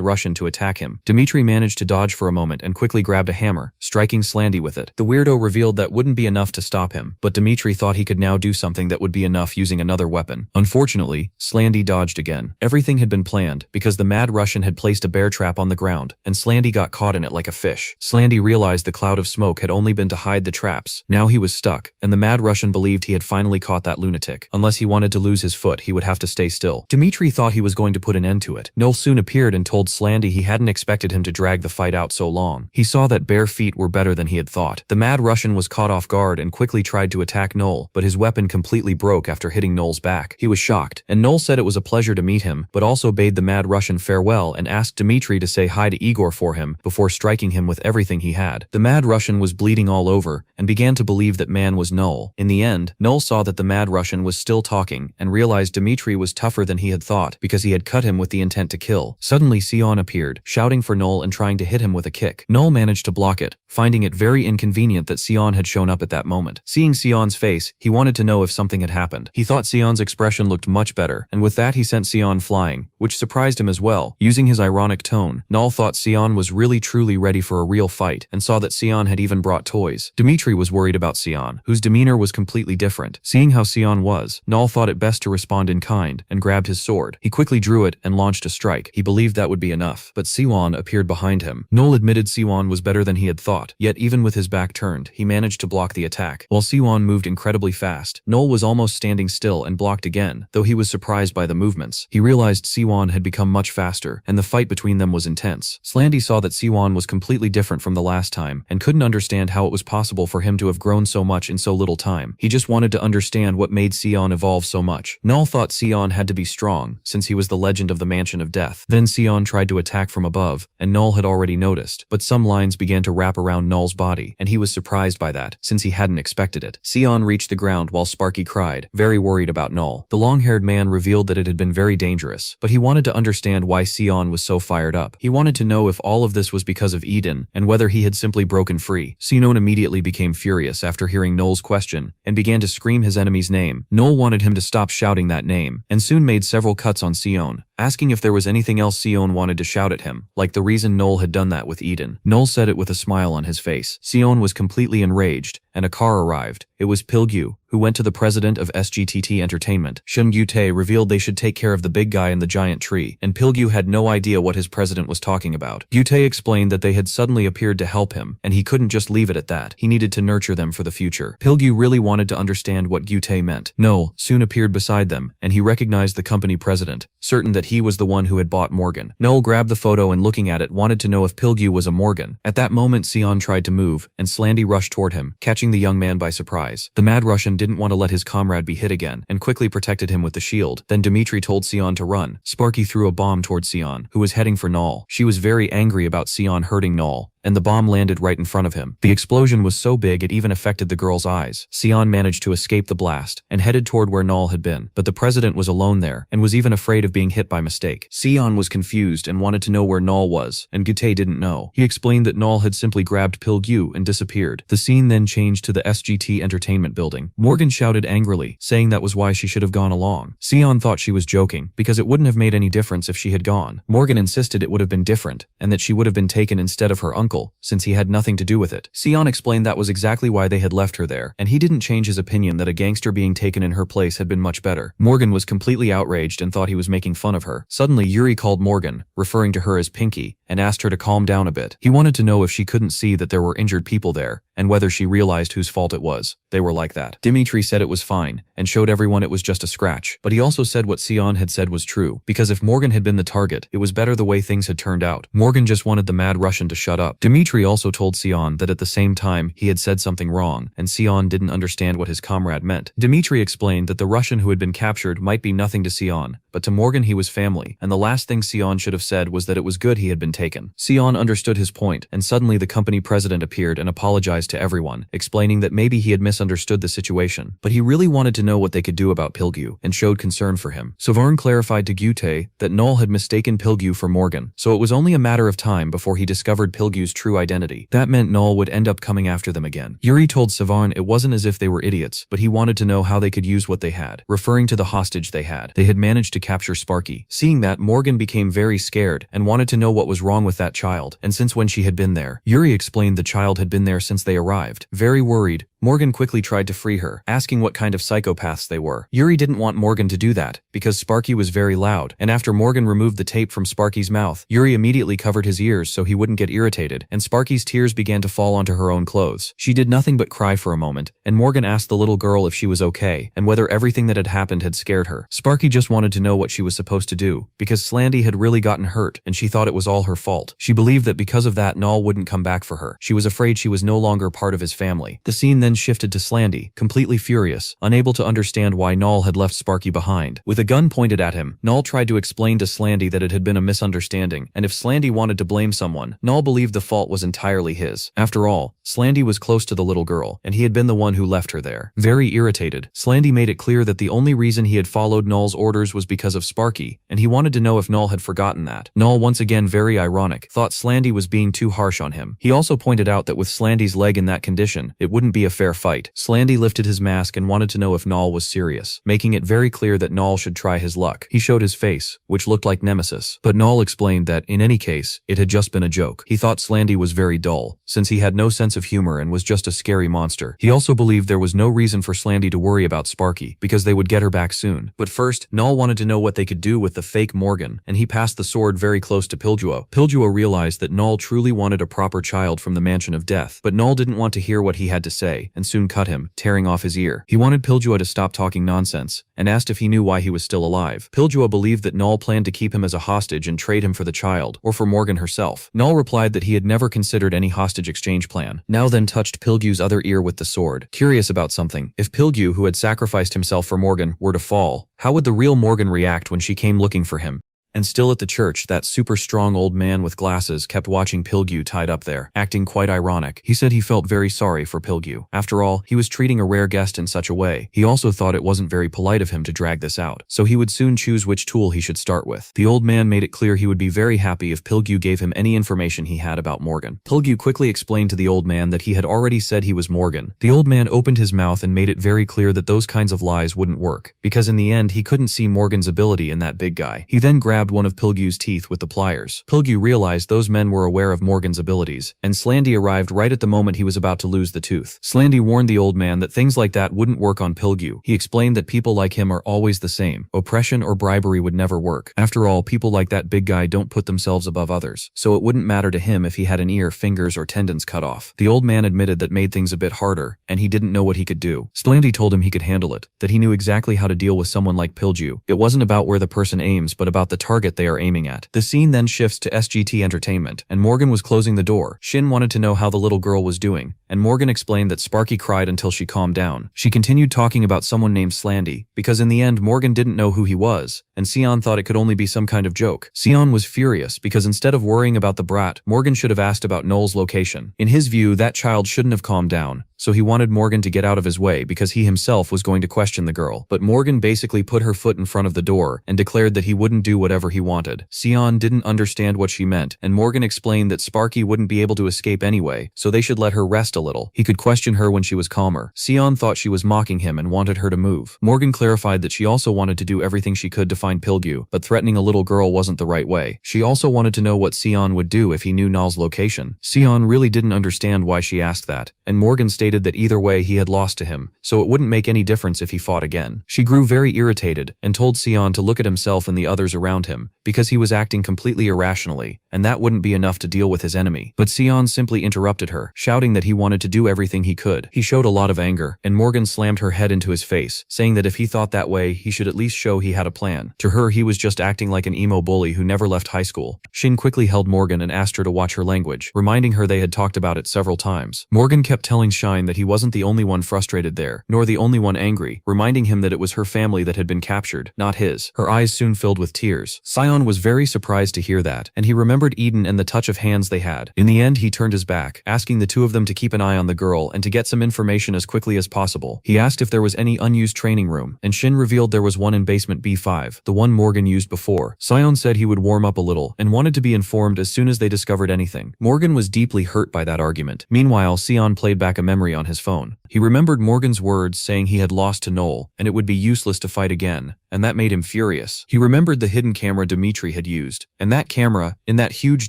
Russian to attack him. Dmitri managed to dodge for a moment and quickly grabbed a hammer, striking Slandy with it. The weirdo revealed that wouldn't be enough to stop him, but Dmitri thought he could now do something that would be enough using another weapon. Unfortunately, Slandy dodged again. Everything had been planned, because the mad Russian had placed a bear trap on the ground, and Slandy got caught in it like like a fish. Slandy realized the cloud of smoke had only been to hide the traps. Now he was stuck, and the mad Russian believed he had finally caught that lunatic. Unless he wanted to lose his foot, he would have to stay still. Dmitri thought he was going to put an end to it. Null soon appeared and told Slandy he hadn't expected him to drag the fight out so long. He saw that bare feet were better than he had thought. The mad Russian was caught off guard and quickly tried to attack Null, but his weapon completely broke after hitting Null's back. He was shocked, and Null said it was a pleasure to meet him, but also bade the mad Russian farewell and asked Dmitri to say hi to Igor for him before striking him with everything he had. The mad Russian was bleeding all over and began to believe that man was Null. In the end, Null saw that the mad Russian was still talking and realized Dmitri was tougher than he had thought because he had cut him with the intent to kill. Suddenly Seion appeared, shouting for Null and trying to hit him with a kick. Null managed to block it, finding it very inconvenient that Seion had shown up at that moment. Seeing Seon's face, he wanted to know if something had happened. He thought Seon's expression looked much better, and with that he sent Seion flying, which surprised him as well. Using his ironic tone, Null thought Seion was really truly ready for a real fight and saw that Seion had even brought toys. Dmitri was worried about Seion, whose demeanor was completely different. Seeing how Seion was, Null thought it best to respond in kind and grabbed his sword. He quickly drew it and launched a strike. He believed that would be enough, but Seion appeared behind him. Null admitted Seion was better than he had thought, yet even with his back turned, he managed to block the attack. While Seion moved incredibly fast, Null was almost standing still and blocked again, though he was surprised by the movements. He realized Seion had become much faster, and the fight between them was intense. Slandy saw that Seion was completely different from the last time, and couldn't understand how it was possible for him to have grown so much in so little time. He just wanted to understand what made Seion evolve so much. Null thought Seion had to be strong, since he was the legend of the Mansion of Death. Then Seion tried to attack from above, and Null had already noticed, but some lines began to wrap around Null's body, and he was surprised by that, since he hadn't expected it. Seion reached the ground while Sparky cried, very worried about Null. The long-haired man revealed that it had been very dangerous, but he wanted to understand why Seion was so fired up. He wanted to know if all of this was because of Eden, and whether he had simply broken free. Seion immediately became furious after hearing Null's question, and began to scream his enemy's name. Null wanted him to stop shouting that name, and soon made several cuts on Seion, asking if there was anything else Seion wanted to shout at him, like the reason Null had done that with Eden. Null said it with a smile on his face. Seion was completely enraged, and a car arrived. It was Pilgyu, who went to the president of SGTT Entertainment. Shun Gyute revealed they should take care of the big guy in the giant tree, and Pilgyu had no idea what his president was talking about. Gyute explained that they had suddenly appeared to help him, and he couldn't just leave it at that. He needed to nurture them for the future. Pilgyu really wanted to understand what Gyute meant. Null soon appeared beside them, and he recognized the company president, certain that he was the one who had bought Morgan. Null grabbed the photo and looking at it wanted to know if Pilgyu was a Morgan. At that moment Seion tried to move, and Slandy rushed toward him, catching the young man by surprise. The mad Russian didn't want to let his comrade be hit again, and quickly protected him with the shield. Then Dmitri told Seion to run. Sparky threw a bomb towards Seion, who was heading for Null. She was very angry about Seion hurting Null, and the bomb landed right in front of him. The explosion was so big it even affected the girl's eyes. Seion managed to escape the blast, and headed toward where Null had been, but the president was alone there, and was even afraid of being hit by mistake. Seion was confused and wanted to know where Null was, and Gyute didn't know. He explained that Null had simply grabbed Pilgyu and disappeared. The scene then changed to the SGT Entertainment building. Morgan shouted angrily, saying that was why she should have gone along. Seion thought she was joking, because it wouldn't have made any difference if she had gone. Morgan insisted it would have been different, and that she would have been taken instead of her uncle, since he had nothing to do with it. Seion explained that was exactly why they had left her there, and he didn't change his opinion that a gangster being taken in her place had been much better. Morgan was completely outraged and thought he was making fun of her. Suddenly Yuri called Morgan, referring to her as Pinky, and asked her to calm down a bit. He wanted to know if she couldn't see that there were injured people there, and whether she realized whose fault it was. They were like that. Dmitri said it was fine, and showed everyone it was just a scratch, but he also said what Seion had said was true, because if Morgan had been the target, it was better the way things had turned out. Morgan just wanted the mad Russian to shut up. Dmitri also told Seion that at the same time he had said something wrong, and Seion didn't understand what his comrade meant. Dmitri explained that the Russian who had been captured might be nothing to Seion, but to Morgan he was family, and the last thing Seion should have said was that it was good he had been taken. Seion understood his point, and suddenly the company president appeared and apologized to everyone, explaining that maybe he had misunderstood the situation, but he really wanted to know what they could do about Pilgyu, and showed concern for him. Savarn clarified to Gyute that Null had mistaken Pilgyu for Morgan, so it was only a matter of time before he discovered Pilgyu's true identity. That meant Null would end up coming after them again. Yuri told Savarn it wasn't as if they were idiots, but he wanted to know how they could use what they had, referring to the hostage they had. They had managed to capture Sparky. Seeing that, Morgan became very scared and wanted to know what was wrong with that child, and since when she had been there. Yuri explained the child had been there since they arrived. Very worried, Morgan quickly tried to free her, asking what kind of psychopaths they were. Yuri didn't want Morgan to do that, because Sparky was very loud, and after Morgan removed the tape from Sparky's mouth, Yuri immediately covered his ears so he wouldn't get irritated, and Sparky's tears began to fall onto her own clothes. She did nothing but cry for a moment, and Morgan asked the little girl if she was okay, and whether everything that had happened had scared her. Sparky just wanted to know what she was supposed to do, because Slandy had really gotten hurt, and she thought it was all her fault. She believed that because of that Null wouldn't come back for her. She was afraid she was no longer part of his family. The scene then shifted to Slandy, completely furious, unable to understand why Null had left Sparky behind. With a gun pointed at him, Null tried to explain to Slandy that it had been a misunderstanding, and if Slandy wanted to blame someone, Null believed the fault was entirely his. After all, Slandy was close to the little girl, and he had been the one who left her there. Very irritated, Slandy made it clear that the only reason he had followed Null's orders was because of Sparky, and he wanted to know if Null had forgotten that. Null, once again very ironic, thought Slandy was being too harsh on him. He also pointed out that with Slandy's leg in that condition, it wouldn't be a fair fight. Slandy lifted his mask and wanted to know if Null was serious, making it very clear that Null should try his luck. He showed his face, which looked like Nemesis, but Null explained that, in any case, it had just been a joke. He thought Slandy was very dull, since he had no sense of humor and was just a scary monster. He also believed there was no reason for Slandy to worry about Sparky, because they would get her back soon. But first, Null wanted to know what they could do with the fake Morgan, and he passed the sword very close to Piljuo. Piljuo realized that Null truly wanted a proper child from the Mansion of Death, but Null didn't want to hear what he had to say, and soon cut him, tearing off his ear. He wanted Piljuo to stop talking nonsense, and asked if he knew why he was still alive. Piljuo believed that Null planned to keep him as a hostage and trade him for the child, or for Morgan herself. Null replied that he had never considered any hostage exchange plan. Now then touched Pilgu's other ear with the sword, curious about something. If Pilgu, who had sacrificed himself for Morgan, were to fall, how would the real Morgan react when she came looking for him? And still at the church, that super strong old man with glasses kept watching Pilgu tied up there, acting quite ironic. He said he felt very sorry for Pilgu. After all, he was treating a rare guest in such a way. He also thought it wasn't very polite of him to drag this out, so he would soon choose which tool he should start with. The old man made it clear he would be very happy if Pilgu gave him any information he had about Morgan. Pilgu quickly explained to the old man that he had already said he was Morgan. The old man opened his mouth and made it very clear that those kinds of lies wouldn't work, because in the end he couldn't see Morgan's ability in that big guy. He then grabbed one of Pilgu's teeth with the pliers. Pilgu realized those men were aware of Morgan's abilities, and Slandy arrived right at the moment he was about to lose the tooth. Slandy warned the old man that things like that wouldn't work on Pilgu. He explained that people like him are always the same. Oppression or bribery would never work. After all, people like that big guy don't put themselves above others, so it wouldn't matter to him if he had an ear, fingers, or tendons cut off. The old man admitted that made things a bit harder, and he didn't know what he could do. Slandy told him he could handle it, that he knew exactly how to deal with someone like Pilgu. It wasn't about where the person aims, but about the target they are aiming at. The scene then shifts to SGT Entertainment, and Morgan was closing the door. Shin wanted to know how the little girl was doing, and Morgan explained that Sparky cried until she calmed down. She continued talking about someone named Slandy, because in the end Morgan didn't know who he was, and Seion thought it could only be some kind of joke. Seion was furious because instead of worrying about the brat, Morgan should have asked about Null's location. In his view, that child shouldn't have calmed down, so he wanted Morgan to get out of his way because he himself was going to question the girl. But Morgan basically put her foot in front of the door and declared that he wouldn't do whatever he wanted. Seion didn't understand what she meant, and Morgan explained that Sparky wouldn't be able to escape anyway, so they should let her rest a little. He could question her when she was calmer. Seion thought she was mocking him and wanted her to move. Morgan clarified that she also wanted to do everything she could to find Pilgu, but threatening a little girl wasn't the right way. She also wanted to know what Seion would do if he knew Null's location. Seion really didn't understand why she asked that, and Morgan stated that either way he had lost to him, so it wouldn't make any difference if he fought again. She grew very irritated and told Seion to look at himself and the others around him, because he was acting completely irrationally, and that wouldn't be enough to deal with his enemy. But Seion simply interrupted her, shouting that he wanted to do everything he could. He showed a lot of anger, and Morgan slammed her head into his face, saying that if he thought that way, he should at least show he had a plan. To her, he was just acting like an emo bully who never left high school. Shin quickly held Morgan and asked her to watch her language, reminding her they had talked about it several times. Morgan kept telling Shine that he wasn't the only one frustrated there, nor the only one angry, reminding him that it was her family that had been captured, not his. Her eyes soon filled with tears. Seion was very surprised to hear that, and he remembered Eden and the touch of hands they had. In the end, he turned his back, asking the two of them to keep an eye on the girl and to get some information as quickly as possible. He asked if there was any unused training room, and Shin revealed there was one in basement B5, the one Morgan used before. Seion said he would warm up a little, and wanted to be informed as soon as they discovered anything. Morgan was deeply hurt by that argument. Meanwhile, Seion played back a memory on his phone. He remembered Morgan's words saying he had lost to Null, and it would be useless to fight again, and that made him furious. He remembered the hidden camera Dmitri had used, and that camera, in that huge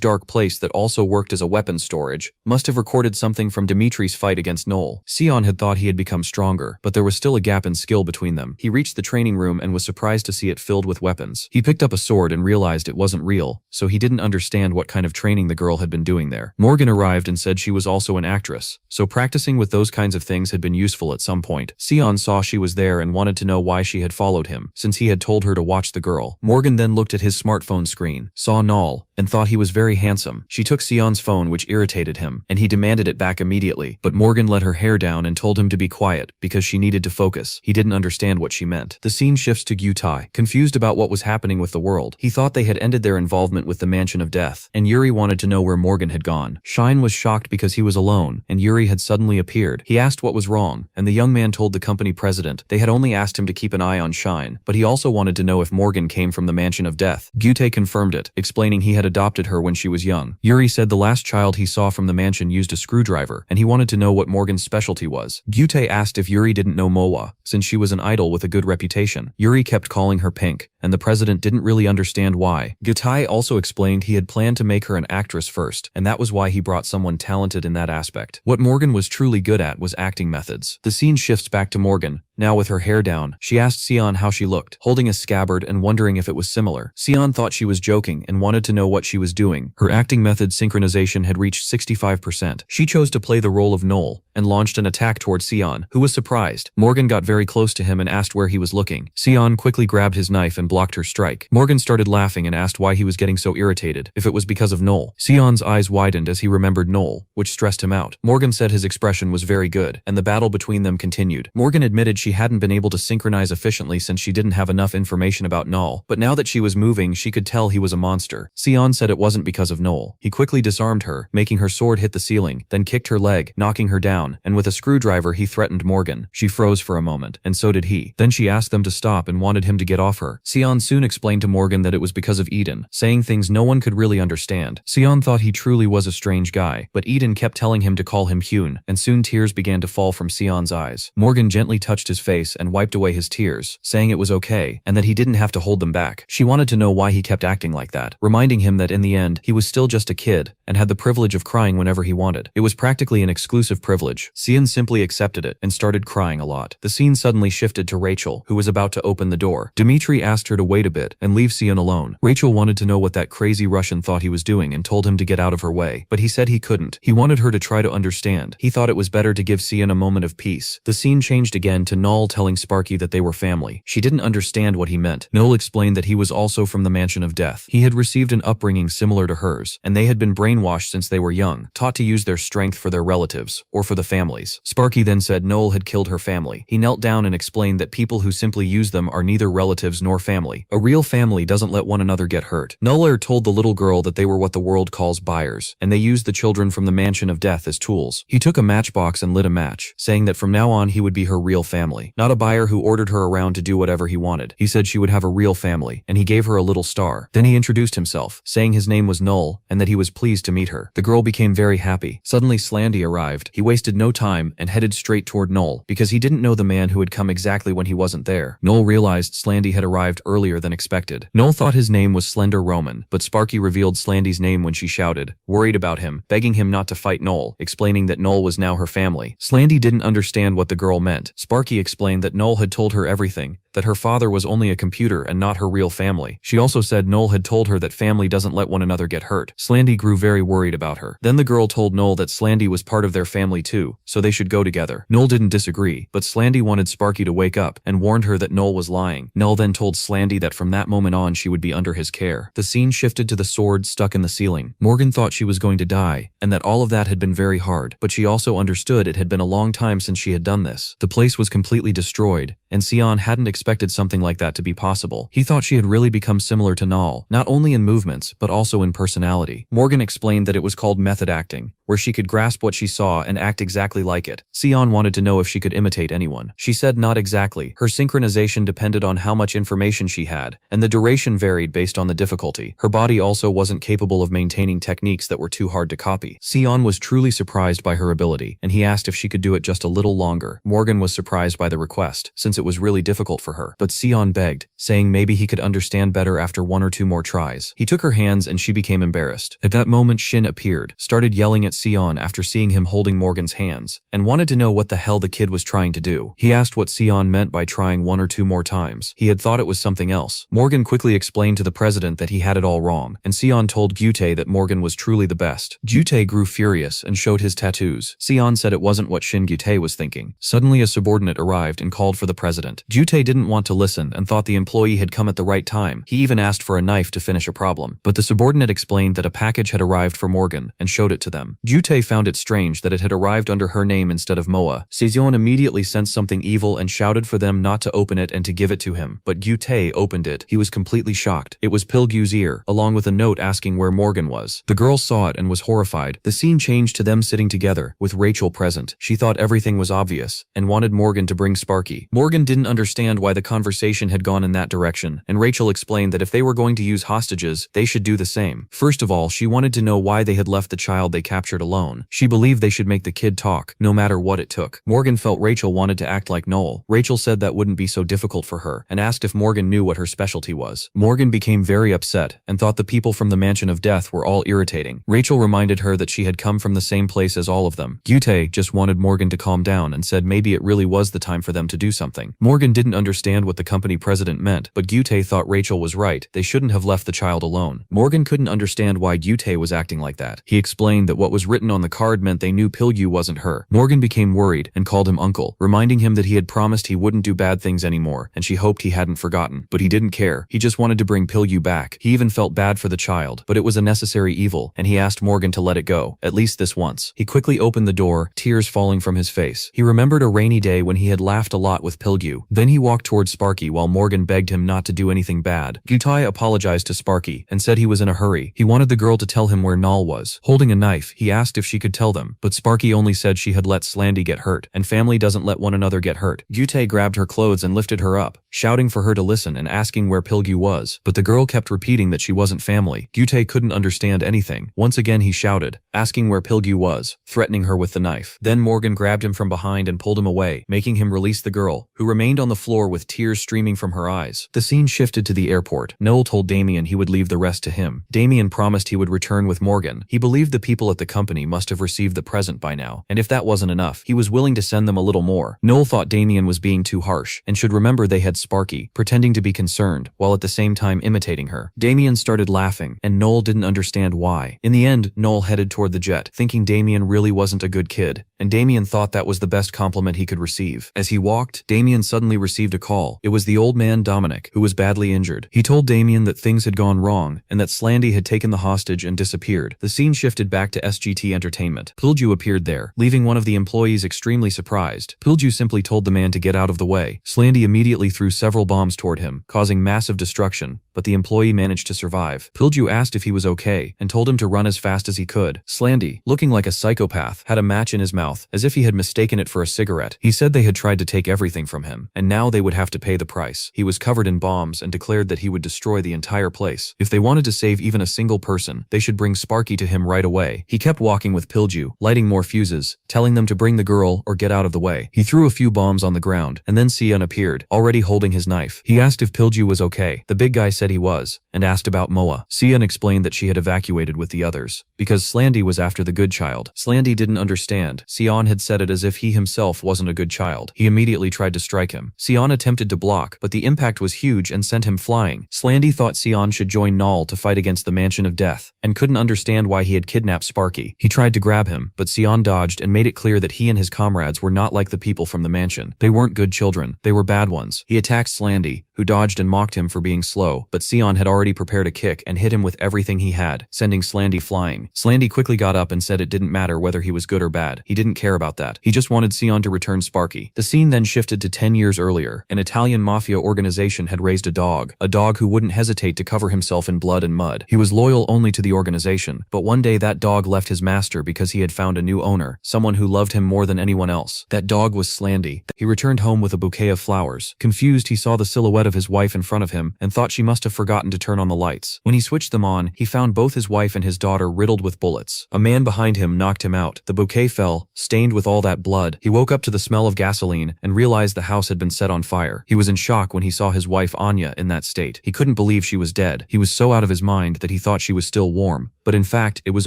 dark place that also worked as a weapons storage, must have recorded something from Dmitri's fight against Null. Seion had thought he had become stronger, but there was still a gap in skill between them. He reached the training room and was surprised to see it filled with weapons. He picked up a sword and realized it wasn't real, so he didn't understand what kind of training the girl had been doing there. Morgan arrived and said she was also an actress, so practicing with those kinds of things had been useful at some point. Seion saw she was there and wanted to know why she had followed him, since he had told her to watch the girl. Morgan then looked at his smartphone screen, saw Null, and thought he was very handsome. She took Seon's phone, which irritated him, and he demanded it back immediately, but Morgan let her hair down and told him to be quiet because she needed to focus. He didn't understand what she meant. The scene shifts to Gyutai, confused about what was happening with the world. He thought they had ended their involvement with the Mansion of Death, and Yuri wanted to know where Morgan had gone. Shine was shocked because he was alone, and Yuri had suddenly appeared. He asked what was wrong, and the young man told the company president they had only asked him to keep an eye on Shine, but he also wanted to know if Morgan came from the Mansion of Death. Gyutai confirmed it, explaining he had adopted her when she was young. Yuri said the last child he saw from the mansion used a screwdriver, and he wanted to know what Morgan's specialty was. Gyutai asked if Yuri didn't know Moa, since she was an idol with a good reputation. Yuri kept calling her Pink, and the president didn't really understand why. Gyutai also explained he had planned to make her an actress first, and that was why he brought someone talented in that aspect. What Morgan was truly good at was acting methods. The scene shifts back to Morgan. Now with her hair down, she asked Seion how she looked, holding a scabbard and wondering if it was similar. Seion thought she was joking and wanted to know what she was doing. Her acting method synchronization had reached 65%. She chose to play the role of Null and launched an attack toward Seion, who was surprised. Morgan got very close to him and asked where he was looking. Seion quickly grabbed his knife and blocked her strike. Morgan started laughing and asked why he was getting so irritated, if it was because of Null. Seion's eyes widened as he remembered Null, which stressed him out. Morgan said his expression was very good, and the battle between them continued. Morgan admitted she hadn't been able to synchronize efficiently since she didn't have enough information about Null, but now that she was moving, she could tell he was a monster. Seion said it wasn't because of Null. He quickly disarmed her, making her sword hit the ceiling, then kicked her leg, knocking her down, and with a screwdriver he threatened Morgan. She froze for a moment, and so did he. Then she asked them to stop and wanted him to get off her. Seion soon explained to Morgan that it was because of Eden, saying things no one could really understand. Seion thought he truly was a strange guy, but Eden kept telling him to call him Hyun, and soon tears began to fall from Seon's eyes. Morgan gently touched his face and wiped away his tears, saying it was okay, and that he didn't have to hold them back. She wanted to know why he kept acting like that, reminding him that in the end, he was still just a kid, and had the privilege of crying whenever he wanted. It was practically an exclusive privilege. Seion simply accepted it, and started crying a lot. The scene suddenly shifted to Rachel, who was about to open the door. Dmitri asked her to wait a bit, and leave Seion alone. Rachel wanted to know what that crazy Russian thought he was doing and told him to get out of her way, but he said he couldn't. He wanted her to try to understand. He thought it was better to give Seion a moment of peace. The scene changed again to Null telling Sparky that they were family. She didn't understand what he meant. Null explained that he was also from the Mansion of Death. He had received an upbringing similar to hers, and they had been brainwashed since they were young, taught to use their strength for their relatives, or for the families. Sparky then said Null had killed her family. He knelt down and explained that people who simply use them are neither relatives nor family. A real family doesn't let one another get hurt. Null told the little girl that they were what the world calls buyers, and they used the children from the Mansion of Death as tools. He took a matchbox and lit a match, saying that from now on he would be her real family, not a buyer who ordered her around to do whatever he wanted. He said she would have a real family, and he gave her a little star. Then he introduced himself, saying his name was Null, and that he was pleased to meet her. The girl became very happy. Suddenly Slandy arrived. He wasted no time and headed straight toward Null, because he didn't know the man who had come exactly when he wasn't there. Null realized Slandy had arrived earlier than expected. Null thought his name was Slender Roman, but Sparky revealed Slandy's name when she shouted, worried about him, begging him not to fight Null, explaining that Null was now her family. Slandy didn't understand what the girl meant. Sparky explained that Null had told her everything, that her father was only a computer and not her real family. She also said Null had told her that family doesn't let one another get hurt. Slandy grew very worried about her. Then the girl told Null that Slandy was part of their family too, so they should go together. Null didn't disagree, but Slandy wanted Sparky to wake up and warned her that Null was lying. Null then told Slandy that from that moment on she would be under his care. The scene shifted to the sword stuck in the ceiling. Morgan thought she was going to die, and that all of that had been very hard, but she also understood it had been a long time since she had done this. The place was completely destroyed, and Seion hadn't expected something like that to be possible. He thought she had really become similar to Null, not only in movements, but also in personality. Morgan explained that it was called method acting, where she could grasp what she saw and act exactly like it. Seion wanted to know if she could imitate anyone. She said not exactly. Her synchronization depended on how much information she had, and the duration varied based on the difficulty. Her body also wasn't capable of maintaining techniques that were too hard to copy. Seion was truly surprised by her ability, and he asked if she could do it just a little longer. Morgan was surprised by the request, since it was really difficult for for her. But Seion begged, saying maybe he could understand better after 1 or 2 more tries. He took her hands and she became embarrassed. At that moment Shin appeared, started yelling at Seion after seeing him holding Morgan's hands, and wanted to know what the hell the kid was trying to do. He asked what Seion meant by trying 1 or 2 more times. He had thought it was something else. Morgan quickly explained to the president that he had it all wrong, and Seion told Gyute that Morgan was truly the best. Gyute grew furious and showed his tattoos. Seion said it wasn't what Shin Gyute was thinking. Suddenly a subordinate arrived and called for the president. Gyute didn't want to listen and thought the employee had come at the right time. He even asked for a knife to finish a problem. But the subordinate explained that a package had arrived for Morgan and showed it to them. Gyute found it strange that it had arrived under her name instead of Moa. Seion immediately sensed something evil and shouted for them not to open it and to give it to him. But Gyute opened it. He was completely shocked. It was Pilgyu's ear, along with a note asking where Morgan was. The girl saw it and was horrified. The scene changed to them sitting together, with Rachel present. She thought everything was obvious, and wanted Morgan to bring Sparky. Morgan didn't understand why the conversation had gone in that direction, and Rachel explained that if they were going to use hostages, they should do the same. First of all, she wanted to know why they had left the child they captured alone. She believed they should make the kid talk, no matter what it took. Morgan felt Rachel wanted to act like Null. Rachel said that wouldn't be so difficult for her, and asked if Morgan knew what her specialty was. Morgan became very upset, and thought the people from the Mansion of Death were all irritating. Rachel reminded her that she had come from the same place as all of them. Gyute just wanted Morgan to calm down and said maybe it really was the time for them to do something. Morgan didn't understand what the company president meant, but Gyute thought Rachel was right. They shouldn't have left the child alone. Morgan couldn't understand why Gyute was acting like that. He explained that what was written on the card meant they knew Pilgyu wasn't her. Morgan became worried and called him uncle, reminding him that he had promised he wouldn't do bad things anymore, and she hoped he hadn't forgotten. But he didn't care. He just wanted to bring Pilgyu back. He even felt bad for the child, but it was a necessary evil, and he asked Morgan to let it go, at least this once. He quickly opened the door, tears falling from his face. He remembered a rainy day when he had laughed a lot with Pilgyu. Then he walked towards Sparky while Morgan begged him not to do anything bad. Gyute apologized to Sparky and said he was in a hurry. He wanted the girl to tell him where Null was. Holding a knife, he asked if she could tell them, but Sparky only said she had let Slandy get hurt, and family doesn't let one another get hurt. Gyute grabbed her clothes and lifted her up, shouting for her to listen and asking where Pilgyu was, but the girl kept repeating that she wasn't family. Gyute couldn't understand anything. Once again he shouted, asking where Pilgyu was, threatening her with the knife. Then Morgan grabbed him from behind and pulled him away, making him release the girl, who remained on the floor with tears streaming from her eyes. The scene shifted to the airport. Null told Damien he would leave the rest to him. Damien promised he would return with Morgan. He believed the people at the company must have received the present by now, and if that wasn't enough, he was willing to send them a little more. Null thought Damien was being too harsh, and should remember they had Sparky, pretending to be concerned, while at the same time imitating her. Damien started laughing, and Null didn't understand why. In the end, Null headed toward the jet, thinking Damien really wasn't a good kid, and Damien thought that was the best compliment he could receive. As he walked, Damien suddenly received a call. It was the old man Dominic, who was badly injured. He told Damien that things had gone wrong, and that Slandy had taken the hostage and disappeared. The scene shifted back to SGT Entertainment. Pilgyu appeared there, leaving one of the employees extremely surprised. Pilgyu simply told the man to get out of the way. Slandy immediately threw several bombs toward him, causing massive destruction, but the employee managed to survive. Pilgyu asked if he was okay, and told him to run as fast as he could. Slandy, looking like a psychopath, had a match in his mouth, as if he had mistaken it for a cigarette. He said they had tried to take everything from him, and now they would have to pay the price. He was covered in bombs and declared that he would destroy the entire place. If they wanted to save even a single person, they should bring Sparky to him right away. He kept walking with Pilgyu, lighting more fuses, telling them to bring the girl or get out of the way. He threw a few bombs on the ground, and then Seion appeared, already holding his knife. He asked if Pilgyu was okay. The big guy said he was, and asked about Moa. Seion explained that she had evacuated with the others, because Slandy was after the good child. Slandy didn't understand. Seion had said it as if he himself wasn't a good child. He immediately tried to strike him. Seion attempted to block, but the impact was huge and sent him flying. Slandy thought Seion should join Null to fight against the Mansion of Death, and couldn't understand why he had kidnapped Sparky. He tried to grab him, but Seion dodged and made it clear that he and his comrades were not like the people from the mansion. They weren't good children, they were bad ones. He attacked Slandy, who dodged and mocked him for being slow, but Seion had already prepared a kick and hit him with everything he had, sending Slandy flying. Slandy quickly got up and said it didn't matter whether he was good or bad. He didn't care about that. He just wanted Seion to return Sparky. The scene then shifted to 10 years earlier. An Italian mafia organization had raised a dog who wouldn't hesitate to cover himself in blood and mud. He was loyal only to the organization, but one day that dog left his master because he had found a new owner, someone who loved him more than anyone else. That dog was Slandy. He returned home with a bouquet of flowers. Confused, he saw the silhouette of his wife in front of him and thought she must have forgotten to turn on the lights. When he switched them on, he found both his wife and his daughter riddled with bullets. A man behind him knocked him out. The bouquet fell, stained with all that blood. He woke up to the smell of gasoline and realized the house had been set on fire. fire. He was in shock when he saw his wife Anya in that state. He couldn't believe she was dead. He was so out of his mind that he thought she was still warm, but in fact, it was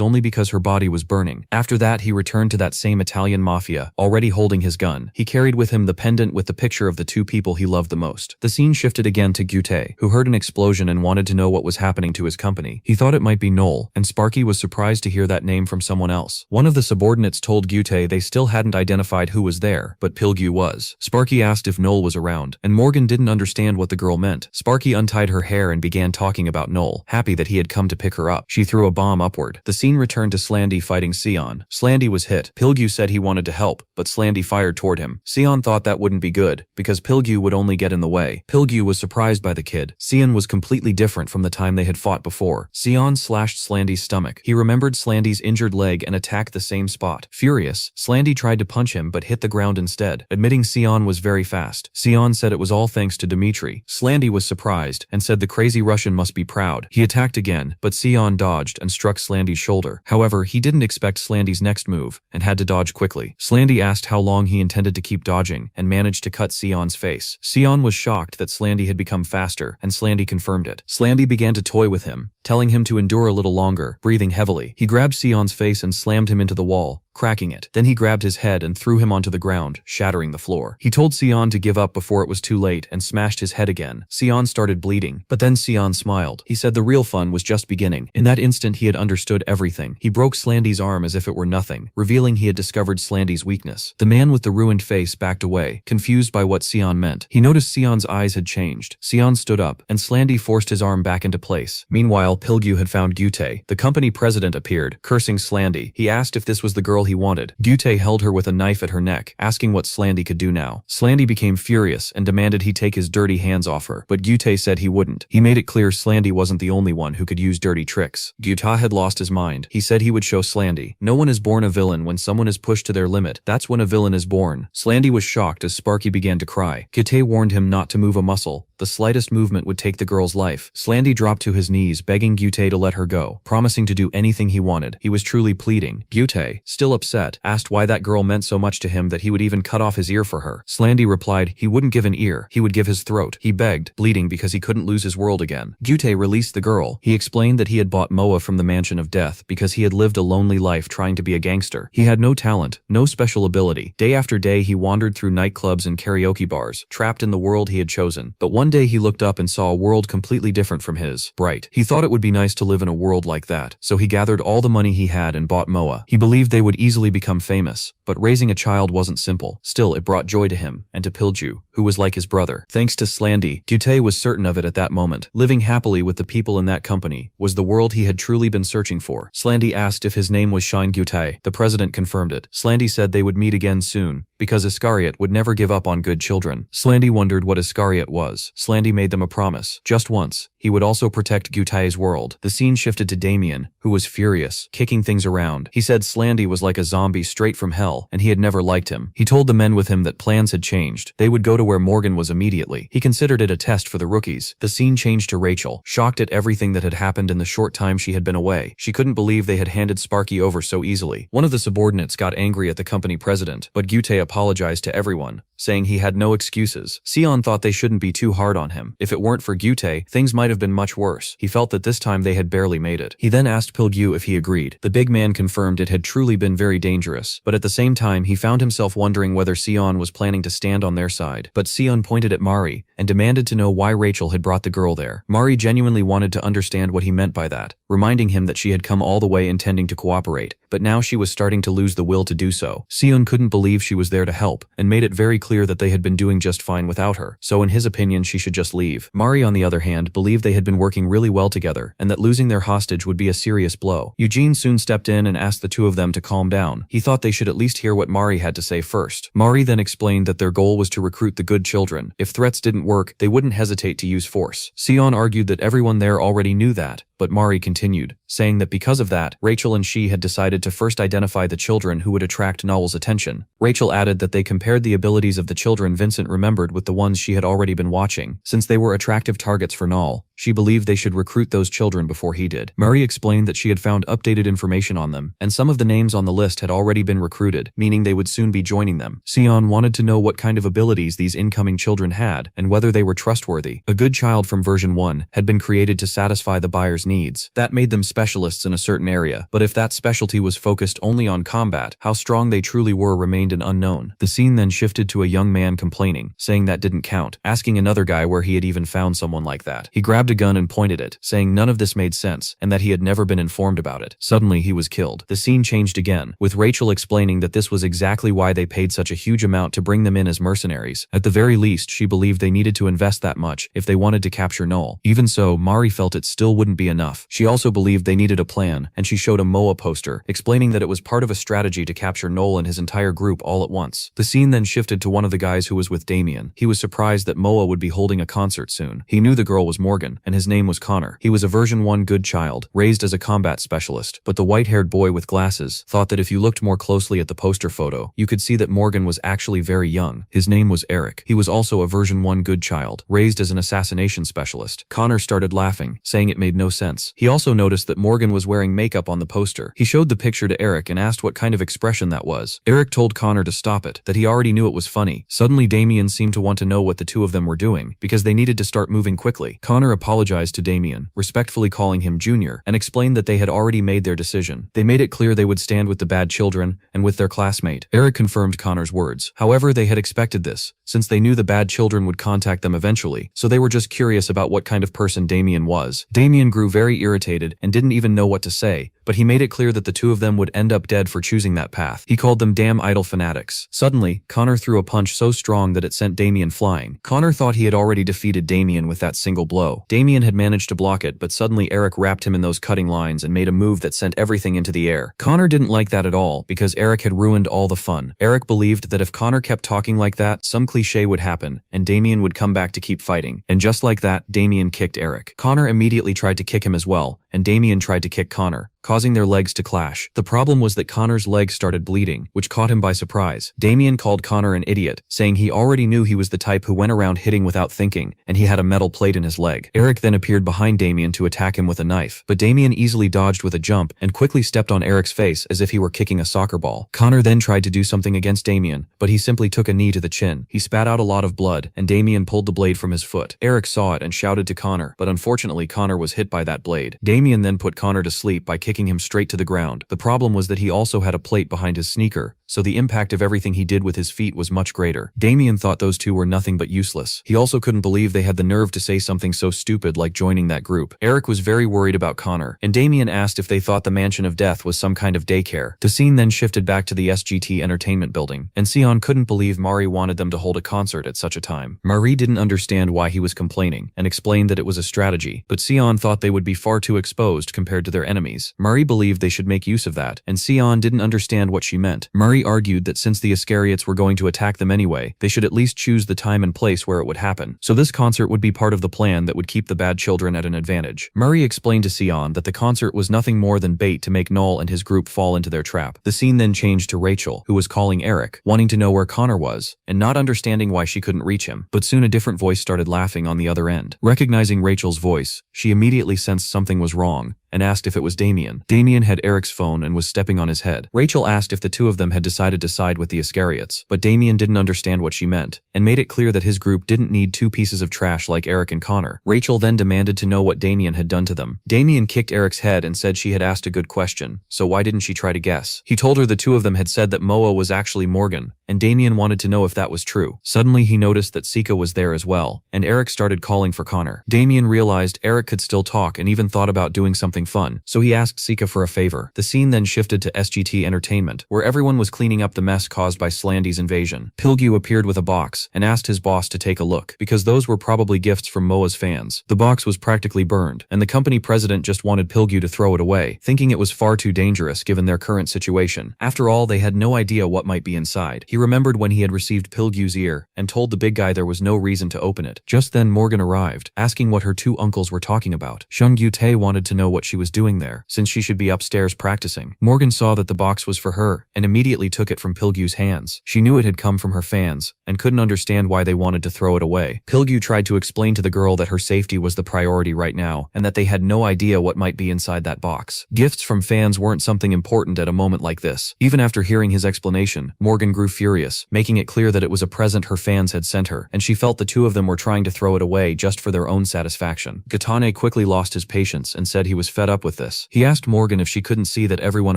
only because her body was burning. After that, he returned to that same Italian mafia, already holding his gun. He carried with him the pendant with the picture of the two people he loved the most. The scene shifted again to Gyute, who heard an explosion and wanted to know what was happening to his company. He thought it might be Null, and Sparky was surprised to hear that name from someone else. One of the subordinates told Gyute they still hadn't identified who was there, but Pilgu was. Sparky asked if Null was around, and Morgan didn't understand what the girl meant. Sparky untied her hair and began talking about Null, happy that he had come to pick her up. She threw a bomb upward. The scene returned to Slandy fighting Seion. Slandy was hit. Pilgu said he wanted to help, but Slandy fired toward him. Seion thought that wouldn't be good, because Pilgu would only get in the way. Pilgu was surprised by the kid. Seion was completely different from the time they had fought before. Seion slashed Slandy's stomach. He remembered Slandy's injured leg and attacked the same spot. Furious, Slandy tried to punch him but hit the ground instead, admitting Seion was very fast. Seion said it was all thanks to Dimitri. Slandy was surprised and said the crazy Russian must be proud. He attacked again, but Seion dodged and struck Slandy's shoulder. However, he didn't expect Slandy's next move and had to dodge quickly. Slandy asked how long he intended to keep dodging and managed to cut Seion's face. Seion was shocked that Slandy had become faster, and Slandy confirmed it. Slandy began to toy with him, telling him to endure a little longer, breathing heavily. He grabbed Seion's face and slammed him into the wall, cracking it. Then he grabbed his head and threw him onto the ground, shattering the floor. He told Seion to give up before it was too late and smashed his head again. Seion started bleeding, but then Seion smiled. He said the real fun was just beginning. In that instant, he had understood everything. He broke Slandy's arm as if it were nothing, revealing he had discovered Slandy's weakness. The man with the ruined face backed away, confused by what Seion meant. He noticed Seion's eyes had changed. Seion stood up, and Slandy forced his arm back into place. Meanwhile, Pilgu had found Gyute. The company president appeared, cursing Slandy. He asked if this was the girl he wanted. Gyute held her with a knife at her neck, asking what Slandy could do now. Slandy became furious and demanded he take his dirty hands off her, but Gyute said he wouldn't. He made it clear Slandy wasn't the only one who could use dirty tricks. Gyute had lost his mind. He said he would show Slandy. No one is born a villain. When someone is pushed to their limit, that's when a villain is born. Slandy was shocked as Sparky began to cry. Gyute warned him not to move a muscle. The slightest movement would take the girl's life. Slandy dropped to his knees, begging Gyute to let her go, promising to do anything he wanted. He was truly pleading. Gyute, still upset, asked why that girl meant so much to him that he would even cut off his ear for her. Slandy replied he wouldn't give an ear, he would give his throat. He begged, bleeding because he couldn't lose his world again. Gyute released the girl. He explained that he had bought Moa from the Mansion of Death because he had lived a lonely life trying to be a gangster. He had no talent, no special ability. Day after day he wandered through nightclubs and karaoke bars, trapped in the world he had chosen. But one day he looked up and saw a world completely different from his. Bright. He thought it would be nice to live in a world like that, so he gathered all the money he had and bought Moa. He believed they would easily become famous, but raising a child wasn't simple. Still, it brought joy to him, and to Pilju, who was like his brother. Thanks to Slandy, Gyute was certain of it at that moment. Living happily with the people in that company was the world he had truly been searching for. Slandy asked if his name was Shine Gyute. The president confirmed it. Slandy said they would meet again soon, because Iscariot would never give up on good children. Slandy wondered what Iscariot was. Slandy made them a promise. Just once, he would also protect Gyute's world. The scene shifted to Damien, who was furious, kicking things around. He said Slandy was like a zombie straight from hell, and he had never liked him. He told the men with him that plans had changed. They would go to where Morgan was immediately. He considered it a test for the rookies. The scene changed to Rachel, shocked at everything that had happened in the short time she had been away. She couldn't believe they had handed Sparky over so easily. One of the subordinates got angry at the company president, but Gyute apologized to everyone, saying he had no excuses. Seion thought they shouldn't be too hard on him. If it weren't for Gyute, things might have been much worse. He felt that this time they had barely made it. He then asked Pilgu if he agreed. The big man confirmed it had truly been very dangerous, but at the same time he found himself wondering whether Seion was planning to stand on their side. But Seion pointed at Mari and demanded to know why Rachel had brought the girl there. Mari genuinely wanted to understand what he meant by that, reminding him that she had come all the way intending to cooperate, but now she was starting to lose the will to do so. Seion couldn't believe she was there to help, and made it very clear that they had been doing just fine without her, so in his opinion she should just leave. Mari, on the other hand, believed they had been working really well together, and that losing their hostage would be a serious blow. Eugene soon stepped in and asked the two of them to calm down. He thought they should at least hear what Mari had to say first. Mari then explained that their goal was to recruit the good children. If threats didn't work, they wouldn't hesitate to use force. Seion argued that everyone there already knew that, but Mari continued, saying that because of that, Rachel and she had decided to first identify the children who would attract Null's attention. Rachel added that they compared the abilities of the children Vincent remembered with the ones she had already been watching. Since they were attractive targets for Null, she believed they should recruit those children before he did. Marie explained that she had found updated information on them, and some of the names on the list had already been recruited, meaning they would soon be joining them. Seion wanted to know what kind of abilities these incoming children had, and whether they were trustworthy. A good child from version 1 had been created to satisfy the buyer's needs. That made them specialists in a certain area, but if that specialty was focused only on combat, how strong they truly were remained an unknown. The scene then shifted to a young man complaining, saying that didn't count, asking another guy where he had even found someone like that. He grabbed a gun and pointed it, saying none of this made sense, and that he had never been informed about it. Suddenly he was killed. The scene changed again, with Rachel explaining that this was exactly why they paid such a huge amount to bring them in as mercenaries. At the very least, she believed they needed to invest that much if they wanted to capture Null. Even so, Mari felt it still wouldn't be enough. She also believed they needed a plan, and she showed a MOA poster, explaining that it was part of a strategy to capture Null and his entire group all at once. The scene then shifted to one of the guys who was with Damien. He was surprised that MOA would be holding a concert soon. He knew the girl was Morgan, and his name was Connor. He was a version 1 good child, raised as a combat specialist, but the white-haired boy with glasses thought that if you looked more closely at the poster photo, you could see that Morgan was actually very young. His name was Eric. He was also a version 1 good child, raised as an assassination specialist. Connor started laughing, saying it made no sense. He also noticed that Morgan was wearing makeup on the poster. He showed the picture to Eric and asked what kind of expression that was. Eric told Connor to stop it, that he already knew it was funny. Suddenly Damien seemed to want to know what the two of them were doing, because they needed to start moving quickly. Connor apologized to Damien, respectfully calling him Junior, and explained that they had already made their decision. They made it clear they would stand with the bad children and with their classmate. Eric confirmed Connor's words. However, they had expected this, since they knew the bad children would contact them eventually, so they were just curious about what kind of person Damien was. Damien grew very irritated and didn't even know what to say, but he made it clear that the two of them would end up dead for choosing that path. He called them damn idle fanatics. Suddenly, Connor threw a punch so strong that it sent Damien flying. Connor thought he had already defeated Damien with that single blow. Damien had managed to block it, but suddenly Eric wrapped him in those cutting lines and made a move that sent everything into the air. Connor didn't like that at all, because Eric had ruined all the fun. Eric believed that if Connor kept talking like that, some cliche would happen, and Damien would come back to keep fighting. And just like that, Damien kicked Eric. Connor immediately tried to kick him as well, and Damien tried to kick Connor, causing their legs to clash. The problem was that Connor's legs started bleeding, which caught him by surprise. Damien called Connor an idiot, saying he already knew he was the type who went around hitting without thinking, and he had a metal plate in his leg. Eric then appeared behind Damien to attack him with a knife, but Damien easily dodged with a jump and quickly stepped on Eric's face as if he were kicking a soccer ball. Connor then tried to do something against Damien, but he simply took a knee to the chin. He spat out a lot of blood, and Damien pulled the blade from his foot. Eric saw it and shouted to Connor, but unfortunately Connor was hit by that blade. Damien then put Connor to sleep by kicking him straight to the ground. The problem was that he also had a plate behind his sneaker, so the impact of everything he did with his feet was much greater. Damien thought those two were nothing but useless. He also couldn't believe they had the nerve to say something so stupid like joining that group. Eric was very worried about Connor, and Damien asked if they thought the Mansion of Death was some kind of daycare. The scene then shifted back to the SGT entertainment building, and Seion couldn't believe Mari wanted them to hold a concert at such a time. Marie didn't understand why he was complaining, and explained that it was a strategy, but Seion thought they would be far too exposed compared to their enemies. Marie believed they should make use of that, and Seion didn't understand what she meant. Marie argued that since the escalates were going to attack them anyway, they should at least choose the time and place where it would happen, so this concert would be part of the plan that would keep the bad children at an advantage. Marie explained to Seion that the concert was nothing more than bait to make Null and his group fall into their trap. The scene then changed to Rachel, who was calling Eric, wanting to know where Connor was, and not understanding why she couldn't reach him, but soon a different voice started laughing on the other end. Recognizing Rachel's voice, she immediately sensed something was wrong, and asked if it was Damien. Damien had Eric's phone and was stepping on his head. Rachel asked if the two of them had decided to side with the escalates, but Damien didn't understand what she meant, and made it clear that his group didn't need two pieces of trash like Eric and Connor. Rachel then demanded to know what Damien had done to them. Damien kicked Eric's head and said she had asked a good question, so why didn't she try to guess? He told her the two of them had said that Moa was actually Morgan, and Damien wanted to know if that was true. Suddenly he noticed that Sika was there as well, and Eric started calling for Connor. Damien realized Eric could still talk and even thought about doing something fun, so he asked Sika for a favor. The scene then shifted to SGT Entertainment, where everyone was cleaning up the mess caused by Slandy's invasion. Pilgu appeared with a box and asked his boss to take a look, because those were probably gifts from Moa's fans. The box was practically burned, and the company president just wanted Pilgu to throw it away, thinking it was far too dangerous given their current situation. After all, they had no idea what might be inside. He He remembered when he had received Pilgu's ear and told the big guy there was no reason to open it. Just then Morgan arrived, asking what her two uncles were talking about. Shungyu-tae wanted to know what she was doing there, since she should be upstairs practicing. Morgan saw that the box was for her and immediately took it from Pilgu's hands. She knew it had come from her fans and couldn't understand why they wanted to throw it away. Pilgu tried to explain to the girl that her safety was the priority right now and that they had no idea what might be inside that box. Gifts from fans weren't something important at a moment like this. Even after hearing his explanation, Morgan grew furious, making it clear that it was a present her fans had sent her, and she felt the two of them were trying to throw it away just for their own satisfaction. Katane quickly lost his patience and said he was fed up with this. He asked Morgan if she couldn't see that everyone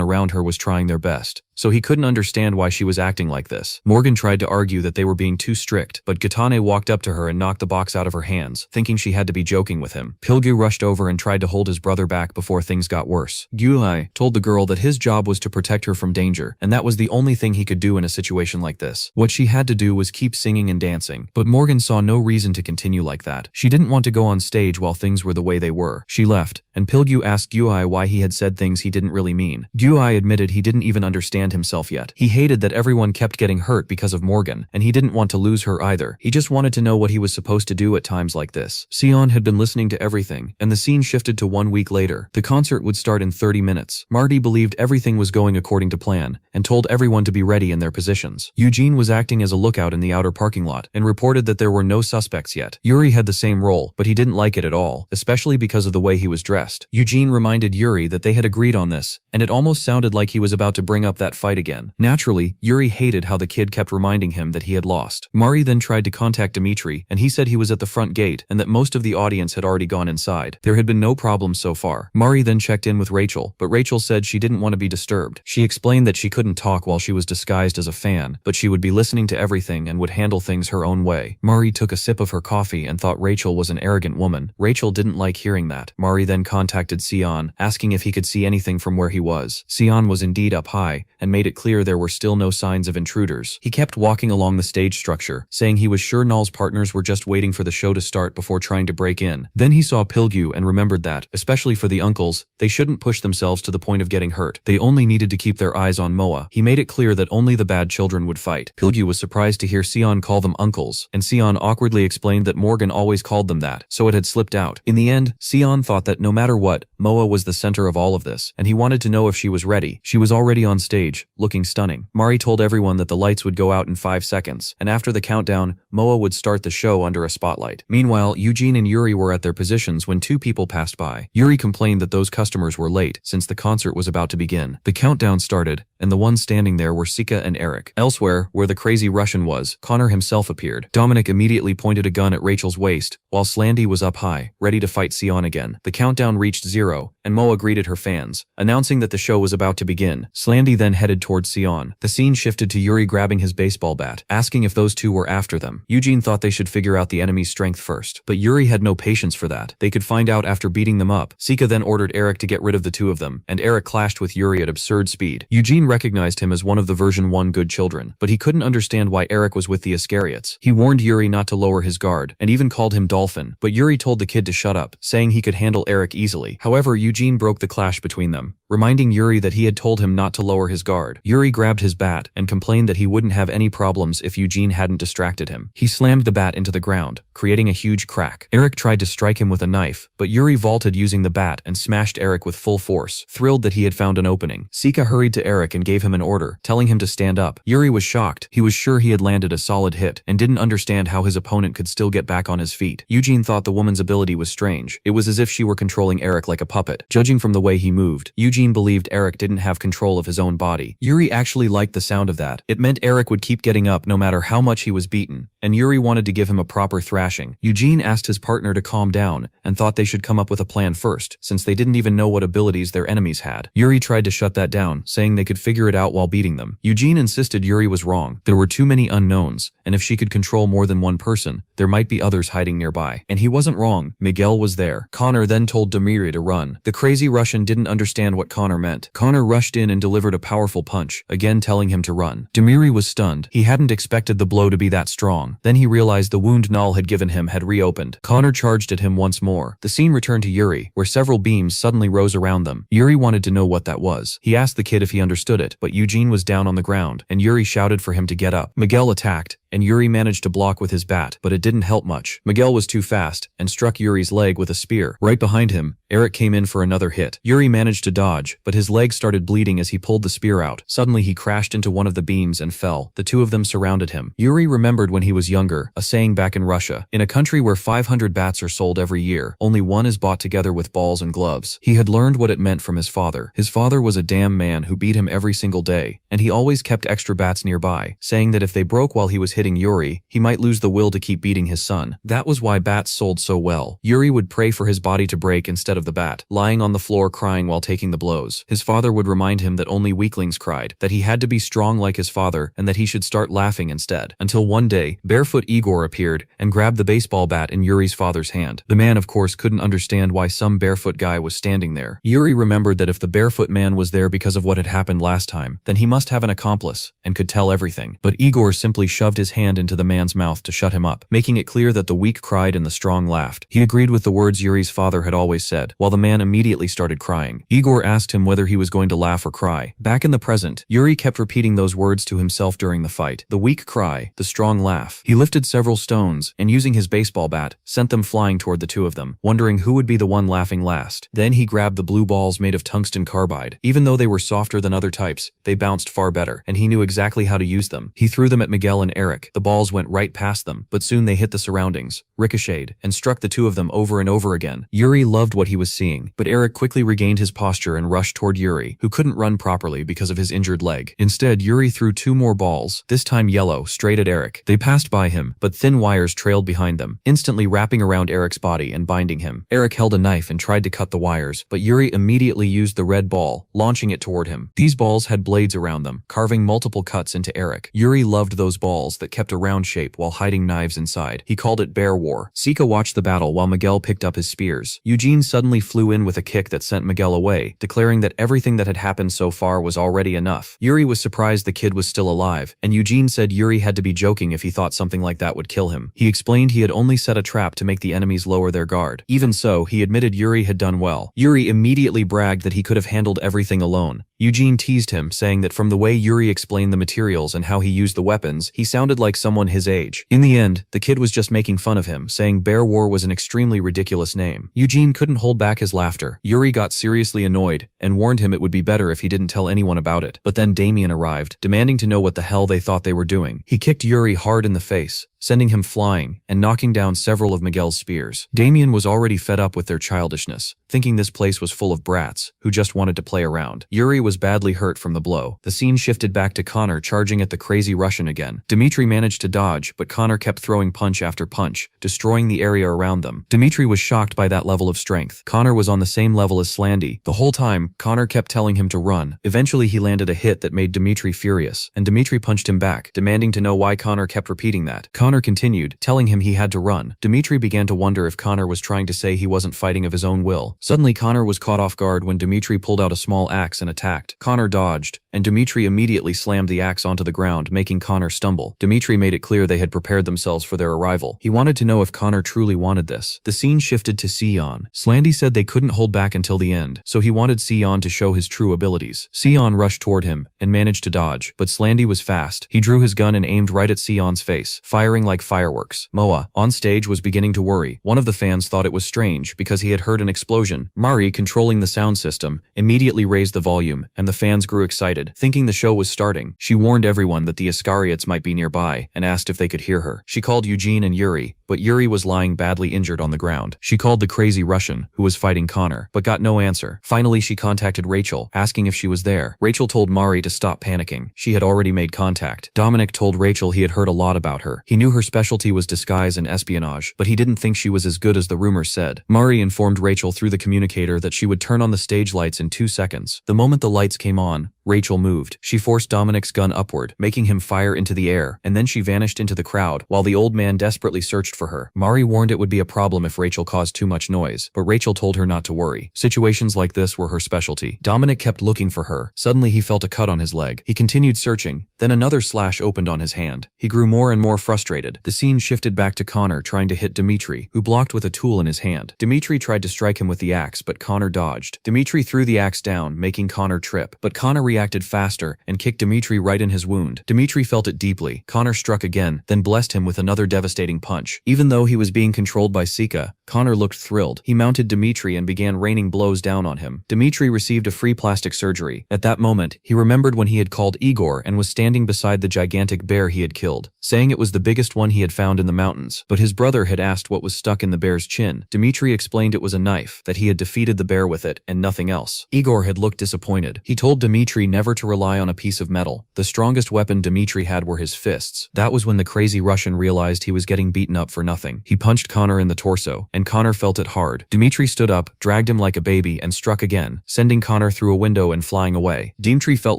around her was trying their best, so he couldn't understand why she was acting like this. Morgan tried to argue that they were being too strict, but Katane walked up to her and knocked the box out of her hands, thinking she had to be joking with him. Pilgu rushed over and tried to hold his brother back before things got worse. Gyuhai told the girl that his job was to protect her from danger, and that was the only thing he could do in a situation like this. What she had to do was keep singing and dancing, but Morgan saw no reason to continue like that. She didn't want to go on stage while things were the way they were. She left, and Pilgu asked Gyuhai why he had said things he didn't really mean. Gyuhai admitted he didn't even understand himself yet. He hated that everyone kept getting hurt because of Morgan, and he didn't want to lose her either. He just wanted to know what he was supposed to do at times like this. Seion had been listening to everything, and the scene shifted to 1 week later. The concert would start in 30 minutes. Marty believed everything was going according to plan, and told everyone to be ready in their positions. Eugene was acting as a lookout in the outer parking lot, and reported that there were no suspects yet. Yuri had the same role, but he didn't like it at all, especially because of the way he was dressed. Eugene reminded Yuri that they had agreed on this, and it almost sounded like he was about to bring up that fight again. Naturally, Yuri hated how the kid kept reminding him that he had lost. Mari then tried to contact Dimitri, and he said he was at the front gate and that most of the audience had already gone inside. There had been no problems so far. Mari then checked in with Rachel, but Rachel said she didn't want to be disturbed. She explained that she couldn't talk while she was disguised as a fan, but she would be listening to everything and would handle things her own way. Mari took a sip of her coffee and thought Rachel was an arrogant woman. Rachel didn't like hearing that. Mari then contacted Seion, asking if he could see anything from where he was. Seion was indeed up high, and made it clear there were still no signs of intruders. He kept walking along the stage structure, saying he was sure Null's partners were just waiting for the show to start before trying to break in. Then he saw Pilgu and remembered that, especially for the uncles, they shouldn't push themselves to the point of getting hurt. They only needed to keep their eyes on Moa. He made it clear that only the bad children would fight. Pilgu was surprised to hear Seion call them uncles, and Seion awkwardly explained that Morgan always called them that, so it had slipped out. In the end, Seion thought that no matter what, Moa was the center of all of this, and he wanted to know if she was ready. She was already on stage, looking stunning. Mari told everyone that the lights would go out in 5 seconds, and after the countdown, Moa would start the show under a spotlight. Meanwhile, Eugene and Yuri were at their positions when two people passed by. Yuri complained that those customers were late, since the concert was about to begin. The countdown started, and the ones standing there were Sika and Eric. Elsewhere, where the crazy Russian was, Connor himself appeared. Dominic immediately pointed a gun at Rachel's waist, while Slandy was up high, ready to fight Seion again. The countdown reached 0, and Moa greeted her fans, announcing that the show was about to begin. Slandy then headed towards Seion. The scene shifted to Yuri grabbing his baseball bat, asking if those two were after them. Eugene thought they should figure out the enemy's strength first, but Yuri had no patience for that. They could find out after beating them up. Sika then ordered Eric to get rid of the two of them, and Eric clashed with Yuri at absurd speed. Eugene recognized him as one of the version 1 good children, but he couldn't understand why Eric was with the escalates. He warned Yuri not to lower his guard, and even called him Dolphin, but Yuri told the kid to shut up, saying he could handle Eric easily. However, Eugene broke the clash between them, reminding Yuri that he had told him not to lower his guard. Yuri grabbed his bat and complained that he wouldn't have any problems if Eugene hadn't distracted him. He slammed the bat into the ground, creating a huge crack. Eric tried to strike him with a knife, but Yuri vaulted using the bat and smashed Eric with full force, thrilled that he had found an opening. Sika hurried to Eric and gave him an order, telling him to stand up. Yuri was shocked. He was sure he had landed a solid hit, and didn't understand how his opponent could still get back on his feet. Eugene thought the woman's ability was strange. It was as if she were controlling Eric like a puppet. Judging from the way he moved, Eugene believed Eric didn't have control of his own body. Yuri actually liked the sound of that. It meant Eric would keep getting up no matter how much he was beaten, and Yuri wanted to give him a proper thrashing. Eugene asked his partner to calm down, and thought they should come up with a plan first, since they didn't even know what abilities their enemies had. Yuri tried to shut that down, saying they could figure it out while beating them. Eugene insisted Yuri was wrong. There were too many unknowns, and if she could control more than one person, there might be others hiding nearby. And he wasn't wrong. Miguel was there. Connor then told Dimitri to run. The crazy Russian didn't understand what Connor meant. Connor rushed in and delivered a powerful powerful punch, again telling him to run. Demiri was stunned. He hadn't expected the blow to be that strong. Then he realized the wound Null had given him had reopened. Connor charged at him once more. The scene returned to Yuri, where several beams suddenly rose around them. Yuri wanted to know what that was. He asked the kid if he understood it, but Eugene was down on the ground, and Yuri shouted for him to get up. Miguel attacked, and Yuri managed to block with his bat, but it didn't help much. Miguel was too fast, and struck Yuri's leg with a spear. Right behind him, Eric came in for another hit. Yuri managed to dodge, but his leg started bleeding as he pulled the spear out. Suddenly he crashed into one of the beams and fell. The two of them surrounded him. Yuri remembered when he was younger, a saying back in Russia, in a country where 500 bats are sold every year, only one is bought together with balls and gloves. He had learned what it meant from his father. His father was a damn man who beat him every single day, and he always kept extra bats nearby, saying that if they broke while he was hitting Yuri, he might lose the will to keep beating his son. That was why bats sold so well. Yuri would pray for his body to break instead of the bat, lying on the floor crying while taking the blows. His father would remind him that only weaklings cried, that he had to be strong like his father, and that he should start laughing instead. Until one day, Barefoot Igor appeared and grabbed the baseball bat in Yuri's father's hand. The man, of course, couldn't understand why some barefoot guy was standing there. Yuri remembered that if the barefoot man was there because of what had happened last time, then he must have an accomplice and could tell everything. But Igor simply shoved his hand into the man's mouth to shut him up, making it clear that the weak cried and the strong laughed. He agreed with the words Yuri's father had always said, while the man immediately started crying. Igor asked him whether he was going to laugh or cry. Back in the present, Yuri kept repeating those words to himself during the fight. The weak cry, the strong laugh. He lifted several stones, and using his baseball bat, sent them flying toward the two of them, wondering who would be the one laughing last. Then he grabbed the blue balls made of tungsten carbide. Even though they were softer than other types, they bounced far better, and he knew exactly how to use them. He threw them at Miguel and Eric. The balls went right past them, but soon they hit the surroundings, ricocheted, and struck the two of them over and over again. Yuri loved what he was seeing, but Eric quickly regained his posture and rushed toward Yuri, who couldn't run properly because of his injured leg. Instead, Yuri threw two more balls, this time yellow, straight at Eric. They passed by him, but thin wires trailed behind them, instantly wrapping around Eric's body and binding him. Eric held a knife and tried to cut the wires, but Yuri immediately used the red ball, launching it toward him. These balls had blades around them, carving multiple cuts into Eric. Yuri loved those balls that kept a round shape while hiding knives inside. He called it Bear War. Sika watched the battle while Miguel picked up his spears. Eugene suddenly flew in with a kick that sent Miguel away, declaring that everything that had happened so far was already enough. Yuri was surprised the kid was still alive, and Eugene said Yuri had to be joking if he thought something like that would kill him. He explained he had only set a trap to make the enemies lower their guard. Even so, he admitted Yuri had done well. Yuri immediately bragged that he could have handled everything alone. Eugene teased him, saying that from the way Yuri explained the materials and how he used the weapons, he sounded like someone his age. In the end, the kid was just making fun of him, saying Bear War was an extremely ridiculous name. Eugene couldn't hold back his laughter. Yuri got seriously annoyed and warned him it would be better if he didn't tell anyone about it. But then Damien arrived, demanding to know what the hell they thought they were doing. He kicked Yuri hard in the face, sending him flying and knocking down several of Miguel's spears. Damien was already fed up with their childishness, thinking this place was full of brats who just wanted to play around. Yuri was badly hurt from the blow. The scene shifted back to Connor charging at the crazy Russian again. Dmitri managed to dodge, but Connor kept throwing punch after punch, destroying the area around them. Dmitri was shocked by that level of strength. Connor was on the same level as Slandy. The whole time, Connor kept telling him to run. Eventually he landed a hit that made Dmitri furious, and Dmitri punched him back, demanding to know why Connor kept repeating that. Connor continued, telling him he had to run. Dmitri began to wonder if Connor was trying to say he wasn't fighting of his own will. Suddenly Connor was caught off guard when Dmitri pulled out a small axe and attacked. Connor dodged, and Dmitri immediately slammed the axe onto the ground, making Connor stumble. Dmitri made it clear they had prepared themselves for their arrival. He wanted to know if Connor truly wanted this. The scene shifted to Seion. Slandy said they couldn't hold back until the end, so he wanted Seion to show his true abilities. Seion rushed toward him and managed to dodge, but Slandy was fast. He drew his gun and aimed right at Seion's face, firing like fireworks. Moa, on stage, was beginning to worry. One of the fans thought it was strange because he had heard an explosion. Mari, controlling the sound system, immediately raised the volume, and the fans grew excited. Thinking the show was starting, she warned everyone that the escalates might be nearby and asked if they could hear her. She called Eugene and Yuri, but Yuri was lying badly injured on the ground. She called the crazy Russian, who was fighting Connor, but got no answer. Finally, she contacted Rachel, asking if she was there. Rachel told Mari to stop panicking. She had already made contact. Dominic told Rachel he had heard a lot about her. He knew her specialty was disguise and espionage, but he didn't think she was as good as the rumors said. Mari informed Rachel through the communicator that she would turn on the stage lights in 2 seconds. The moment the lights came on, Rachel moved. She forced Dominic's gun upward, making him fire into the air, and then she vanished into the crowd while the old man desperately searched for her. Mari warned it would be a problem if Rachel caused too much noise, but Rachel told her not to worry. Situations like this were her specialty. Dominic kept looking for her. Suddenly he felt a cut on his leg. He continued searching, then another slash opened on his hand. He grew more and more frustrated. The scene shifted back to Connor trying to hit Dimitri, who blocked with a tool in his hand. Dimitri tried to strike him with the axe, but Connor dodged. Dimitri threw the axe down, making Connor trip, but Connor reacted faster and kicked Dimitri right in his wound. Dimitri felt it deeply. Connor struck again, then blessed him with another devastating punch. Even though he was being controlled by Sika, Connor looked thrilled. He mounted Dimitri and began raining blows down on him. Dimitri received a free plastic surgery. At that moment, he remembered when he had called Igor and was standing beside the gigantic bear he had killed, saying it was the biggest one he had found in the mountains. But his brother had asked what was stuck in the bear's chin. Dimitri explained it was a knife, that he had defeated the bear with it, and nothing else. Igor had looked disappointed. He told Dimitri never to rely on a piece of metal. The strongest weapon Dimitri had were his fists. That was when the crazy Russian realized he was getting beaten up for nothing. He punched Connor in the torso, and Connor felt it hard. Dimitri stood up, dragged him like a baby, and struck again, sending Connor through a window and flying away. Dimitri felt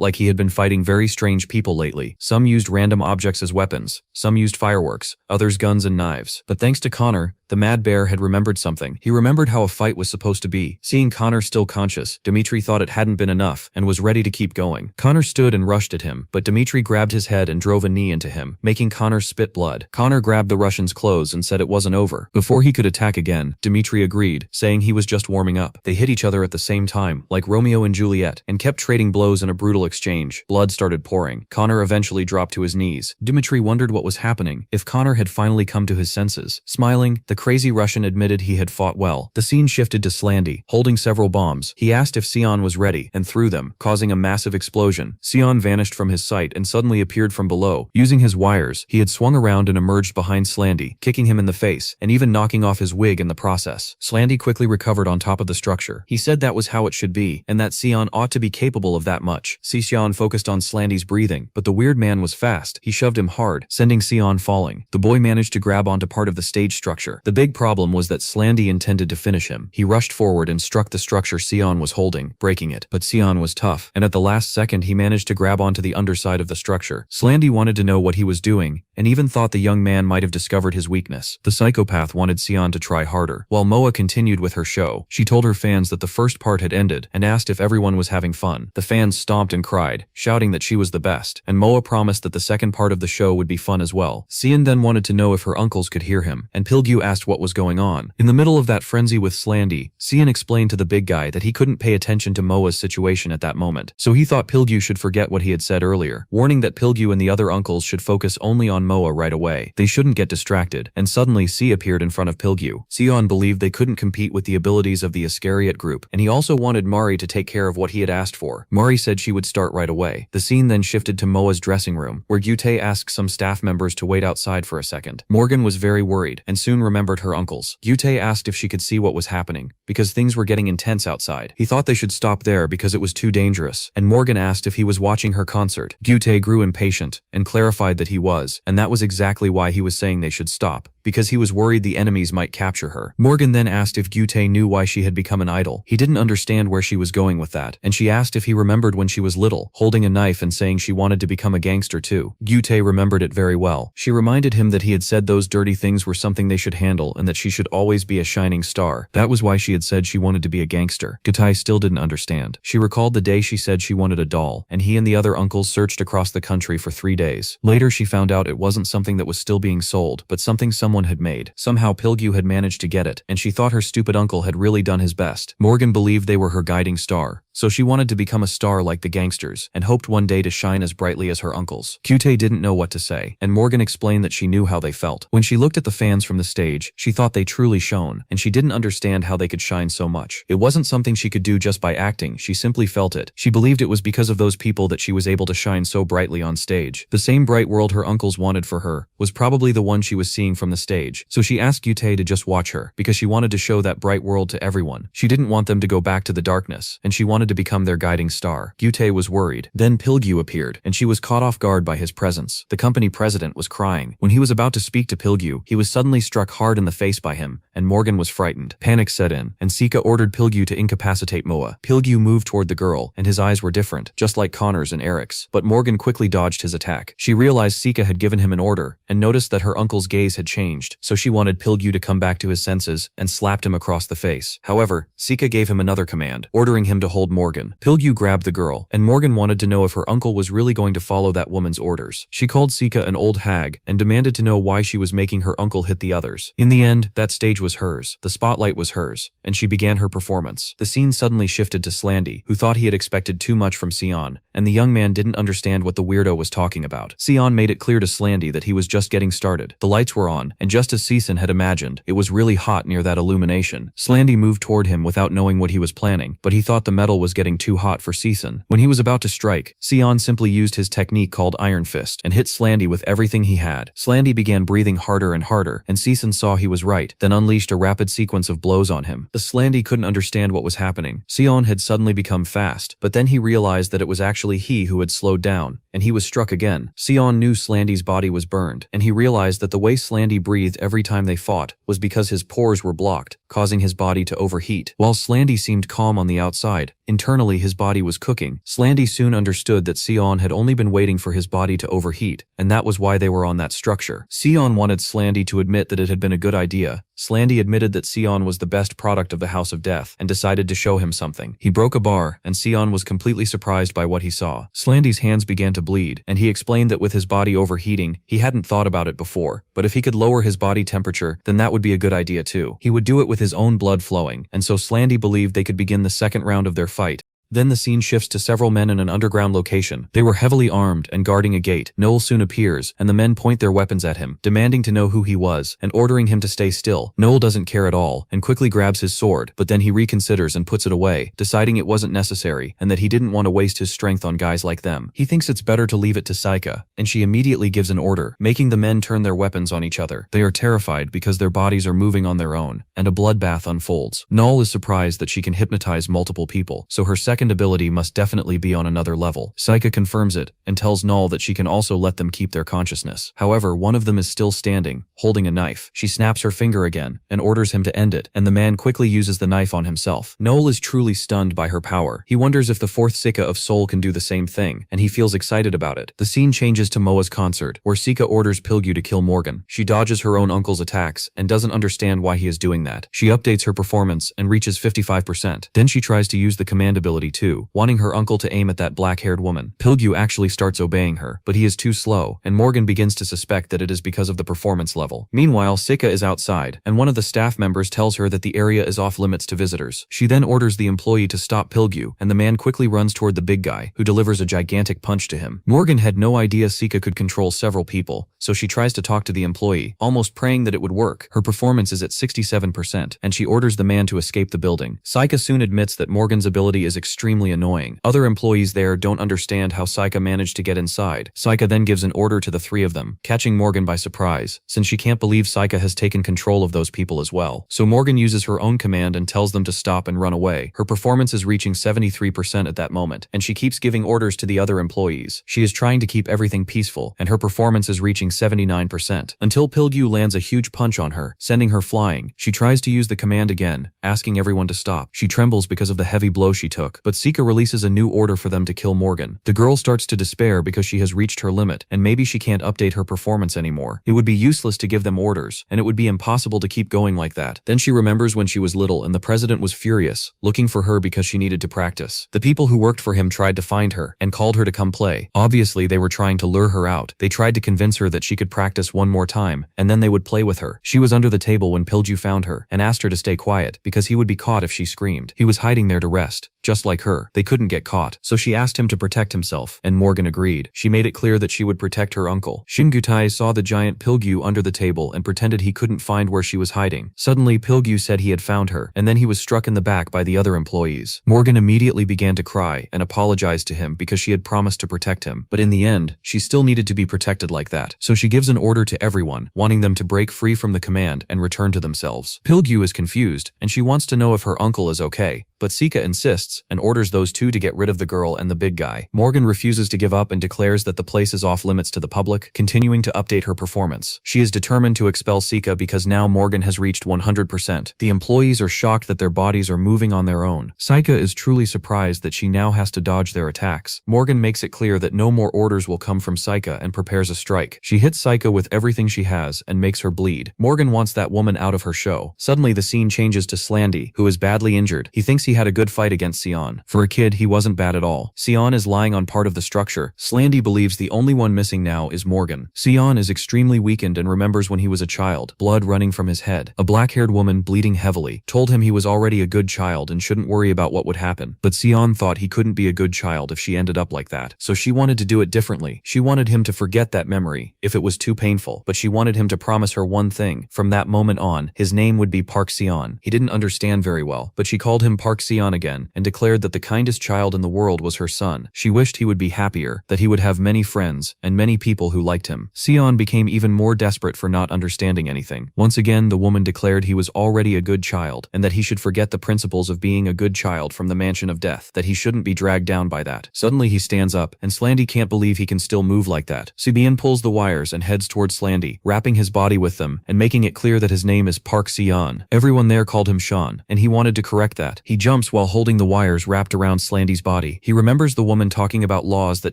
like he had been fighting very strange people lately. Some used random objects as weapons, some used fireworks, others guns and knives. But thanks to Connor, the mad bear had remembered something. He remembered how a fight was supposed to be. Seeing Connor still conscious, Dimitri thought it hadn't been enough and was ready to keep going. Connor stood and rushed at him, but Dimitri grabbed his head and drove a knee into him, making Connor spit blood. Connor grabbed the Russian's clothes and said it wasn't over. Before he could attack again, Dimitri agreed, saying he was just warming up. They hit each other at the same time, like Romeo and Juliet, and kept trading blows in a brutal exchange. Blood started pouring. Connor eventually dropped to his knees. Dimitri wondered what was happening, if Connor had finally come to his senses. Smiling, the crazy Russian admitted he had fought well. The scene shifted to Slandy, holding several bombs. He asked if Seion was ready, and threw them, causing a massive explosion. Seion vanished from his sight and suddenly appeared from below. Using his wires, he had swung around and emerged behind Slandy, kicking him in the face, and even knocking off his wig in the process. Slandy quickly recovered on top of the structure. He said that was how it should be, and that Seion ought to be capable of that much. Seion focused on Slandy's breathing, but the weird man was fast. He shoved him hard, sending Seion falling. The boy managed to grab onto part of the stage structure. The big problem was that Slandy intended to finish him. He rushed forward and struck the structure Seion was holding, breaking it. But Seion was tough, and at the last second he managed to grab onto the underside of the structure. Slandy wanted to know what he was doing, and even thought the young man might have discovered his weakness. The psychopath wanted Seion to try harder. While Moa continued with her show, she told her fans that the first part had ended and asked if everyone was having fun. The fans stomped and cried, shouting that she was the best, and Moa promised that the second part of the show would be fun as well. Seion then wanted to know if her uncles could hear him, and Pilgyu asked what was going on. In the middle of that frenzy with Slandy, Seion explained to the big guy that he couldn't pay attention to Moa's situation at that moment, so he thought Pilgyu should forget what he had said earlier, warning that Pilgyu and the other uncles should focus only on Moa right away. They shouldn't get distracted, and suddenly C appeared in front of Pilgyu. Seion believed they couldn't compete with the abilities of the Iscariot group, and he also wanted Mari to take care of what he had asked for. Mari said she would start right away. The scene then shifted to Moa's dressing room, where Gyute asked some staff members to wait outside for a second. Morgan was very worried, and soon remembered her uncles. Gyute asked if she could see what was happening, because things were getting intense outside. He thought they should stop there because it was too dangerous, and Morgan asked if he was watching her concert. Gyute grew impatient, and clarified that he was, and that was exactly why he was saying they should stop, because he was worried the enemies might capture her. Morgan then asked if Gyute knew why she had become an idol. He didn't understand where she was going with that, and she asked if he remembered when she was little, holding a knife and saying she wanted to become a gangster too. Gyute remembered it very well. She reminded him that he had said those dirty things were something they should handle and that she should always be a shining star. That was why she had said she wanted to be a gangster. Gyute still didn't understand. She recalled the day she said she wanted a doll, and he and the other uncles searched across the country for 3 days. Later she found out it wasn't something that was still being sold, but something someone had made. Somehow Pilgyu had managed to get it, and she thought her stupid uncle had really done his best. Morgan believed they were her guiding star, so she wanted to become a star like the gangsters, and hoped one day to shine as brightly as her uncles. Gyute didn't know what to say, and Morgan explained that she knew how they felt. When she looked at the fans from the stage, she thought they truly shone, and she didn't understand how they could shine so much. It wasn't something she could do just by acting, she simply felt it. She believed it was because of those people that she was able to shine so brightly on stage. The same bright world her uncles wanted for her was probably the one she was seeing from the stage, so she asked Gyute to just watch her, because she wanted to show that bright world to everyone. She didn't want them to go back to the darkness, and she wanted wanted to become their guiding star. Gyute was worried. Then Pilgyu appeared, and she was caught off guard by his presence. The company president was crying. When he was about to speak to Pilgyu, he was suddenly struck hard in the face by him, and Morgan was frightened. Panic set in, and Sika ordered Pilgyu to incapacitate Moa. Pilgyu moved toward the girl, and his eyes were different, just like Connor's and Eric's. But Morgan quickly dodged his attack. She realized Sika had given him an order, and noticed that her uncle's gaze had changed, so she wanted Pilgyu to come back to his senses, and slapped him across the face. However, Sika gave him another command, ordering him to hold Morgan. Pilgyu grabbed the girl, and Morgan wanted to know if her uncle was really going to follow that woman's orders. She called Sika an old hag, and demanded to know why she was making her uncle hit the others. In the end, that stage was hers, the spotlight was hers, and she began her performance. The scene suddenly shifted to Slandy, who thought he had expected too much from Seion, and the young man didn't understand what the weirdo was talking about. Seion made it clear to Slandy that he was just getting started. The lights were on, and just as Seion had imagined, it was really hot near that illumination. Slandy moved toward him without knowing what he was planning, but he thought the metal was getting too hot for Seion. When he was about to strike, Seion simply used his technique called Iron Fist and hit Slandy with everything he had. Slandy began breathing harder and harder, and Seion saw he was right, then unleashed a rapid sequence of blows on him. The Slandy couldn't understand what was happening. Seion had suddenly become fast, but then he realized that it was actually he who had slowed down, and he was struck again. Seion knew Slandy's body was burned, and he realized that the way Slandy breathed every time they fought was because his pores were blocked, causing his body to overheat. While Slandy seemed calm on the outside, internally his body was cooking. Slandy soon understood that Seion had only been waiting for his body to overheat, and that was why they were on that structure. Seion wanted Slandy to admit that it had been a good idea. Slandy admitted that Seion was the best product of the House of Death and decided to show him something. He broke a bar, and Seion was completely surprised by what he saw. Slandy's hands began to bleed, and he explained that with his body overheating, he hadn't thought about it before, but if he could lower his body temperature, then that would be a good idea too. He would do it with his own blood flowing, and so Slandy believed they could begin the second round of their fight. Then the scene shifts to several men in an underground location. They were heavily armed and guarding a gate. Null soon appears, and the men point their weapons at him, demanding to know who he was, and ordering him to stay still. Null doesn't care at all, and quickly grabs his sword, but then he reconsiders and puts it away, deciding it wasn't necessary, and that he didn't want to waste his strength on guys like them. He thinks it's better to leave it to Saika, and she immediately gives an order, making the men turn their weapons on each other. They are terrified because their bodies are moving on their own, and a bloodbath unfolds. Null is surprised that she can hypnotize multiple people, so her second ability must definitely be on another level. Saika confirms it, and tells Null that she can also let them keep their consciousness. However, one of them is still standing, holding a knife. She snaps her finger again, and orders him to end it, and the man quickly uses the knife on himself. Null is truly stunned by her power. He wonders if the fourth Sika of Soul can do the same thing, and he feels excited about it. The scene changes to Moa's concert, where Sika orders Pilgyu to kill Morgan. She dodges her own uncle's attacks, and doesn't understand why he is doing that. She updates her performance, and reaches 55%. Then she tries to use the command ability too, wanting her uncle to aim at that black-haired woman. Pilgyu actually starts obeying her, but he is too slow, and Morgan begins to suspect that it is because of the performance level. Meanwhile, Sika is outside, and one of the staff members tells her that the area is off limits to visitors. She then orders the employee to stop Pilgyu, and the man quickly runs toward the big guy, who delivers a gigantic punch to him. Morgan had no idea Sika could control several people, so she tries to talk to the employee, almost praying that it would work. Her performance is at 67%, and she orders the man to escape the building. Sika soon admits that Morgan's ability is extremely annoying. Other employees there don't understand how Sika managed to get inside. Sika then gives an order to the three of them, catching Morgan by surprise, since she can't believe Sika has taken control of those people as well. So Morgan uses her own command and tells them to stop and run away. Her performance is reaching 73% at that moment, and she keeps giving orders to the other employees. She is trying to keep everything peaceful, and her performance is reaching 79%, until Pilgyu lands a huge punch on her, sending her flying. She tries to use the command again, asking everyone to stop. She trembles because of the heavy blow she took, but Sika releases a new order for them to kill Morgan. The girl starts to despair because she has reached her limit, and maybe she can't update her performance anymore. It would be useless to give them orders, and it would be impossible to keep going like that. Then she remembers when she was little and the president was furious, looking for her because she needed to practice. The people who worked for him tried to find her, and called her to come play. Obviously, they were trying to lure her out. They tried to convince her that she could practice one more time, and then they would play with her. She was under the table when Pilgyu found her, and asked her to stay quiet, because he would be caught if she screamed. He was hiding there to rest, just like her. They couldn't get caught, so she asked him to protect himself, and Morgan agreed. She made it clear that she would protect her uncle. Shingutai saw the giant Pilgyu under the table and pretended he couldn't find where she was hiding. Suddenly, Pilgyu said he had found her, and then he was struck in the back by the other employees. Morgan immediately began to cry and apologized to him because she had promised to protect him, but in the end, she still needed to be protected like that. So she gives an order to everyone, wanting them to break free from the command and return to themselves. Pilgyu is confused, and she wants to know if her uncle is okay, but Sika insists and orders those two to get rid of the girl and the big guy. Morgan refuses to give up and declares that the place is off limits to the public, continuing to update her performance. She is determined to expel Sika because now Morgan has reached 100%. The employees are shocked that their bodies are moving on their own. Sika is truly surprised that she now has to dodge their attacks. Morgan makes it clear that no more orders will come from Sika and prepares a strike. She hits Sika with everything she has and makes her bleed. Morgan wants that woman out of her show. Suddenly the scene changes to Slandy, who is badly injured. He thinks he had a good fight against Seion. For a kid, he wasn't bad at all. Seion is lying on part of the structure. Slandy believes the only one missing now is Morgan. Seion is extremely weakened and remembers when he was a child, blood running from his head. A black-haired woman, bleeding heavily, told him he was already a good child and shouldn't worry about what would happen. But Seion thought he couldn't be a good child if she ended up like that. So she wanted to do it differently. She wanted him to forget that memory, if it was too painful. But she wanted him to promise her one thing. From that moment on, his name would be Park Seion. He didn't understand very well, but she called him Park Seion again and declared that the kindest child in the world was her son. She wished he would be happier, that he would have many friends and many people who liked him. Seion became even more desperate for not understanding anything. Once again, the woman declared he was already a good child and that he should forget the principles of being a good child from the mansion of death, that he shouldn't be dragged down by that. Suddenly he stands up, and Slandy can't believe he can still move like that. Seion pulls the wires and heads towards Slandy, wrapping his body with them and making it clear that his name is Park Seion. Everyone there called him Sean, and he wanted to correct that. He jumps while holding the wires wrapped around Slandy's body. He remembers the woman talking about laws that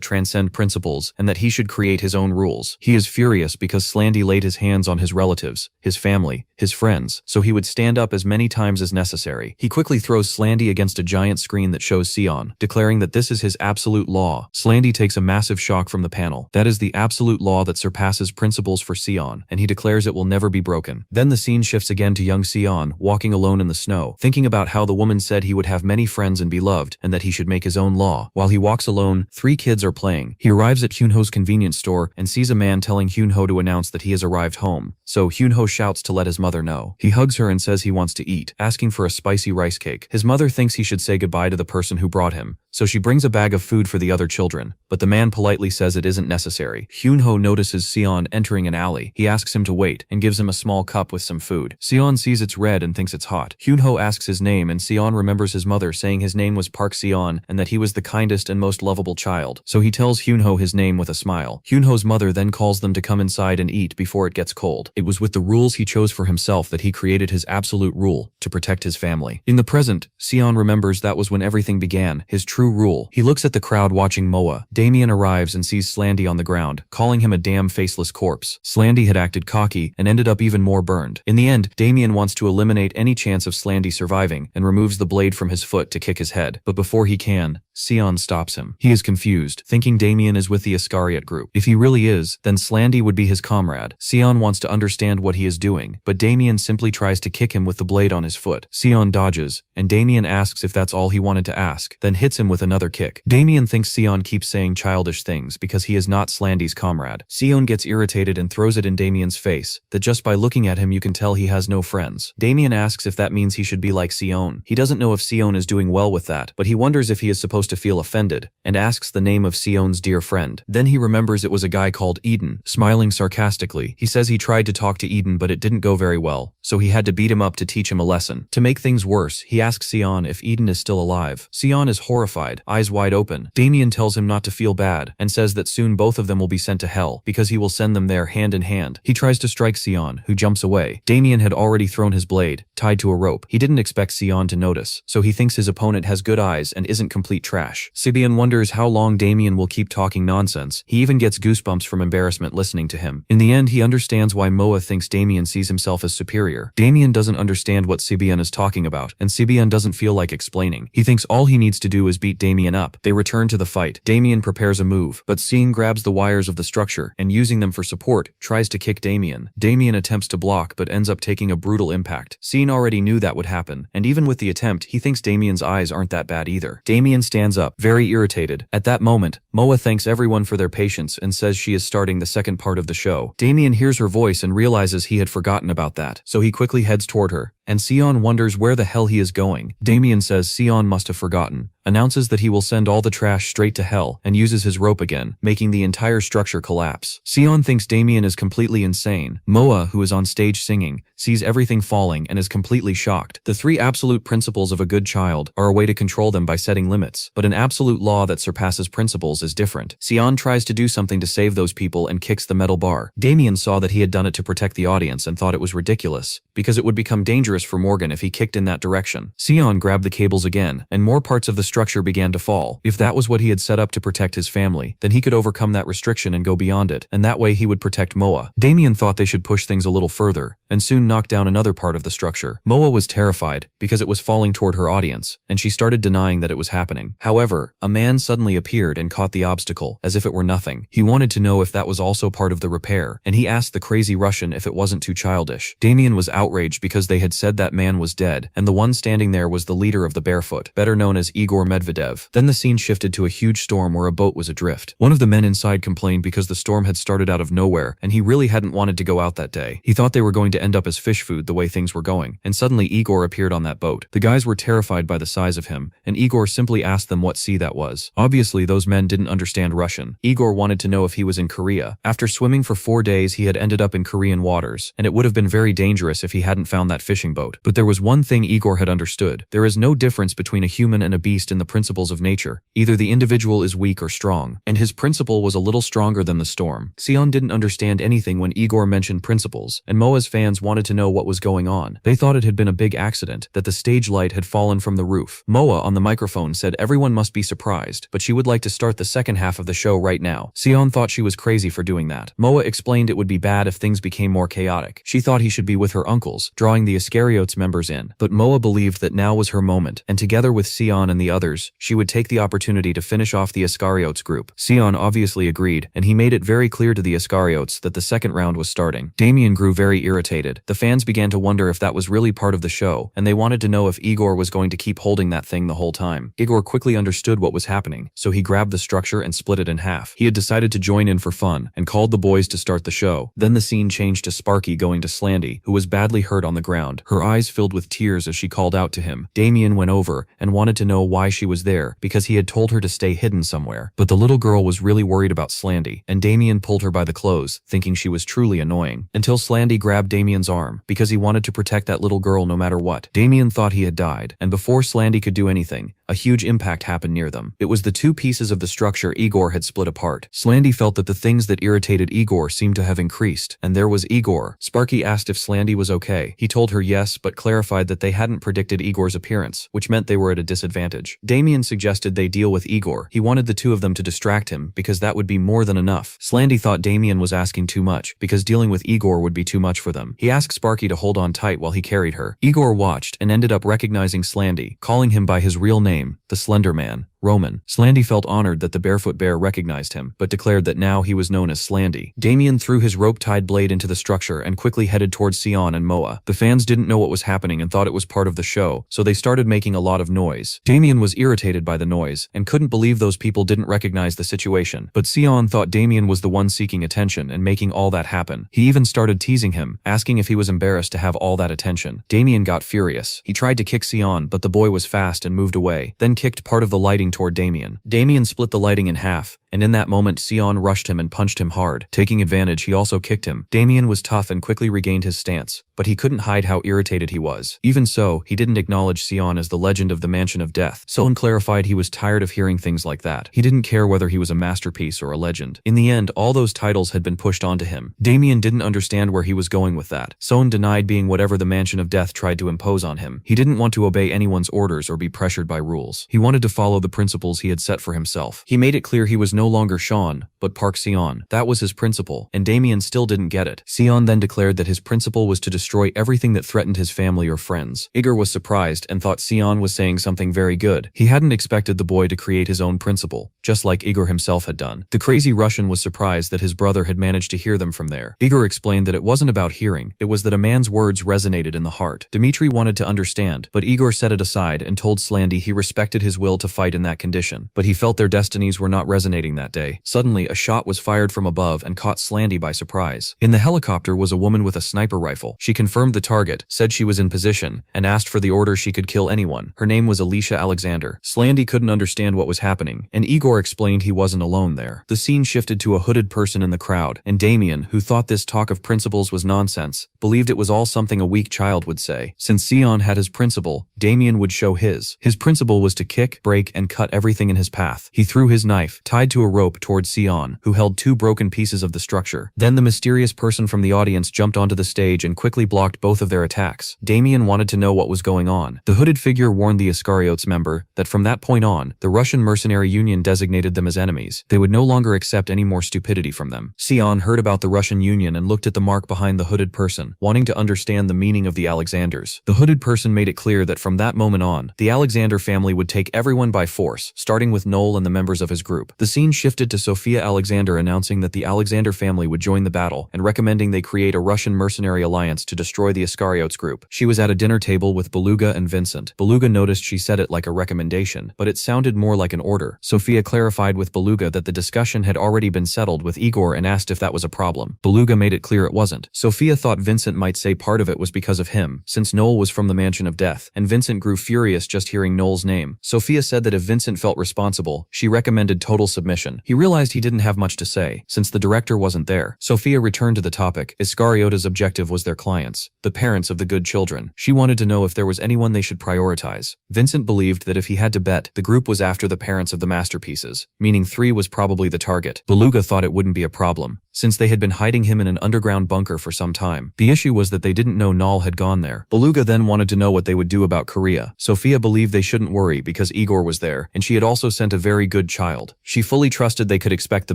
transcend principles and that he should create his own rules. He is furious because Slandy laid his hands on his relatives, his family, his friends, so he would stand up as many times as necessary. He quickly throws Slandy against a giant screen that shows Seion, declaring that this is his absolute law. Slandy takes a massive shock from the panel. That is the absolute law that surpasses principles for Seion, and he declares it will never be broken. Then the scene shifts again to young Seion, walking alone in the snow, thinking about how the woman said he would have many friends and be loved, and that he should make his own law. While he walks alone, 3 kids are playing. He arrives at Hyunho's convenience store and sees a man telling Hyunho to announce that he has arrived home. So Hyunho shouts to let his mother know. He hugs her and says he wants to eat, asking for a spicy rice cake. His mother thinks he should say goodbye to the person who brought him, so she brings a bag of food for the other children, but the man politely says it isn't necessary. Hyunho notices Seion entering an alley. He asks him to wait and gives him a small cup with some food. Seion sees it's red and thinks it's hot. Hyunho asks his name and Seion remembers his mother saying his name was Park Seion and that he was the kindest and most lovable child, so he tells Hyunho his name with a smile. Hyunho's mother then calls them to come inside and eat before it gets cold. It was with the rules he chose for himself that he created his absolute rule, to protect his family. In the present, Seion remembers that was when everything began, his true rule. He looks at the crowd watching Moa. Damien arrives and sees Slandy on the ground, calling him a damn faceless corpse. Slandy had acted cocky and ended up even more burned. In the end, Damien wants to eliminate any chance of Slandy surviving and removes the blade from his foot to kick his head. But before he can, Seion stops him. He is confused, thinking Damien is with the Iscariot group. If he really is, then Slandy would be his comrade. Seion wants to understand what he is doing, but Damien simply tries to kick him with the blade on his foot. Seion dodges, and Damien asks if that's all he wanted to ask, then hits him with another kick. Damien thinks Seion keeps saying childish things because he is not Slandy's comrade. Seion gets irritated and throws it in Damien's face, that just by looking at him you can tell he has no friends. Damien asks if that means he should be like Seion. He doesn't know if Seion is doing well with that, but he wonders if he is supposed to feel offended, and asks the name of Seon's dear friend. Then he remembers it was a guy called Eden. Smiling sarcastically, he says he tried to talk to Eden but it didn't go very well, so he had to beat him up to teach him a lesson. To make things worse, he asks Seion if Eden is still alive. Seion is horrified, eyes wide open. Damien tells him not to feel bad, and says that soon both of them will be sent to hell, because he will send them there hand in hand. He tries to strike Seion, who jumps away. Damien had already thrown his blade, tied to a rope. He didn't expect Seion to notice, so he thinks his opponent has good eyes and isn't complete trash. Seion wonders how long Damien will keep talking nonsense. He even gets goosebumps from embarrassment listening to him. In the end, he understands why Moa thinks Damien sees himself as superior. Damien doesn't understand what Seion is talking about, and Seion doesn't feel like explaining. He thinks all he needs to do is beat Damien up. They return to the fight. Damien prepares a move, but Seion grabs the wires of the structure and, using them for support, tries to kick Damien. Damien attempts to block but ends up taking a brutal impact. Seion already knew that would happen, and even with the attempt, he thinks Damien's eyes aren't that bad either. Damien stands up, very irritated. At that moment, Moa thanks everyone for their patience and says she is starting the second part of the show. Damien hears her voice and realizes he had forgotten about that, so he quickly heads toward her, and Seion wonders where the hell he is going. Damien says Seion must have forgotten, announces that he will send all the trash straight to hell, and uses his rope again, making the entire structure collapse. Seion thinks Damien is completely insane. Moa, who is on stage singing, sees everything falling and is completely shocked. The 3 absolute principles of a good child are a way to control them by setting limits, but an absolute law that surpasses principles is different. Seion tries to do something to save those people and kicks the metal bar. Damien saw that he had done it to protect the audience and thought it was ridiculous, because it would become dangerous for Morgan if he kicked in that direction. Seion grabbed the cables again, and more parts of the structure began to fall. If that was what he had set up to protect his family, then he could overcome that restriction and go beyond it, and that way he would protect Moa. Damien thought they should push things a little further, and soon knocked down another part of the structure. Moa was terrified, because it was falling toward her audience, and she started denying that it was happening. However, a man suddenly appeared and caught the obstacle, as if it were nothing. He wanted to know if that was also part of the repair, and he asked the crazy Russian if it wasn't too childish. Damien was outraged because they had said that man was dead, and the one standing there was the leader of the Barefoot, better known as Igor Medvedev. Then the scene shifted to a huge storm where a boat was adrift. One of the men inside complained because the storm had started out of nowhere, and he really hadn't wanted to go out that day. He thought they were going to end up as fish food the way things were going, and suddenly Igor appeared on that boat. The guys were terrified by the size of him, and Igor simply asked them what sea that was. Obviously, those men didn't understand Russian. Igor wanted to know if he was in Korea. After swimming for 4 days, he had ended up in Korean waters, and it would have been very dangerous if he hadn't found that fishing boat. But there was one thing Igor had understood. There is no difference between a human and a beast in the principles of nature. Either the individual is weak or strong, and his principle was a little stronger than the storm. Seion didn't understand anything when Igor mentioned principles, and Moa's fans wanted to know what was going on. They thought it had been a big accident, that the stage light had fallen from the roof. Moa on the microphone said everyone must be surprised, but she would like to start the second half of the show right now. Seion thought she was crazy for doing that. Moa explained it would be bad if things became more chaotic. She thought he should be with her uncles, drawing the Iscariotes members in, but Moa believed that now was her moment, and together with Seion and the others, she would take the opportunity to finish off the Iscariotes group. Seion obviously agreed, and he made it very clear to the Iscariotes that the second round was starting. Damien grew very irritated. The fans began to wonder if that was really part of the show, and they wanted to know if Igor was going to keep holding that thing the whole time. Igor quickly understood what was happening, so he grabbed the structure and split it in half. He had decided to join in for fun, and called the boys to start the show. Then the scene changed to Sparky going to Slandy, who was badly hurt on the ground. Her eyes filled with tears as she called out to him. Damien went over, and wanted to know why she was there, because he had told her to stay hidden somewhere. But the little girl was really worried about Slandy, and Damien pulled her by the clothes, thinking she was truly annoying. Until Slandy grabbed Damien's arm, because he wanted to protect that little girl no matter what. Damien thought he had died, and before Slandy could do anything, a huge impact happened near them. It was the 2 pieces of the structure Igor had split apart. Slandy felt that the things that irritated Igor seemed to have increased, and there was Igor. Sparky asked if Slandy was okay. He told her yes, but clarified that they hadn't predicted Igor's appearance, which meant they were at a disadvantage. Damien suggested they deal with Igor. He wanted the 2 of them to distract him, because that would be more than enough. Slandy thought Damien was asking too much, because dealing with Igor would be too much for them. He asked Sparky to hold on tight while he carried her. Igor watched, and ended up recognizing Slandy, calling him by his real name, the Slender Man. Roman. Slandy felt honored that the Barefoot Bear recognized him, but declared that now he was known as Slandy. Damien threw his rope-tied blade into the structure and quickly headed towards Seion and Moa. The fans didn't know what was happening and thought it was part of the show, so they started making a lot of noise. Damien was irritated by the noise, and couldn't believe those people didn't recognize the situation, but Seion thought Damien was the one seeking attention and making all that happen. He even started teasing him, asking if he was embarrassed to have all that attention. Damien got furious. He tried to kick Seion, but the boy was fast and moved away, then kicked part of the lighting toward Damien. Damien split the lighting in half, and in that moment Seion rushed him and punched him hard. Taking advantage, he also kicked him. Damien was tough and quickly regained his stance, but he couldn't hide how irritated he was. Even so, he didn't acknowledge Seion as the legend of the Mansion of Death. Seion clarified he was tired of hearing things like that. He didn't care whether he was a masterpiece or a legend. In the end, all those titles had been pushed onto him. Damien didn't understand where he was going with that. Seion denied being whatever the Mansion of Death tried to impose on him. He didn't want to obey anyone's orders or be pressured by rules. He wanted to follow the principles he had set for himself. He made it clear he was no longer Sean, but Park Seion. That was his principle, and Damien still didn't get it. Seion then declared that his principle was to destroy everything that threatened his family or friends. Igor was surprised and thought Seion was saying something very good. He hadn't expected the boy to create his own principle, just like Igor himself had done. The crazy Russian was surprised that his brother had managed to hear them from there. Igor explained that it wasn't about hearing, it was that a man's words resonated in the heart. Dmitri wanted to understand, but Igor set it aside and told Slandy he respected his will to fight in that condition, but he felt their destinies were not resonating meeting that day. Suddenly, a shot was fired from above and caught Slandy by surprise. In the helicopter was a woman with a sniper rifle. She confirmed the target, said she was in position, and asked for the order she could kill anyone. Her name was Alicia Alexander. Slandy couldn't understand what was happening, and Igor explained he wasn't alone there. The scene shifted to a hooded person in the crowd, and Damien, who thought this talk of principles was nonsense, believed it was all something a weak child would say. Since Seion had his principle, Damien would show his. His principle was to kick, break, and cut everything in his path. He threw his knife, tied to a rope, towards Seion, who held 2 broken pieces of the structure. Then the mysterious person from the audience jumped onto the stage and quickly blocked both of their attacks. Damien wanted to know what was going on. The hooded figure warned the Iscariotes member that from that point on, the Russian mercenary union designated them as enemies. They would no longer accept any more stupidity from them. Seion heard about the Russian union and looked at the mark behind the hooded person, wanting to understand the meaning of the Alexanders. The hooded person made it clear that from that moment on, the Alexander family would take everyone by force, starting with Null and the members of his group. The scene shifted to Sophia Alexander announcing that the Alexander family would join the battle and recommending they create a Russian mercenary alliance to destroy the Iscariotes group. She was at a dinner table with Beluga and Vincent. Beluga noticed she said it like a recommendation, but it sounded more like an order. Sophia clarified with Beluga that the discussion had already been settled with Igor and asked if that was a problem. Beluga made it clear it wasn't. Sophia thought Vincent might say part of it was because of him, since Null was from the Mansion of Death, and Vincent grew furious just hearing Null's name. Sophia said that if Vincent felt responsible, she recommended total submission. He realized he didn't have much to say, since the director wasn't there. Sophia returned to the topic. Iscariota's objective was their clients, the parents of the good children. She wanted to know if there was anyone they should prioritize. Vincent believed that if he had to bet, the group was after the parents of the masterpieces, meaning 3 was probably the target. Beluga thought it wouldn't be a problem, since they had been hiding him in an underground bunker for some time. The issue was that they didn't know Null had gone there. Beluga then wanted to know what they would do about Korea. Sophia believed they shouldn't worry because Igor was there, and she had also sent a very good child. She fully trusted they could expect the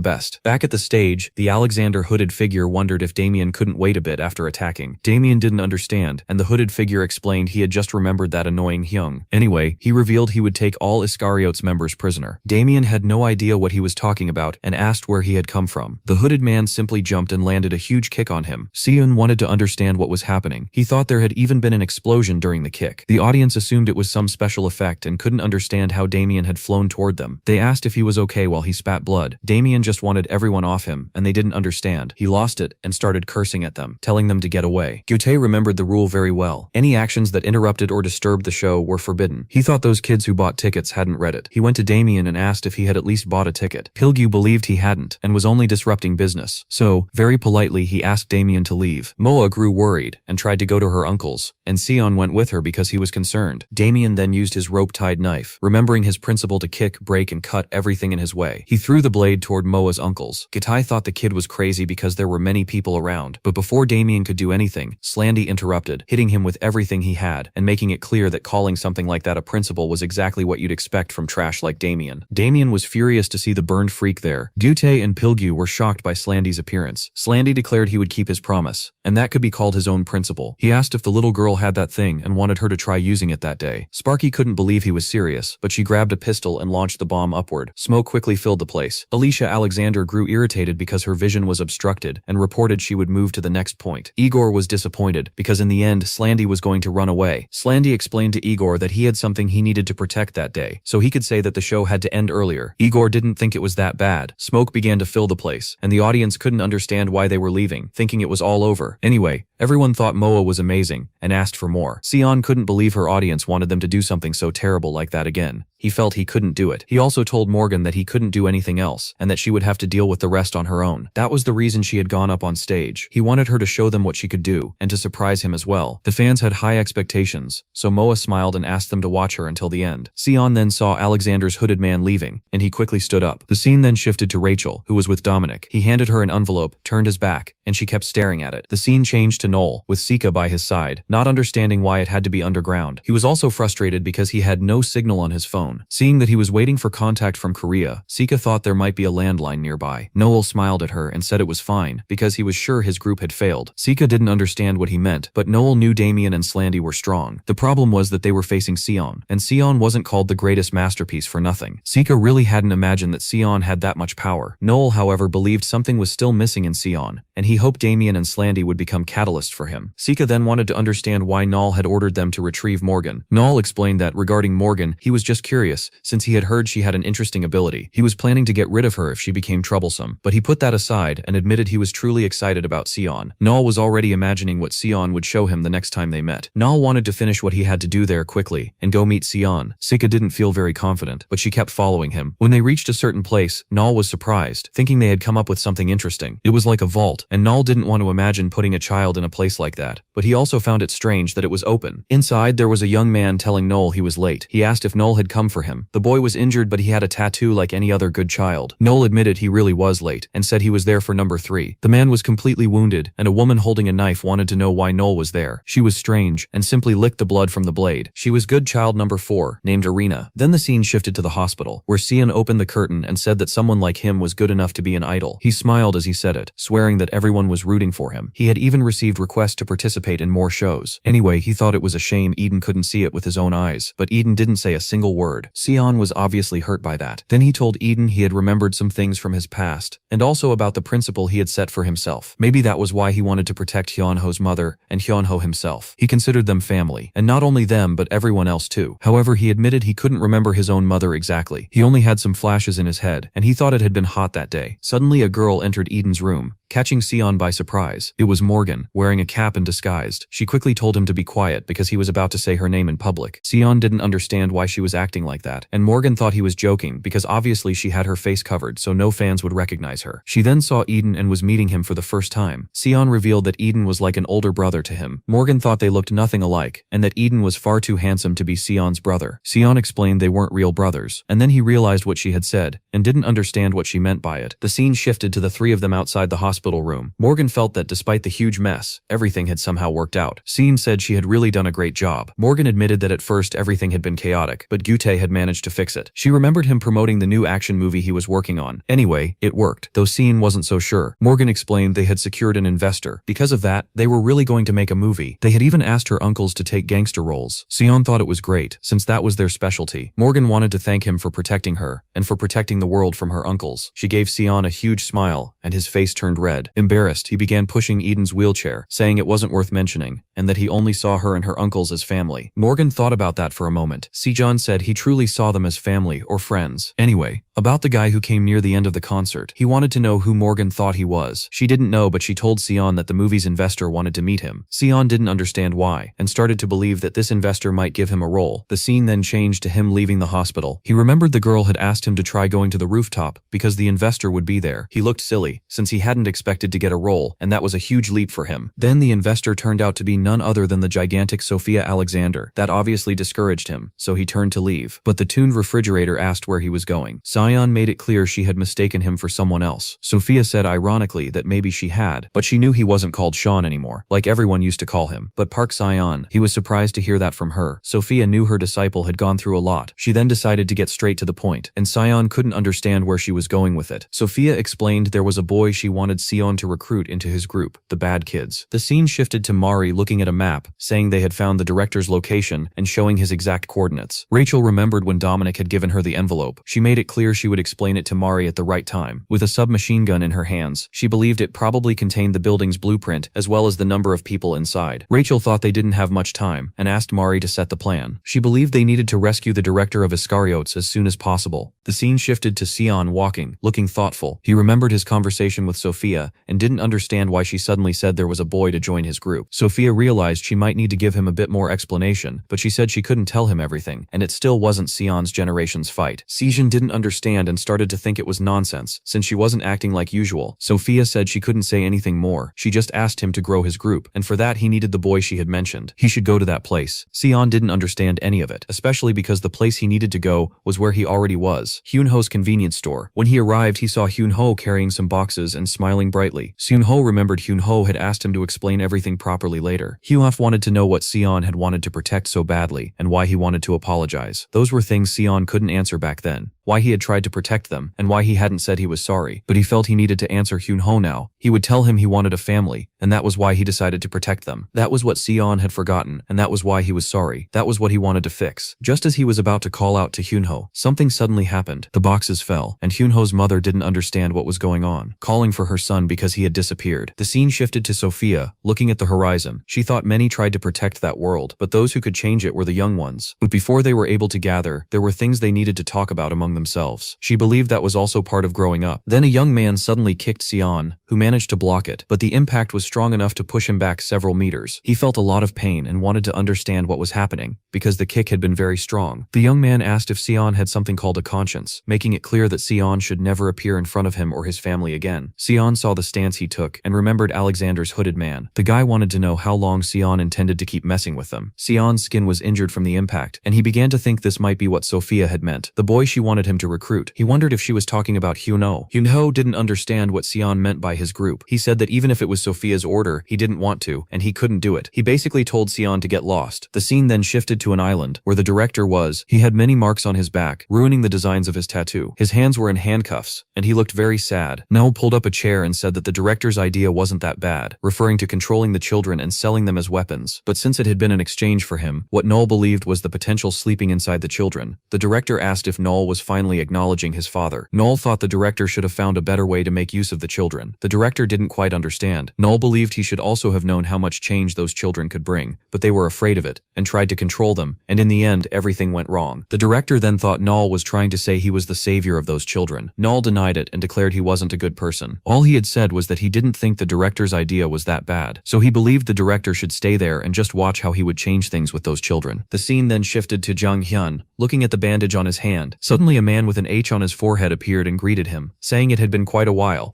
best. Back at the stage, the Alexander hooded figure wondered if Damien couldn't wait a bit after attacking. Damien didn't understand, and the hooded figure explained he had just remembered that annoying Hyung. Anyway, he revealed he would take all Iscariotes members prisoner. Damien had no idea what he was talking about and asked where he had come from. The hooded man simply jumped and landed a huge kick on him. Seion wanted to understand what was happening. He thought there had even been an explosion during the kick. The audience assumed it was some special effect and couldn't understand how Damien had flown toward them. They asked if he was okay while he spat blood. Damien just wanted everyone off him, and they didn't understand. He lost it and started cursing at them, telling them to get away. Gyute remembered the rule very well. Any actions that interrupted or disturbed the show were forbidden. He thought those kids who bought tickets hadn't read it. He went to Damien and asked if he had at least bought a ticket. Pilgyu believed he hadn't, and was only disrupting business. So, very politely, he asked Damien to leave. Moa grew worried and tried to go to her uncle's, and Seion went with her because he was concerned. Damien then used his rope-tied knife, remembering his principle to kick, break, and cut everything in his way. He threw the blade toward Moa's uncle's. Gyute thought the kid was crazy because there were many people around, but before Damien could do anything, Slandy interrupted, hitting him with everything he had, and making it clear that calling something like that a principle was exactly what you'd expect from trash like Damien. Damien was furious to see the burned freak there. Gyute and Pilgyu were shocked by Slandy's appearance. Slandy declared he would keep his promise, and that could be called his own principle. He asked if the little girl had that thing and wanted her to try using it that day. Sparky couldn't believe he was serious, but she grabbed a pistol and launched the bomb upward. Smoke quickly filled the place. Alicia Alexander grew irritated because her vision was obstructed and reported she would move to the next point. Igor was disappointed because in the end, Slandy was going to run away. Slandy explained to Igor that he had something he needed to protect that day, so he could say that the show had to end earlier. Igor didn't think it was that bad. Smoke began to fill the place, and the audience couldn't understand why they were leaving, thinking it was all over. Anyway, everyone thought Moa was amazing and asked for more. Seion couldn't believe her audience wanted them to do something so terrible like that again. He felt he couldn't do it. He also told Morgan that he couldn't do anything else, and that she would have to deal with the rest on her own. That was the reason she had gone up on stage. He wanted her to show them what she could do, and to surprise him as well. The fans had high expectations, so Moa smiled and asked them to watch her until the end. Seion then saw Alexander's hooded man leaving, and he quickly stood up. The scene then shifted to Rachel, who was with Dominic. He handed her an envelope, turned his back, and she kept staring at it. The scene changed to Null, with Sika by his side, not understanding why it had to be underground. He was also frustrated because he had no signal on his phone. Seeing that he was waiting for contact from Korea, Sika thought there might be a landline nearby. Noel smiled at her and said it was fine, because he was sure his group had failed. Sika didn't understand what he meant, but Noel knew Damien and Slandy were strong. The problem was that they were facing Seion, and Seion wasn't called the greatest masterpiece for nothing. Sika really hadn't imagined that Seion had that much power. Noel, however, believed something was still missing in Seion, and he hoped Damien and Slandy would become catalysts for him. Sika then wanted to understand why Null had ordered them to retrieve Morgan. Null explained that, regarding Morgan, he was just curious, since he had heard she had an interesting ability. He was planning to get rid of her if she became troublesome, but he put that aside and admitted he was truly excited about Seion. Null was already imagining what Seion would show him the next time they met. Null wanted to finish what he had to do there quickly and go meet Seion. Sika didn't feel very confident, but she kept following him. When they reached a certain place, Null was surprised, thinking they had come up with something interesting. It was like a vault, and Null didn't want to imagine putting a child in a place like that, but he also found it strange that it was open. Inside, there was a young man telling Null he was late. He asked if Null had come for him. The boy was injured, but he had a tattoo like any other good child. Null admitted he really was late and said he was there for number 3. The man was completely wounded, and a woman holding a knife wanted to know why Null was there. She was strange and simply licked the blood from the blade. She was good child number 4, named Arena. Then the scene shifted to the hospital, where Seion opened the curtain and said that someone like him was good enough to be an idol. He smiled as he said it, swearing that everyone was rooting for him. He had even received requests to participate in more shows. Anyway, he thought it was a shame Eden couldn't see it with his own eyes, but Eden didn't say a single word. Seion was obviously hurt by that. Then he told Eden he had remembered some things from his past, and also about the principle he had set for himself. Maybe that was why he wanted to protect Hyunho's mother and Hyunho himself. He considered them family, and not only them but everyone else too. However, he admitted he couldn't remember his own mother exactly. He only had some flashes in his head, and he thought it had been hot that day. Suddenly a girl entered Eden's room, catching Seion by surprise. It was Morgan, wearing a cap and disguised. She quickly told him to be quiet because he was about to say her name in public. Seion didn't understand why she was acting like that, and Morgan thought he was joking because obviously she had her face covered so no fans would recognize her. She then saw Eden and was meeting him for the first time. Seion revealed that Eden was like an older brother to him. Morgan thought they looked nothing alike, and that Eden was far too handsome to be Seon's brother. Seion explained they weren't real brothers, and then he realized what she had said, and didn't understand what she meant by it. The scene shifted to the 3 of them outside the hospital room. Morgan felt that despite the huge mess, everything had somehow worked out. Seion said she had really done a great job. Morgan admitted that at first everything had been chaotic, but Gute had managed to fix it. She remembered him promoting the new action movie he was working on. Anyway, it worked, though Seion wasn't so sure. Morgan explained they had secured an investor. Because of that, they were really going to make a movie. They had even asked her uncles to take gangster roles. Seion thought it was great, since that was their specialty. Morgan wanted to thank him for protecting her, and for protecting the world from her uncles. She gave Seion a huge smile, and his face turned red. Embarrassed, he began pushing Eden's wheelchair, saying it wasn't worth mentioning, and that he only saw her and her uncles as family. Morgan thought about that for a moment. Seijon said he truly saw them as family or friends. Anyway, about the guy who came near the end of the concert. He wanted to know who Morgan thought he was. She didn't know, but she told Seion that the movie's investor wanted to meet him. Seion didn't understand why, and started to believe that this investor might give him a role. The scene then changed to him leaving the hospital. He remembered the girl had asked him to try going to the rooftop because the investor would be there. He looked silly, since he hadn't expected to get a role, and that was a huge leap for him. Then the investor turned out to be none other than the gigantic Sophia Alexander. That obviously discouraged him, so he turned to leave. But the tuned refrigerator asked where he was going. Seion made it clear she had mistaken him for someone else. Sophia said ironically that maybe she had, but she knew he wasn't called Sean anymore, like everyone used to call him. But Park Seion, he was surprised to hear that from her. Sophia knew her disciple had gone through a lot. She then decided to get straight to the point, and Seion couldn't understand where she was going with it. Sophia explained there was a boy she wanted Seion to recruit into his group, the bad kids. The scene shifted to Mari looking at a map, saying they had found the director's location and showing his exact coordinates. Rachel remembered when Dominic had given her the envelope. She made it clear she would explain it to Mari at the right time. With a submachine gun in her hands, she believed it probably contained the building's blueprint as well as the number of people inside. Rachel thought they didn't have much time and asked Mari to set the plan. She believed they needed to rescue the director of Iscariotes as soon as possible. The scene shifted to Seion walking, looking thoughtful. He remembered his conversation with Sophia and didn't understand why she suddenly said there was a boy to join his group. Sophia realized she might need to give him a bit more explanation, but she said she couldn't tell him everything, and it still wasn't Seion's generation's fight. Seijon didn't understand and started to think it was nonsense, since she wasn't acting like usual. Sophia said she couldn't say anything more. She just asked him to grow his group, and for that he needed the boy she had mentioned. He should go to that place. Seion didn't understand any of it, especially because the place he needed to go was where he already was, Hyunho's convenience store. When he arrived, he saw Hyunho carrying some boxes and smiling brightly. Hyunho remembered Hyunho had asked him to explain everything properly later. Hyunho wanted to know what Seion had wanted to protect so badly, and why he wanted to apologize. Those were things Seion couldn't answer back then. Why he had tried to protect them, and why he hadn't said he was sorry. But he felt he needed to answer Hyunho now. He would tell him he wanted a family, and that was why he decided to protect them. That was what Seion had forgotten, and that was why he was sorry. That was what he wanted to fix. Just as he was about to call out to Hyunho, something suddenly happened. The boxes fell, and Hyunho's mother didn't understand what was going on, calling for her son because he had disappeared. The scene shifted to Sophia, looking at the horizon. She thought many tried to protect that world, but those who could change it were the young ones. But before they were able to gather, there were things they needed to talk about among themselves. She believed that was also part of growing up. Then a young man suddenly kicked Seion, who managed to block it, but the impact was strong enough to push him back several meters. He felt a lot of pain and wanted to understand what was happening, because the kick had been very strong. The young man asked if Seion had something called a conscience, making it clear that Seion should never appear in front of him or his family again. Seion saw the stance he took and remembered Alexander's hooded man. The guy wanted to know how long Seion intended to keep messing with them. Seion's skin was injured from the impact, and he began to think this might be what Sophia had meant, the boy she wanted him to recruit. He wondered if she was talking about Hyunho. Hyunho didn't understand what Seion meant by his group. He said that even if it was Sophia's order, he didn't want to, and he couldn't do it. He basically told Seion to get lost. The scene then shifted to an island, where the director was. He had many marks on his back, ruining the designs of his tattoo. His hands were in handcuffs, and he looked very sad. Null pulled up a chair and said that the director's idea wasn't that bad, referring to controlling the children and selling them as weapons. But since it had been an exchange for him, what Null believed was the potential sleeping inside the children. The director asked if Null was finally acknowledging his father. Null thought the director should have found a better way to make use of the children. The director didn't quite understand. Null believed he should also have known how much change those children could bring, but they were afraid of it, and tried to control them, and in the end everything went wrong. The director then thought Null was trying to say he was the savior of those children. Null denied it and declared he wasn't a good person. All he had said was that he didn't think the director's idea was that bad, so he believed the director should stay there and just watch how he would change things with those children. The scene then shifted to Jang Hyun, looking at the bandage on his hand. Suddenly a man with an H on his forehead appeared and greeted him, saying it had been quite a while.